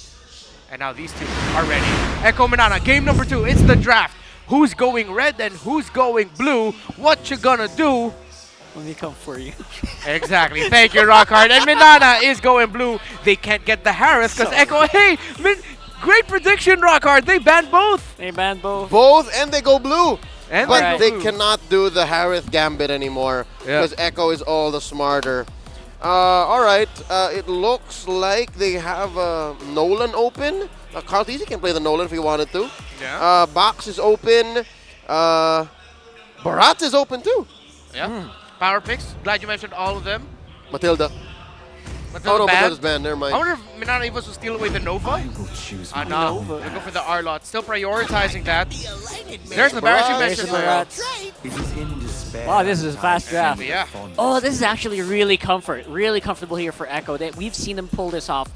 And now these two are ready. Echo MNNE, game number 2. It's the draft. Who's going red and who's going blue? What you gonna do? Let me come for you. Exactly. Thank you, Rockhard. And MNNE is going blue. They can't get the Harris because Echo. Hey, great prediction, Rockhard. They banned both. They banned both. Both, and they go blue. And but they blue. cannot do the Harith Gambit anymore because Echo is all the smarter. All right. It looks like they have Nolan open. Carl Teasy can play the Nolan if he wanted to. Yeah. Box is open. Barat is open too. Yeah. Power picks. Glad you mentioned all of them. Matilda. Matilda Matilda's banned. Never mind. I wonder if MNNE EVOS will steal away the Nova. No. They'll go for the R-Lot. Still prioritizing that. There's the Barrett you mentioned. Wow, this is a fast draft. Yeah. Oh, this is actually really comfortable here for Echo. We've seen them pull this off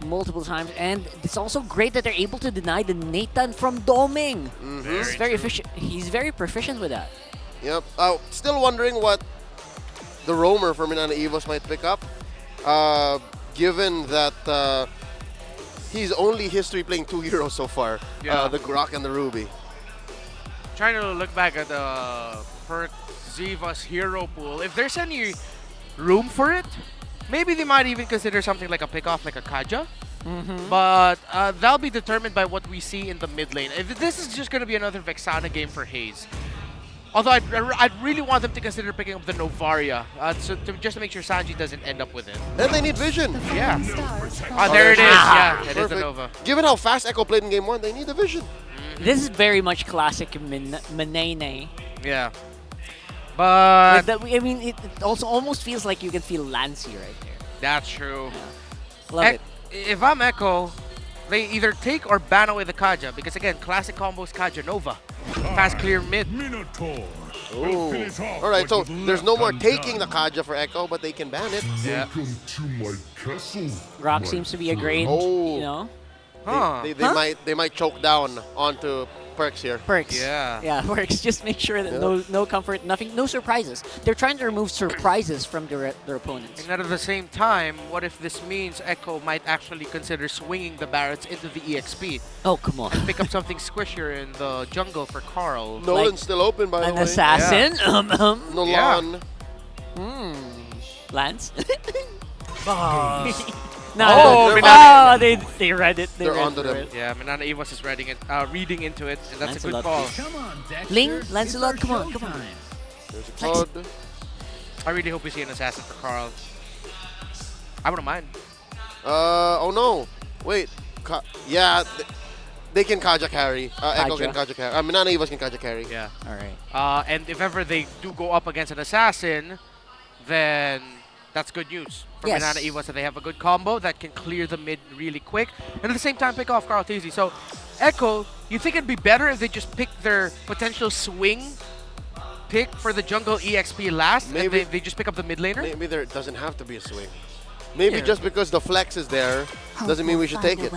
multiple times, and it's also great that they're able to deny the Nathan from doming. He's very efficient. He's very proficient with that. Yep. Still wondering what the roamer for MNNE EVOS might pick up, given that he's only history playing 2 heroes so far, the Grok and the Ruby. Trying to look back at the Perk Ziva's hero pool. If there's any room for it, maybe they might even consider something like a pickoff like a Kaja. But that'll be determined by what we see in the mid lane. If this is just going to be another Vexana game for Hayes. Although I'd really want them to consider picking up the Novaria, just to make sure Sanji doesn't end up with it. And they need vision. Yeah. There it is. Yeah, it is the Nova. Given how fast Echo played in game 1, they need the vision. This is very much classic MNNE. Yeah. But I mean, it also almost feels like you can feel Lancy right there. that's true. Love it. If I'm Echo, they either take or ban away the Kaja because again, classic combos Kaja Nova. Fast clear mid. Ooh. All right, so there's no more taking the Kaja for Echo, but they can ban it. Yeah. Rock seems to be a great, you know. They might choke down onto Perks here. Perks. Yeah, Perks. Just make sure that no comfort, nothing, no surprises. They're trying to remove surprises from their opponents. And at the same time, what if this means Echo might actually consider swinging the Barretts into the EXP? Oh, come on. And pick up something squishier in the jungle for Carl. Nolan's still open, by the way. An assassin? Yeah. Nolan. Lance? They read it. They're onto them. Yeah, Manana Evos is reading into it, and that's a good call. Come on, Ling, Lancelot, come on. There's a Cod. I really hope we see an assassin for Carl. I wouldn't mind. Oh no. Wait. They can Kaja carry. Echo can Kaja carry. Manana Evos can Kaja carry. Yeah. Alright. And if ever they do go up against an assassin, then that's good news for Manana Evos that they have a good combo that can clear the mid really quick and at the same time pick off Carl Tizzy. So Echo, you think it'd be better if they just pick their potential swing pick for the jungle EXP last and they just pick up the mid laner? Maybe there doesn't have to be a swing. Maybe just because the flex is there doesn't mean we should take it.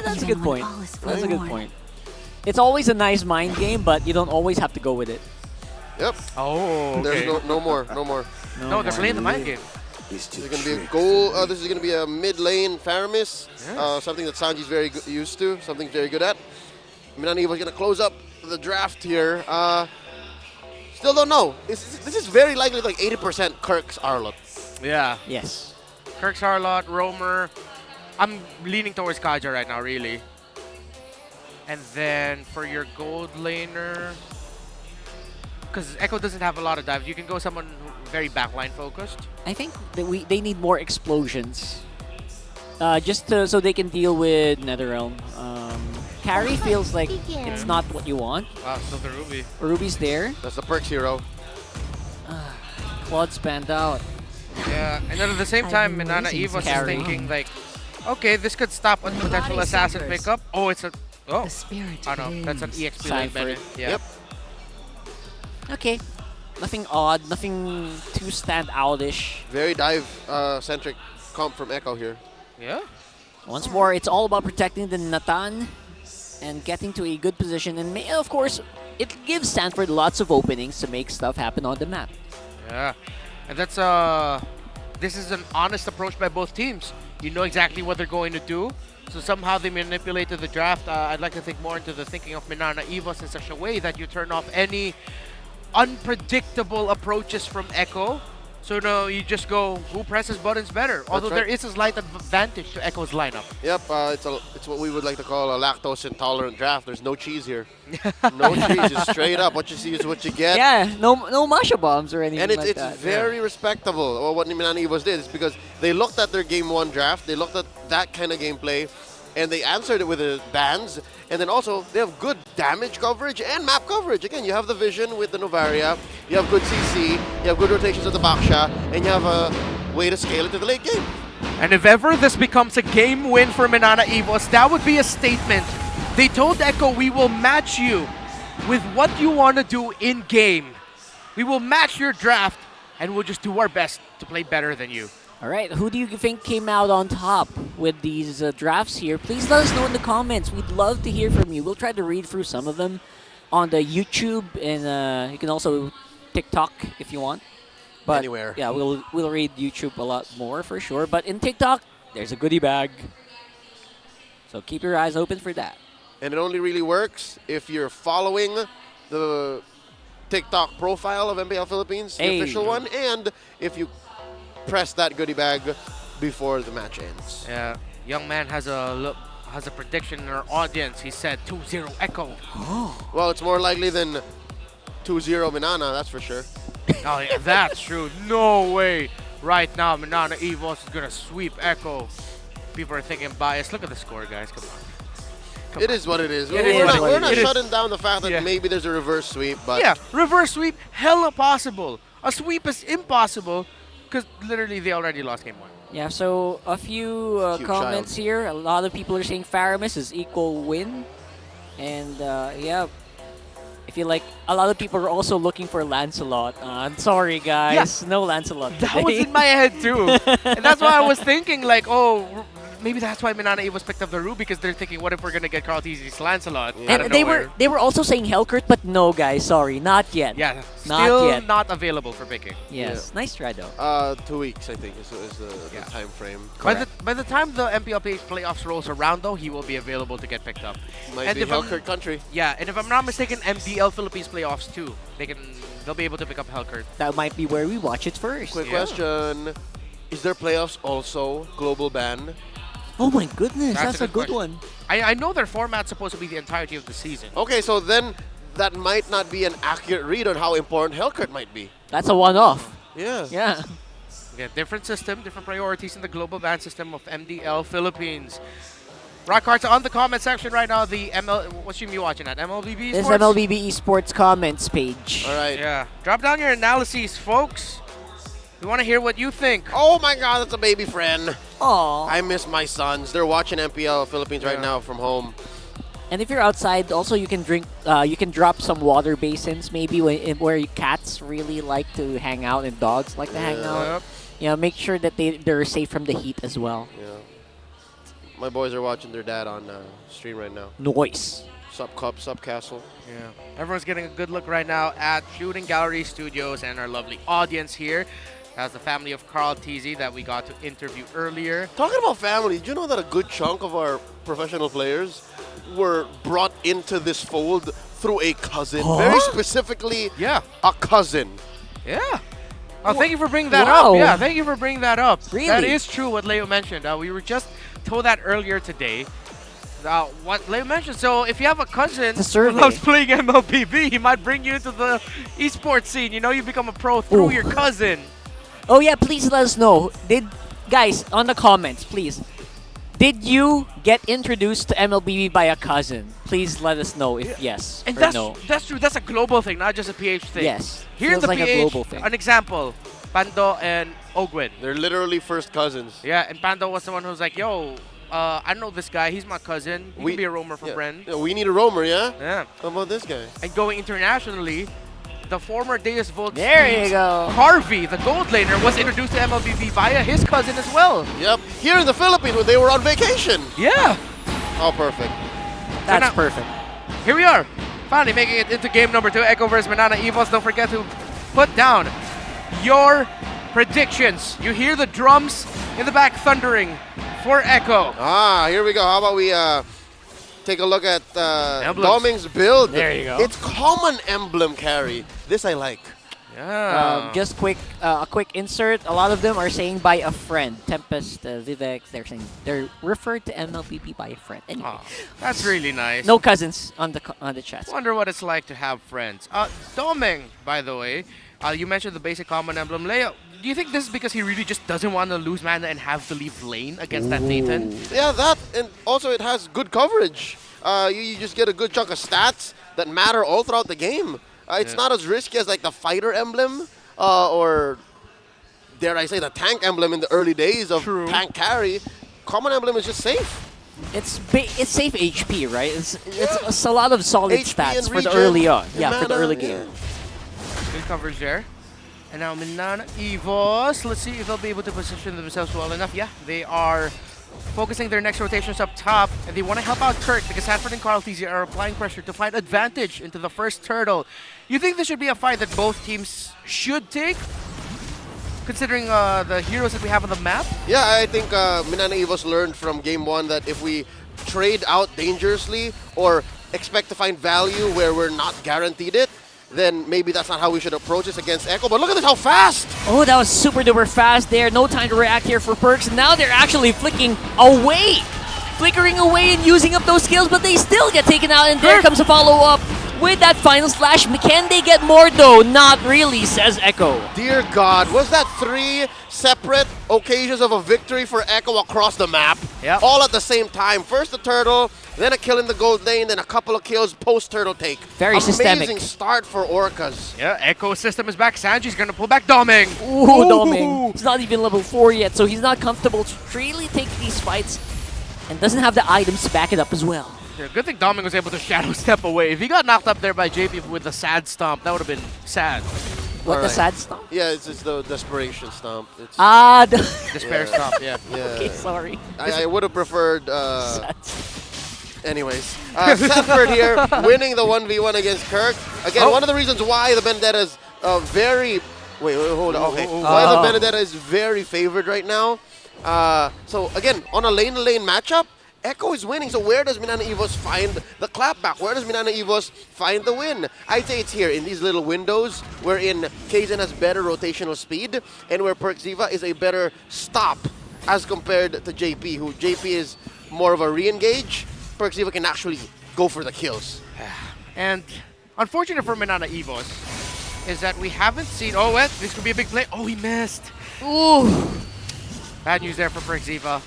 That's a good point. That's a good point. It's always a nice mind game, but you don't always have to go with it. Yep. Oh, okay. There's no more. No, they're playing the mind game. This is going to be a goal. This is going to be a mid lane Faramis. Something that Sanji's very used to. Something very good at. Manana Evos going to close up the draft here. Still don't know. This is very likely like 80% Kirk's Arlot. Yeah. Yes. Kirk's Harlot, Roamer. I'm leaning towards Kaja right now, really. And then for your gold laner, because Echo doesn't have a lot of dives, you can go someone very backline focused. I think that they need more explosions, just so they can deal with Netherrealm. Carry feels like it's not what you want. Wow, still the Ruby. Ruby's there. That's the Perks hero. Quad spanned out. Yeah, and then at the same time, Manana Evos is thinking like, okay, this could stop a potential assassin pickup. Oh, it's a no, that's an EXP line better. Yeah. Yep. Okay, nothing odd, nothing too stand outish. Very dive centric comp from Echo here. Yeah. Once more, it's all about protecting the Natan and getting to a good position, and of course, it gives Stanford lots of openings to make stuff happen on the map. Yeah, and that's this is an honest approach by both teams. You know exactly what they're going to do. So somehow they manipulated the draft. I'd like to think more into the thinking of Manana Evos in such a way that you turn off any unpredictable approaches from Echo. So no, you just go, who presses buttons better? Although there is a slight advantage to Echo's lineup. Yep, it's what we would like to call a lactose intolerant draft. There's no cheese here. No cheese, just straight up. What you see is what you get. Yeah, no Masha bombs or anything and like it's that. very respectable. Well, what Manana Evos did is because they looked at their game 1 draft, they looked at that kind of gameplay, and they answered it with the bans. And then also, they have good damage coverage and map coverage. Again, you have the vision with the Novaria, you have good CC, you have good rotations at the Baksha, and you have a way to scale it to the late game. And if ever this becomes a game win for Manana Evos, that would be a statement. They told Echo, we will match you with what you want to do in game. We will match your draft, and we'll just do our best to play better than you. All right, who do you think came out on top with these drafts here? Please let us know in the comments. We'd love to hear from you. We'll try to read through some of them on the YouTube, and you can also TikTok if you want. But anywhere. Yeah, we'll read YouTube a lot more for sure. But in TikTok, there's a goodie bag. So keep your eyes open for that. And it only really works if you're following the TikTok profile of MPL Philippines, the official one, and if you press that goodie bag before the match ends. Yeah, young man has a prediction in our audience. He said 2-0 Echo. Well, it's more likely than 2-0 Manana, that's for sure. Oh yeah, that's true. No way. Right now, Manana Evos is gonna sweep Echo. People are thinking bias. Look at the score, guys. Come on. It is what it is. It is what it We're not is. shutting down the fact that maybe there's a reverse sweep, but Yeah, reverse sweep, hella possible. A sweep is impossible because literally they already lost game 1. Yeah, so a few Cute comments child. here. A lot of people are saying Faramis is equal win. And yeah, I feel like a lot of people are also looking for Lancelot. I'm sorry, guys. No Lancelot today. That was in my head too. And that's why I was thinking like, oh, maybe that's why MNNE was picked up the Rue because they're thinking, what if we're gonna get Carl Tizzy's Lancelot? out of And they nowhere? were also saying Hellkurt, but no, guys. Sorry, not yet. Yeah, not still yet. not available for picking. Yes, nice try though. 2 weeks I think is the time frame. By the time the MPL PH playoffs rolls around, though, he will be available to get picked up. Might be if I'm- Hellkurt country. Yeah, and if I'm not mistaken, MPL Philippines playoffs too. They'll be able to pick up Hellkurt. That might be where we watch it first. Quick question: is there playoffs also global ban? Oh my goodness, that's a good question. one. I know their format's supposed to be the entirety of the season. Okay, so then that might not be an accurate read on how important Hellkurt might be. That's a one-off. Yeah. Yeah. Yeah, different system, different priorities in the global ban system of MDL Philippines. Rock Hearts on the comment section right now. The what stream you watching at? MLBB This Sports? MLBB Esports comments page. All right. Yeah. Drop down your analyses, folks. We want to hear what you think. Oh my God, that's a baby friend. Aww. I miss my sons. They're watching MPL Philippines right now from home. And if you're outside, also you can drink. You can drop some water basins, maybe where cats really like to hang out and dogs like to hang out. Yeah, make sure that they're safe from the heat as well. Yeah. My boys are watching their dad on stream right now. Noise. Sup Cup, Sup Castle. Yeah. Everyone's getting a good look right now at Shooting Gallery Studios and our lovely audience here. That's the family of Carl Tizzy that we got to interview earlier. Talking about family, do you know that a good chunk of our professional players were brought into this fold through a cousin? Huh? Very specifically, a cousin. Yeah. Oh, thank you for bringing that Wow. up. Yeah, thank you for bringing that up. Really? That is true what Leo mentioned. We were just told that earlier today. What Leo mentioned. So if you have a cousin who loves playing MLBB, he might bring you into the esports scene. You know, you become a pro through your cousin. Oh yeah, please let us know. Guys on the comments, please? Did you get introduced to MLBB by a cousin? Please let us know if yes And or no. that's true. That's a global thing, not just a PH thing. Yes. Here in Feels the like a PH, global thing. an example, Pando and Ogwin. They're literally first cousins. Yeah, and Pando was the one who was like, yo, I know this guy. He's my cousin. He can be a roamer for Bren. Yeah, we need a roamer, yeah? Yeah. How about this guy? And going internationally, the former Deus Volt There you go. Harvey, the gold laner, was introduced to MLBB via his cousin as well. Yep. Here in the Philippines when they were on vacation. Yeah. Oh, perfect. That's perfect. Here we are, finally making it into game number 2, Echo vs MNNE Evils. Don't forget to put down your predictions. You hear the drums in the back thundering for Echo. Ah, here we go. How about we take a look at Doming's build. There you go. It's common emblem carry. This I like. Yeah. Just a quick insert. A lot of them are saying by a friend. Tempest, Vivek, they're referred to MLBB by a friend. Anyway, That's really nice. no cousins on the chat. Wonder what it's like to have friends. Doming, by the way, you mentioned the basic common emblem layout. Do you think this is because he really just doesn't want to lose mana and have to leave lane against that Nathan? Yeah, that, and also it has good coverage. You just get a good chunk of stats that matter all throughout the game. It's not as risky as like the fighter emblem or, dare I say, the tank emblem in the early days of tank carry. Common emblem is just safe. It's safe HP, right? It's a lot of solid HP stats and for the regen early on. and Yeah, for the mana, early yeah. game. Good coverage there. And now MNNE Evos. Let's see if they'll be able to position themselves well enough. Yeah, they are focusing their next rotations up top, and they want to help out Kirk because Sanford and Carl Tizzy are applying pressure to find advantage into the first turtle. You think this should be a fight that both teams should take, considering the heroes that we have on the map? Yeah, I think MNNE Evos learned from game 1 that if we trade out dangerously or expect to find value where we're not guaranteed it, then maybe that's not how we should approach this against Echo. But look at this, how fast! Oh, that was super duper fast there. No time to react here for Perks. Now they're actually flickering away and using up those skills, but they still get taken out, and there comes a follow-up. with that final slash. Can they get more though? Not really, says Echo. Dear God, was that 3 separate occasions of a victory for Echo across the map? Yep. All at the same time. First the turtle, then a kill in the gold lane, then a couple of kills post-turtle take. Very systemic. Amazing start for Orcas. Yeah, Echo system is back. Sanji's gonna pull back Doming. Ooh, Doming. He's not even level 4 yet, so he's not comfortable to really take these fights and doesn't have the items to back it up as well. Yeah, good thing Doming was able to shadow step away. If he got knocked up there by JP with the sad stomp, that would have been sad. What, the sad stomp? Yeah, it's the desperation stomp. It's Despair stomp, yeah. Okay, sorry. I would have preferred... Anyways, Sanford here winning the 1v1 against Kirk. Again, one of the reasons why the Vendetta is very... Wait, hold on. Okay. Why the Vendetta is very favored right now. So again, on a lane-to-lane matchup, Echo is winning. So where does MNNE EVOS find the clapback? Where does MNNE EVOS find the win? I'd say it's here in these little windows wherein Kaizen has better rotational speed and where PerkZiva is a better stop as compared to JP, who JP is more of a re-engage. PerkZiva can actually go for the kills. And unfortunate for MNNE EVOS is that we haven't seen... Oh, what? This could be a big play. Oh, he missed. Ooh. Bad news there for PerkZiva.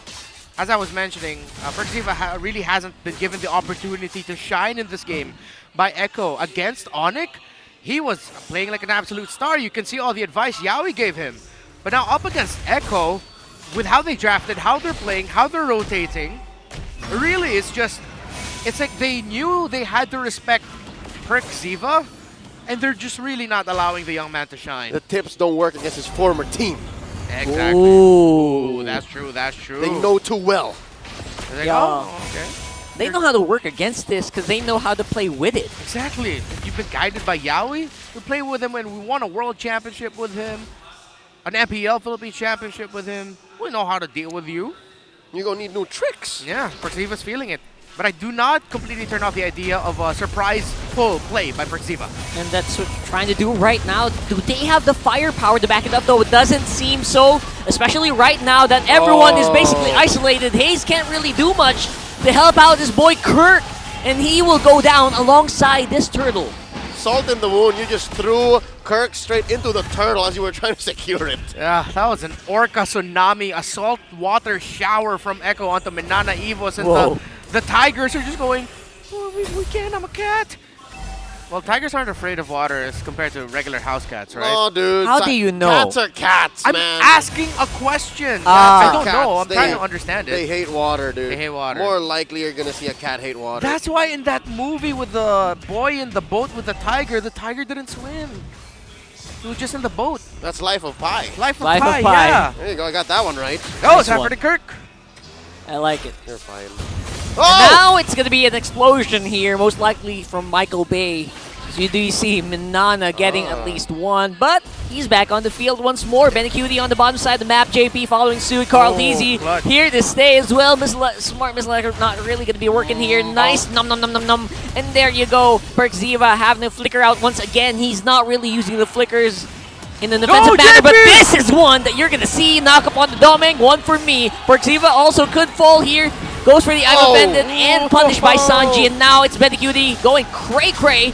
As I was mentioning, PerkZiva really hasn't been given the opportunity to shine in this game by Echo. Against Onic, he was playing like an absolute star. You can see all the advice Yaoi gave him. But now up against Echo, with how they drafted, how they're playing, how they're rotating, really it's like they knew they had to respect PerkZiva, and they're just really not allowing the young man to shine. The tips don't work against his former team. Exactly. Ooh. That's true, that's true. They know too well. They're like, Yeah. oh, okay. They know how to work against this because they know how to play with it. Exactly. If you've been guided by Yaoi, we play with him and we won a world championship with him, an MPL Philippines championship with him. We know how to deal with you. You're going to need new tricks. Yeah, PerkZiva's feeling it. But I do not completely turn off the idea of a surprise full play by PerkZiva. And that's what they're trying to do right now. Do they have the firepower to back it up, though? It doesn't seem so, especially right now that everyone is basically isolated. Hayes can't really do much to help out his boy Kirk, and he will go down alongside this turtle. Salt in the wound, you just threw Kirk straight into the turtle as you were trying to secure it. Yeah, that was an Orca tsunami, a salt water shower from Echo onto MNNE EVOS, and the Tigers are just going, oh, we can't, I'm a cat. Well, tigers aren't afraid of water as compared to regular house cats, right? No, dude. How do you know? Cats are cats, I'm man. asking a question. I don't know. I'm trying to understand it. They hate water, dude. They hate water. More likely you're going to see a cat hate water. That's why in that movie with the boy in the boat with the tiger didn't swim. He was just in the boat. That's Life of Pi. Life of Pi, yeah. There you go. I got that one right. Oh, it's after the Kirk. I like it. You're fine. And now it's going to be an explosion here, most likely from Michael Bay. So you do see MNNE getting at least one, but he's back on the field once more. Benecutie on the bottom side of the map, JP following suit. Carl Teasy here to stay as well. Smart Mislecker not really going to be working here. Nice, nom nom nom nom nom. And there you go. PerkZiva having a flicker out once again. He's not really using the flickers in an offensive manner, but this is one that you're going to see. Knock up on the Doming, one for me. PerkZiva also could fall here. Goes for the I'm Offended and punished by Sanji. And now it's Benecutie going cray-cray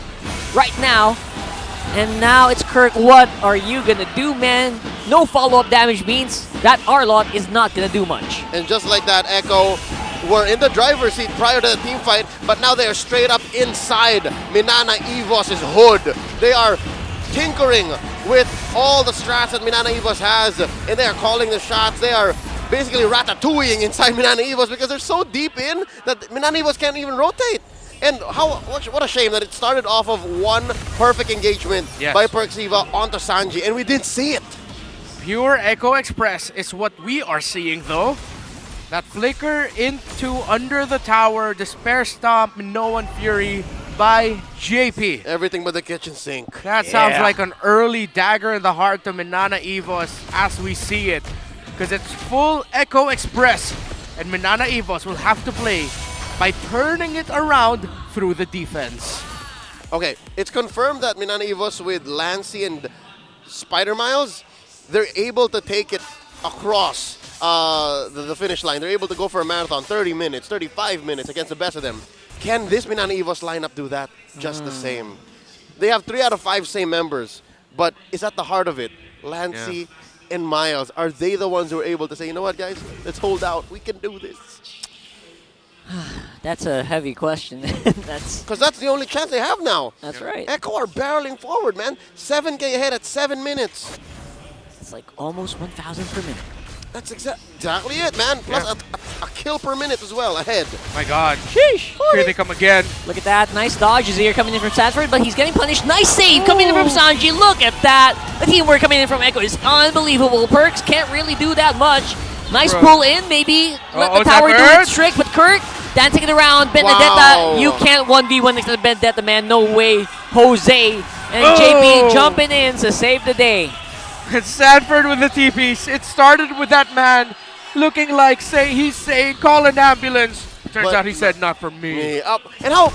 right now. And now it's Kirk. What are you going to do, man? No follow-up damage means that Arlot is not going to do much. And just like that, Echo were in the driver's seat prior to the team fight, but now they are straight up inside MNNE EVOS' hood. They are tinkering with all the strats that MNNE EVOS has, and they are calling the shots. They are basically ratatouilleing inside MNNE EVOS because they're so deep in that MNNE EVOS can't even rotate. And what a shame that it started off of one perfect engagement by PerkZiva onto Sanji, and we didn't see it. Pure Echo Express is what we are seeing, though. That flicker into under the tower, Despair Stomp, Minoan Fury by JP. Everything but the kitchen sink. That sounds like an early dagger in the heart to MNNE EVOS as we see it. Because it's full Echo Express, and MNNE EVOS will have to play by turning it around through the defense. Okay, it's confirmed that MNNE EVOS with Lancy and Spider Miles, they're able to take it across the finish line. They're able to go for a marathon, 30 minutes, 35 minutes against the best of them. Can this MNNE EVOS lineup do that just the same? They have 3 out of 5 same members, but it's at the heart of it. Lancey and Miles, are they the ones who are able to say, you know what, guys, let's hold out. We can do this. That's a heavy question. Because that's the only chance they have now. That's right. Echo are barreling forward, man. 7K ahead at 7 minutes. It's like almost 1,000 per minute. That's exactly it, man. Plus a kill per minute as well ahead. My God. Sheesh. Here they come again. Look at that. Nice dodges here coming in from Sanford, but he's getting punished. Nice save coming in from Sanji. Look at that. The teamwork coming in from Echo is unbelievable. Perks can't really do that much. Nice pull in, maybe let the tower do its trick, but Kirk dancing it around. Benedetta, you can't 1v1 next to Benedetta, man. No way. Jose and JP jumping in to save the day. It's Sanford with the TPs. It started with that man looking like he's saying, call an ambulance. Turns out he said, not for me. And how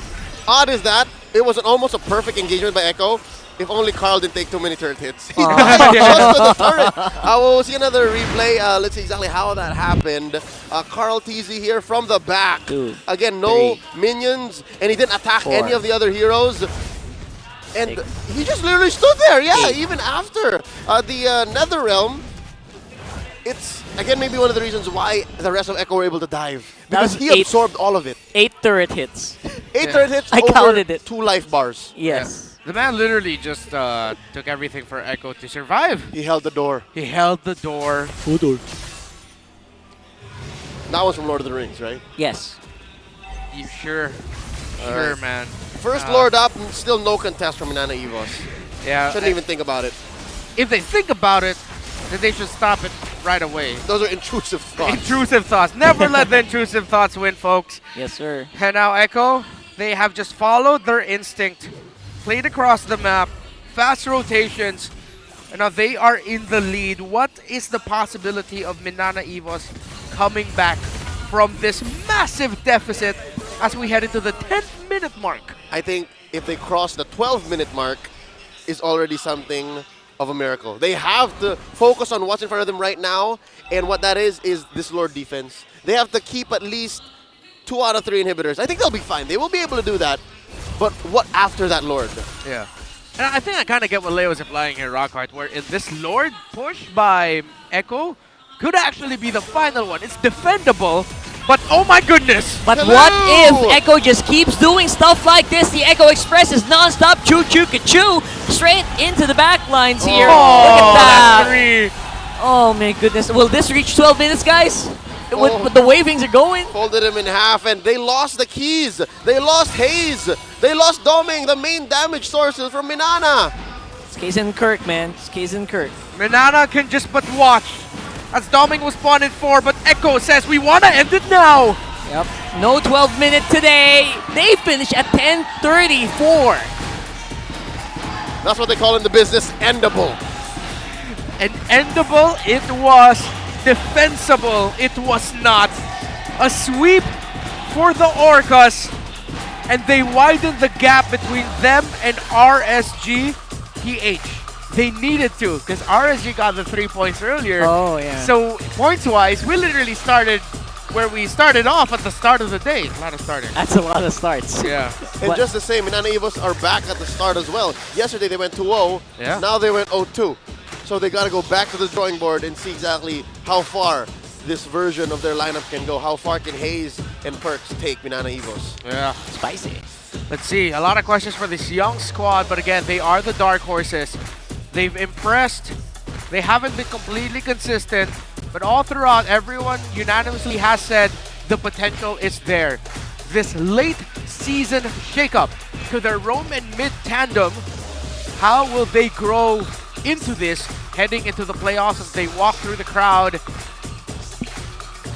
odd is that? It was almost a perfect engagement by Echo. If only Carl didn't take too many turret hits. He died just to the turret. We'll see another replay. Let's see exactly how that happened. Carl TZ here from the back. Again, no minions, and he didn't attack any of the other heroes. And he just literally stood there, even after the Nether Realm. It's, again, maybe one of the reasons why the rest of Echo were able to dive. Because he absorbed all of it. 8 turret hits. 8 turret hits I counted it. 2 life bars. Yes. The man literally just took everything for Echo to survive. He held the door. He held the door. That was from Lord of the Rings, right? Yes. You sure? Sure, man. First Lord up, still no contest from MNNE EVOS. Yeah. Shouldn't even think about it. If they think about it, then they should stop it right away. Those are intrusive thoughts. Intrusive thoughts. Never let the intrusive thoughts win, folks. Yes, sir. And now Echo, they have just followed their instinct, played across the map, fast rotations, and now they are in the lead. What is the possibility of MNNE EVOS coming back from this massive deficit as we head into the 10th minute mark? I think if they cross the 12-minute mark is already something of a miracle. They have to focus on what's in front of them right now, and what that is this Lord defense. They have to keep at least 2 out of 3 inhibitors. I think they'll be fine. They will be able to do that. But what after that Lord? Yeah. And I think I kind of get what Leo is implying here, Rockhart, where this Lord push by Echo could actually be the final one. It's defendable, but oh my goodness! But what if Echo just keeps doing stuff like this? The Echo Express is non-stop choo-choo-ka-choo straight into the back lines here. Look at that. Oh my goodness. Will this reach 12 minutes, guys? With the way things are going? Folded him in half, and they lost the keys. They lost Hayes. They lost Doming, the main damage sources from MNNE. It's Case and Kirk, man. It's Case and Kirk. MNNE can just but watch as Doming was spawned in 4, but Echo says we want to end it now. Yep. No 12 minute today. They finish at 10:34. That's what they call in the business endable. And endable it was. Defensible it was not. A sweep for the Orcas, and they widened the gap between them and RSG PH. They needed to, because RSG got the 3 points earlier. Oh, yeah. So points-wise, we literally started where we started off at the start of the day. A lot of starting. That's a lot of starts. Yeah. And just the same, MNNE EVOS are back at the start as well. Yesterday they went 2-0. Yeah. Now they went 0-2. So they got to go back to the drawing board and see exactly how far this version of their lineup can go. How far can Hayes and Perks take MNNE EVOS? Yeah. Spicy. Let's see. A lot of questions for this young squad, but again, they are the dark horses. They've impressed. They haven't been completely consistent, but all throughout, everyone unanimously has said the potential is there. This late season shakeup to their roam and mid tandem, how will they grow into this heading into the playoffs as they walk through the crowd?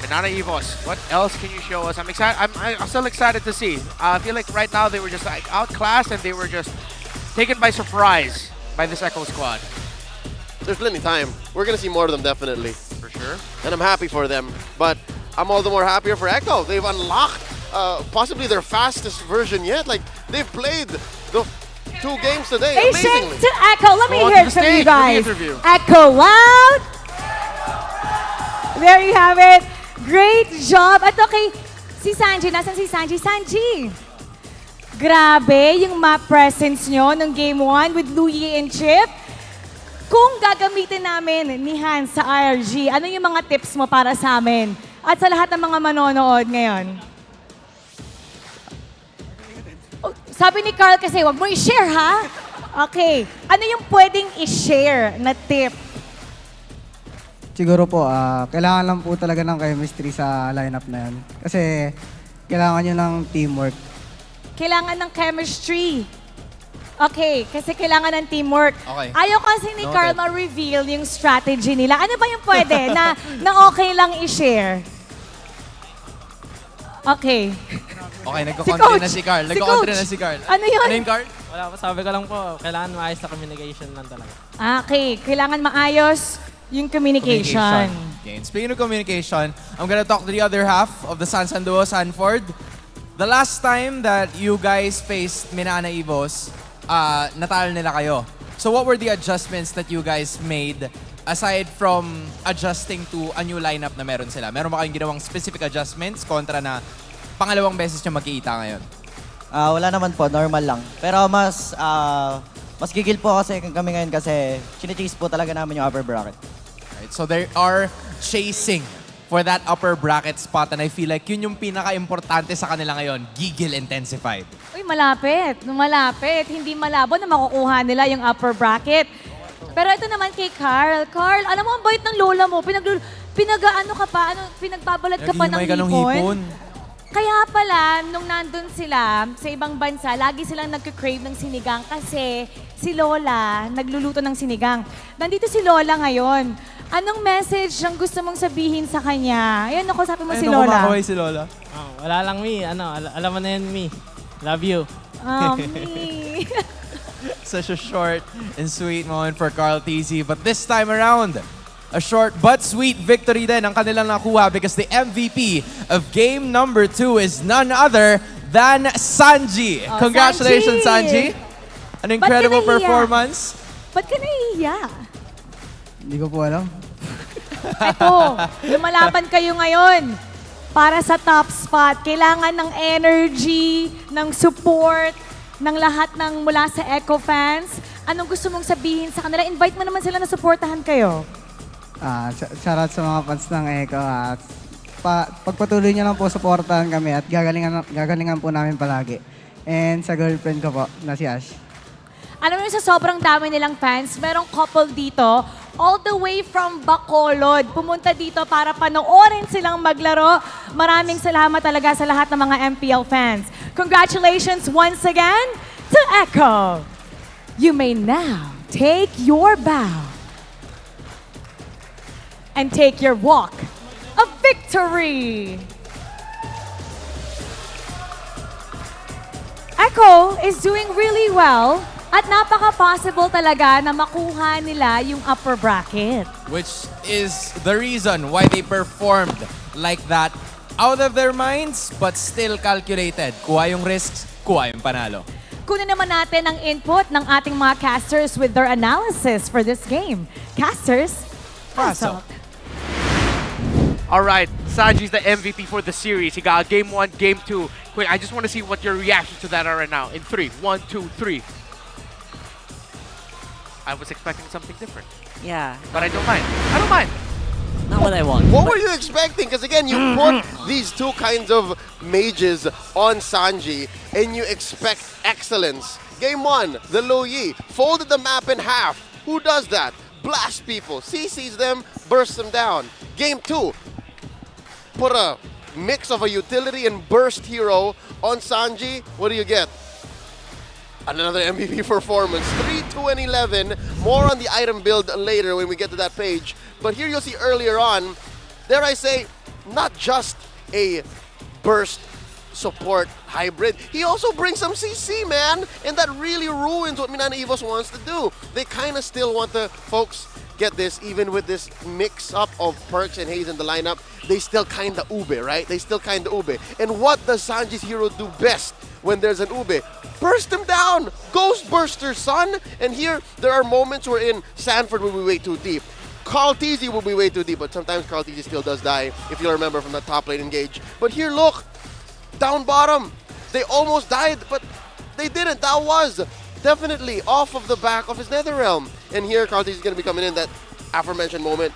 MNNE EVOS, what else can you show us? I'm excited. I'm still excited to see. I feel like right now they were just like outclassed and they were just taken by surprise by this Echo squad. There's plenty of time. We're going to see more of them definitely. For sure. And I'm happy for them. But I'm all the more happier for Echo. They've unlocked possibly their fastest version yet. Like, they've played the 2 games today. Patience amazingly. to Echo. Let me Go on hear to it the from you stage for the guys. interview. Echo loud. There you have it. Great job. At okay, si Sanji. Nasaan si Sanji? Sanji. Grabe, yung map presence nyo ng Game 1 with Louie and Chip. Kung gagamitin namin ni Hans sa IRG, ano yung mga tips mo para sa amin? At sa lahat ng mga manonood ngayon? Oh, sabi ni Carl kasi, wag mo i-share ha? Okay. Ano yung pwedeng i-share na tip? Siguro po, kailangan lang po talaga ng chemistry sa lineup na yan. Kasi kailangan nyo ng teamwork. Kailangan ng chemistry. Okay, kasi kailangan ng teamwork. Okay. Ayaw kasi ni Noted. Carl ma-reveal yung strategy nila. Ano ba yung pwede na okay lang i-share? Okay. Okay, Si nagko-country Coach! na si Carl. Si Nagko-country Coach! na si Carl. Ano yun? Ano yun, Carl? Wala po, sabi ko lang po, kailangan maayos na communication lang talaga. Okay, kailangan maayos yung communication. Okay, and speaking of communication, I'm gonna talk to the other half of the Sansan Duo, Sanford. The last time that you guys faced Minana Evos, natalo nila kayo. So what were the adjustments that you guys made aside from adjusting to a new lineup na meron sila? Meron ba kayong ginawang specific adjustments kontra na pangalawang beses nyo magkikita ngayon? Wala naman po, normal lang. Pero mas gigil po kasi kami ngayon kasi chine-chase po talaga namin yung upper bracket. Right, so they are chasing for that upper bracket spot and I feel like yun yung pinaka-importante sa kanila ngayon, gigil intensified. Uy, malapit. Malapit. Hindi malabo na makukuha nila yung upper bracket. Pero ito naman kay Carl. Carl, alam mo ang bait ng lola mo. Pinag-ano ka pa? Pinagbabalat ka pa ng hipon? Kaya pala, nung nandun sila sa ibang bansa, lagi silang nagka-crave ng sinigang kasi si Lola nagluluto ng sinigang. Nandito si Lola ngayon. Anong message ang gusto mong sabihin sa kanya? Ayan, ako, sabi mo si Lola. Ayun, si Lola. Wala lang, Mi. Alam mo na yun, Mi. Love you. Mi. Such a short and sweet moment for Carl TZ. But this time around, a short but sweet victory din ang kanilang nakuha because the MVP of game number 2 is none other than Sanji. Oh, Congratulations, Sanji. An incredible Ba't ka nahiya? performance. Ba't ka nahihiya? Hindi ko po alam. Eto, lumalaban kayo ngayon para sa top spot. Kailangan ng energy, ng support, ng lahat ng mula sa Echo fans. Anong gusto mong sabihin sa kanila? Invite mo naman sila na supportahan kayo. Shoutout sa mga fans ng Echo. Pagpatuloy niyo lang po supportahan kami at gagalingan po namin palagi. And sa girlfriend ko po, na si Ash. Alam mo, sa sobrang dami nilang fans, merong couple dito, all the way from Bacolod, pumunta dito para panoorin silang maglaro. Maraming salamat talaga sa lahat ng mga MPL fans. Congratulations once again to Echo. You may now take your bow and take your walk of victory. Echo is doing really well. At napaka-possible talaga na makuha nila yung upper bracket. Which is the reason why they performed like that. Out of their minds, but still calculated. Kuha yung risks, kuha yung panalo. Kunin naman natin ang input ng ating mga casters with their analysis for this game. Casters, pasok. All right, Sanji's the MVP for the series. He got game 1, game 2. Quick, I just want to see what your reactions to that are right now. In 3, 1, 2, 3. I was expecting something different. Yeah. But I don't mind. I don't mind. Not what I want. What were you expecting? Because again, you put these two kinds of mages on Sanji and you expect excellence. Game 1, the Lo Yi folded the map in half. Who does that? Blast people, CCs them, burst them down. Game 2, put a mix of a utility and burst hero on Sanji. What do you get? Another MVP performance. 3, 2, and 11. More on the item build later when we get to that page. But here you'll see earlier on, dare I say, not just a burst support hybrid. He also brings some CC, man. And that really ruins what Minana Evos wants to do. They kind of still want the folks get this, even with this mix-up of Perks and Haze in the lineup, they still kind of ube, right? They still kind of ube. And what does Sanji's hero do best when there's an ube? Burst him down! Ghost Burster, son! And here, there are moments wherein Sanford will be way too deep. Carl TZ will be way too deep, but sometimes Carl TZ still does die, if you'll remember from the top lane engage. But here, look! Down bottom! They almost died, but they didn't. That was definitely off of the back of his Netherrealm. And here, Carthage is going to be coming in that aforementioned moment.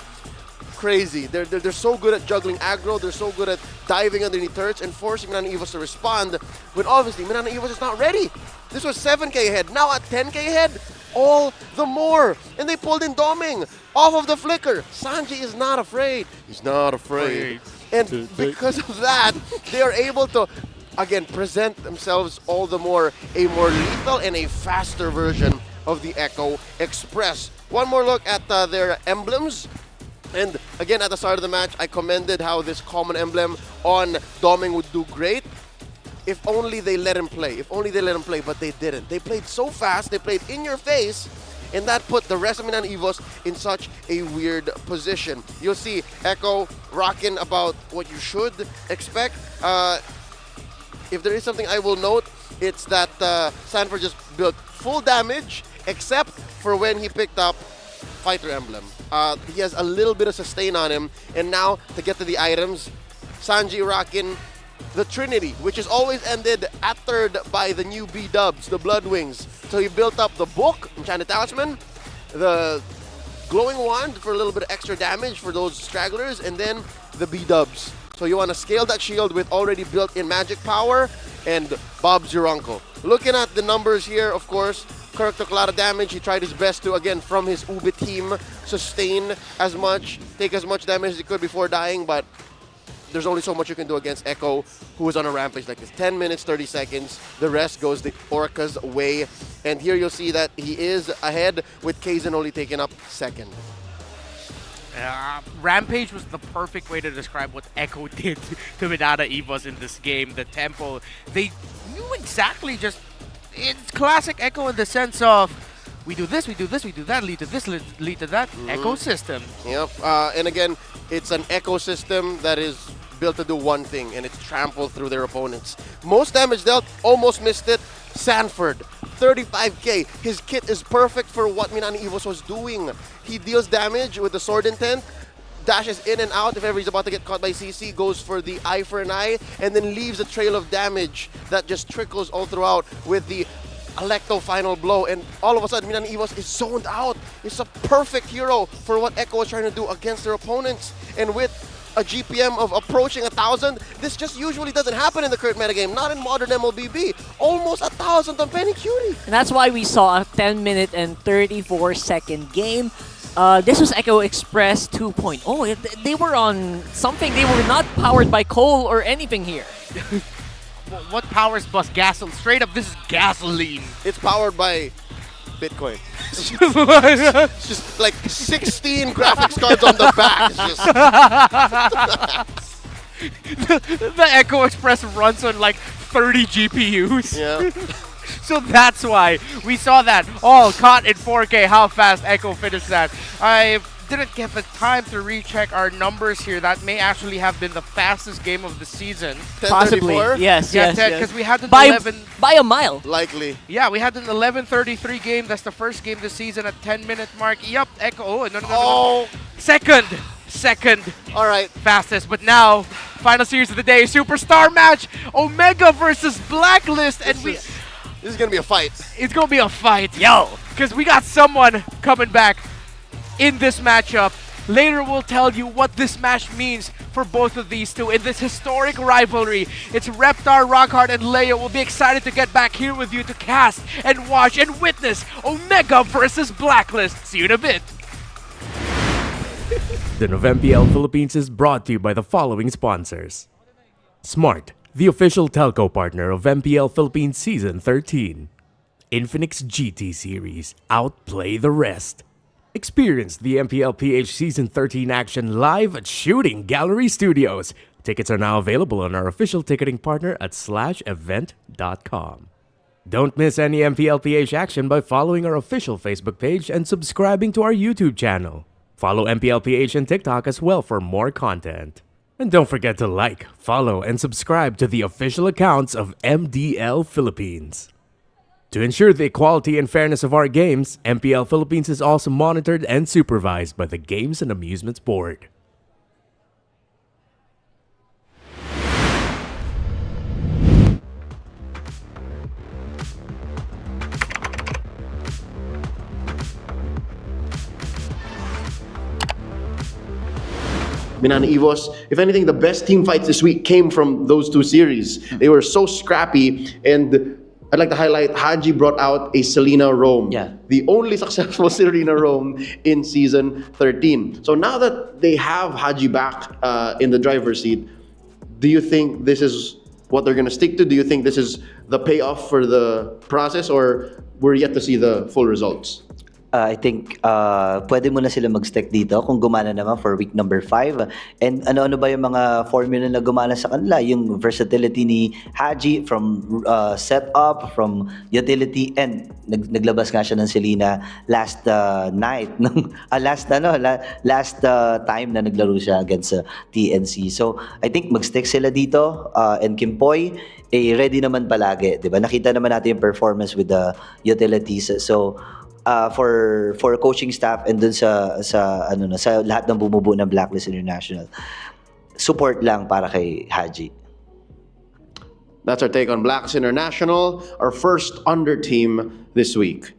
Crazy. They're so good at juggling aggro. They're so good at diving underneath turrets and forcing MNNE EVOS to respond. When obviously MNNE EVOS is not ready. This was 7k ahead. Now at 10k ahead, all the more. And they pulled in Doming off of the flicker. Sanji is not afraid. He's not afraid. And because of that, they are able to, again, present themselves all the more a more lethal and a faster version of the Echo Express. One more look at their emblems. And again, at the start of the match, I commended how this common emblem on Doming would do great if only they let him play. If only they let him play, but they didn't. They played so fast, they played in your face, and that put the rest of MNNE EVOS in such a weird position. You'll see Echo rocking about what you should expect. If there is something I will note, it's that Sanford just built full damage, except for when he picked up Fighter Emblem. He has a little bit of sustain on him, and now to get to the items, Sanji rocking the Trinity, which is always ended at third by the new B-dubs, the Bloodwings. So he built up the book, Enchanted Talisman, the glowing wand for a little bit of extra damage for those stragglers, and then the B-dubs. So you want to scale that shield with already built-in magic power, and Bob's your uncle. Looking at the numbers here, of course, Kirk took a lot of damage. He tried his best to, again, from his Ube team, sustain as much, take as much damage as he could before dying, but there's only so much you can do against Echo, who is on a rampage like this. 10 minutes, 30 seconds. The rest goes the Orcas' way. And here you'll see that he is ahead, with Kaizen only taking up second. Rampage was the perfect way to describe what Echo did to MNNE EVOS in this game. The tempo, they knew exactly just... It's classic Echo in the sense of, we do this, we do this, we do that, lead to this, lead to that. Ecosystem. Yep. And again, it's an ecosystem that is built to do one thing, and it's trample through their opponents. Most damage dealt, almost missed it. Sanford, 35k. His kit is perfect for what MNNE EVOS was doing. He deals damage with the sword intent, dashes in and out if ever he's about to get caught by CC, goes for the eye for an eye, and then leaves a trail of damage that just trickles all throughout with the Electo final blow. And all of a sudden, MNNE EVOS is zoned out. It's a perfect hero for what Echo is trying to do against their opponents. And with a GPM of approaching 1,000, this just usually doesn't happen in the current metagame, not in modern MLBB. Almost 1,000 on Penny Cutie. And that's why we saw a 10-minute and 34-second game. This was Echo Express 2.0. They were on something. They were not powered by coal or anything here. What powers bus gasoline? Straight up, this is gasoline. It's powered by Bitcoin. It's just like 16 graphics cards on the back. It's just the Echo Express runs on like 30 GPUs. Yeah. So that's why we saw that all caught in 4K, how fast Echo finished that. I didn't get the time to recheck our numbers here. That may actually have been the fastest game of the season. Possibly. Yes, yeah, yes, because we had an by 11... By a mile. Likely. Yeah, we had an 11:33 game. That's the first game this season at 10-minute mark. Yup, Echo. Oh, no. Second. All right. Fastest. But now, final series of the day, superstar match. Omega versus Blacklist. This is going to be a fight. It's going to be a fight. Yo. Because we got someone coming back in this matchup. Later we'll tell you what this match means for both of these two in this historic rivalry. It's Reptar, Rockhard, and Leia will be excited to get back here with you to cast and watch and witness Omega versus Blacklist. See you in a bit. The MPL Philippines is brought to you by the following sponsors. Smart, the official telco partner of MPL Philippines Season 13. Infinix GT Series, outplay the rest. Experience the MPL PH Season 13 action live at Shooting Gallery Studios. Tickets are now available on our official ticketing partner at /event.com. Don't miss any MPL PH action by following our official Facebook page and subscribing to our YouTube channel. Follow MPL PH on TikTok as well for more content. And don't forget to like, follow, and subscribe to the official accounts of MDL Philippines. To ensure the equality and fairness of our games, MPL Philippines is also monitored and supervised by the Games and Amusements Board. MNNE EVOS. If anything, the best team fights this week came from those two series. They were so scrappy, and I'd like to highlight Haji brought out a Selena Rome, the only successful Selena Rome in season 13. So now that they have Haji back in the driver's seat, do you think this is what they're going to stick to? Do you think this is the payoff for the process, or we're yet to see the full results? I think pwede muna sila mag-stick dito kung gumana naman for week number 5. And ano-ano ba yung mga formula na gumana sa kanila? Yung versatility ni Haji from setup, from utility, and naglabas nga siya ng Selena last night, last time na naglaro siya against TNC. So I think mag-stick sila dito, and Kimpoy, ready naman palagi, 'di ba? Nakita naman natin yung performance with the utilities. So for coaching staff and dun sa lahat ng bumubuo ng Blacklist International, support lang para kay Haji. That's our take on Blacklist International, our first under team this week.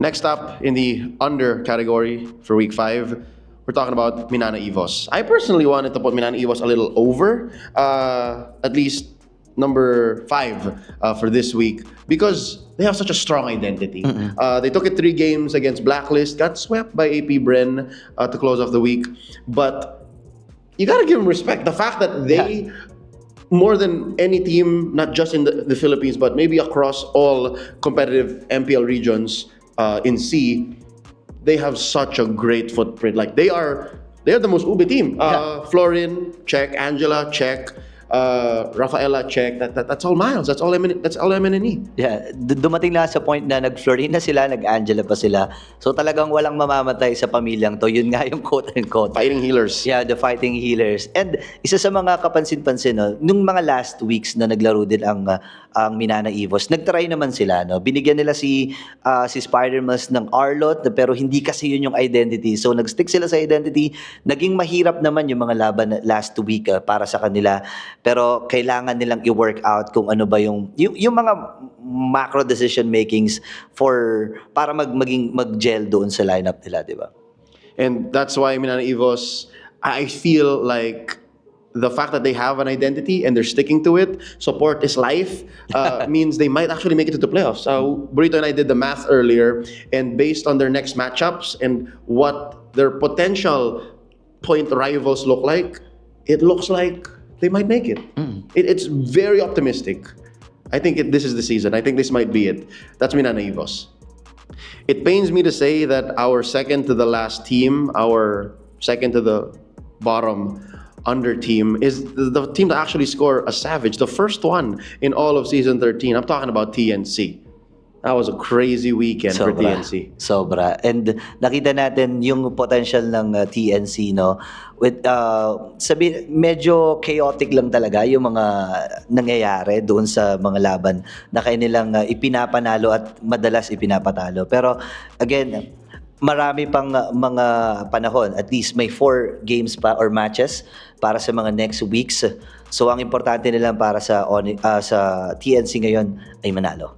Next up in the under category for week 5, we're talking about MNNE EVOS. I personally wanted to put MNNE EVOS a little over, at least number 5 for this week, because they have such a strong identity. They took it 3 games against Blacklist, got swept by AP to close off the week. But you gotta give them respect. The fact that they, more than any team, not just in the Philippines, but maybe across all competitive MPL regions in C, they have such a great footprint. Like they're the most ube team. Florin, check. Angela, check. Rafaela, check. That's all Miles. That's all MNNE. Yeah, dumating na sa point na nag-Florin na sila, nag-Angela pa sila. So talagang walang mamamatay sa pamilyang to. Yun nga yung quote-unquote. Fighting healers. Yeah, the fighting healers. And isa sa mga kapansin-pansin, nung mga last weeks na naglaro din ang MNNE EVOS, nagtry naman sila. Binigyan nila si Spider-Mas ng Arlot, pero hindi kasi yun yung identity. So nag-stick sila sa identity. Naging mahirap naman yung mga laban last week para sa kanila. Pero kailangan nilang i-work out kung ano ba yung mga macro decision makings para mag-gel doon sa lineup nila, di ba? And that's why MNNE EVOS, I feel like the fact that they have an identity and they're sticking to it, support is life, means they might actually make it to the playoffs. Burrito and I did the math earlier, and based on their next matchups and what their potential point rivals look like, it looks like they might make it. It's very optimistic. I think this is the season. I think this might be it. That's MNNE EVOS. It pains me to say that our second to the last team, our second to the bottom under team, is the team that actually scored a savage, the first one in all of season 13. I'm talking about TNC. That was a crazy weekend for TNC. Sobra. And nakita natin yung potential ng TNC, no? With medyo chaotic lang talaga yung mga nangyayari doon sa mga laban na kanilang ipinapanalo at madalas ipinapatalo. Pero again, marami pang mga panahon. At least may 4 games pa or matches para sa mga next weeks. So ang importante nila para sa TNC ngayon ay manalo.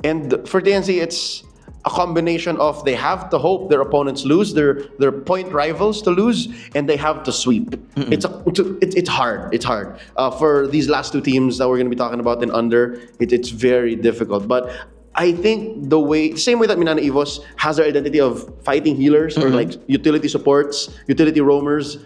And for TNC, it's a combination of they have to hope their opponents lose, their point rivals to lose, and they have to sweep. It's hard. It's hard. For these last 2 teams that we're going to be talking about in under, it's very difficult. But I think same way that MNNE EVOS has their identity of fighting healers or like utility supports, utility roamers,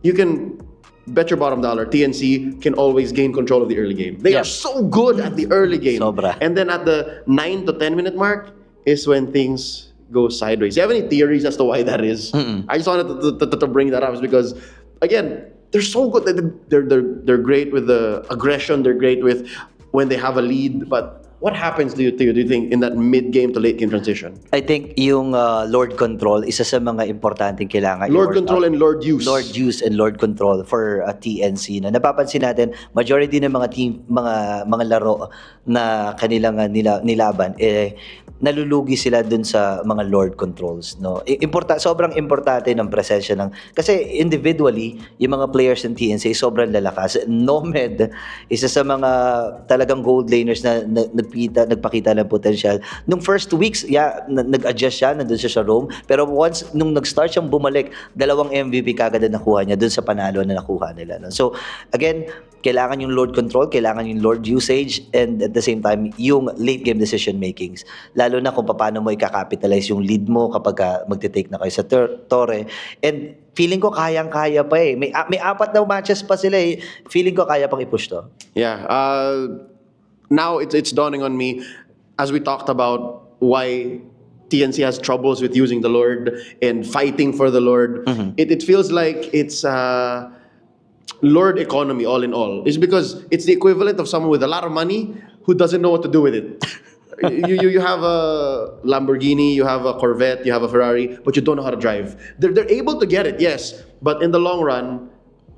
you can bet your bottom dollar TNC can always gain control of the early game. They are so good at the early game. Sobra. And then at the 9 to 10 minute mark is when things go sideways. Do you have any theories as to why that is? I just wanted to bring that up because, again, they're so good. They're great with the aggression. They're great with when they have a lead. But what happens do you think in that mid-game to late-game transition? I think yung Lord Control, isa sa mga importanteng kailangan. Lord Control and Lord Use. Lord Use and Lord Control for TNC. Na napapansin natin, majority ng mga laro na kanilang nilaban, nalulugi sila dun sa mga Lord Controls. No? Sobrang importante ng presensya ng... Kasi individually, yung mga players ng TNC sobrang lalakas. Nomed, isa sa mga talagang gold laners na nagpakita ng potential. Nung first weeks, nag-adjust siya, nandun siya sa Rome. Pero once, nung nag-start siyang bumalik, 2 MVP kagad na nakuha niya dun sa panalo na nakuha nila. No? So, again, kailangan yung load control, kailangan yung load usage, and at the same time, yung late game decision makings. Lalo na kung paano mo i-capitalize yung lead mo kapag magte-take na kayo sa Torre. And feeling ko kayang-kaya pa eh. May 4 na matches pa sila eh. Feeling ko kaya pang i-push to. Yeah. Now it's dawning on me, as we talked about why TNC has troubles with using the Lord and fighting for the Lord. It feels like it's Lord economy all in all. It's because it's the equivalent of someone with a lot of money who doesn't know what to do with it. You have a Lamborghini, you have a Corvette, you have a Ferrari, but you don't know how to drive. They're able to get it, yes, but in the long run,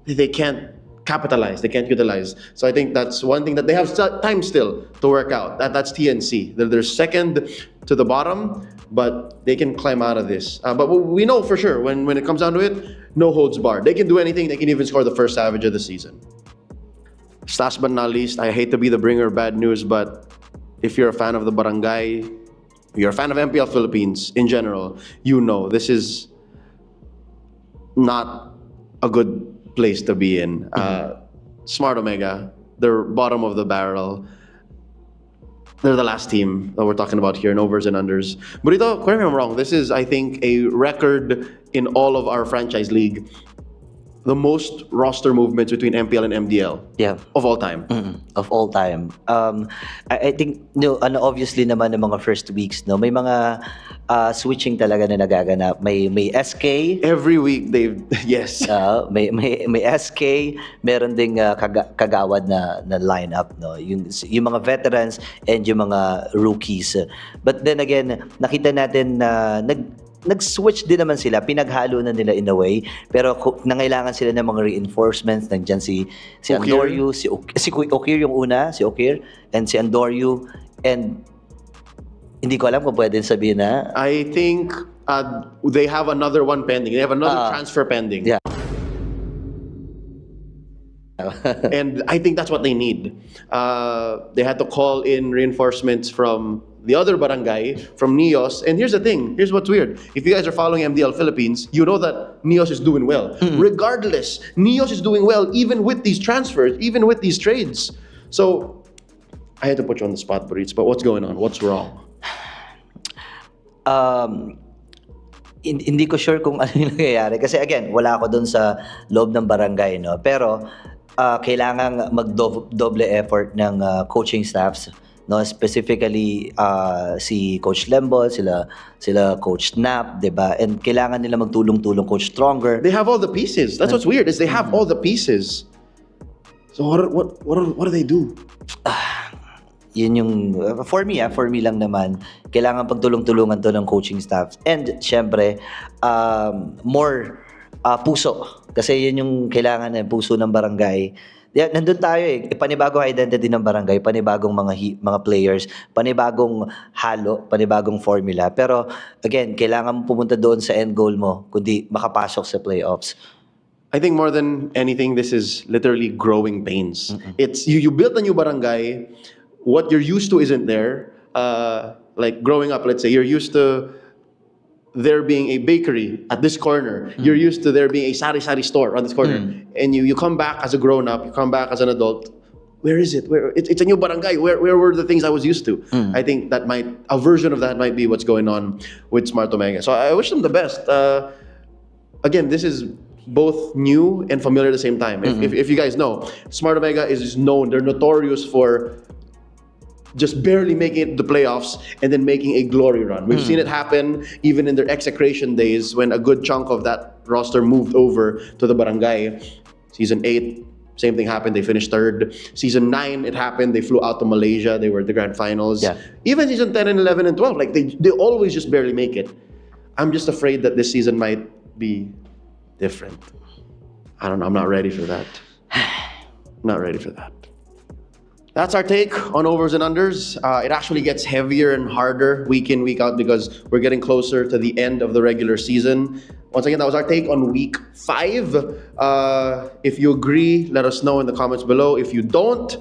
they can't capitalize, they can't utilize. So I think that's one thing that they have time still to work out. That's TNC. They're second to the bottom, but they can climb out of this. But we know for sure, when it comes down to it, no holds barred. They can do anything. They can even score the first savage of the season. Last but not least, I hate to be the bringer of bad news, but if you're a fan of the Barangay, you're a fan of MPL Philippines in general, you know this is not a good place to be in. Smart Omega, they're bottom of the barrel. They're the last team that we're talking about here in overs and unders. Burrito, correct me if I'm wrong, this is, I think, a record in all of our franchise league. The most roster movements between MPL and MDL of all time. Of all time. I think, obviously naman ng mga first weeks, no, may mga switching talaga na nagaganap. May SK. Every week, yes. May SK, meron ding kagawad na lineup, no? Yung mga veterans and yung mga rookies. But then again, nakita natin na nag-switch din naman sila, pinaghalo na nila in a way, pero nangailangan sila ng mga reinforcements. Nandiyan si Andoryu, si Okir yung una, si Okir, and si Andoryu, and hindi ko alam kung pwede sabihin na. I think they have another one pending. They have another transfer pending. Yeah. And I think that's what they need. They had to call in reinforcements from the other barangay, from Neos. And here's the thing. Here's what's weird. If you guys are following MDL Philippines, you know that Neos is doing well. Regardless, Neos is doing well even with these transfers, even with these trades. So, I had to put you on the spot, Burrito, but what's going on? What's wrong? Hindi ko sure kung ano yung nangyayari. Kasi again, wala ako dun sa loob ng barangay, no? Pero, kailangang mag-double effort ng coaching staffs, no, specifically si Coach Lembol, sila Coach Nap, 'di ba? And kailangan nila magtulong-tulong, Coach Stronger. They have all the pieces. That's what's weird, is they have all the pieces. So what do they do? Yun yung for me lang naman, kailangan pagtulong-tulungan to ng coaching staff. And syempre, more puso. Kasi yun yung kailangan ng puso ng barangay. Nandun tayo eh. Panibagong identity ng barangay, panibagong mga players, panibagong halo, panibagong formula. Pero again, kailangan pumunta doon sa end goal mo, kundi makapasok sa playoffs. I think more than anything, this is literally growing pains. It's you built a new barangay, what you're used to isn't there. Like growing up, let's say, you're used to there being a bakery at this corner. You're used to there being a sari-sari store on this corner. And you come back as a grown-up, you come back as an adult. Where is it? It's a new barangay. Where were the things I was used to? I think that a version of that might be what's going on with Smart Omega. So I wish them the best. Again, this is both new and familiar at the same time. If you guys know, Smart Omega is known, they're notorious for just barely making it to the playoffs and then making a glory run. We've seen it happen even in their execration days when a good chunk of that roster moved over to the barangay. Season 8, same thing happened. They finished 3rd. Season 9, it happened. They flew out to Malaysia. They were at the grand finals. Yeah. Even season 10 and 11 and 12, like they always just barely make it. I'm just afraid that this season might be different. I don't know. I'm not ready for that. Not ready for that. That's our take on overs and unders. It actually gets heavier and harder week in, week out because we're getting closer to the end of the regular season. Once again, that was our take on week 5. If you agree, let us know in the comments below. If you don't,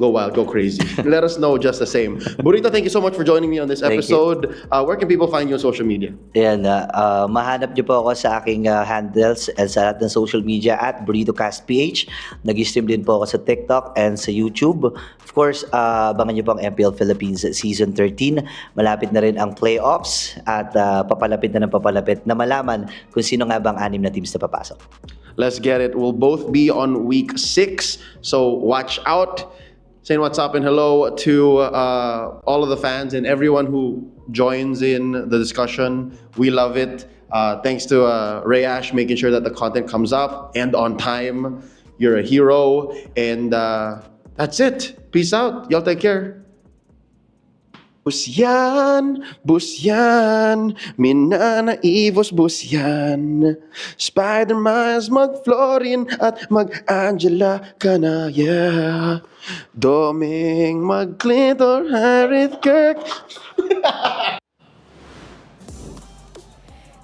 go wild, go crazy. Let us know just the same. Burrito, thank you so much for joining me on this Thank you. episode. Where can people find you on social media? Ayan, mahanap niyo po ako sa aking handles at sa lahat ng social media at BurritoCastPH. Nag-stream din po ako sa TikTok and sa YouTube. Of course, abangan niyo po ang MPL Philippines Season 13. Malapit na rin ang playoffs at papalapit na malaman kung sino nga bang 6 na teams na papasok. Let's get it. We'll both be on week 6, so watch out. Saying what's up and hello to all of the fans and everyone who joins in the discussion. We love it. Thanks to Rayash making sure that the content comes up and on time. You're a hero. And that's it. Peace out. Y'all take care. Busyan, minanaivos busyan. Spider-Miles, mag-Florin at mag-Angela ka na, yeah. Doming, mag-Clinton, Harith Kirk.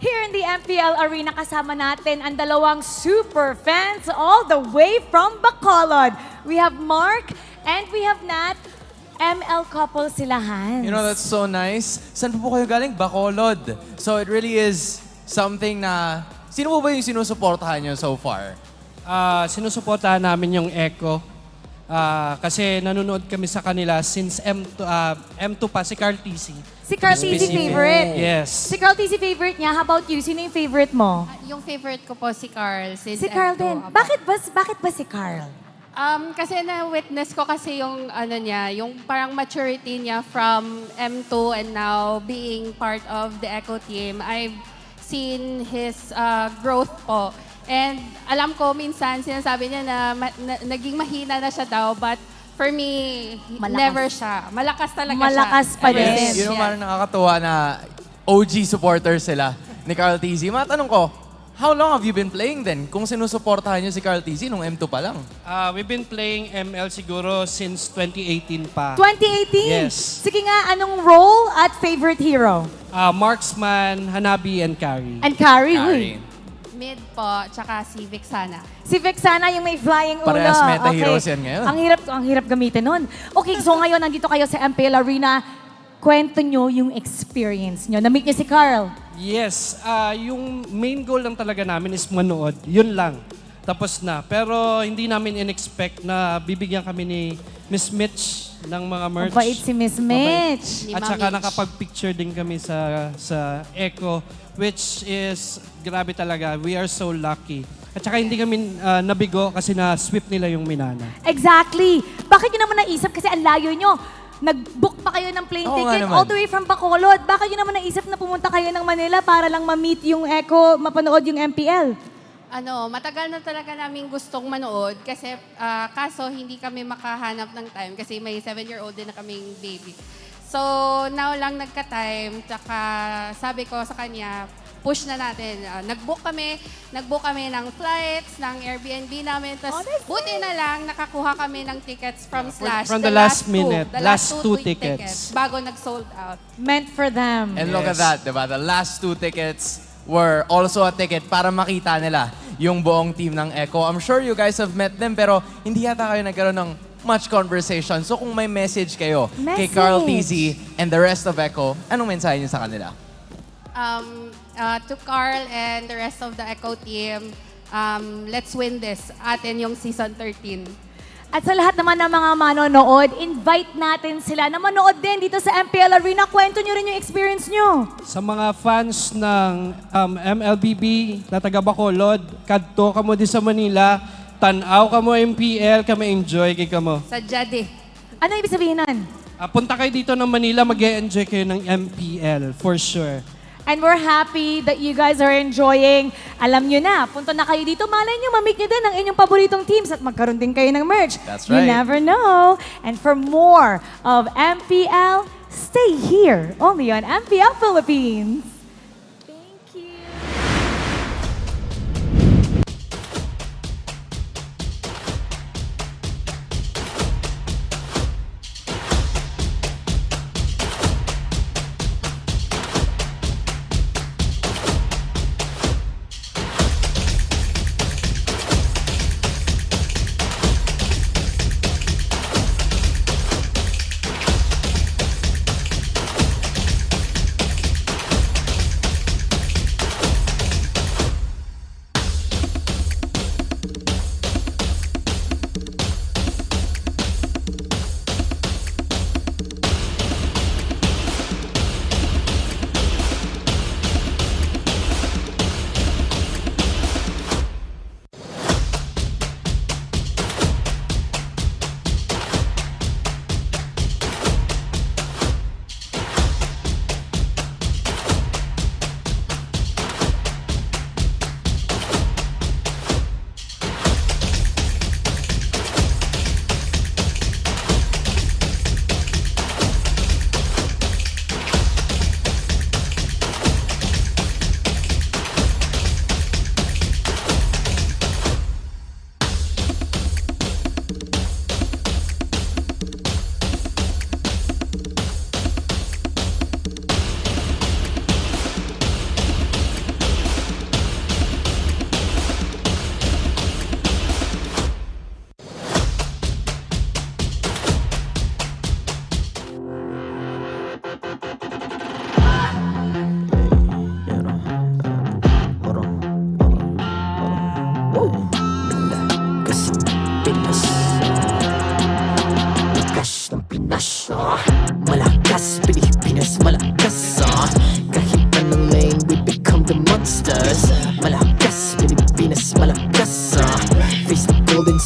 Here in the MPL Arena, kasama natin ang dalawang super fans all the way from Bacolod. We have Mark and we have Nat. ML couple sila, Hans. You know, that's so nice. Saan po kayo galing? Bacolod. So it really is something na... Sino po ba yung sinusuportahan nyo so far? Sinusuportahan namin yung Echo. Kasi nanonood kami sa kanila since M2 pa, si Carl TC. Si Carl TC favorite? Yes. Si Carl TC favorite niya. How about you? Sino yung favorite mo? Yung favorite ko po si Carl. Si Carl din. Bakit ba si Carl? Kasi na-witness ko kasi yung ano niya, yung parang maturity niya from M2 and now being part of the Echo team. I've seen his growth po. And alam ko minsan sinasabi niya na naging mahina na siya daw, but for me, never siya. Malakas talaga siya. Malakas pa din. Yun yung parang nakakatuwa na OG supporters sila ni Carl TZ. Matanong ko, how long have you been playing then? Kung sinusuportahan niyo si Carl TZ nung M2 pa lang. We've been playing ML siguro since 2018 pa. 2018? Yes. Sige nga, anong role at favorite hero? Marksman, Hanabi, and Carry. And Carry, uy. Mid po, tsaka si Vixana. Si Vixana yung may flying ulo. Parehas meta heroes yan ngayon. Ang hirap gamitin nun. Okay, so ngayon nandito kayo sa MPL Arena. Kwento nyo yung experience nyo. Na-meet nyo si Carl. Yes. Yung main goal lang talaga namin is manood. Yun lang. Tapos na. Pero hindi namin in-expect na bibigyan kami ni Miss Mitch ng mga merch. Mabait si Miss Mitch. At saka nakapag-picture din kami sa Echo, which is grabe talaga. We are so lucky. At saka hindi kami nabigo kasi na-sweep nila yung Minana. Exactly. Bakit nyo naman naisip? Kasi ang layo nyo. Nag-book pa kayo ng plane ticket all the way from Bacolod. Bakit nyo naman naisip na pumunta kayo ng Manila para lang ma-meet yung Echo, mapanood yung MPL? Matagal na talaga namin gustong manood kasi kaso hindi kami makahanap ng time kasi may 7-year-old din na kaming baby. So, now lang nagka-time, tsaka sabi ko sa kanya, push na natin. Nag-book kami ng flights, ng Airbnb namin. Tapos buti na lang, nakakuha kami ng tickets from Slash. From the last minute. The last two tickets. Bago nag-sold out. Meant for them. And look at that, diba? The last 2 tickets were also a ticket para makita nila yung buong team ng Echo. I'm sure you guys have met them, pero hindi yata kayo nagkaroon ng much conversation. So kung may message kayo kay Carl TZ and the rest of Echo, anong mensahe niyo sa kanila? To Carl and the rest of the Echo team, let's win this. Atin yung season 13. At sa lahat naman ng mga manonood, invite natin sila na manood din dito sa MPL Arena. Kwento nyo rin yung experience nyo. Sa mga fans ng MLBB na taga Bacolod, kadto ka mo di sa Manila, tanaw ka mo MPL, kami enjoy kay kamo. Sa Jade. Ano ibig sabihin nun? Punta kayo dito ng Manila, mag-e-enjoy kayo ng MPL, for sure. And we're happy that you guys are enjoying. Alam nyo na, punta na kayo dito, malay nyo, mamit nyo din ang inyong paboritong teams at magkaroon din kayo ng merch. That's You right. never know. And for more of MPL, stay here, only on MPL Philippines.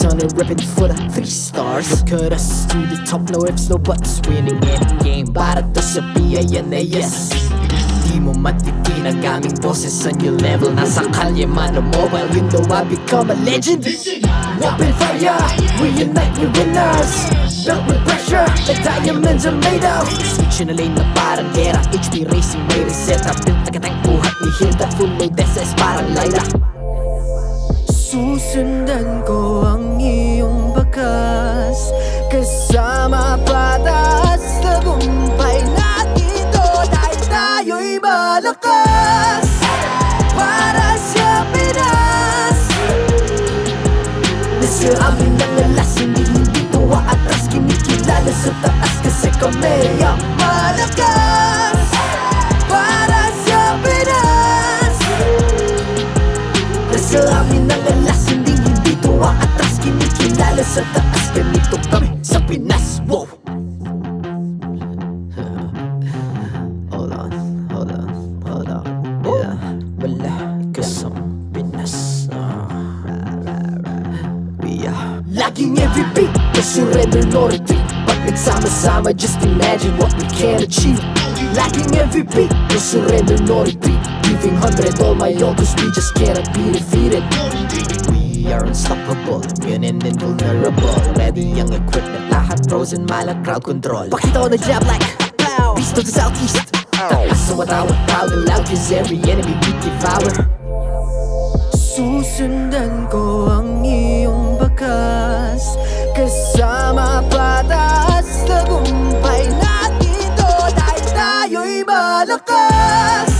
Sun and ripping for the 3 stars. Look at us to the top, no ifs, no buts. Winning any game para to sa PINAS. Di mo matitin ang aming boses sa new level. Nasa kalye man o mobile, you know I become a legend. Open fire, we unite, we winners. Built with pressure, the diamonds are made of. Switch na lane na parang gera, HP racing may reset up. Built agad ang buhat ni Hilda, full load SS parang Laila. Susundan ko ang iyong bakas, kasama patas, tagumpay natin ito dahil tayo'y malakas. Para sa Pinas, nasa amin ang alas, hindi tuwa atras, kinikilala sa taas kasi kami ang malakas. Para sa Pinas, nasa amin ang alas, hindi tuwa atras, kinikilala sa taas, ganito kami sa Pinas. Wow! Hold on. Yeah, wala ka sa Pinas. We are laging MVP, no surrender, no retreat. Pag nagsama-sama, just imagine what we can achieve. Laging MVP, no surrender, no retreat. Giving 100 all my all, cause we just cannot be defeated. We are unstoppable, immune and invulnerable. Ready ang equipment, lahat frozen, malang crowd control. Pakita ko na jab like pow, beast of the southeast. Taas sa watawat, proud and loud, cause every enemy we devour. Susundan ko ang iyong bakas, kasama patas, tagumpay natin ito dahil tayo'y malakas.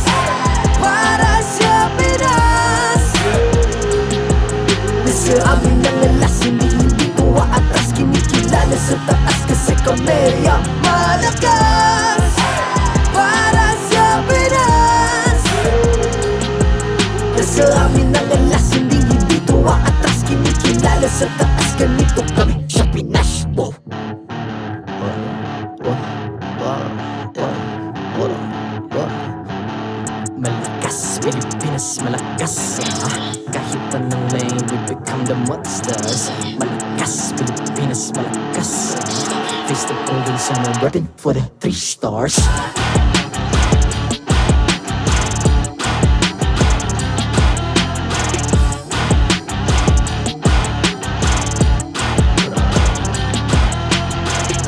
Para sa Pinas, nasa amin ang alas, hindi tuwa atras, kinikilala sa taas kasi kami ang malakas. Para sa Pinas, nasa amin ang alas, hindi tuwa atras, kinikilala sa taas, ganito kami sa Pinas. Wow! Malakas, Pilipinas, malakas. Kahit anong lane, we become the monsters. Malakas, Pilipinas, malakas. Face the golden sun and repping for the 3 stars.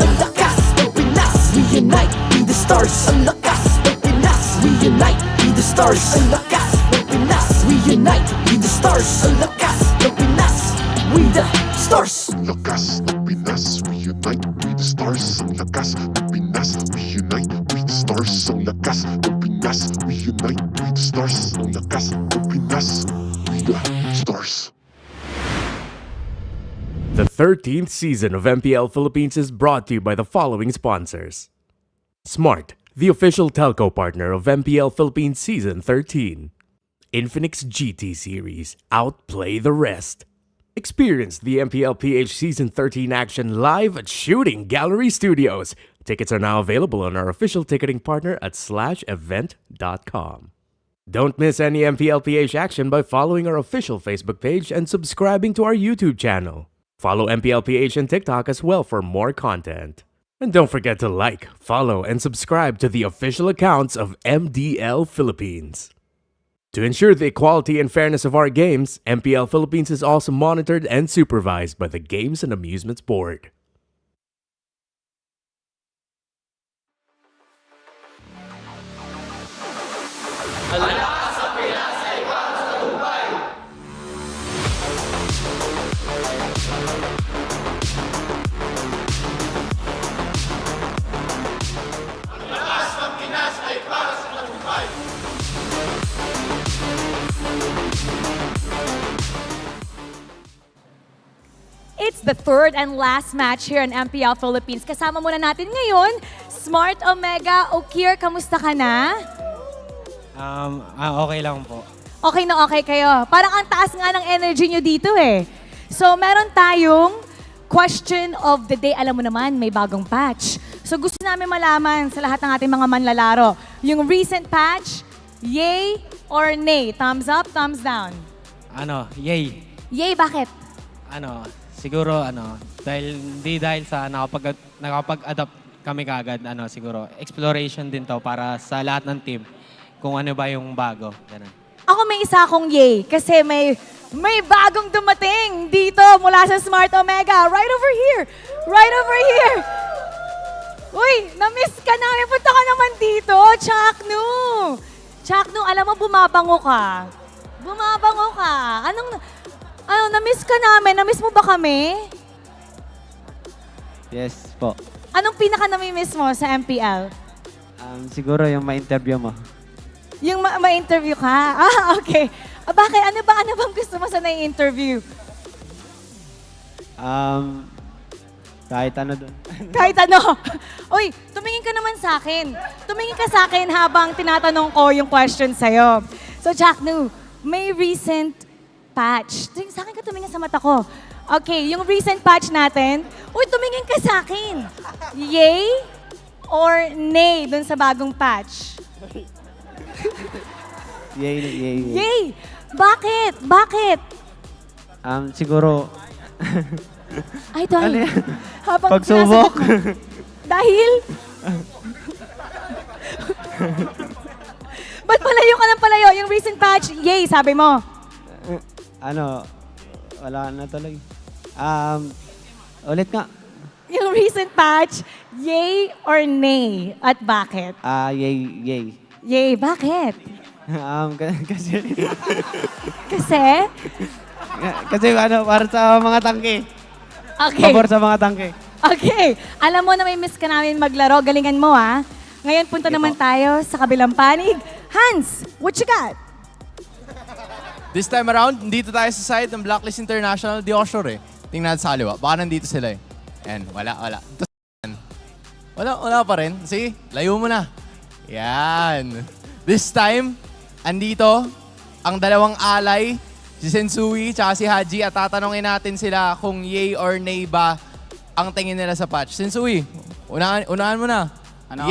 Ang lakas ng Pinas, we unite, be the stars. Ang lakas ng Pinas, we unite, be the stars. Ang lakas ng Pinas, we unite, be the stars. Ang lakas ng Pinas, we the stars. Ang lakas ng Pinas, we unite, we the stars. Ang lakas ng Pinas, we unite, we the stars. Ang lakas ng Pinas, we unite, we the stars. Ang lakas ng Pinas, we the stars. The 13th season of MPL Philippines is brought to you by the following sponsors. Smart, the official telco partner of MPL Philippines Season 13. Infinix GT Series, outplay the rest. Experience the MPL PH Season 13 action live at Shooting Gallery Studios. Tickets are now available on our official ticketing partner at /event.com. Don't miss any MPL PH action by following our official Facebook page and subscribing to our YouTube channel. Follow MPL PH on TikTok as well for more content. And don't forget to like, follow, and subscribe to the official accounts of MDL Philippines. To ensure the equality and fairness of our games, MPL Philippines is also monitored and supervised by the Games and Amusements Board. It's the third and last match here in MPL Philippines. Kasama muna natin ngayon, Smart Omega. Okir, kamusta ka na? Okay lang po. Okay na okay kayo. Parang ang taas nga ng energy nyo dito eh. So meron tayong question of the day. Alam mo naman, may bagong patch. So gusto namin malaman sa lahat ng ating mga manlalaro, yung recent patch, yay or nay? Thumbs up, thumbs down? Yay. Yay, bakit? Siguro dahil sa nakapag-adapt kami kagad, siguro exploration din to para sa lahat ng team kung ano ba yung bago. Ganun. Ako may isa akong yay kasi may bagong dumating dito mula sa Smart Omega. Right over here. Right over here. Uy, na-miss ka namin. Punta ka naman dito, Chaknu. Chaknu, alam mo, bumabango ka. Bumabango ka. Na-miss ka namin. Na-miss mo ba kami? Yes po. Anong pinaka-nami-miss mo sa MPL? Siguro yung ma-interview mo. Yung ma-interview ka? Okay. Bakit? Ano bang gusto mo sa na-interview? Kahit ano doon. Kahit ano. Uy, tumingin ka naman sa akin. Tumingin ka sa akin habang tinatanong ko yung question sa'yo. So, Chaknu, may recent patch. Sa akin ka tumingin sa mata ko. Okay, yung recent patch natin. Uy, tumingin ka sa akin. Yay or nay dun sa bagong patch? Yay. Yay! Bakit? Bakit? Siguro, Ay, dahil. Habang pagsubok. sinasagot mo. Dahil? Ba't palayo ka ng palayo? Yung recent patch, yay, sabi mo. Wala na tuloy. Ulit nga. Yung recent patch, yay or nay? At bakit? Yay. Yay, bakit? Kasi... Kasi? Para sa mga tangke. Okay. Pabor sa mga tangke. Okay. Alam mo na may miss ka namin maglaro. Galingan mo, ha? Ngayon, punta naman tayo sa kabilang panig. Hans, what you got? This time around, dito tayo sa side ng Blacklist International. Di ako sure eh. Tingnan natin sa kaliwa. Baka nandito sila eh. Ayan, wala. Wala pa rin. Sige, layo mo na. Yan. This time, andito ang dalawang alay, si Sensui tsaka si Haji, at tatanungin natin sila kung yay or nay ba ang tingin nila sa patch. Sensui, unahan mo na.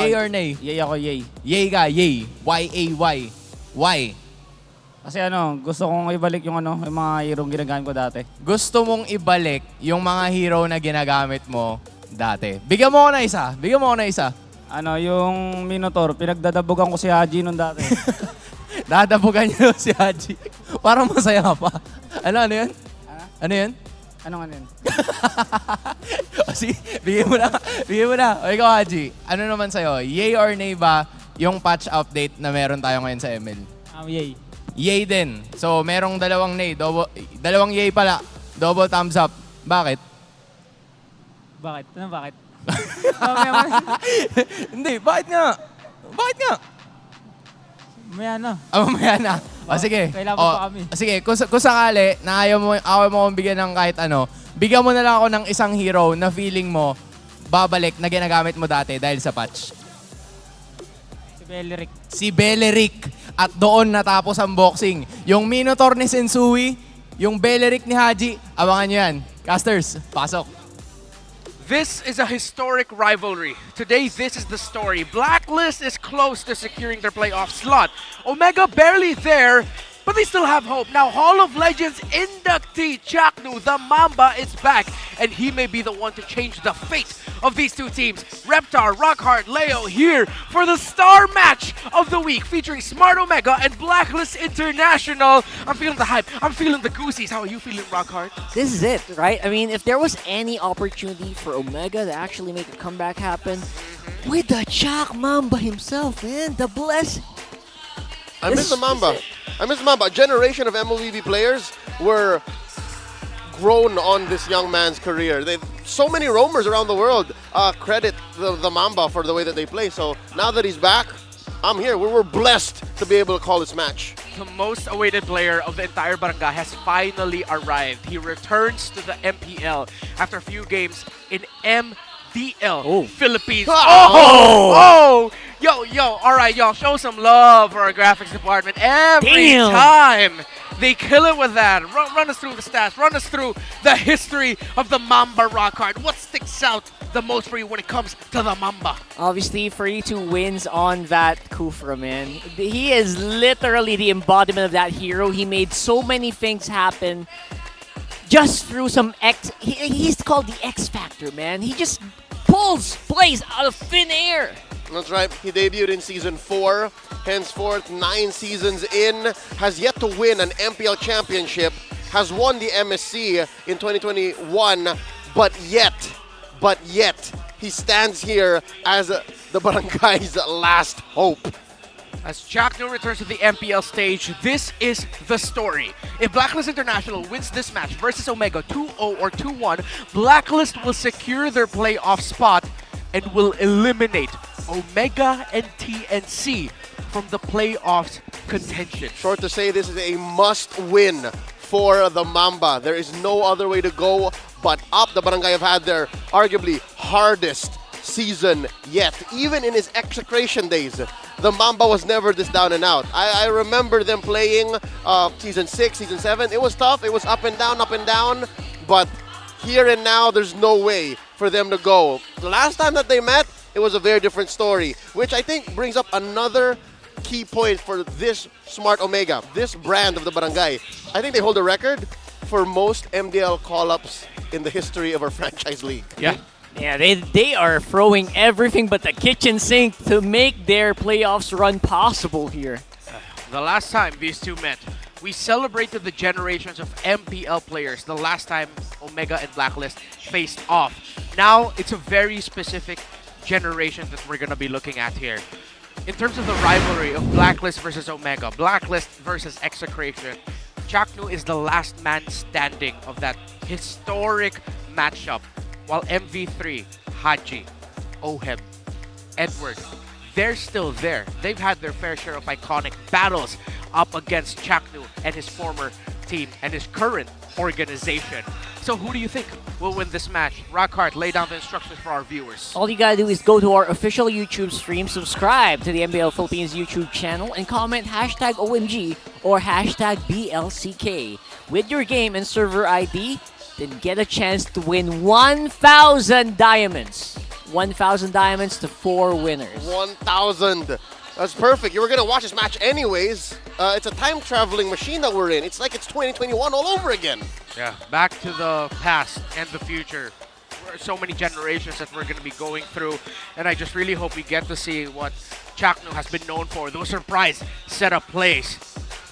Yay or nay? Yay ako, yay. Yay ka, yay. Y-A-Y. Why? Kasi gusto kong ibalik yung mga hero ginagamit ko dati. Gusto mong ibalik yung mga hero na ginagamit mo dati. Bigyan mo ko na isa. Yung Minotaur, pinagdadabugan ko si Haji nung dati. Dadabugan niyo si Haji. Parang masaya pa. Ano yun? Ano yun? Anong ano yun? Sige, bigyan mo na. O ikaw, Haji, ano naman sa'yo? Yay or nay ba yung patch update na meron tayo ngayon sa ML? Yay. Yay din. So, merong dalawang nay. Dalawang yay pala. Double thumbs up. Bakit? Bakit? Bakit? Hindi, bakit nga? Mamaya na. Mamaya na. O sige. Kailangan pa kami. Sige, kung sakali na ayaw mo akong bigyan ng kahit ano, bigyan mo na lang ako ng isang hero na feeling mo babalik na ginagamit mo dati dahil sa patch. Si BLCK. At doon natapos ang boxing. Yung Minotaur ni Sensui, yung BLCK ni Haji, abangan nyo yan. Casters, pasok. This is a historic rivalry. Today, this is the story. Blacklist is close to securing their playoff slot. Omega barely there, but they still have hope. Now, Hall of Legends inductee Chaknu, the Mamba, is back, and he may be the one to change the fate of these two teams. Reptar, Rockhard, Leo here for the star match of the week, featuring Smart Omega and Blacklist International. I'm feeling the hype. I'm feeling the goosies. How are you feeling, Rockhard? This is it, right? I mean, if there was any opportunity for Omega to actually make a comeback happen, with the Chak Mamba himself, man, the blessing. I miss the Mamba. A generation of MLBB players were grown on this young man's career. They've so many roamers around the world credit the Mamba for the way that they play. So now that he's back, I'm here. We're blessed to be able to call this match. The most awaited player of the entire barangay has finally arrived. He returns to the MPL after a few games in MDL Philippines. Yo, all right, y'all, show some love for our graphics department every time. They kill it with that. Run us through the stats. Run us through the history of the Mamba Rockhard. What sticks out the most for you when it comes to the Mamba? Obviously, 42 wins on that Kufra, man. He is literally the embodiment of that hero. He made so many things happen just threw some he's called the X Factor, man. He just pulls plays out of thin air. That's right. He debuted in Season 4. Henceforth, 9 seasons in, has yet to win an MPL championship, has won the MSC in 2021, but yet, he stands here as the Barangay's last hope. As Jackno returns to the MPL stage, this is the story. If Blacklist International wins this match versus Omega 2-0 or 2-1, Blacklist will secure their playoff spot and will eliminate Omega and TNC from the playoffs contention. Short to say, this is a must-win for the Mamba. There is no other way to go but up. The Barangay have had their arguably hardest season yet. Even in his execration days, the Mamba was never this down and out. I remember them playing Season 6, Season 7. It was tough. It was up and down. But here and now, there's no way for them to go. The last time that they met, it was a very different story, which I think brings up another key point for this Smart Omega, this brand of the Barangay. I think they hold a record for most MDL call-ups in the history of our franchise league. Yeah. Yeah, they are throwing everything but the kitchen sink to make their playoffs run possible here. The last time these two met, we celebrated the generations of MPL players the last time Omega and Blacklist faced off. Now, it's a very specific generation that we're going to be looking at here. In terms of the rivalry of Blacklist versus Omega, Blacklist versus Execration, Jackno is the last man standing of that historic matchup, while MV3, Haji, Oheb, Edward, they're still there. They've had their fair share of iconic battles up against Jackno and his former team and his current organization. So who do you think will win this match? Rockhart, lay down the instructions for our viewers. All you gotta do is go to our official YouTube stream, subscribe to the MPL Philippines YouTube channel, and comment hashtag OMG or hashtag BLCK with your game and server ID. Then get a chance to win 1,000 diamonds. 1,000 diamonds to 4 winners. 1,000. That's perfect. You were going to watch this match anyways. It's a time-traveling machine that we're in. It's like it's 2021 all over again. Yeah, back to the past and the future. There are so many generations that we're going to be going through, and I just really hope we get to see what Jackno has been known for, those surprise setup plays.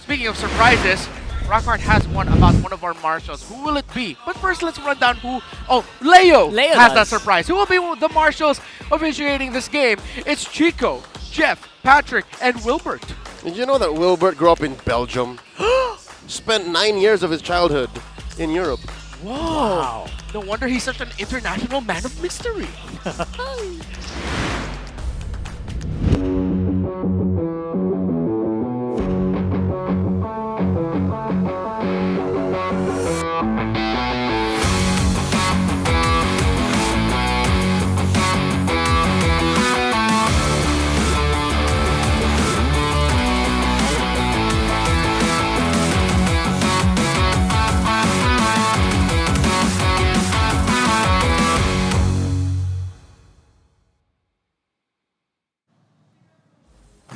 Speaking of surprises, Rockhart has one about one of our marshals. Who will it be? But first, let's run down who... Oh, Leo has that surprise. Who will be the marshals officiating this game? It's Chico, Jeff, Patrick, and Wilbert. Did you know that Wilbert grew up in Belgium? Spent 9 years of his childhood in Europe. Wow. No wonder he's such an international man of mystery.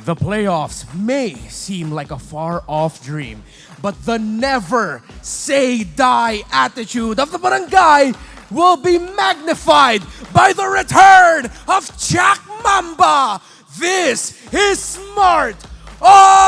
The playoffs may seem like a far-off dream, but the never-say-die attitude of the Barangay will be magnified by the return of Jack Mamba. This is Smart Omega!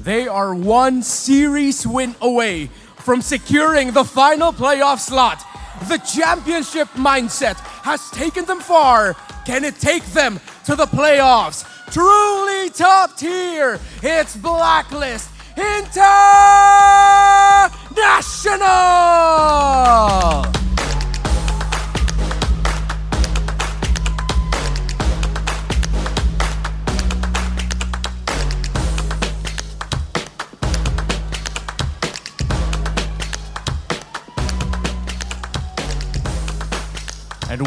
They are one series win away from securing the final playoff slot. The championship mindset has taken them far. Can it take them to the playoffs? Truly top tier, it's Blacklist International!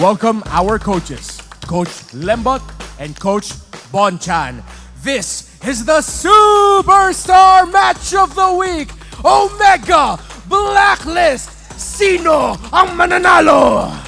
welcome our coaches, Coach Lembot and Coach Bonchan. This is the Superstar Match of the Week! Omega Blacklist! Sino ang mananalo?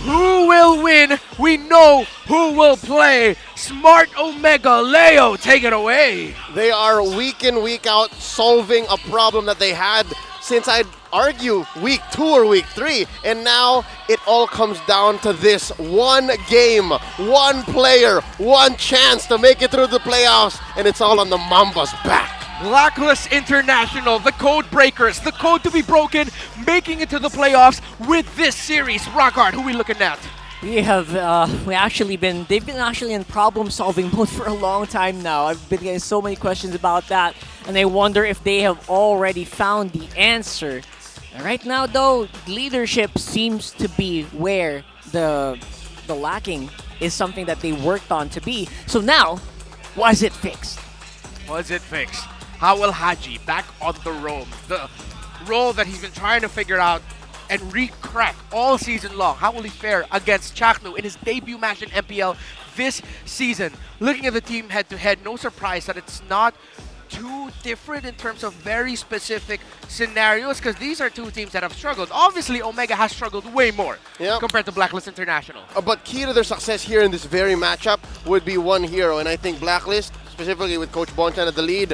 Who will win? We know who will play. Smart Omega. Leo, take it away. They are week in, week out solving a problem that they had since I'd argue week 2 or week 3. And now it all comes down to this one game, one player, one chance to make it through the playoffs. And it's all on the Mamba's back. Blacklist International, the Codebreakers, the code to be broken, making it to the playoffs with this series. Rockhard, who are we looking at? They've been actually in problem-solving mode for a long time now. I've been getting so many questions about that, and I wonder if they have already found the answer. Right now, though, leadership seems to be where the lacking is something that they worked on to be. So now, was it fixed? Was it fixed? How will Haji back on the role that he's been trying to figure out and re-crack all season long? How will he fare against Chaknu in his debut match in MPL this season? Looking at the team head-to-head, no surprise that it's not too different in terms of very specific scenarios, because these are two teams that have struggled. Obviously, Omega has struggled way more compared to Blacklist International. But key to their success here in this very matchup would be one hero, and I think Blacklist, specifically with Coach Bonchan at the lead,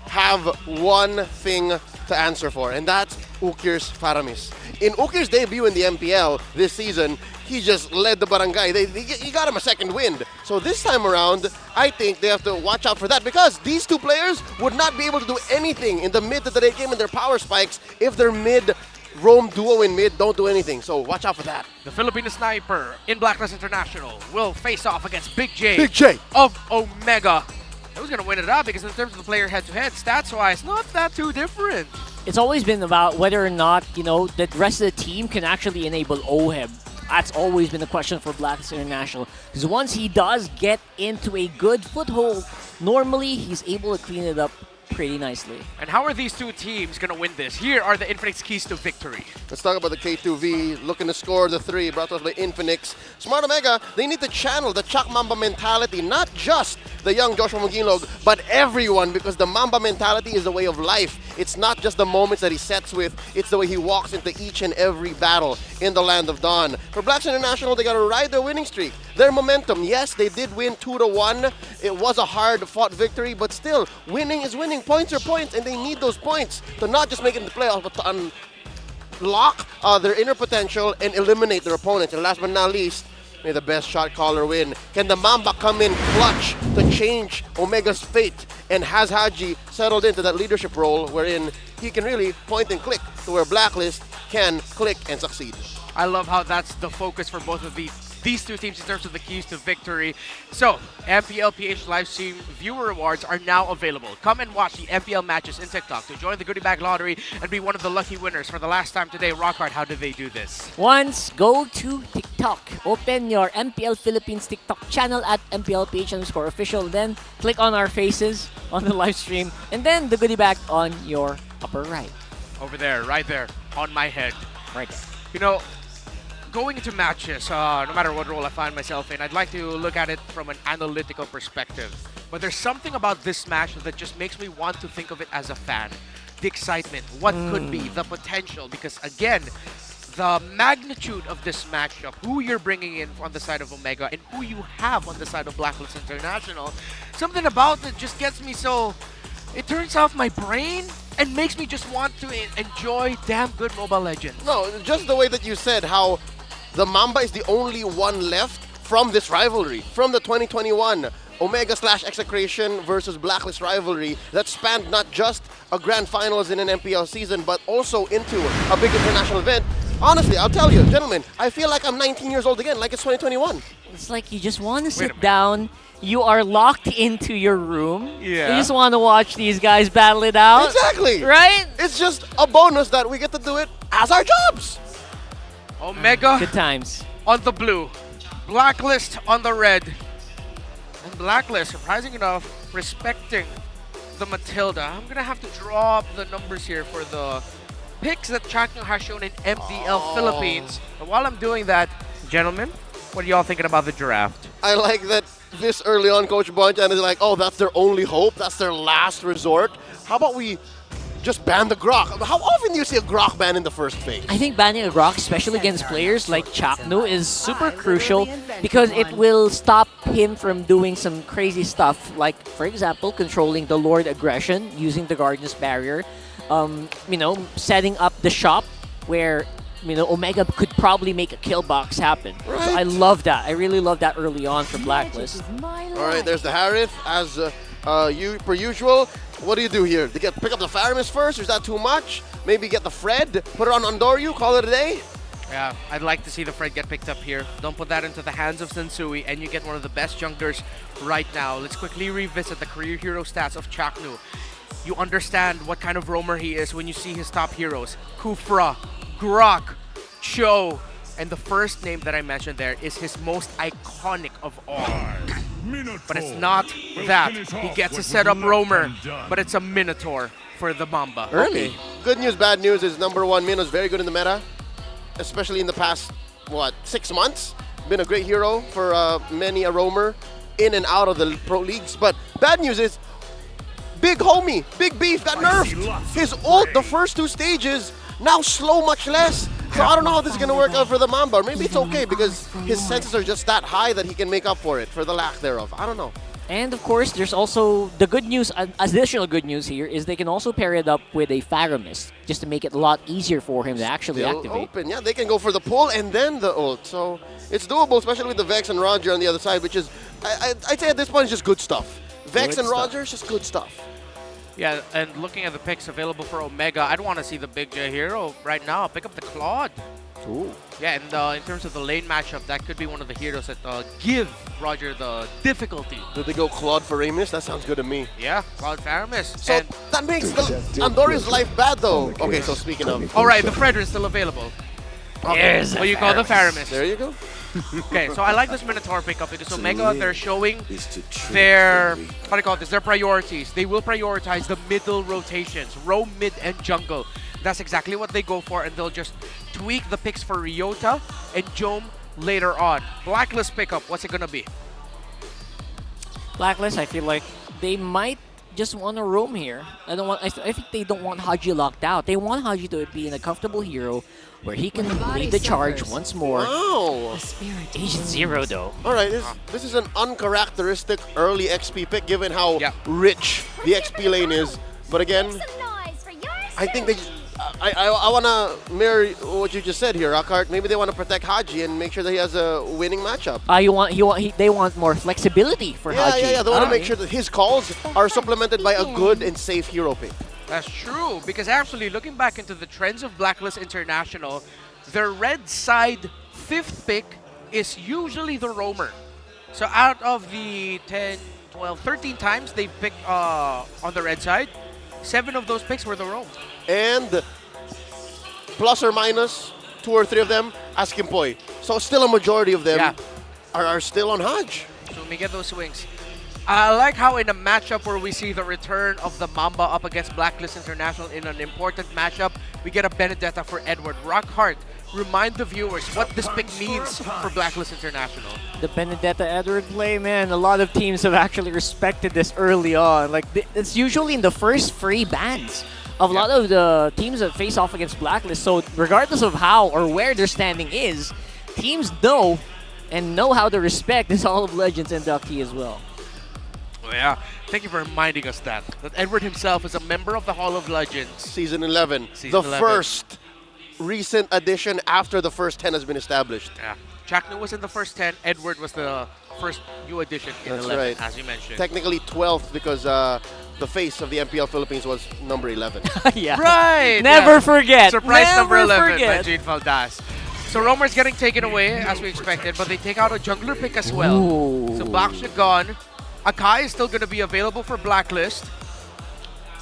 have one thing to answer for, and that's Ukir's Faramis. In Ukir's debut in the MPL this season, he just led the barangay. He got him a second wind. So this time around, I think they have to watch out for that, because these two players would not be able to do anything in the mid to the late game in their power spikes if their mid roam duo in mid don't do anything. So watch out for that. The Filipino sniper in Blacklist International will face off against Big J, of Omega. Who's going to win it up? Because in terms of the player head-to-head, stats-wise, not that too different. It's always been about whether or not, the rest of the team can actually enable OHEB. That's always been the question for Blacklist International. Because once he does get into a good foothold, normally he's able to clean it up pretty nicely. And how are these two teams going to win this? Here are the Infinix keys to victory. Let's talk about the K2V, looking to score the 3, brought to us by Infinix. Smart Omega, they need to channel the Chak Mamba mentality, not just the young Joshua Magilog, but everyone, because the Mamba mentality is a way of life. It's not just the moments that he sets with, it's the way he walks into each and every battle in the Land of Dawn. For Blacks International, they got to ride their winning streak. Their momentum, yes, they did win 2-1. It was a hard-fought victory, but still, winning is winning. Points are points, and they need those points to not just make it in the playoffs, but to unlock their inner potential and eliminate their opponents. And last but not least, may the best shot caller win. Can the Mamba come in clutch to change Omega's fate? And has Haji settled into that leadership role wherein he can really point and click to where Blacklist can click and succeed? I love how that's the focus for both of these two teams in terms of the keys to victory. So, MPL PH live stream viewer rewards are now available. Come and watch the MPL matches in TikTok to join the goodie bag lottery and be one of the lucky winners for the last time today. Rockhard, how did they do this? Once, go to TikTok. Open your MPL Philippines TikTok channel at MPL PH_official. Then, click on our faces on the live stream. And then, the goodie bag on your upper right. Over there, right there, on my head. Right there. You know, going into matches, no matter what role I find myself in, I'd like to look at it from an analytical perspective. But there's something about this match that just makes me want to think of it as a fan. The excitement, what could be, the potential. Because again, the magnitude of this matchup, who you're bringing in on the side of Omega and who you have on the side of Blacklist International, something about it just gets me so... It turns off my brain and makes me just want to enjoy damn good Mobile Legends. No, just the way that you said how the Mamba is the only one left from this rivalry, from the 2021 Omega/Execration versus Blacklist rivalry that spanned not just a grand finals in an MPL season, but also into a big international event. Honestly, I'll tell you, gentlemen, I feel like I'm 19 years old again, like it's 2021. It's like you just want to sit down. You are locked into your room. Yeah. You just want to watch these guys battle it out. Exactly. Right? It's just a bonus that we get to do it as our jobs. Omega Good times. on the blue, Blacklist on the red. And Blacklist, surprising enough, respecting the Matilda. I'm gonna have to drop the numbers here for the picks that Chakno has shown in MPL Philippines. And while I'm doing that, gentlemen, what are y'all thinking about the draft? I like that this early on, Coach Bonchan is like, oh, that's their only hope. That's their last resort. How about we just ban the Grok? How often do you see a Grok ban in the first phase? I think banning a Grok, especially against players like Chakno, is super crucial because it will stop him from doing some crazy stuff, like, for example, controlling the Lord aggression using the Guardian's Barrier, setting up the shop where Omega could probably make a kill box happen. Right. So I love that. I really love that early on from Blacklist. All right, there's the Harith, as per usual. What do you do here? Pick up the Faramis first, or is that too much? Maybe get the Fred, put it on Andoryu, call it a day? Yeah, I'd like to see the Fred get picked up here. Don't put that into the hands of Sensui, and you get one of the best junglers right now. Let's quickly revisit the career hero stats of Chaknu. You understand what kind of roamer he is when you see his top heroes. Kufra, Grok, Cho, and the first name that I mentioned there is his most iconic of all. But it's not that. He gets a setup roamer, but it's a Minotaur for the Mamba. Early. Good news, bad news is number one, Mino's very good in the meta, especially in the past, 6 months. Been a great hero for many a roamer in and out of the pro leagues. But bad news is, Big Homie, Big Beef got nerfed. His ult, the first 2 stages, now slow much less. So I don't know how this is going to work out for the Mamba. Or maybe it's okay because his senses are just that high that he can make up for it, for the lack thereof. I don't know. And of course, there's also the good news, additional good news here is they can also pair it up with a Faramis just to make it a lot easier for him to actually Still activate. open. Yeah, they can go for the pull and then the ult. So it's doable, especially with the Vex and Roger on the other side, which is, I'd say at this point, it's just good stuff. Vex and Roger is just good stuff. Yeah, and looking at the picks available for Omega, I'd want to see the Big J hero right now. Pick up the Claude. Ooh. Yeah, and in terms of the lane matchup, that could be one of the heroes that give Roger the difficulty. Do they go Claude for Ramus? That sounds good to me. Yeah, Claude Faramis. So and that makes Andorra's life bad, though. Okay, so speaking of... All right, the Fredder is still available. Yes, What you call the Faramis. There you go. Okay, so I like this Minotaur pickup because Omega, they're showing their, their priorities. They will prioritize the middle rotations, roam, mid, and jungle. That's exactly what they go for, and they'll just tweak the picks for Ryota and Jome later on. Blacklist pickup, what's it gonna be? Blacklist, I feel like they might just want to roam here. I think they don't want Haji locked out. They want Haji to be in a comfortable hero where he can lead the charge once more. Wow. Agent Zero, though. All right, this is an uncharacteristic early XP pick given how rich the XP lane is. But again, I think they... I want to mirror what you just said here, Akart. Maybe they want to protect Haji and make sure that he has a winning matchup. They want more flexibility for Haji. Yeah. They want to make sure that his calls are supplemented by a good and safe hero pick. That's true, because actually, looking back into the trends of Blacklist International, their red side 5th pick is usually the roamer. So out of the 10, 12, 13 times they picked on the red side, 7 of those picks were the roam. And plus or minus 2 or 3 of them, Askimpoy. So still a majority of them are still on Haj. So we get those swings. I like how in a matchup where we see the return of the Mamba up against Blacklist International in an important matchup, we get a Benedetta for Edward. Rockhart, remind the viewers what this pick means for Blacklist International. The Benedetta Edward play, man, a lot of teams have actually respected this early on. Like, it's usually in the first free bans of a lot of the teams that face off against Blacklist. So regardless of how or where their standing is, teams know how to respect this Hall of Legends inductee as well. Oh, yeah, thank you for reminding us that Edward himself is a member of the Hall of Legends. Season 11. The first recent addition after the first 10 has been established. Yeah. Chakno was in the first 10. Edward was the first new addition in 11, as you mentioned. Technically 12th because the face of the MPL Philippines was number 11. Yeah. Right! Never forget. Surprise Never number 11 forget. by Gene Faldas. So Roamer's getting taken away, as we expected, but they take out a jungler pick as well. Ooh. So Blackshot gone. Akai is still going to be available for Blacklist.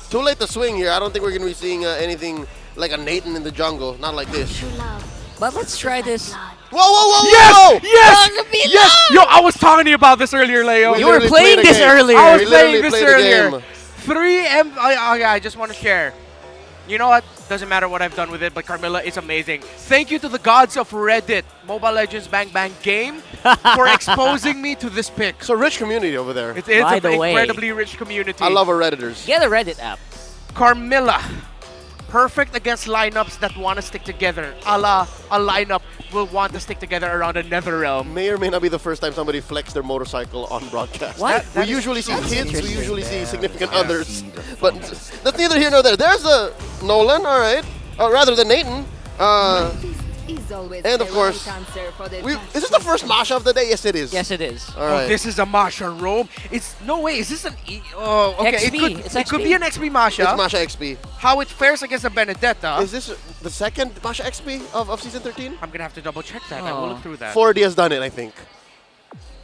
Too late to swing here. I don't think we're going to be seeing anything like a Nathan in the jungle. Not like this. But let's try this. Whoa! Yes! Yes! Yo, I was talking to you about this earlier, Leo. You were playing this earlier. I was playing this earlier. I just want to share. You know what? Doesn't matter what I've done with it, but Carmilla is amazing. Thank you to the gods of Reddit, Mobile Legends Bang Bang Game, for exposing me to this pick. It's a rich community over there. It is an incredibly rich community. I love our Redditors. Get a Reddit app. Carmilla, perfect against lineups that want to stick together. A lineup will want to stick together around a Netherrealm. May or may not be the first time somebody flexed their motorcycle on broadcast. What? We usually see kids, we usually see significant others. But that's neither here nor there. There's a Nolan, all right. Rather than Nathan. And of course, is this the first Masha of the day? Yes, it is. Yes, it is. All right. Oh, this is a Masha Rome. It's no way. Is this an oh, okay. XP. It could be an XP Masha. It's Masha XP. How it fares against a Benedetta. Is this the second Masha XP of Season 13? I'm gonna have to double check that. I will look through that. 4D has done it, I think.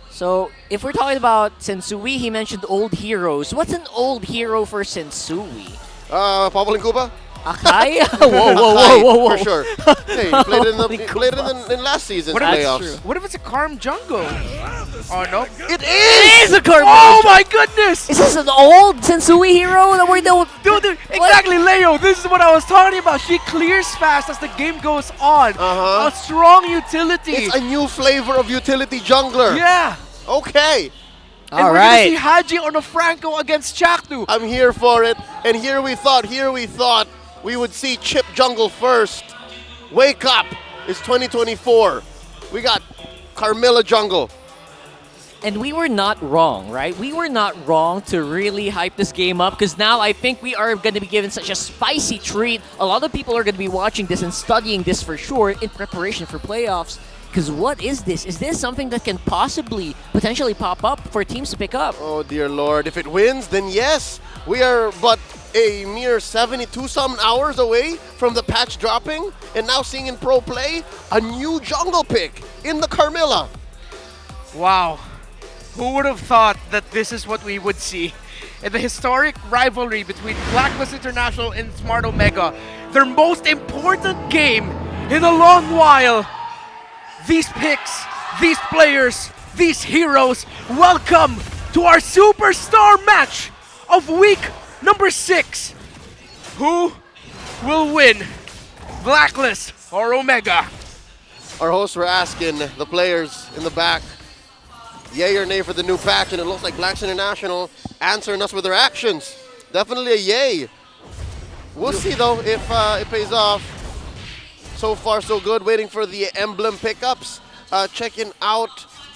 So, if we're talking about Sensui, he mentioned old heroes. What's an old hero for Sensui? Pablo and Cuba? Akai? whoa. For sure. Hey, he played it in last season's playoffs. What if it's a Karm jungle? Oh no, it is a Karm. Oh my goodness! Is this an old Sensui hero that we don't? Dude, exactly, Leo. This is what I was talking about. She clears fast as the game goes on. A strong utility. It's a new flavor of utility jungler. Yeah. Okay. And we're gonna see Haji on a Franco against Chakdu. I'm here for it. And here we thought we would see Chip Jungle first. Wake up. It's 2024. We got Carmilla Jungle. And we were not wrong, right? We were not wrong to really hype this game up because now I think we are going to be given such a spicy treat. A lot of people are going to be watching this and studying this for sure in preparation for playoffs. Because what is this? Is this something that can potentially pop up for teams to pick up? Oh, dear Lord. If it wins, then yes. We are but a mere 72-some hours away from the patch dropping. And now seeing in pro play, a new jungle pick in the Carmilla. Wow. Who would have thought that this is what we would see? In the historic rivalry between Blacklist International and Smart Omega, their most important game in a long while. These picks, these players, these heroes, welcome to our superstar match of week number 6. Who will win? Blacklist or Omega? Our hosts were asking the players in the back, yay or nay for the new patch, and it looks like Blacklist International answering us with their actions. Definitely a yay. We'll see though if it pays off. So far so good, waiting for the emblem pickups, checking out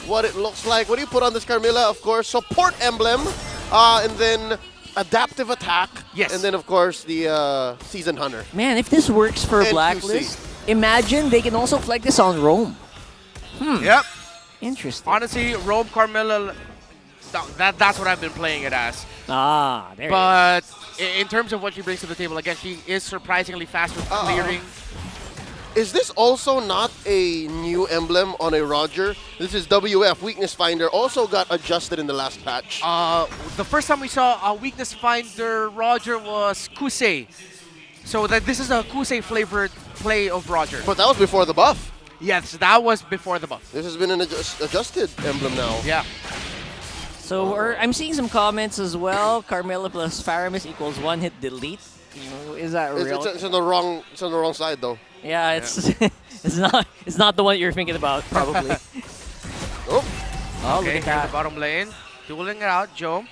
what it looks like. What do you put on this Carmilla? Of course, support emblem, and then adaptive attack. Yes. And then of course the season hunter. Man, if this works for NQC. Blacklist, imagine they can also flag this on Rome. Yep. Interesting. Honestly, Robe Carmilla, that's what I've been playing it as. Ah, there But in terms of what she brings to the table, again, she is surprisingly fast with clearing. Is this also not a new emblem on a Roger? This is WF, Weakness Finder, also got adjusted in the last patch. The first time we saw a Weakness Finder Roger was Kusei. So this is a Kusei flavored play of Roger. But that was before the buff. Yes, that was before the buff. This has been an adjusted emblem now. Yeah. So I'm seeing some comments as well. Carmilla plus Faramis equals one hit delete. Is that real? It's on the wrong side though. Yeah, it's it's not the one you're thinking about probably. Oh, Okay, look at that. the bottom lane, dueling it out, Joe.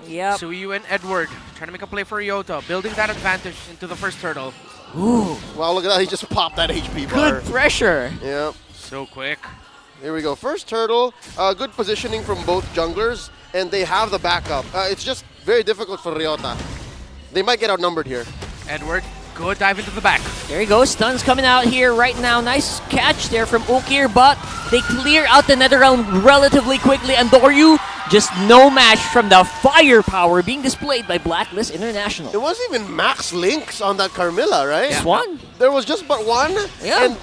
Yep. Suyu and Edward trying to make a play for Ryota, building that advantage into the first turtle. Ooh. Wow, look at that. He just popped that HP bar. Good pressure. Yep. So quick. Here we go. First turtle. Good positioning from both junglers, and they have the backup. It's just very difficult for Ryota. They might get outnumbered here. Edward, good dive into the back. There you go. Stuns coming out here right now. Nice catch there from Ukir, but they clear out the Netherrealm relatively quickly. And Doryu, just no match from the firepower being displayed by Blacklist International. It wasn't even max links on that Carmilla, right? Just one. There was just but one. Yeah. And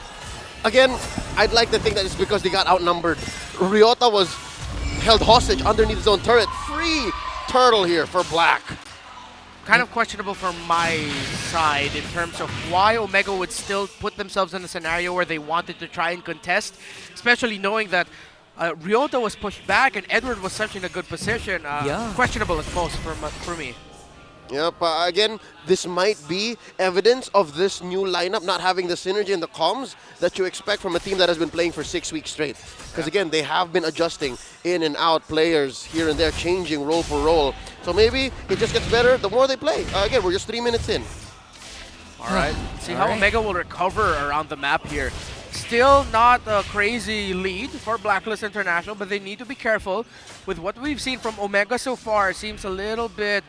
again, I'd like to think that it's because they got outnumbered. Ryota was held hostage underneath his own turret. Free turtle here for Black. Kind of questionable from my side in terms of why Omega would still put themselves in a scenario where they wanted to try and contest, especially knowing that Ryota was pushed back and Edward was such in a good position. Yeah. Questionable at most for me. Yep. Again, this might be evidence of this new lineup not having the synergy and the comms that you expect from a team that has been playing for 6 weeks straight. Because again, they have been adjusting in and out players here and there, changing role for role. So maybe it just gets better the more they play. Again, we're just 3 minutes in. All right. See how Omega will recover around the map here. Still not a crazy lead for Blacklist International, but they need to be careful with what we've seen from Omega so far. Seems a little bit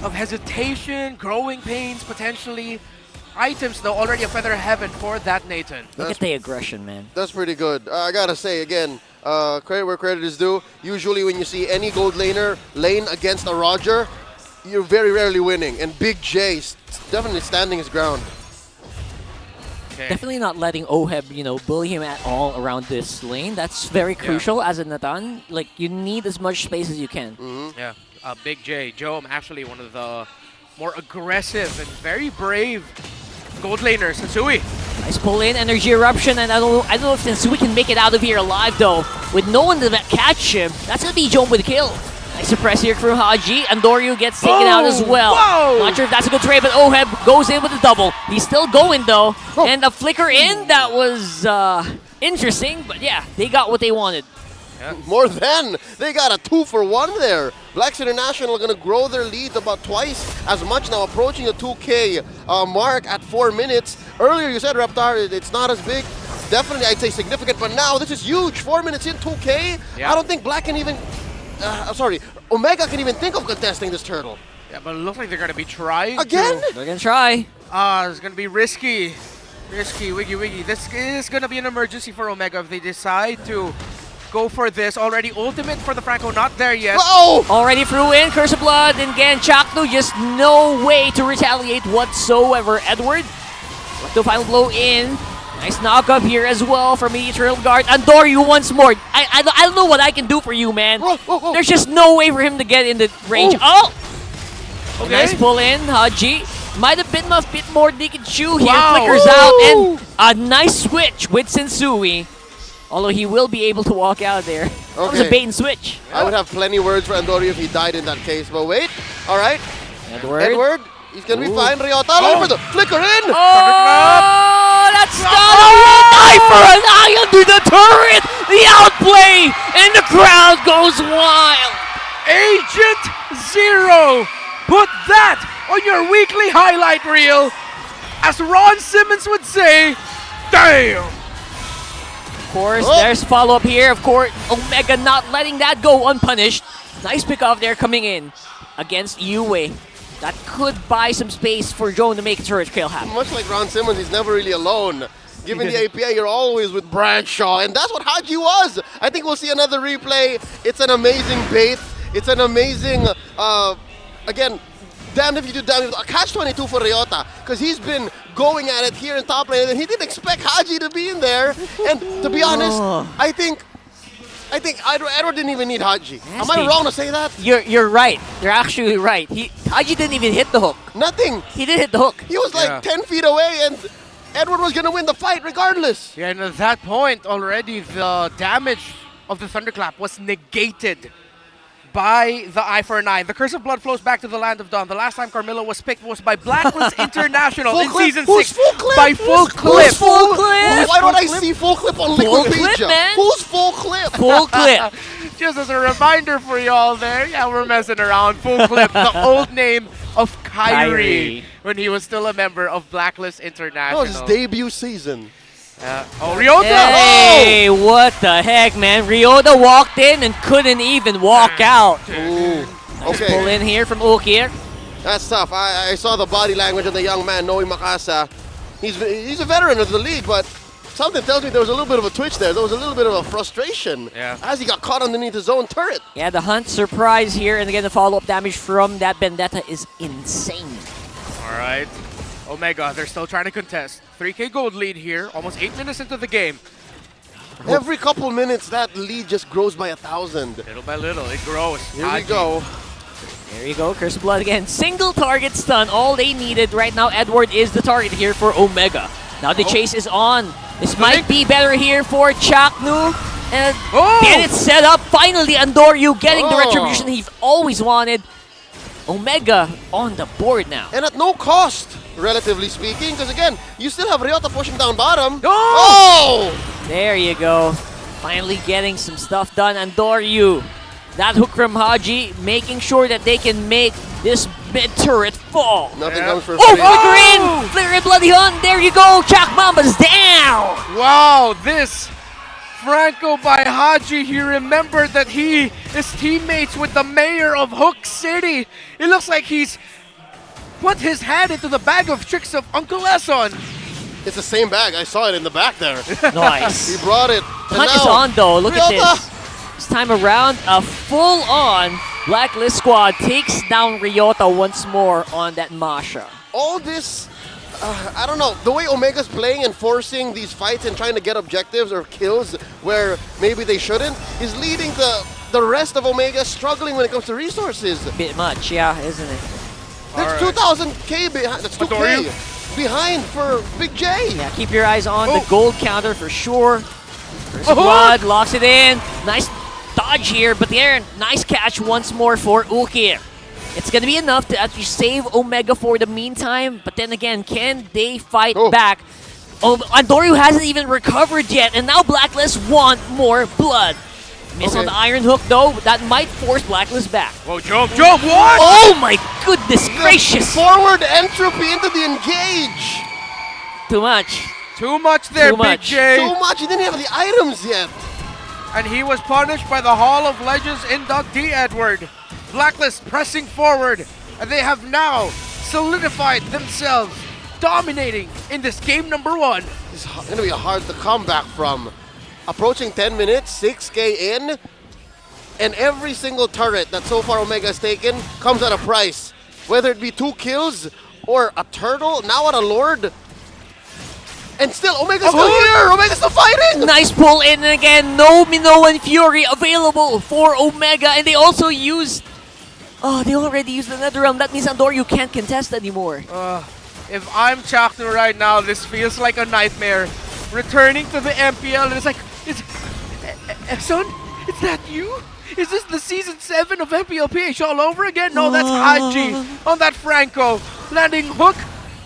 of hesitation, growing pains potentially. Items though already a feather heaven for that Nathan. Look at the aggression, man. That's pretty good. I gotta say again, credit where credit is due. Usually when you see any gold laner lane against a Roger, you're very rarely winning. And Big J is definitely standing his ground. Definitely not letting Oheb, bully him at all around this lane. That's very crucial as a Nathan. Like, you need as much space as you can. Yeah, Big J, Joe, actually one of the more aggressive and very brave gold laners. Sensui. Nice pull in, energy eruption, and I don't know if Sensui can make it out of here alive though. With no one to catch him, that's gonna be Joe with a kill. Nice suppress here from Haji, and Doryu gets taken out as well. Whoa. Not sure if that's a good trade, but Oheb goes in with a double. He's still going though, and a flicker in, that was interesting, but yeah, they got what they wanted. Yeah. More than. They got a 2-for-1 there. Blacks International are going to grow their lead about twice as much now, approaching the 2K mark at 4 minutes. Earlier you said, Reptar, it's not as big. Definitely, I'd say significant, but now this is huge. 4 minutes in, 2K. Yeah. I don't think Black can even... Omega can even think of contesting this turtle. Yeah, but it looks like they're going to be trying again. They're going to try. It's going to be risky. Risky, wiggy. This is going to be an emergency for Omega if they decide to go for this. Already ultimate for the Franco, not there yet. Oh! Already threw in Curse of Blood, and again, Chakno, just no way to retaliate whatsoever. Edward, the final blow in. Nice knock up here as well from the Eternal Guard. And Doryu once more. I don't know what I can do for you, man. There's just no way for him to get in the range. Okay. Nice pull in, Haji. Might have been a bit more than he could chew here. Flickers out, and a nice switch with Sensui. Although he will be able to walk out there. That was a bait and switch. I would have plenty words for Andoryu if he died in that case, but wait. All right. Edward. He's going to be fine. Ryota for the flicker in. That's not a eye for an eye under the turret. The outplay, and the crowd goes wild. Agent Zero. Put that on your weekly highlight reel. As Ron Simmons would say, damn. Of course, there's follow-up here. Of course, Omega not letting that go unpunished. Nice pick-off there coming in against Yue. That could buy some space for Joan to make a turret kill happen. Much like Ron Simmons, he's never really alone. Given the APA, you're always with Bradshaw, and that's what Haji was. I think we'll see another replay. It's an amazing bait. It's an amazing, again, damned if you do, damned if you do. Catch-22 for Ryota, because he's been going at it here in top lane, and he didn't expect Haji to be in there. And to be honest, I think Edward didn't even need Haji. Am I wrong to say that? You're right. You're actually right. Haji didn't even hit the hook. Nothing. He did hit the hook. He was like 10 feet away, and Edward was going to win the fight regardless. Yeah, and at that point already the damage of the Thunderclap was negated by the Eye for an Eye. The Curse of Blood flows back to the Land of Dawn. The last time Carmilla was picked was by Blacklist International in Season 6. Full clip? By Full Clip. Who's full clip? Why don't I see Full Clip on Liquipedia? Who's Full Clip? Full Clip. Just as a reminder for y'all there, yeah, we're messing around. Full Clip, the old name of Kyrie when he was still a member of Blacklist International. That was his debut season. Ryota! Hey, what the heck, man? Ryota walked in and couldn't even walk out. Ooh. Nice pull in here from Ukir. That's tough. I saw the body language of the young man, Noe Makasa. He's a veteran of the league, but something tells me there was a little bit of a twitch there. There was a little bit of a frustration as he got caught underneath his own turret. Yeah, the hunt surprise here, and again, the follow-up damage from that Vendetta is insane. All right. Omega, they're still trying to contest. 3K gold lead here, almost 8 minutes into the game. Every couple minutes, that lead just grows by 1,000. Little by little, it grows. Here we go. There you go, Curse of Blood again. Single target stun, all they needed. Right now, Edward is the target here for Omega. Now the chase is on. This might be better here for Chaknu. And get it set up. Finally, Andoryu getting the retribution he always wanted. Omega on the board now. And at no cost, relatively speaking, because again, you still have Ryota pushing down bottom. Oh! There you go. Finally getting some stuff done. Andoryu, that hook from Haji, making sure that they can make this mid turret fall. Nothing comes for Oh, free. flicker in! Flicker in, Bloody Hunt. There you go. Jack Mamba's down. Wow, this Franco by Haji, he remembered that he is teammates with the mayor of Hook City. It looks like he's put his hand into the bag of tricks of Uncle Eson. It's the same bag. I saw it in the back there. Nice. He brought it. And Hunt is now, on though. Look at Ryota. this. This time around, a full-on Blacklist squad takes down Ryota once more on that Masha. All this, I don't know, the way Omega's playing and forcing these fights and trying to get objectives or kills where maybe they shouldn't is leading to the rest of Omega struggling when it comes to resources. A bit much, yeah, isn't it? There's 2,000k behind. That's 2k behind for Big J. Yeah, keep your eyes on the gold counter for sure. First blood, locks it in. Nice dodge here, but there, nice catch once more for Ukir. It's going to be enough to at least save Omega for the meantime, but then again, can they fight back? Oh, Andoryu hasn't even recovered yet, and now Blacklist want more blood. Miss on the iron hook though, that might force Blacklist back. Whoa, jump, what? Oh my goodness gracious! Forward entropy into the engage. Too much. Too much there, Too Big much. J. Too much. He didn't have the items yet. And he was punished by the Hall of Legends inductee Edward. Blacklist pressing forward, and they have now solidified themselves, dominating in this game number 1. It's going to be hard to come back from. Approaching 10 minutes, 6k in, and every single turret that so far Omega has taken comes at a price. Whether it be 2 kills or a turtle, now at a lord. And still, Omega's still here! Omega's still fighting! Nice pull in, and again, no Minoan Fury available for Omega, and they also used... Oh, they already used the Netherrealm. That means Andoryu can't contest anymore. If I'm Chaknu right now, this feels like a nightmare. Returning to the MPL, and it's like, Eson, is that you? Is this the Season 7 of MPL PH all over again? No, that's Haji on that Franco, landing hook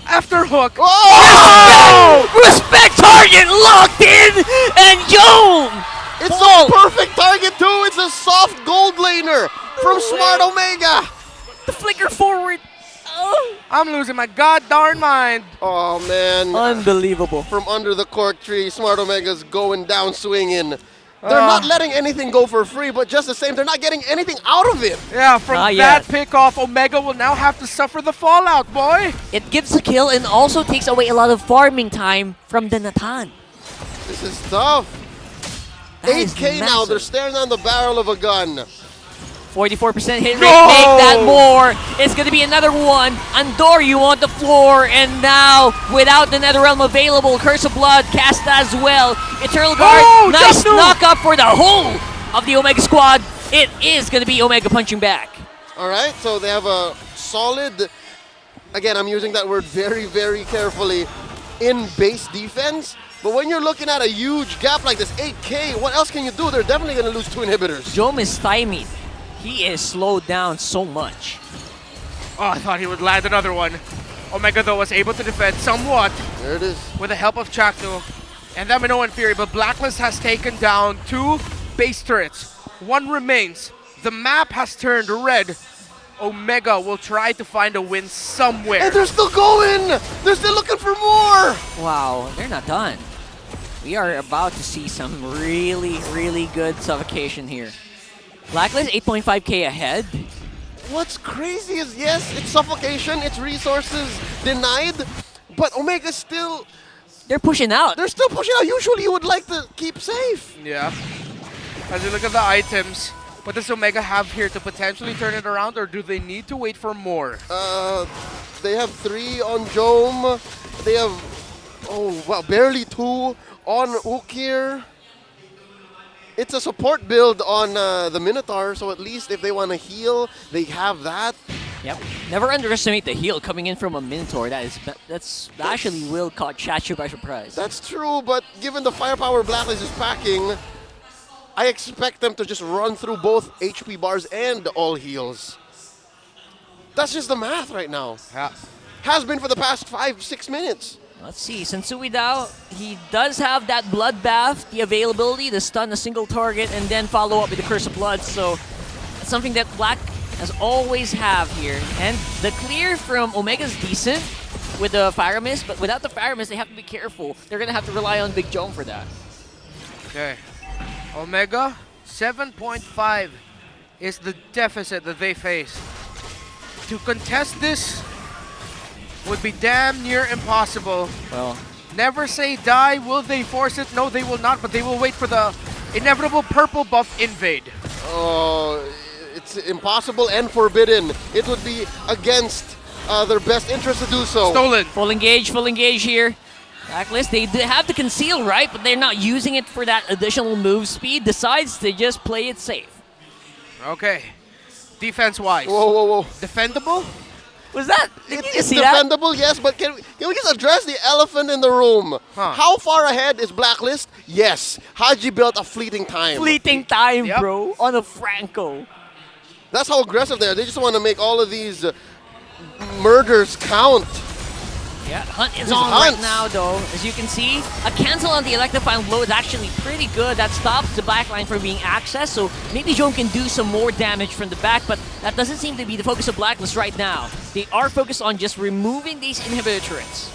after hook. Oh! Respect target locked in, and Yone! It's a perfect target too. It's a soft gold laner from Smart Omega. The flicker forward. I'm losing my god-darn mind. Oh, man. Unbelievable. From under the cork tree, Smart Omega's going down swinging. They're not letting anything go for free, but just the same, they're not getting anything out of it. Yeah, from that pick-off, Omega will now have to suffer the fallout, boy. It gives a kill and also takes away a lot of farming time from the Natan. This is tough. 8k now, they're staring down the barrel of a gun. 44% hit rate, make that more. It's going to be another one. Andoryu on the floor, and now without the Netherrealm available, Curse of Blood cast as well. Eternal Guard, nice knock up for the whole of the Omega squad. It is going to be Omega punching back. All right, so they have a solid, again, I'm using that word very, very carefully, in base defense. But when you're looking at a huge gap like this, 8k, what else can you do? They're definitely going to lose 2 inhibitors. Jom is stymied. He is slowed down so much. Oh, I thought he would land another one. Omega, though, was able to defend somewhat. There it is. With the help of Chaknu and that Minoan Fury. But Blacklist has taken down 2 base turrets. 1 remains. The map has turned red. Omega will try to find a win somewhere. And they're still going! They're still looking for more! Wow, they're not done. We are about to see some really, really good suffocation here. Blacklist 8.5k ahead. What's crazy is, yes, it's suffocation, it's resources denied, but Omega's still... They're pushing out. They're still pushing out. Usually you would like to keep safe. Yeah. As you look at the items, what does Omega have here to potentially turn it around, or do they need to wait for more? They have 3 on Jom. They have, barely 2 on Ukir. It's a support build on the Minotaur, so at least if they want to heal, they have that. Yep. Never underestimate the heal coming in from a Minotaur. That's actually will caught Chachu by surprise. That's true, but given the firepower Blacklist is packing, I expect them to just run through both HP bars and all heals. That's just the math right now. Has been for the past 5-6 minutes. Let's see, Sensui Dao, he does have that bloodbath, the availability to stun a single target and then follow up with the Curse of Blood, so that's something that Black has always have here. And the clear from Omega's decent with the Fire Mist, but without the Fire Mist, they have to be careful. They're gonna have to rely on Big Jong for that. Okay. Omega, 7.5 is the deficit that they face. To contest this would be damn near impossible. Well, never say die. Will they force it? No, they will not, but they will wait for the inevitable purple buff invade. Oh, it's impossible and forbidden. It would be against their best interest to do so. Stolen. Full engage here. Blacklist, they have to conceal, right? But they're not using it for that additional move speed. Decides to just play it safe. Okay. Defense-wise. Whoa. Defendable? Was that? It's defendable, yes, but can we just address the elephant in the room? How far ahead is Blacklist? Yes. Haji built a fleeting time. Fleeting time, bro, on a Franco. That's how aggressive they are. They just want to make all of these murders count. Yeah, Hunt is These on hunts. right now, though. As you can see, a cancel on the electrifying blow is actually pretty good. That stops the backline from being accessed, so maybe Jom can do some more damage from the back, but that doesn't seem to be the focus of Blacklist right now. They are focused on just removing these inhibitor turrets.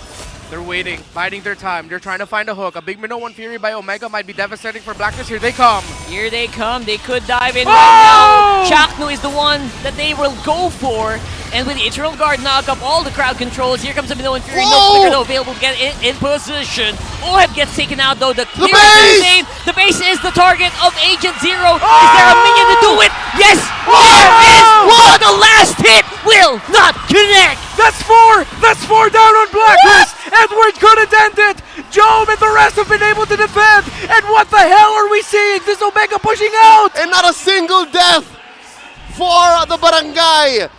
They're waiting, biding their time. They're trying to find a hook. A big Minnow 1 Fury by Omega might be devastating for Blacklist. Here they come. Here they come. They could dive in right now. Chakno is the one that they will go for. And with the Eternal Guard knock up all the crowd controls, here comes the Minnow 1 Fury. No flicker though available to get in position. Oheb gets taken out though. The clear is insane. The base is the target of Agent Zero. Is there a minion to do it? Yes! There is! But the last hit will not connect! That's four! That's four down on Blacklist! Edward couldn't end it! Jom and the rest have been able to defend! And what the hell are we seeing? This Omega pushing out! And not a single death for the barangay!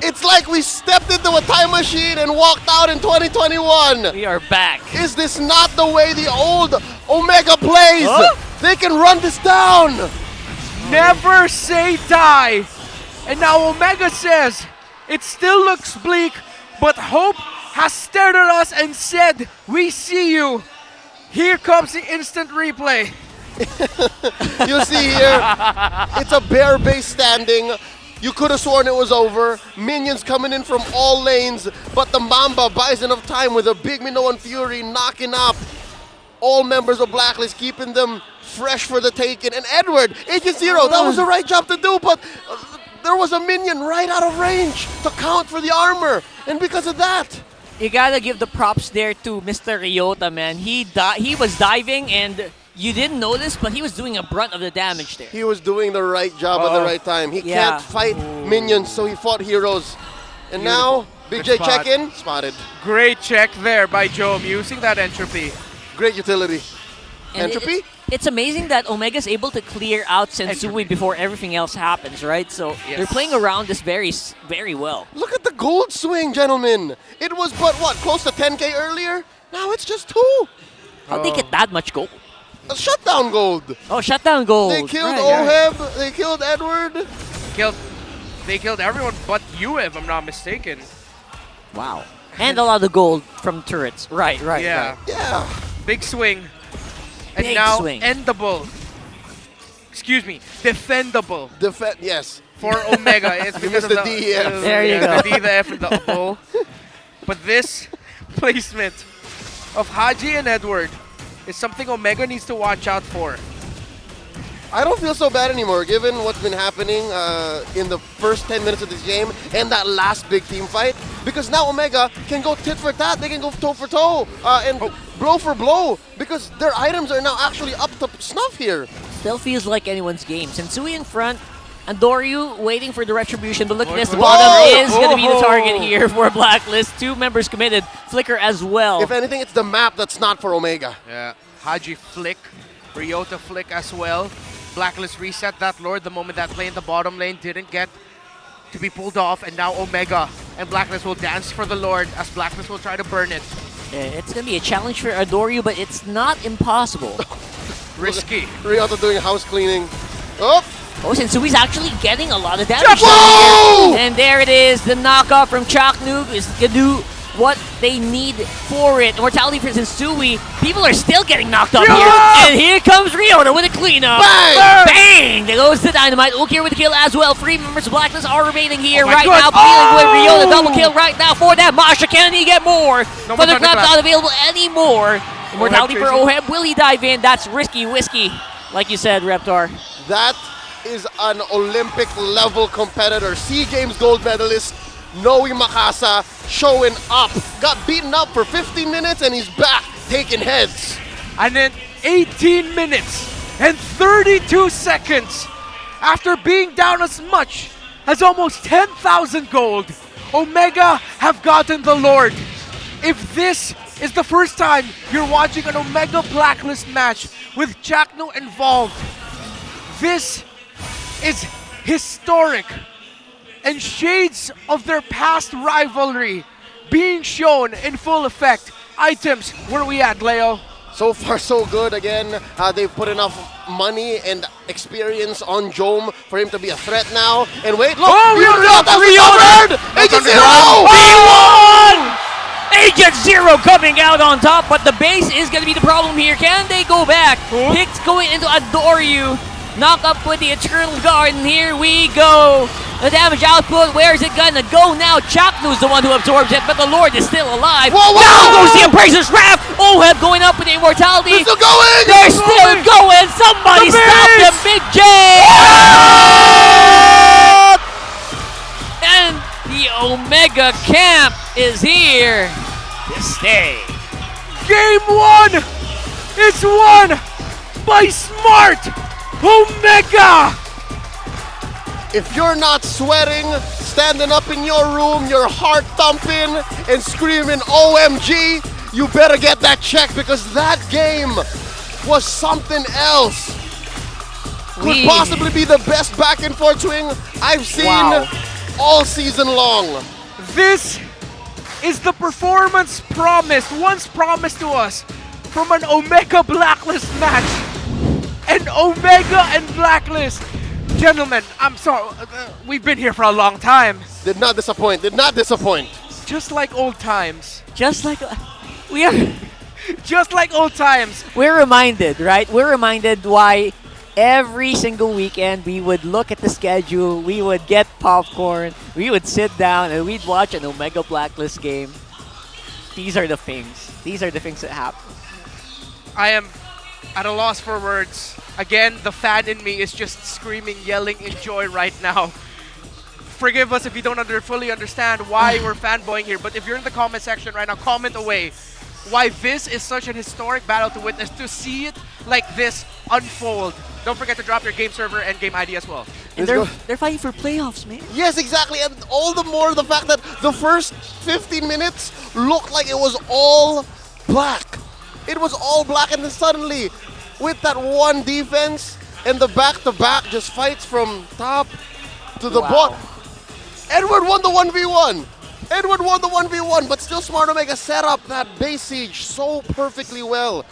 It's like we stepped into a time machine and walked out in 2021! We are back! Is this not the way the old Omega plays? They can run this down! Never say die! And now Omega says, it still looks bleak, but hope has stared at us and said, we see you. Here comes the instant replay. You see here, it's a bare base standing. You could have sworn it was over. Minions coming in from all lanes, but the Mamba buys enough time with a big Minnow and Fury knocking up all members of Blacklist, keeping them fresh for the taking. And Edward, Agent Zero, that was the right job to do, but there was a minion right out of range to count for the armor. And because of that, you gotta give the props there to Mr. Ryota, man. He was diving and you didn't notice, but he was doing a brunt of the damage there. he was doing the right job at the right time. He can't fight minions, so he fought heroes. And now, Big J Good spot. check-in, spotted. Great check there by Jom using that entropy. Great utility. And Entropy? It's amazing that Omega's able to clear out Sensui before everything else happens, right? So they're playing around this very well. Look at the gold swing, gentlemen. It was but what, close to 10K earlier? Now it's just 2. How'd they get that much gold? Shutdown gold. Oh, shutdown gold. They killed Right. Oheb. They killed Edward. They killed everyone but you, if I'm not mistaken. Wow. And a lot of gold from turrets. Right. Yeah. Yeah. Big swing. And Big now swing. endable. Excuse me, defendable. Yes. For Omega. It's You because missed of the D, F. There you go. The D, the F, and the O. But this placement of Haji and Edward is something Omega needs to watch out for. I don't feel so bad anymore, given what's been happening in the first 10 minutes of this game and that last big team fight. Because now Omega can go tit for tat, they can go toe for toe, and blow for blow, because their items are now actually up to snuff here. Still feels like anyone's game. Sensui in front, and Doryu waiting for the retribution, but look at this, the bottom is going to be the target here for Blacklist. 2 members committed, Flicker as well. If anything, it's the map that's not for Omega. Yeah, Haji flick, Ryota flick as well. Blacklist reset that Lord the moment that play in the bottom lane didn't get to be pulled off, and now Omega and Blacklist will dance for the Lord as Blacklist will try to burn it. It's going to be a challenge for Adoryu, but it's not impossible. Risky. Ryota doing house cleaning. Oh! Oh, Sensui's actually getting a lot of damage Whoa! down here. And there it is. The knockoff from Chaknoob is going to do what they need for it. Mortality for Sensui. People are still getting knocked up here. And here comes Ryota with a cleanup. Bang! Bang! There goes the Dynamite. Ulkir with the kill as well. 3 members of Blacklist are remaining here right God. now. Dealing with Ryota. Double kill right now for that. Masha, can he get more? No more Thunderclap Thunderclap. not available anymore. Mortality for chasing. Oheb. Will he dive in? That's risky whiskey. Like you said, Reptar. That is an Olympic level competitor. SEA Games gold medalist Noe Makasa showing up. Got beaten up for 15 minutes and he's back taking heads. And then 18 minutes and 32 seconds after being down as much as almost 10,000 gold, Omega have gotten the Lord. If this is the first time you're watching an Omega Blacklist match with Chakno involved, this is historic and shades of their past rivalry being shown in full effect. Items, where are we at, Leo? So far, so good. Again, they've put enough money and experience on Jome for him to be a threat now. And wait, look! Ryota! Agent Zero! Zero! Agent Zero coming out on top, but the base is going to be the problem here. Can they go back? Hicks going into Adore You. Knock up with the Eternal Guard, and here we go. The damage output, where is it gonna go now? Chaknu's the one who absorbs it, but the Lord is still alive. Whoa, whoa! Down goes the Appraiser's Wrath. Oheb going up with the Immortality. They're still going! They're still going! Somebody stop them, Big J! And the Omega camp is here to stay. Game 1 is won by Smart Omega! If you're not sweating, standing up in your room, your heart thumping and screaming OMG, you better get that checked because that game was something else. Could possibly be the best back and forth swing I've seen all season long. This is the performance promised, once promised to us from an Omega Blacklist match. And Omega and Blacklist. Gentlemen, I'm sorry, we've been here for a long time. Did not disappoint, did not disappoint. Just like old times. Just like we are. Just like old times. We're reminded, right? We're reminded why every single weekend we would look at the schedule, we would get popcorn, we would sit down and we'd watch an Omega Blacklist game. These are the things. These are the things that happen. I am at a loss for words. Again, the fan in me is just screaming, yelling in joy right now. Forgive us if you don't fully understand why we're fanboying here, but if you're in the comment section right now, comment away why this is such an historic battle to witness, to see it like this unfold. Don't forget to drop your game server and game ID as well. And they're fighting for playoffs, man. Yes, exactly, and all the more the fact that the first 15 minutes looked like it was all black. It was all black, and then suddenly, with that one defense and the back-to-back just fights from top to the bottom. Edward won the 1v1. Edward won the 1v1, but still Smart Omega set up that base siege so perfectly well.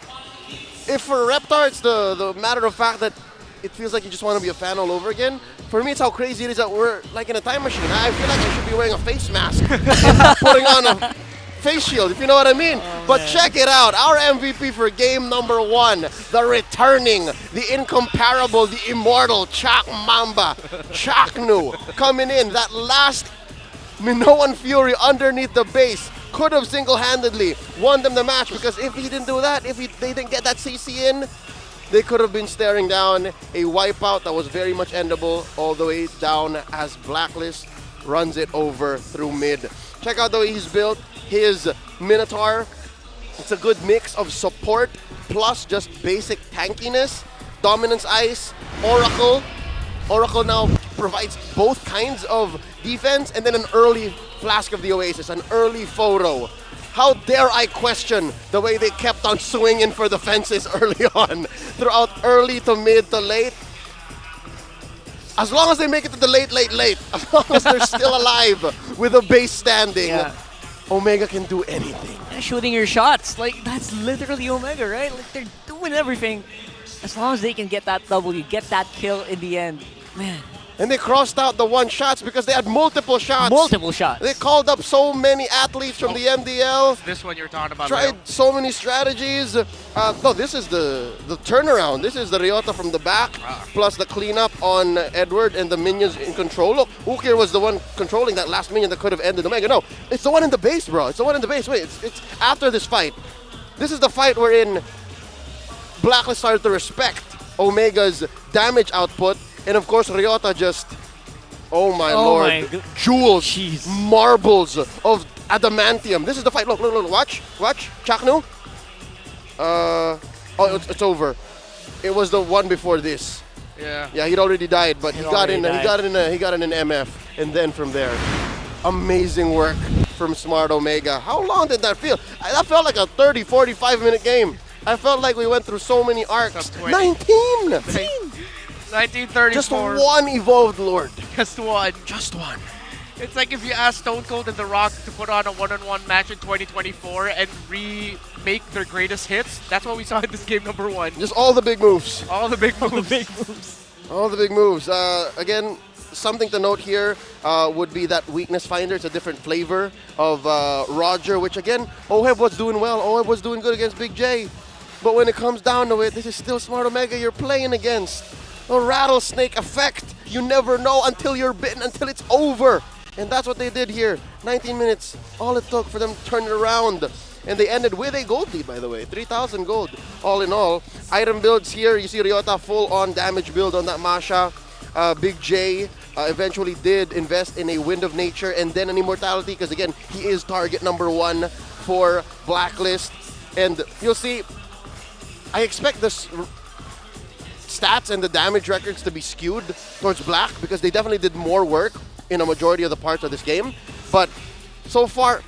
If for Reptar, it's the matter of fact that it feels like you just want to be a fan all over again. For me, it's how crazy it is that we're like in a time machine. I feel like I should be wearing a face mask and putting on a face shield, if you know what I mean. But check it out, our MVP for game number 1, the returning, the incomparable, the immortal Chak Mamba, Chaknu, coming in. That last Minoan Fury underneath the base could have single-handedly won them the match, because if he didn't do that, if they didn't get that CC in, they could have been staring down a wipeout that was very much endable all the way down as Blacklist runs it over through mid. Check out the way he's built his Minotaur. It's a good mix of support plus just basic tankiness. Dominance Ice, Oracle. Oracle now provides both kinds of defense, and then an early Flask of the Oasis, an early photo. How dare I question the way they kept on swinging for the fences early on, throughout early to mid to late. As long as they make it to the late, as long as they're still alive with a base standing, Omega can do anything. Shooting your shots, like that's literally Omega, right? Like they're doing everything. As long as they can get that W, get that kill in the end. Man. And they crossed out the one shots because they had multiple shots. Multiple shots. They called up so many athletes from the MDL. This one you're talking about. Tried Leo. so many strategies. No, this is the turnaround. This is the Ryota from the back, plus the cleanup on Edward and the minions in control. Look, Ukir was the one controlling that last minion that could have ended Omega. No, it's the one in the base, bro. It's the one in the base. Wait, it's after this fight. This is the fight wherein Blacklist started to respect Omega's damage output. And of course, Ryota just, oh my lord, jewels, marbles of adamantium. This is the fight. Look, watch, Chaknu. It's over. It was the one before this. Yeah, he'd already died, but he got in an MF, and then from there, amazing work from Smart Omega. How long did that feel? That felt like a 30, 45-minute game. I felt like we went through so many arcs. 19! 1934. Just one evolved Lord. Just one. Just one. It's like if you ask Stone Cold and The Rock to put on a one-on-one match in 2024 and remake their greatest hits. That's what we saw in this game number 1. Just all the big moves. All the big moves. All the big moves. Again, something to note here would be that weakness finder. It's a different flavor of Roger, which again, Oheb was doing well. Oheb was doing good against Big J. But when it comes down to it, this is still Smart Omega you're playing against. A rattlesnake effect. You never know until you're bitten, until it's over. And that's what they did here. 19 minutes, all it took for them to turn it around. And they ended with a gold lead, by the way. 3,000 gold, all in all. Item builds here, you see Ryota full-on damage build on that Masha. Big J eventually did invest in a Wind of Nature and then an Immortality, because again, he is target number 1 for Blacklist. And you'll see, I expect this stats and the damage records to be skewed towards Black because they definitely did more work in a majority of the parts of this game. But so far,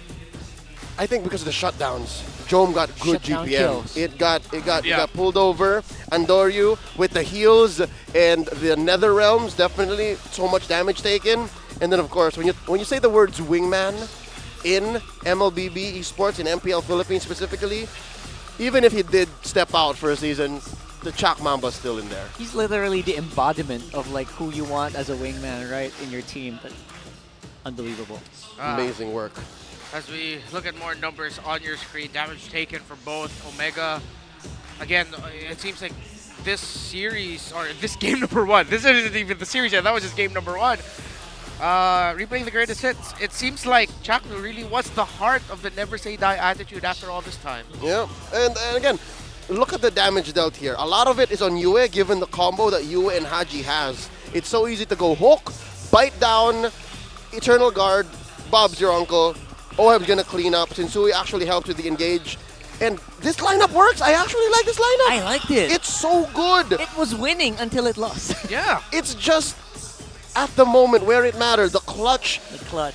I think because of the shutdowns, Jome got good Shutdown GPM. kills. It got pulled over. Andoryu with the heals and the Nether Realms, definitely so much damage taken. And then of course, when you say the words wingman in MLBB esports, in MPL Philippines specifically, even if he did step out for a season, the Chak Mamba's still in there. He's literally the embodiment of like who you want as a wingman, right, in your team. But unbelievable. Amazing work. As we look at more numbers on your screen, damage taken for both Omega. Again, it seems like this series, or this game number 1, this isn't even the series yet, that was just game number 1. Replaying the greatest hits, it seems like Chaknu really was the heart of the never say die attitude after all this time. Yeah, and again, look at the damage dealt here. A lot of it is on Yue, given the combo that Yue and Haji has. It's so easy to go hook, bite down, Eternal Guard, Bob's your uncle, Oheb's gonna clean up, Sensui actually helps with the engage. And this lineup works. I actually like this lineup. I liked it. It's so good. It was winning until it lost. Yeah. It's just at the moment where it matters, the clutch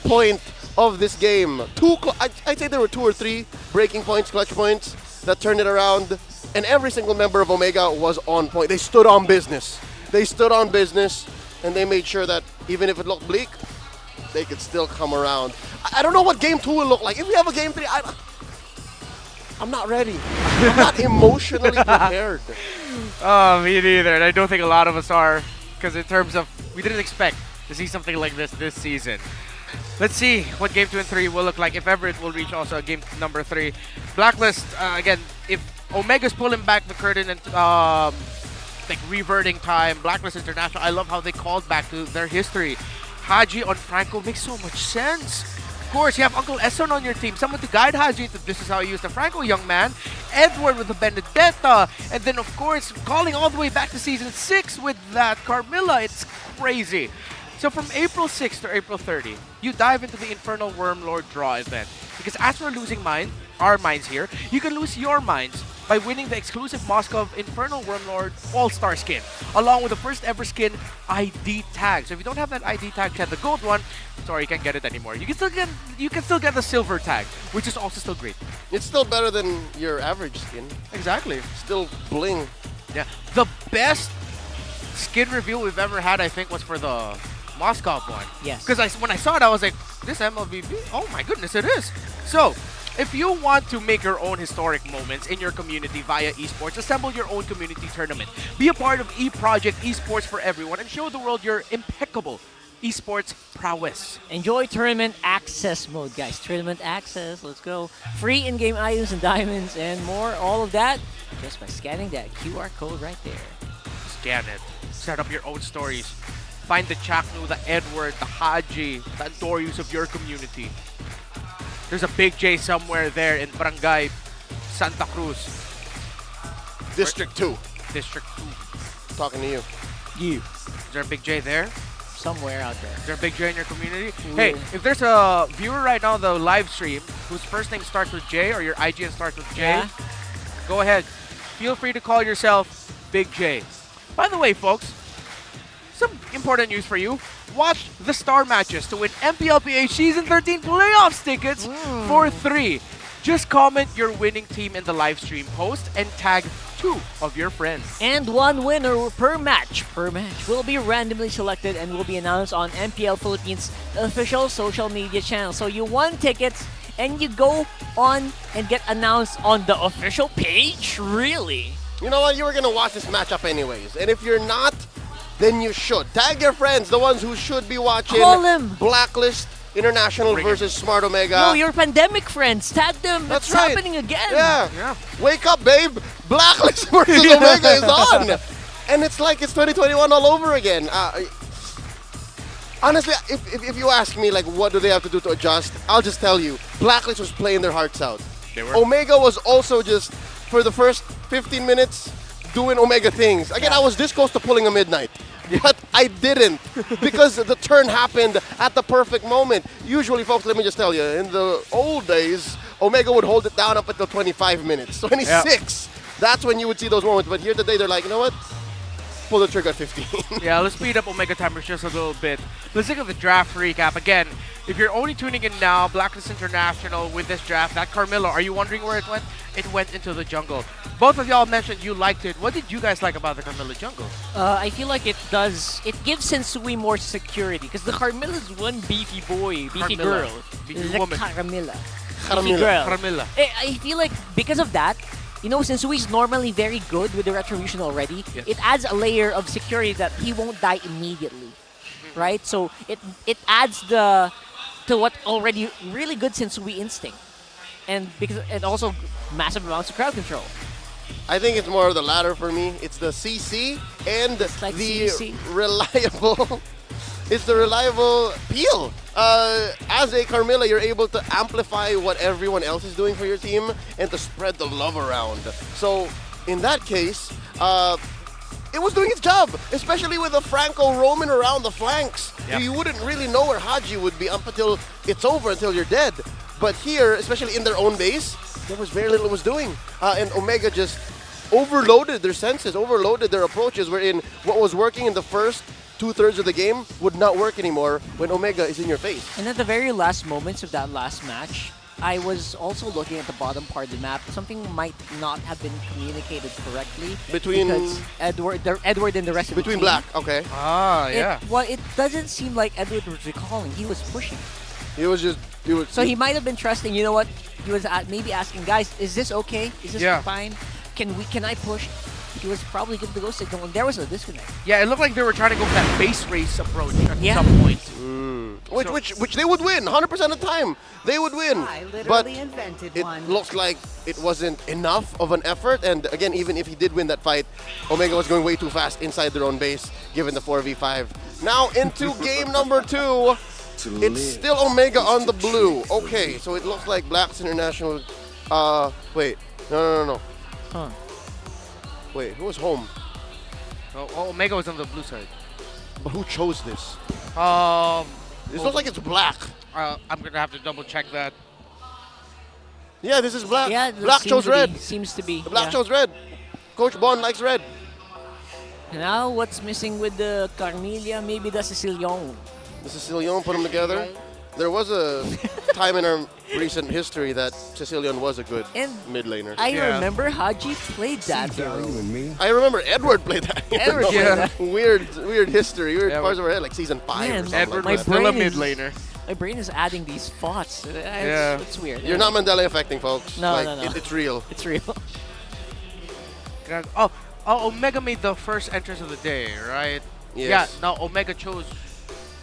point of this game. I'd say there were 2 or 3 breaking points, clutch points that turned it around. And every single member of Omega was on point. They stood on business. They stood on business, and they made sure that even if it looked bleak, they could still come around. I don't know what game 2 will look like. If we have a game 3, I'm not ready. I'm not emotionally prepared. Oh, me neither. And I don't think a lot of us are, because in terms of, we didn't expect to see something like this season. Let's see what game 2 and 3 will look like, if ever it will reach also game number 3. Blacklist, again, if Omega's pulling back the curtain and like reverting time, Blacklist International, I love how they called back to their history. Haji on Franco makes so much sense. Of course, you have Uncle Esson on your team, someone to guide Haji into this is how you use the Franco, young man. Edward with the Benedetta, and then of course, calling all the way back to Season 6 with that Carmilla. It's crazy. So from April 6th to April 30, you dive into the Infernal Wormlord Draw event. Because as we're losing our minds here, you can lose your minds by winning the exclusive Moscow Infernal Wormlord All-Star skin, along with the first ever skin ID tag. So if you don't have that ID tag, you have the gold one, sorry, you can't get it anymore. You can still get the silver tag, which is also still great. It's still better than your average skin. Exactly. Still bling. Yeah. The best skin reveal we've ever had, I think, was for the Moscow one. Yes. Because when I saw it, I was like, this MLBB? Oh my goodness, it is. So, If you want to make your own historic moments in your community via esports, assemble your own community tournament. Be a part of eProject Esports for Everyone and show the world your impeccable esports prowess. Enjoy tournament access mode, guys. Tournament access, let's go. Free in-game items and diamonds and more. All of that just by scanning that QR code right there. Scan it. Set up your own stories. Find the Chaknu, the Edward, the Haji, the Antorius of your community. There's a Big J somewhere there in Barangay Santa Cruz. District 2. District 2. Talking to you. You. Is there a Big J there? Somewhere out there. Is there a Big J in your community? Ooh. Hey, if there's a viewer right now on the live stream whose first name starts with J or your IGN starts with J, Yeah. go ahead. Feel free to call yourself Big J. By the way, folks, some important news for you. Watch the star matches to win MPL PH Season 13 playoffs tickets for 3. Just comment your winning team in the live stream post and tag 2 of your friends. And one winner per match will be randomly selected and will be announced on MPL Philippines' official social media channel. So you won tickets and you go on and get announced on the official page? Really? You know what? You were going to watch this matchup anyways. And if you're not, then you should. Tag your friends, the ones who should be watching. Call them. Blacklist International versus Smart Omega. No, your pandemic friends. Tag them. That's It's right. happening again. Yeah. Wake up, babe. Blacklist versus Omega is on. And it's like it's 2021 all over again. Honestly, if you ask me, like, what do they have to do to adjust, I'll just tell you. Blacklist was playing their hearts out. They were. Omega was also just, for the first 15 minutes, doing Omega things. Again, I was this close to pulling a midnight. But I didn't because the turn happened at the perfect moment. Usually, folks, let me just tell you, in the old days, Omega would hold it down up until 25 minutes. 26, that's when you would see those moments. But here today, they're like, you know what? Pull the trigger at 15. Yeah, let's speed up Omega timers just a little bit. Let's look at the draft recap. Again, if you're only tuning in now, Blacklist International with this draft, that Carmilla, are you wondering where it went? It went into the jungle. Both of y'all mentioned you liked it. What did you guys like about the Carmilla jungle? I feel like it gives Sensui more security because the Carmilla's one beefy boy, beefy Carmilla. girl. Beefy Is the woman. Carmilla. Carmilla. Beefy girl. Carmilla. I feel like because of that, you know, Sensui's normally very good with the Retribution already. Yes. It adds a layer of security that he won't die immediately, right? So it adds to what already really good Sensui instinct, and because it also massive amounts of crowd control. I think it's more of the latter for me. It's the CC and like the CC. reliable. It's the reliable peel. As a Carmilla, you're able to amplify what everyone else is doing for your team and to spread the love around. So in that case, it was doing its job, especially with the Franco roaming around the flanks. Yep. You wouldn't really know where Haji would be up until it's over, until you're dead. But here, especially in their own base, there was very little it was doing. And Omega just overloaded their senses, overloaded their approaches, wherein what was working in the first 2/3 of the game would not work anymore when Omega is in your face. And at the very last moments of that last match, I was also looking at the bottom part of the map. Something might not have been communicated correctly Between- because Edward and the rest of the Between team. Black, okay. It doesn't seem like Edward was recalling. He was pushing. He was just. So he might have been trusting. You know what? He was maybe asking, guys, is this okay? Is this fine? Can I push? He was probably giving the go signal, and there was a disconnect. Yeah, it looked like they were trying to go for that base race approach at some point. Which they would win 100% of the time. They would win. But it looks like it wasn't enough of an effort. And again, even if he did win that fight, Omega was going way too fast inside their own base, given the 4v5. Now into game number 2. It's still Omega on the blue. Okay, so it looks like Blacklist International. Wait, no. Huh. Wait, who was home? Oh, Omega was on the blue side. But who chose this? This looks like it's Black. I'm gonna have to double check that. Yeah, this is Black. Yeah, Black chose red. Seems to be. The Black yeah. chose red. Coach Bon likes red. Now, what's missing with the Carmilla? Maybe the Sicilian. The Sicilian put them together. There was a time in our recent history that Sicilian was a good mid laner. I remember Haji played that hero. I remember Edward played that. Edward played that. Weird history. Weird parts of our head, like season 5 or something. Edward like was that. still a mid laner. My brain is adding these thoughts. It's weird. You're not Mandela affecting, folks. No, like, no. It's real. It's real. Oh, Omega made the first entrance of the day, right? Yes. Yeah, now Omega chose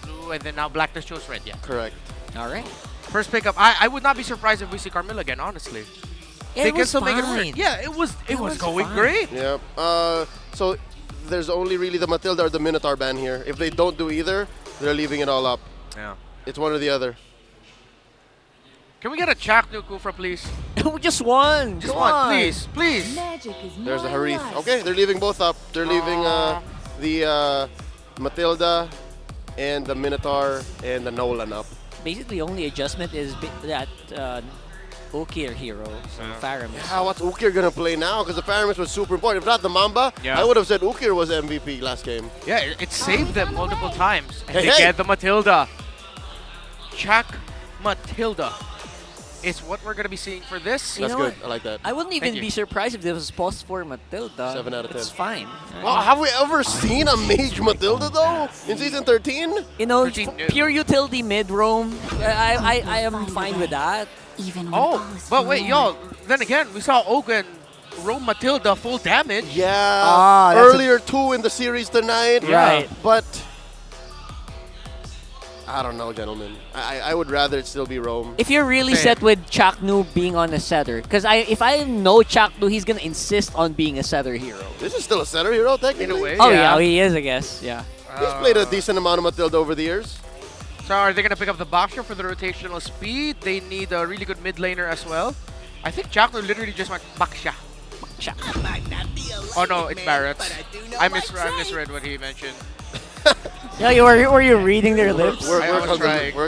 blue, and then now Blacklist chose red, yeah. Correct. All right. First pickup. I would not be surprised if we see Carmilla again, honestly. Yeah, They it can was still make it fine. work. Yeah, it was going fine. great. Yeah. So there's only really the Matilda or the Minotaur ban here. If they don't do either, they're leaving it all up. Yeah. It's one or the other. Can we get a Chak Kufra, please? Just one. Just Come one, on. please, please. There's the Harith. Okay, they're leaving both up. They're leaving the Matilda and the Minotaur and the Nolan up. Basically, the only adjustment is that Ukir hero, so Faramis. Yeah, what's Ukir gonna play now? Because the Faramis was super important. If not the Mamba, Yeah. I would have said Ukir was MVP last game. Yeah, it saved them multiple times. And Hey, they hey. get the Matilda. Chak Matilda is what we're going to be seeing for this. You know what? I like that. I wouldn't even be surprised if this was post for Matilda. 7 out of 10. It's fine. Well, have we ever seen a Mage Matilda though in season 13? You know, pure utility mid roam. I am fine with that. But wait, y'all. Then again, we saw Ogun roam Matilda full damage. Yeah, earlier too in the series tonight. Right. But I don't know, gentlemen. I would rather it still be Rome. If you're really set with Chaknu being on a setter, because if I know Chaknu, he's gonna insist on being a setter hero. This is still a setter hero, technically. In a way, Oh yeah, he is, I guess. Yeah. He's played a decent amount of Matilda over the years. So are they going to pick up the Boxer for the rotational speed? They need a really good mid laner as well. I think Chaknu literally just went Baksha. Oh no, it's Barrett. I misread what he mentioned. Yeah, were you reading their lips? Work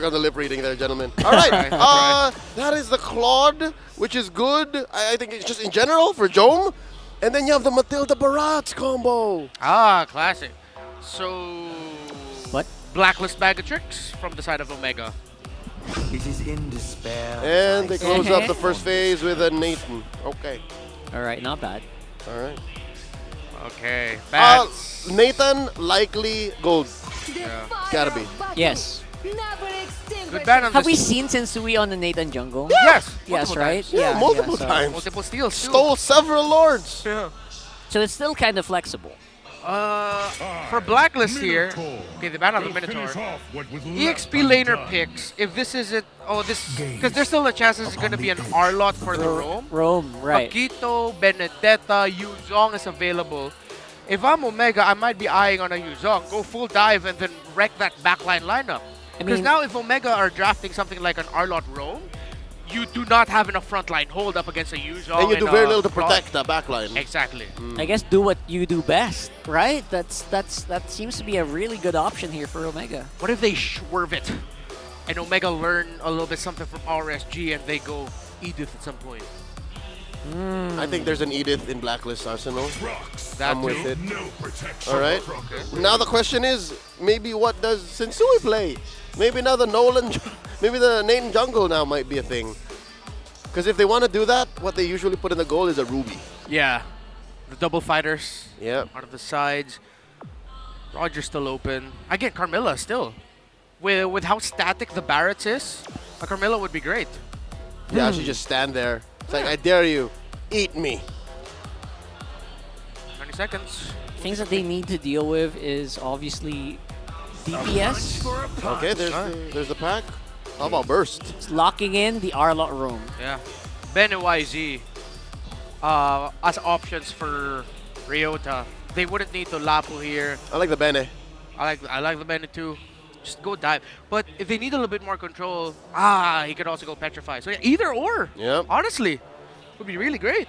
on the lip reading there, gentlemen. All right, that is the Claude, which is good. I think it's just in general for Jome. And then you have the Matilda Barats combo. Ah, classic. So... What? Blacklist bag of tricks from the side of Omega. It is in despair. And they close up the first phase with a Nathan. Okay. All right, not bad. All right. Okay. Bats. Nathan, likely gold. Yeah. Gotta be. Yes. Good ban on Have we this. seen Sensui on the Nathan jungle? Yes. Yes, multiple right? times. Yeah, multiple so- times. Multiple steals too. Stole several lords. Yeah. So it's still kind of flexible. For Blacklist here, okay, the ban on the Minotaur. EXP laner picks, if this isn't, because there's still a chance this is going to be an R-lot for the roam. Roam, right. Paquito, Benedetta, Yuzong is available. If I'm Omega, I might be eyeing on a Yuzong. Go full dive and then wreck that backline lineup. Because now if Omega are drafting something like an R-lot roam, you do not have enough frontline hold up against a Yuzong. And you do very little to Claude. protect the backline. Exactly. I guess do what you do best, right? That seems to be a really good option here for Omega. What if they swerve it and Omega learn a little bit something from RSG and they go Edith at some point? I think there's an Edith in Blacklist Arsenal. That I'm with too. it. All right. Now the question is, maybe what does Sensui play? Maybe now the maybe the Nathan jungle now might be a thing. Because if they want to do that, what they usually put in the goal is a Ruby. Yeah. The double fighters. Yeah. Out of the sides. Roger's still open. Again, Carmilla still. With how static the Barretts is, a Carmilla would be great. Yeah, she just stand there. It's like, I dare you, eat me. 20 seconds. Things that they need to deal with is obviously DPS. Okay, there's the pack. How about burst? It's locking in the R-Lot room. Yeah. Ben and YZ as options for Ryota. They wouldn't need to Lapu here. I like the Bene. I like the Bene too. Just go dive. But if they need a little bit more control, he could also go Petrify. So yeah, either or. Yeah. Honestly, would be really great.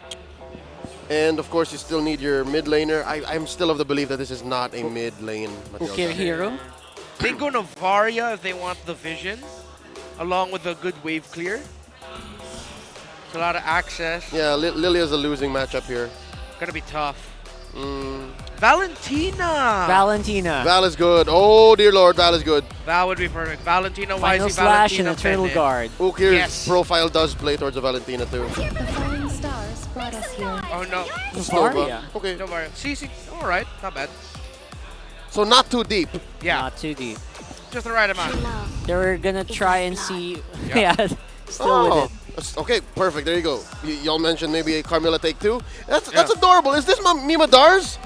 And of course, you still need your mid laner. I'm still of the belief that this is not a mid lane Matilda. Okay, hero. They go Navaria if they want the vision, along with a good wave clear. It's a lot of access. Yeah, Lilia's a losing matchup here. Gonna be tough. Valentina! Val is good. Oh, dear Lord, Val is good. Val would be perfect. Valentina, Final YZ, slash Valentina, and a turtle Bennett. guard. Ukir's profile does play towards a Valentina too. The falling stars brought us here. Oh no. Navaria. Okay. Navaria. See, alright, not bad. So not too deep. Yeah. Not too deep. Just the right amount. They're gonna try and see. Yeah. Yeah, still with it. Okay, perfect. There you go. Y'all mentioned maybe a Carmilla take two. That's adorable. Is this Mima Dars?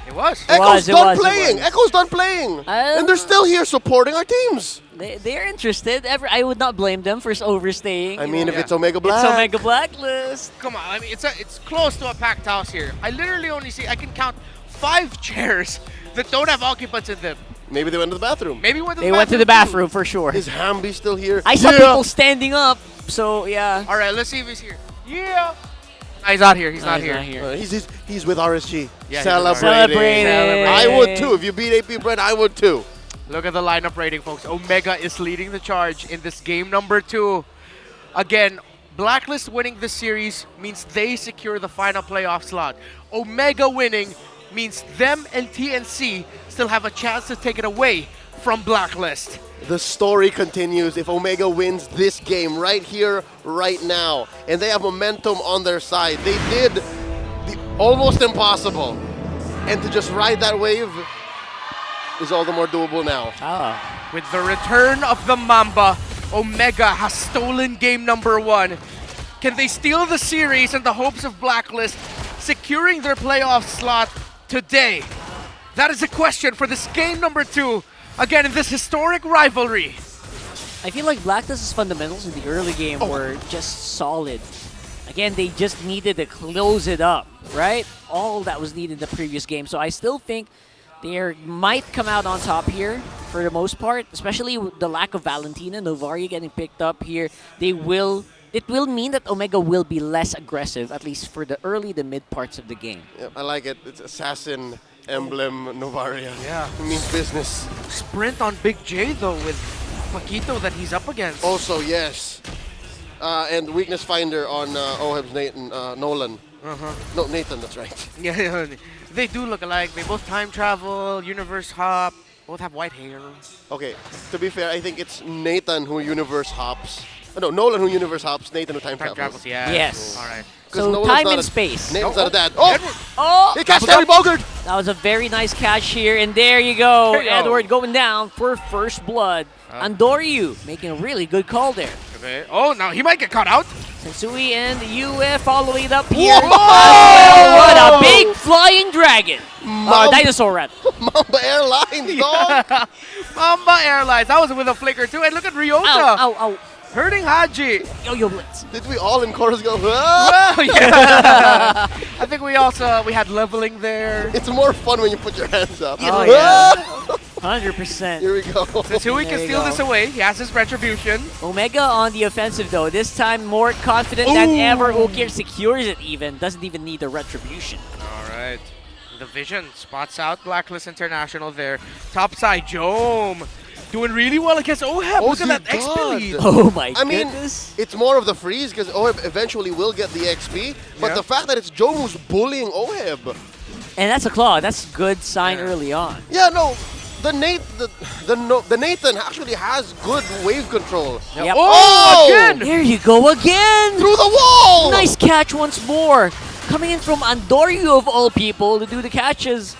It was. Echo's done playing. Echo's done playing. And they're still here supporting our teams. They're interested. I would not blame them for overstaying. I mean, if it's Omega Black. It's Omega Blacklist. Come on, I mean, it's close to a packed house here. I literally only see, I can count 5 chairs that don't have occupants in them. Maybe they went to the bathroom. Maybe went to the They bathroom. went to the bathroom for sure. Is Hamby still here? I saw people standing up, so yeah. All right, let's see if he's here. Yeah. No, he's not here. He's not here. He's with RSG. Yeah, Celebrating. I would too. If you beat AP Brent, I would too. Look at the lineup rating, folks. Omega is leading the charge in this game number 2. Again, Blacklist winning this series means they secure the final playoff slot. Omega winning means them and TNC still have a chance to take it away from Blacklist. The story continues. If Omega wins this game right here, right now, and they have momentum on their side, they did the almost impossible. And to just ride that wave is all the more doable now. With the return of the Mamba, Omega has stolen game number 1. Can they steal the series in the hopes of Blacklist securing their playoff slot today? That is a question for this game number 2. Again, in this historic rivalry. I feel like Blacklist's fundamentals in the early game were just solid. Again, they just needed to close it up, right? All that was needed in the previous game. So I still think they might come out on top here for the most part, especially with the lack of Valentina, Novaria getting picked up here. It will mean that Omega will be less aggressive, at least for the early to mid parts of the game. Yep, I like it. It's Assassin, Emblem, Novaria. Yeah. It means business. Sprint on Big J, though, with Paquito that he's up against. Also, yes. And Weakness Finder on Oheb's Nathan, Nolan. No, Nathan, that's right. Yeah, they do look alike. They both time travel, universe hop, both have white hair. Okay, to be fair, I think it's Nathan who universe hops. No, Nolan who universe hops, Nathan who time travels. Yeah. Yes. All right. So Nolan's time not and a- space. Nathan's not a dad. Oh! Oh! He catched Terry Bogard! That was a very nice catch here, and there you go. There you go. Edward going down for first blood. Andoryu making a really good call there. Okay. Oh, now he might get caught out. Sensui and UF following it up here. Whoa! What a big flying dragon. Dinosaur rat. Mamba Airlines, dog! Mamba Airlines. That was with a flicker too. And look at Ryota. Ow, ow, ow. Hurting Haji. Yo Blitz. Did we all in chorus go, ah! Oh, yeah. I think we had leveling there. It's more fun when you put your hands up. Oh, yeah. 100%. Here we go. Sensui can There you steal go. this away. He has his retribution. Omega on the offensive though. This time more confident than ever. Ukir secures it even. Doesn't even need the retribution. All right. The Vision spots out Blacklist International there. Top side, Jome. Doing really well against Oheb. Look at that XP lead. Oh my I mean, goodness. it's more of the freeze because Oheb eventually will get the XP, but Yeah. the fact that it's Joe who's bullying Oheb. And that's a claw. That's a good sign early on. Yeah, no, the Nathan actually has good wave control. Yep. Oh, again! There you go again. Through the wall! Nice catch once more. Coming in from Andoryu of all people to do the catches.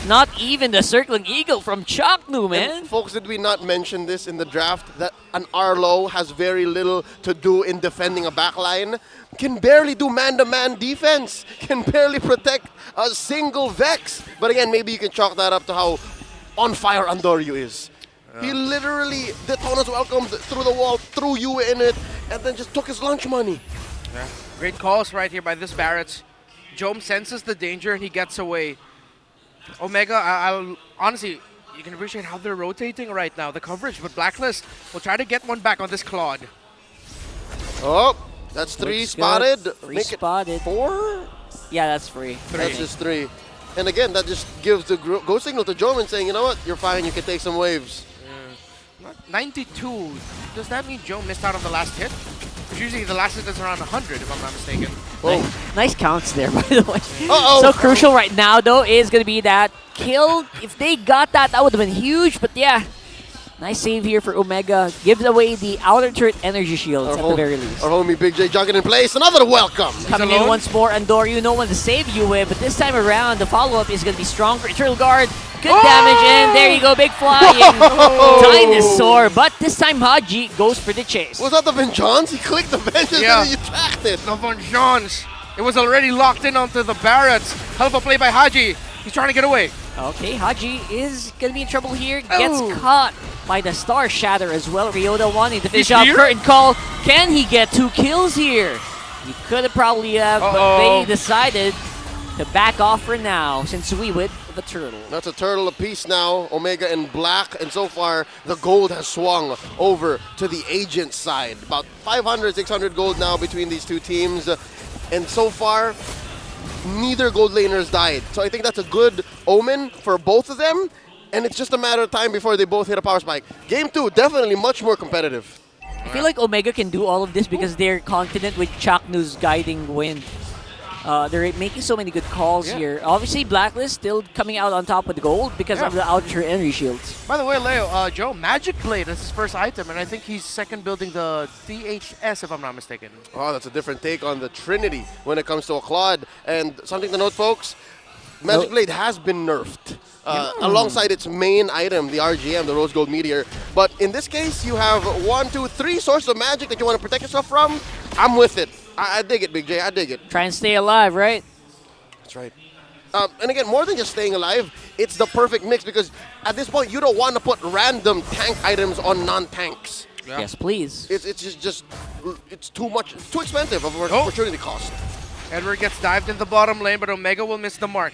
Not even the circling eagle from Chaknu, man. And folks, did we not mention this in the draft that an Arlo has very little to do in defending a backline? Can barely do man-to-man defense. Can barely protect a single Vex. But again, maybe you can chalk that up to how on fire Andoryu is. He literally, Detona's welcomed through the wall, threw you in it, and then just took his lunch money. Yeah. Great calls right here by this Barrett. Jome senses the danger and he gets away. Omega, I'll honestly, you can appreciate how they're rotating right now, the coverage, but Blacklist will try to get one back on this Claude. Oh, that's three Looks spotted. good. Three Make it spotted. 4? Yeah, that's free. That's just 3. And again, that just gives the go signal to Joman saying, you know what, you're fine, you can take some waves. 92. Does that mean Joe missed out on the last hit? Because usually the last hit is around 100, if I'm not mistaken. Nice counts there, by the way. Uh-oh. So crucial right now, though, is going to be that kill. If they got that, that would have been huge. But yeah, nice save here for Omega. Gives away the outer turret energy shields at the very least. Our homie Big J jogging in place. Another welcome. Coming in once more, Andoryu, no one to save you with. But this time around, the follow-up is going to be stronger. Eternal Guard good damage, and there you go, big flying dinosaur. But this time Haji goes for the chase. Was that the vengeance? He clicked the vengeance and he tracked it. The vengeance. It was already locked in onto the Barretts. Hell of a play by Haji. He's trying to get away. Okay, Haji is gonna be in trouble here. Gets caught by the Star Shatter as well. Ryota wanting to finish off Curtain Call. Can he get 2 kills here? He could have probably but they decided to back off for now since we with the turtle. That's a turtle apiece now, Omega and Black, and so far the gold has swung over to the agent side. About 500, 600 gold now between these two teams, and so far neither gold laners died. So I think that's a good omen for both of them, and it's just a matter of time before they both hit a power spike. Game 2, definitely much more competitive. I feel like Omega can do all of this because they're confident with Chaknu's guiding wind. They're making so many good calls here. Obviously, Blacklist still coming out on top with the gold because of the Ultra Energy Shields. By the way, Leo, Joe, Magic Blade is his first item, and I think he's second building the DHS, if I'm not mistaken. Oh, that's a different take on the Trinity when it comes to a Claude. And something to note, folks, Magic Blade has been nerfed. Alongside its main item, the RGM, the Rose Gold Meteor. But in this case, you have 1, 2, 3 sources of magic that you want to protect yourself from. I'm with it. I dig it, Big J. I dig it. Try and stay alive, right? That's right. And again, more than just staying alive, it's the perfect mix because at this point, you don't want to put random tank items on non-tanks. Yeah. Yes, please. It's just it's too much, it's too expensive of an opportunity cost. Edward gets dived in the bottom lane, but Omega will miss the mark.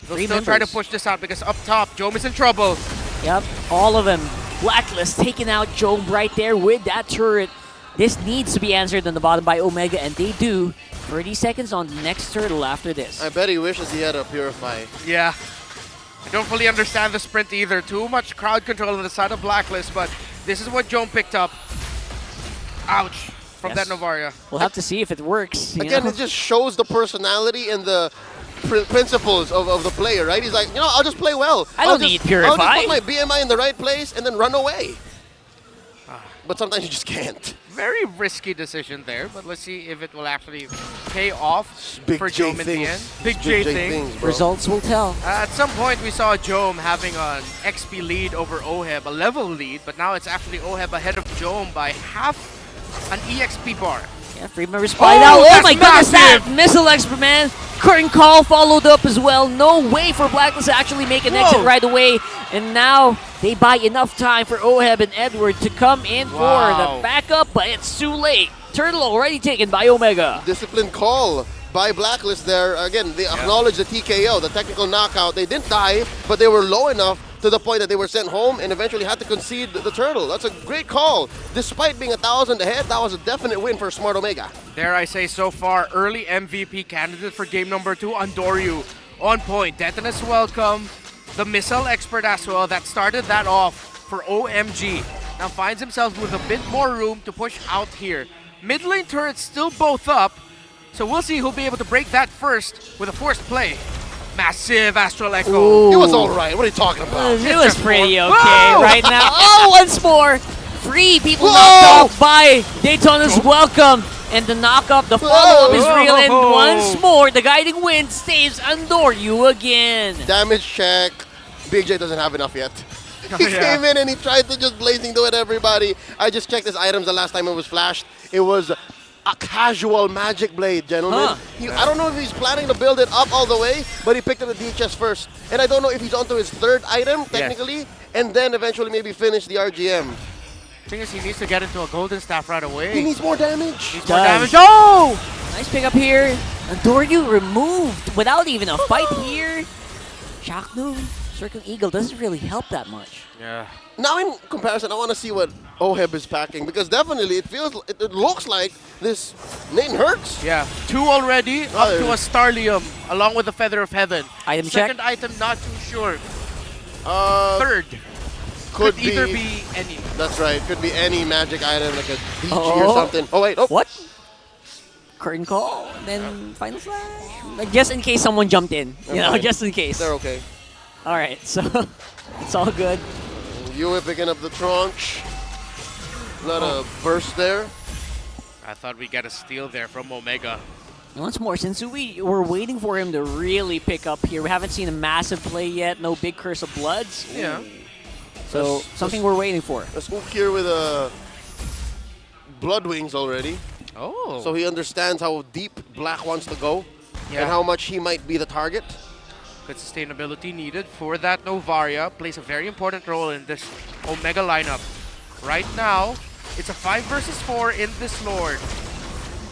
They'll still try to push this out because up top, Jome is in trouble. Yep, all of them. Blacklist taking out Jome right there with that turret. This needs to be answered on the bottom by Omega, and they do. 30 seconds on the next turtle after this. I bet he wishes he had a Purify. Yeah. I don't fully understand the sprint either. Too much crowd control on the side of Blacklist, but this is what Jome picked up. Ouch. From that Novaria. We'll have to see if it works. Again, it just shows the personality and the principles of the player, right? He's like, you know, I'll just play well. I don't need Purify. I'll just put my BMI in the right place and then run away. But sometimes you just can't. Very risky decision there, but let's see if it will actually pay off for J Jome in the end. Big J J thing. things, bro. Results will tell. At some point, we saw Jome having an XP lead over Oheb, a level lead, but now it's actually Oheb ahead of Jome by half an EXP bar. Yeah, Freeman responded out. Oh my goodness, that missile expert, man. Curtain Call followed up as well. No way for Blacklist to actually make an exit right away. And now they buy enough time for Oheb and Edward to come in for the backup, but it's too late. Turtle already taken by Omega. Disciplined call by Blacklist there. Again, they acknowledge the TKO, the technical knockout. They didn't die, but they were low enough to the point that they were sent home and eventually had to concede the turtle. That's a great call. Despite being 1,000 ahead, that was a definite win for Smart Omega. Dare I say so far, early MVP candidate for game number 2 on Doryu. On point, Detonus welcome. The missile expert as well that started that off for OMG. Now finds himself with a bit more room to push out here. Mid lane turrets still both up, so we'll see who'll be able to break that first with a forced play. Massive Astral Echo. Ooh. It was all right. What are you talking about? It was pretty okay right now. Oh, once more. 3 people knocked off by Daytona's welcome. And the knock-up, the follow-up is real. And once more, the guiding wind stays on Doryu again. Damage check. Big J doesn't have enough yet. He came in and he tried to just blazing do it, everybody. I just checked his items the last time it was flashed. It was a casual Magic Blade, gentlemen. I don't know if he's planning to build it up all the way, but he picked up the DHS first. And I don't know if he's onto his 3rd item, technically, and then eventually maybe finish the RGM. Thing is, he needs to get into a golden staff right away. He needs more damage. Needs more damage. Oh! Nice pick up here. And Doryu removed without even a fight here. Chaknu, Circle Eagle doesn't really help that much. Yeah. Now in comparison, I want to see what Oheb is packing because definitely it looks like this Nathan hurts. Yeah, 2 already, up to a Starlium along with the Feather of Heaven. Item Second check. item, not too sure. 3rd. Could either be any. That's right. Could be any magic item like a DG or something. Oh wait. Oh. What? Curtain Call, then Final Slash. Like just in case someone jumped in. You know, just in case. They're okay. All right, so it's all good. You were picking up the tranche. Not a burst there. I thought we got a steal there from Omega. Once more, since we're waiting for him to really pick up here, we haven't seen a massive play yet. No big Curse of Bloods. Yeah. So something we're waiting for. Let's move here with Blood Wings already. Oh. So he understands how deep Black wants to go Yeah. and how much he might be the target. Good sustainability needed for that Novaria. Plays a very important role in this Omega lineup. Right now, it's a 5 versus 4 in this Lord.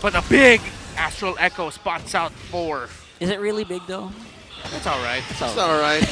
But a big Astral Echo spots out 4. Is it really big though? It's alright. It's alright.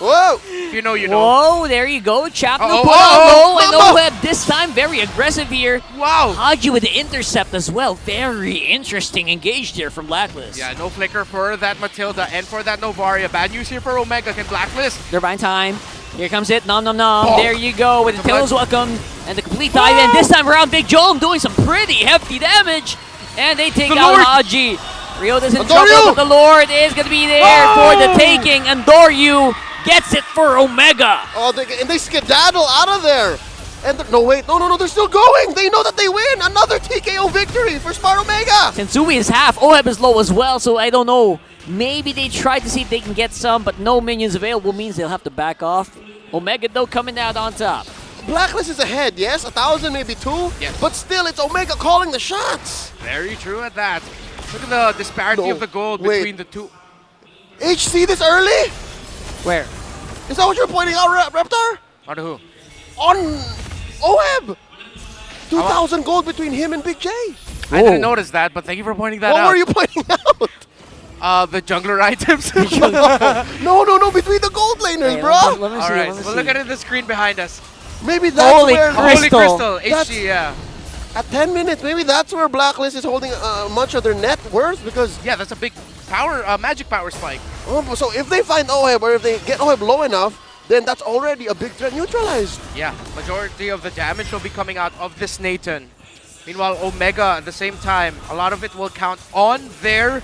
Whoa! If you know, you know. Whoa, there you go. Chapno Uh-oh, put on low, and Mama! Oheb this time very aggressive here. Wow! Haji with the intercept as well. Very interesting engaged here from Blacklist. Yeah, no flicker for that Matilda and for that Novaria. Bad news here for Omega. Can Blacklist? They're buying time. Here comes it. Nom nom nom. Bonk. There you go with the The Tails blood. welcome and the complete dive. And this time around, Big Jom doing some pretty hefty damage. And they take The out Lord. Haji. Rio is in Andoryu! trouble, but the Lord is going to be there for the taking. Andoryu gets it for Omega. Oh, they skedaddle out of there. And no, wait, no, they're still going. They know that they win. Another TKO victory for Smart Omega. Sensui is half. Oheb is low as well, so I don't know. Maybe they try to see if they can get some, but no minions available means they'll have to back off. Omega, though, coming out on top. Blacklist is ahead, yes, 1,000, maybe 2. Yes. But still, it's Omega calling the shots. Very true at that. Look at the disparity of the gold between the two. HC this early? Where? Is that what you're pointing out, Reptar? On who? On Oheb. 2,000 gold between him and Big J. I didn't notice that, but thank you for pointing that out. What were you pointing out? The jungler items. No, between the gold laners, Hey, bro. let me see, Alright, let me we'll see. look at the screen behind us. Maybe that's Holy where... Holy Crystal, That's- HG, yeah. At 10 minutes, maybe that's where Blacklist is holding much of their net worth because... Yeah, that's a big power, magic power spike. Oh, so if they find Oheb or if they get Oheb low enough, then that's already a big threat neutralized. Yeah, majority of the damage will be coming out of this Nathan. Meanwhile, Omega at the same time, a lot of it will count on their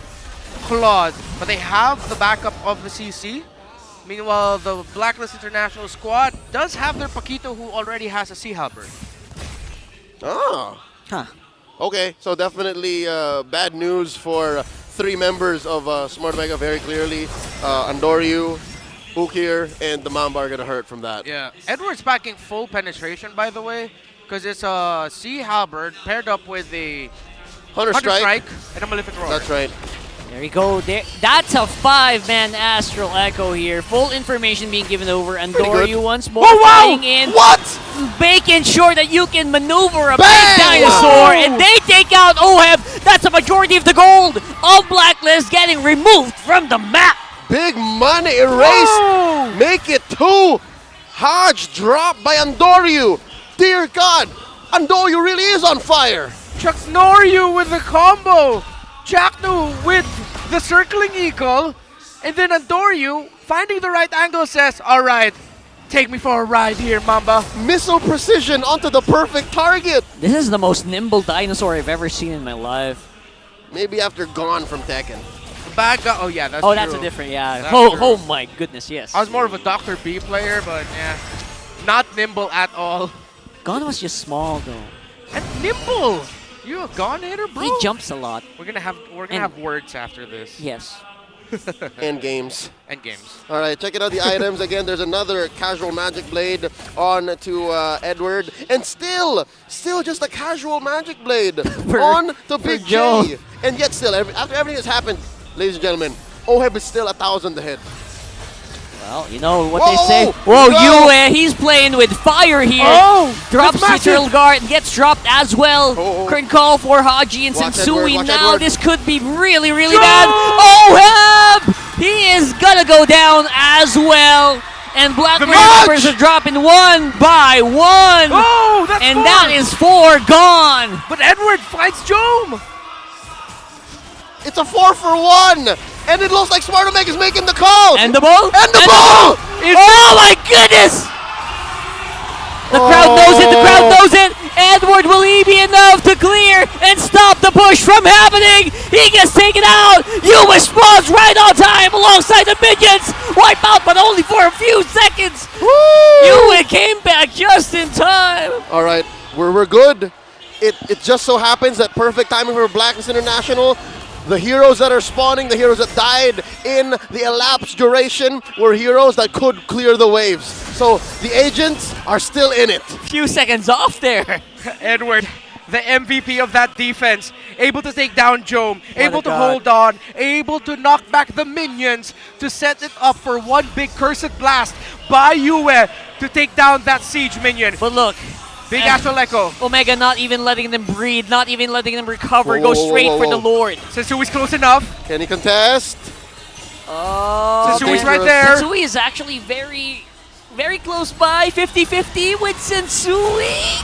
Claude, but they have the backup of the CC. Meanwhile, the Blacklist International squad does have their Paquito, who already has a Sea Halberd. Ah. Huh. Okay, so definitely bad news for 3 members of Smart Omega very clearly. Andoryu, Ukir, and the Mamba are going to hurt from that. Yeah, Edward's packing full penetration, by the way, because it's a Sea Halberd paired up with a Hunter Strike. and a Malefic Roar. That's right. There you go. There, that's a 5-man Astral Echo here. Full information being given over. Andoryu once more flying in. What? Making sure that you can maneuver a Bang! big dinosaur. Whoa! And they take out Oheb. That's a majority of the gold of Blacklist getting removed from the map. Big money erased. Make it 2. Hodge dropped by Andoryu. Dear God, Andoryu really is on fire. Chuck Noryu with the combo. Jacknu with the circling eagle. And then Andoryu, finding the right angle, says, alright, take me for a ride here, Mamba. Missile precision onto the perfect target. This is the most nimble dinosaur I've ever seen in my life. Maybe after Gone from Tekken. Bad guy. Oh, yeah, that's Oh, true. that's a different, yeah. That's Oh, true. oh my goodness, yes. I was more of a Dr. B player, but yeah, not nimble at all. Gon was just small though. And nimble! You a Gon hitter, bro? He jumps a lot. We're gonna have words after this. Yes. And games. And games. All right, check it out, the items. Again, there's another casual Magic Blade on to Edward. And still just a casual Magic Blade on to Big Joe. J. And yet still, after everything has happened, ladies and gentlemen, Oheb is still 1,000 ahead. Well, you know what Whoa, they say. whoa, Whoa, no. he's playing with fire here. Oh, drops that's the Turtle massive. Guard, gets dropped as well. Current call for Haji and Watch Sensui. Edward, watch Now Edward. this could be really, really bad. Oheb! He is gonna go down as well. And Blacklist numbers are dropping 1 by 1. Oh, that's and 4. that is 4 gone. But Edward fights Jome. It's a 4 for 1. And it looks like Smart Omega is making the call. And the ball? And the ball! Oh my goodness! The crowd knows it, the crowd knows it! Edward, will he be enough to clear and stop the push from happening? He gets taken out! Yuma spawns right on time alongside the minions! Wipe out, but only for a few seconds! Yuma came back just in time! All right, we're good. It just so happens that perfect timing for Blacklist International. The heroes that are spawning, the heroes that died in the elapsed duration were heroes that could clear the waves. So the agents are still in it. Few seconds off there. Edward, the MVP of that defense, able to take down Jome, able to God. hold on, able to knock back the minions to set it up for one big cursed blast by Yue to take down that siege minion. But look, Big Astral Echo. Omega not even letting them breathe, not even letting them recover, go straight for the Lord. Sensui's close enough. Can he contest? Oh, Sensui's right there. Sensui is actually very close by, 50-50 with Sensui.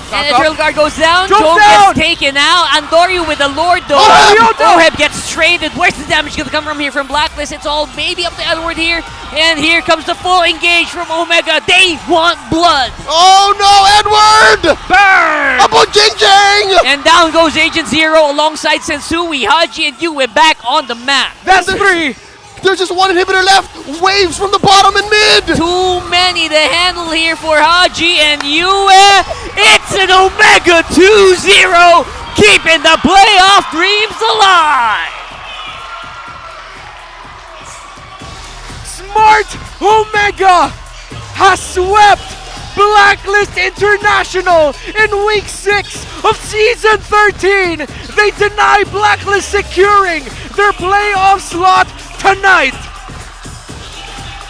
And the drill guard goes down. Jump Jome down! gets taken out. Andoryu with the Lord though. Oh, Oheb gets traded. Where's the damage going to come from here from Blacklist? It's all maybe up to Edward here. And here comes the full engage from Omega. They want blood. Oh no, Edward! Burn! Abo Jing Jing! And down goes Agent Zero alongside Sensui, Haji, and Yue back on the map. That's three. There's just one inhibitor left. Waves from the bottom and mid. Too many to handle here for Haji and Yue. It's an Omega 2-0, keeping the playoff dreams alive. Smart Omega has swept Blacklist International in Week 6 of Season 13. They deny Blacklist securing their playoff slot tonight.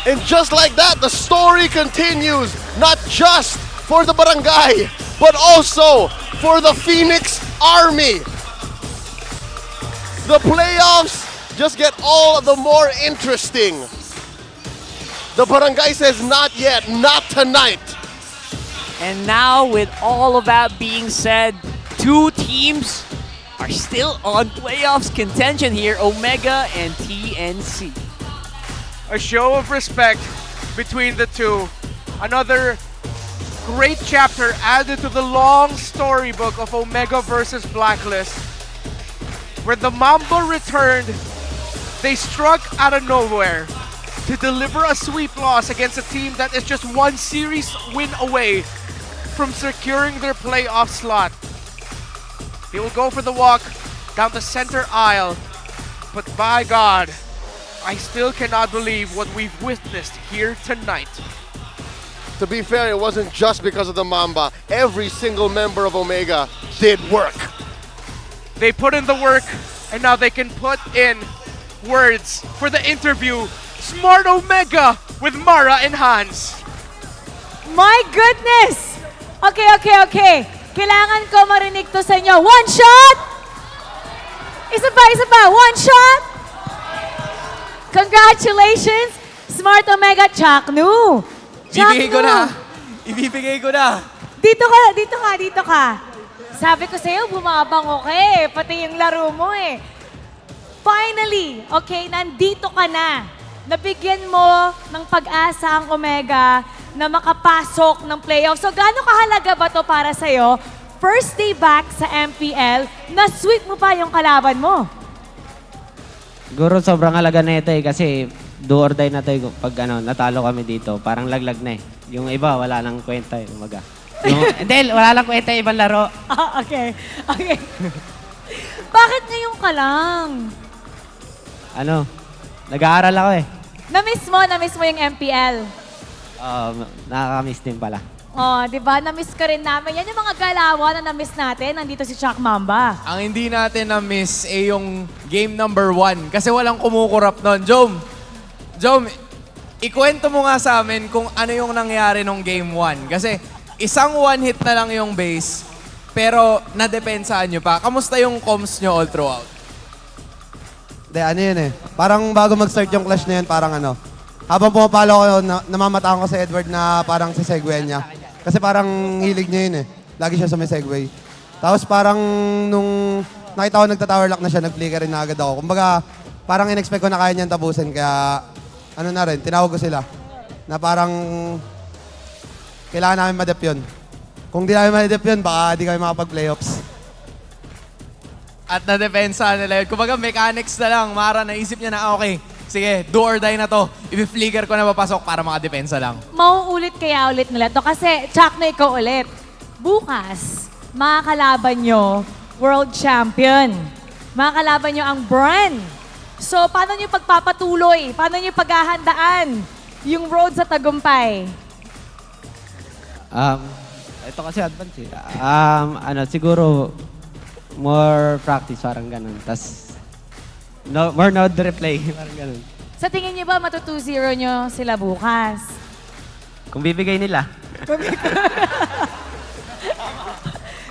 And just like that, the story continues. Not just for the barangay, but also for the Phoenix Army. The playoffs just get all the more interesting. The barangay says not yet, not tonight. And now with all of that being said, two teams are still on playoffs contention here, Omega and TNC. A show of respect between the two. Another great chapter added to the long storybook of Omega versus Blacklist. When the Mamba returned, they struck out of nowhere to deliver a sweep loss against a team that is just one series win away from securing their playoff slot. They will go for the walk down the center aisle, but by God, I still cannot believe what we've witnessed here tonight. To be fair, it wasn't just because of the Mamba. Every single member of Omega did work. They put in the work, and now they can put in words for the interview. Smart Omega with Mara and Hans. My goodness! Okay. Kailangan ko marinig to sa inyo. One shot! Isa pa. One shot! Congratulations, Smart Omega Chaknu. Ibibigay ko na. Dito ka. Sabi ko sa'yo, bumabango ka eh. Pati yung laro mo eh. Finally, okay, nandito ka na. Nabigyan mo ng pag-asa ang Omega na makapasok ng playoff. So, gaano kahalaga ba to para sa'yo? First day back sa MPL, na-sweep mo pa yung kalaban mo. Siguro sobrang halaga na ito eh kasi do or die na tayo pag natalo kami dito. Parang laglag na eh. Yung iba, wala lang kwenta eh. Umaga. Hindi, wala lang kwenta ibang laro. Okay. Bakit ngayon ka lang? Nag-aaral ako eh. Na-miss mo yung MPL. Nakakamiss din pala. Oh, di ba? Na-miss ka rin namin. Yan yung mga galawan na na-miss natin. Nandito si Chuck Mamba. Ang hindi natin na-miss ay yung game number 1 kasi walang kumukurap nun. Jome, ikwento mo nga sa amin kung ano yung nangyari nung game 1. Kasi isang one hit na lang yung base pero nadepensaan nyo pa. Kamusta yung comms nyo all throughout? Yun eh. Parang bago mag-start yung clash na yun, parang habang pumapalo ko, namamataan ko sa Edward na parang si Segway niya. Kasi parang hilig niya yun eh. Lagi siya sa may Segway. Tapos parang nung nakita ko nagta-tower lock na siya, nag-flicker rin na agad ako. Kumbaga, parang in-expect ko na kaya niyan tapusin. Kaya tinawag ko sila. Na parang kailangan namin madep yun. Kung di namin madep yun, baka di kami makapag-playoffs. At na-depensa nila yun. Kumbaga, mechanics na lang. Mara, naisip niya na, okay, sige, do or die na to. I-flicker ko na papasok para makadepensa lang. Mauulit kaya ulit nila to kasi Chuck na ikaw ulit. Bukas, makakalaban nyo, world champion. Mga kalaban nyo ang Bran. So, paano nyo pagpapatuloy? Paano nyo paghahandaan yung road sa tagumpay? Ito kasi advance eh. Siguro more practice, parang ganun. Tas, more node replay, parang ganun. Sa tingin nyo ba matu 2-0 nyo sila bukas? Kung bibigay nila.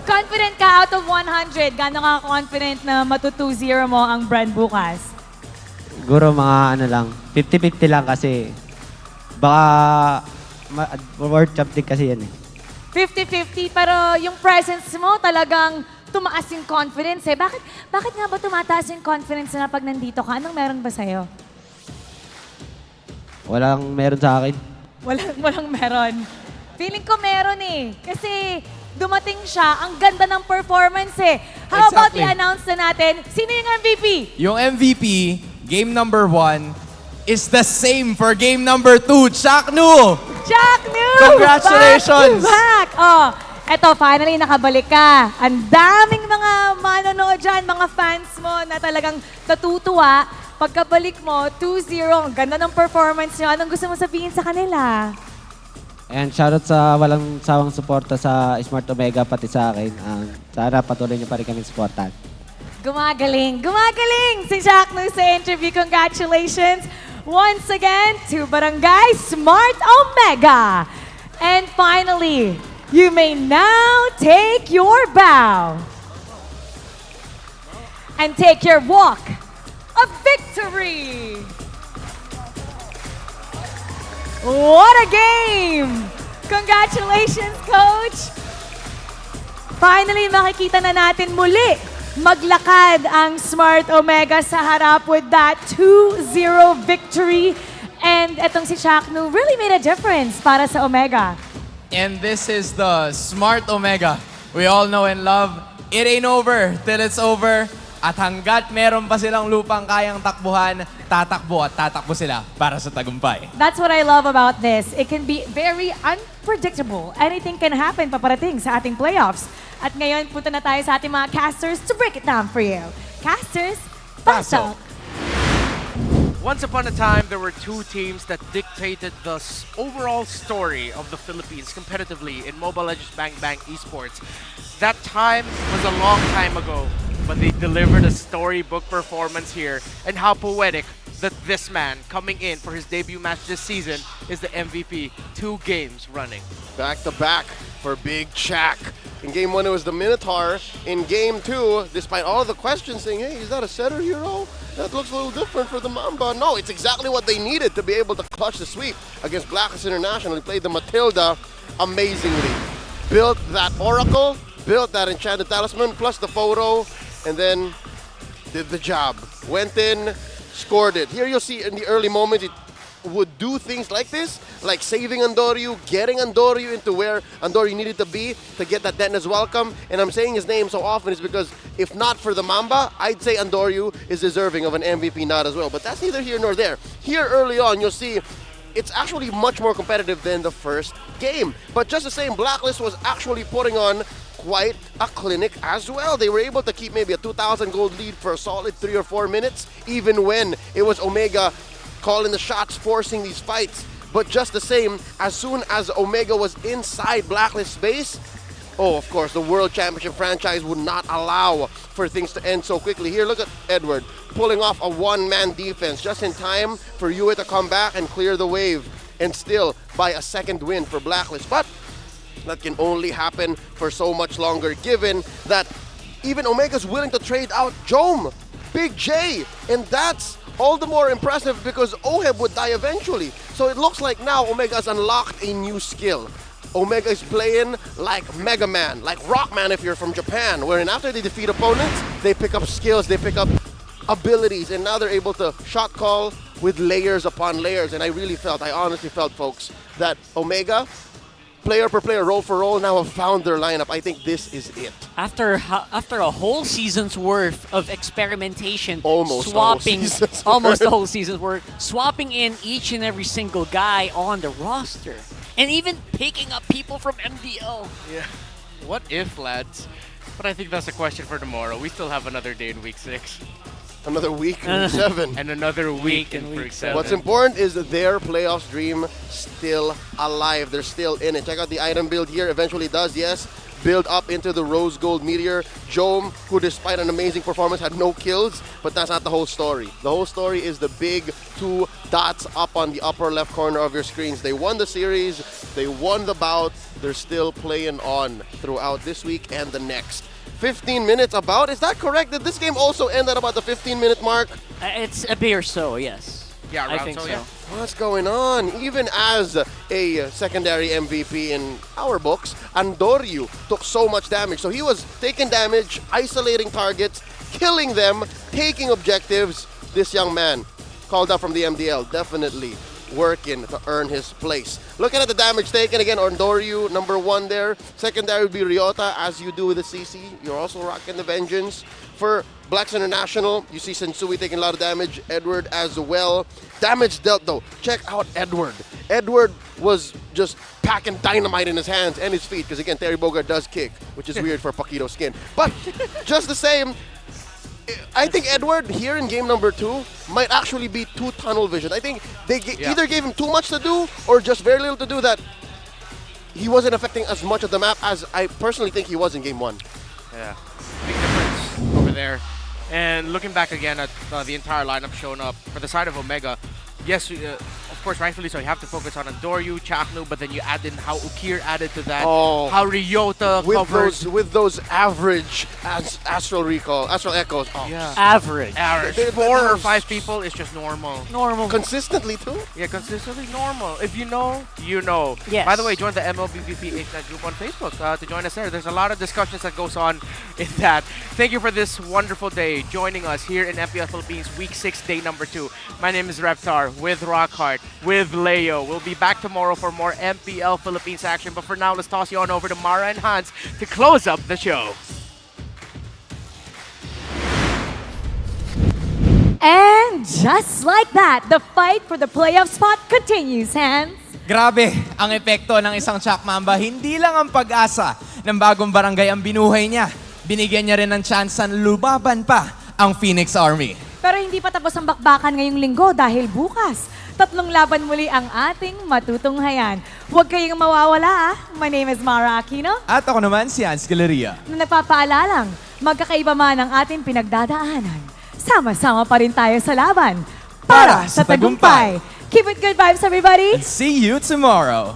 Confident ka out of 100? Gano'n ka confident na matu 2-0 mo ang brand bukas? Siguro mga 50-50 lang kasi baka World Cup din kasi yan eh. 50-50, pero yung presence mo talagang tumaas yung confidence eh. Bakit nga ba tumataas yung confidence na pag nandito ka? Anong meron ba sa'yo? Walang meron sa akin. Walang meron. Feeling ko meron eh. Kasi dumating siya, ang ganda ng performance eh. How about i-announce na natin, sino yung MVP? Yung MVP, game number 1, is the same for game number 2, Chaknu! Chaknu! Congratulations! Back to back! Oh, eto, finally nakabalik ka. Ang daming mga manonood dyan, mga fans mo na talagang natutuwa. Pagkabalik mo, 2-0, ang ganda ng performance nyo. Anong gusto mo sabihin sa kanila? Ayan, shoutout sa walang sawang suporta sa Smart Omega pati sa akin. Sana patuloy niyo pa rin kami suportahan. Gumagaling si Chaknu sa interview. Congratulations once again to Barangay Smart Omega. And finally, you may now take your bow and take your walk of victory. What a game! Congratulations, Coach! Finally, makikita na natin muli maglakad ang Smart Omega sa harap with that 2-0 victory. And etong si Chaknu really made a difference para sa Omega. And this is the Smart Omega we all know and love. It ain't over till it's over. At hanggat meron pa silang lupang kayang takbuhan, tatakbo at tatakbo sila para sa tagumpay. That's what I love about this. It can be very unpredictable. Anything can happen paparating sa ating playoffs. At ngayon, punta na tayo sa ating mga casters to break it down for you. Casters, pasok! Once upon a time, there were two teams that dictated the overall story of the Philippines competitively in Mobile Legends Bang Bang Esports. That time was a long time ago, but they delivered a storybook performance here, and how poetic that this man coming in for his debut match this season is the MVP, 2 games running. Back to back for Big Chak. In game 1, it was the Minotaur. In game 2, despite all the questions saying, hey, is that a setter hero? That looks a little different for the Mamba. No, it's exactly what they needed to be able to clutch the sweep against Blacklist International. He played the Matilda amazingly. Built that Oracle, built that Enchanted Talisman, plus the photo, and then did the job. Went in, scored it. Here you'll see in the early moments, it would do things like this, like saving Andoryu, getting Andoryu into where Andoryu needed to be to get that Dennis welcome. And I'm saying his name so often is because if not for the Mamba, I'd say Andoryu is deserving of an MVP nod as well. But that's neither here nor there. Here early on, you'll see it's actually much more competitive than the first game. But just the same, Blacklist was actually putting on quite a clinic as well. They were able to keep maybe a 2,000 gold lead for a solid 3 or 4 minutes, even when it was Omega calling the shots, forcing these fights. But just the same, as soon as Omega was inside Blacklist space, oh, of course, the World Championship franchise would not allow for things to end so quickly. Here, look at Edward pulling off a one-man defense just in time for Yue to come back and clear the wave and still buy a second win for Blacklist. But that can only happen for so much longer, given that even Omega's willing to trade out Jome, Big J, and that's all the more impressive because Oheb would die eventually. So it looks like now Omega's unlocked a new skill. Omega is playing like Mega Man, like Rockman if you're from Japan, wherein after they defeat opponents, they pick up skills, they pick up abilities, and now they're able to shot call with layers upon layers. And I honestly felt, folks, that Omega, player per player, role for role, now have found their lineup. I think this is it. After a whole season's worth of experimentation, almost the whole season's worth, swapping in each and every single guy on the roster, and even picking up people from MDL. Yeah. What if, lads? But I think that's a question for tomorrow. We still have another day in week 6. Another week in week 7. And another week in week 7. What's important is their playoffs dream still alive. They're still in it. Check out the item build here. Eventually does, yes. Build up into the Rose Gold Meteor. Jome, who despite an amazing performance had no kills, but that's not the whole story. The whole story is the big 2 dots up on the upper left corner of your screens. They won the series, they won the bout, they're still playing on throughout this week and the next. 15 minutes about, is that correct? Did this game also end at about the 15-minute mark? It's a bit or so, yes. Yeah, I think so. yeah. What's going on? Even as a secondary MVP in our books, Andoryu took so much damage. So he was taking damage, isolating targets, killing them, taking objectives. This young man, called up from the MDL, definitely working to earn his place. Looking at the damage taken again, Andoryu, number 1 there. Secondary would be Ryota, as you do with the CC. You're also rocking the Vengeance. For Blacklist International, you see Sensui taking a lot of damage. Edward as well. Damage dealt though. Check out Edward. Edward was just packing dynamite in his hands and his feet, because again, Terry Bogard does kick, which is weird for Paquito skin. But just the same, I think Edward here in game number 2 might actually be too tunnel vision. I think they either gave him too much to do or just very little to do, that he wasn't affecting as much of the map as I personally think he was in game 1. Yeah, big difference over there. And looking back again at the entire lineup shown up for the side of Omega, yes, of course, rightfully so, you have to focus on Andoryu, Chaknu, but then you add in how Ukir added to that, how Ryota covers. With those average Astral Echoes. Oh. Yeah. Average. 4 or 5 people is just normal. Normal. Consistently too? Yeah, consistently normal. If you know, you know. Yes. By the way, join the MLBB PH group on Facebook to join us there. There's a lot of discussions that goes on in that. Thank you for this wonderful day joining us here in MPL Philippines Week 6, day number 2. My name is Reptar with Rockhart, with Leo. We'll be back tomorrow for more MPL Philippines action. But for now, let's toss you on over to Mara and Hans to close up the show. And just like that, the fight for the playoff spot continues, Hans. Grabe ang epekto ng isang Chak Mamba. Hindi lang ang pag-asa ng Bagong Barangay ang binuhay niya. Binigyan niya rin ng tsansan lumaban pa ang Phoenix Army. Pero hindi pa tapos ang bakbakan ngayong linggo dahil bukas, 3 laban muli ang ating matutunghayan. Huwag kayong mawawala. My name is Mara Aquino. At ako naman si Hans Galeria. Na nagpapaalalang, magkakaiba man ang ating pinagdadaanan. Sama-sama pa rin tayo sa laban para sa tagumpay. Keep it good vibes, everybody. And see you tomorrow.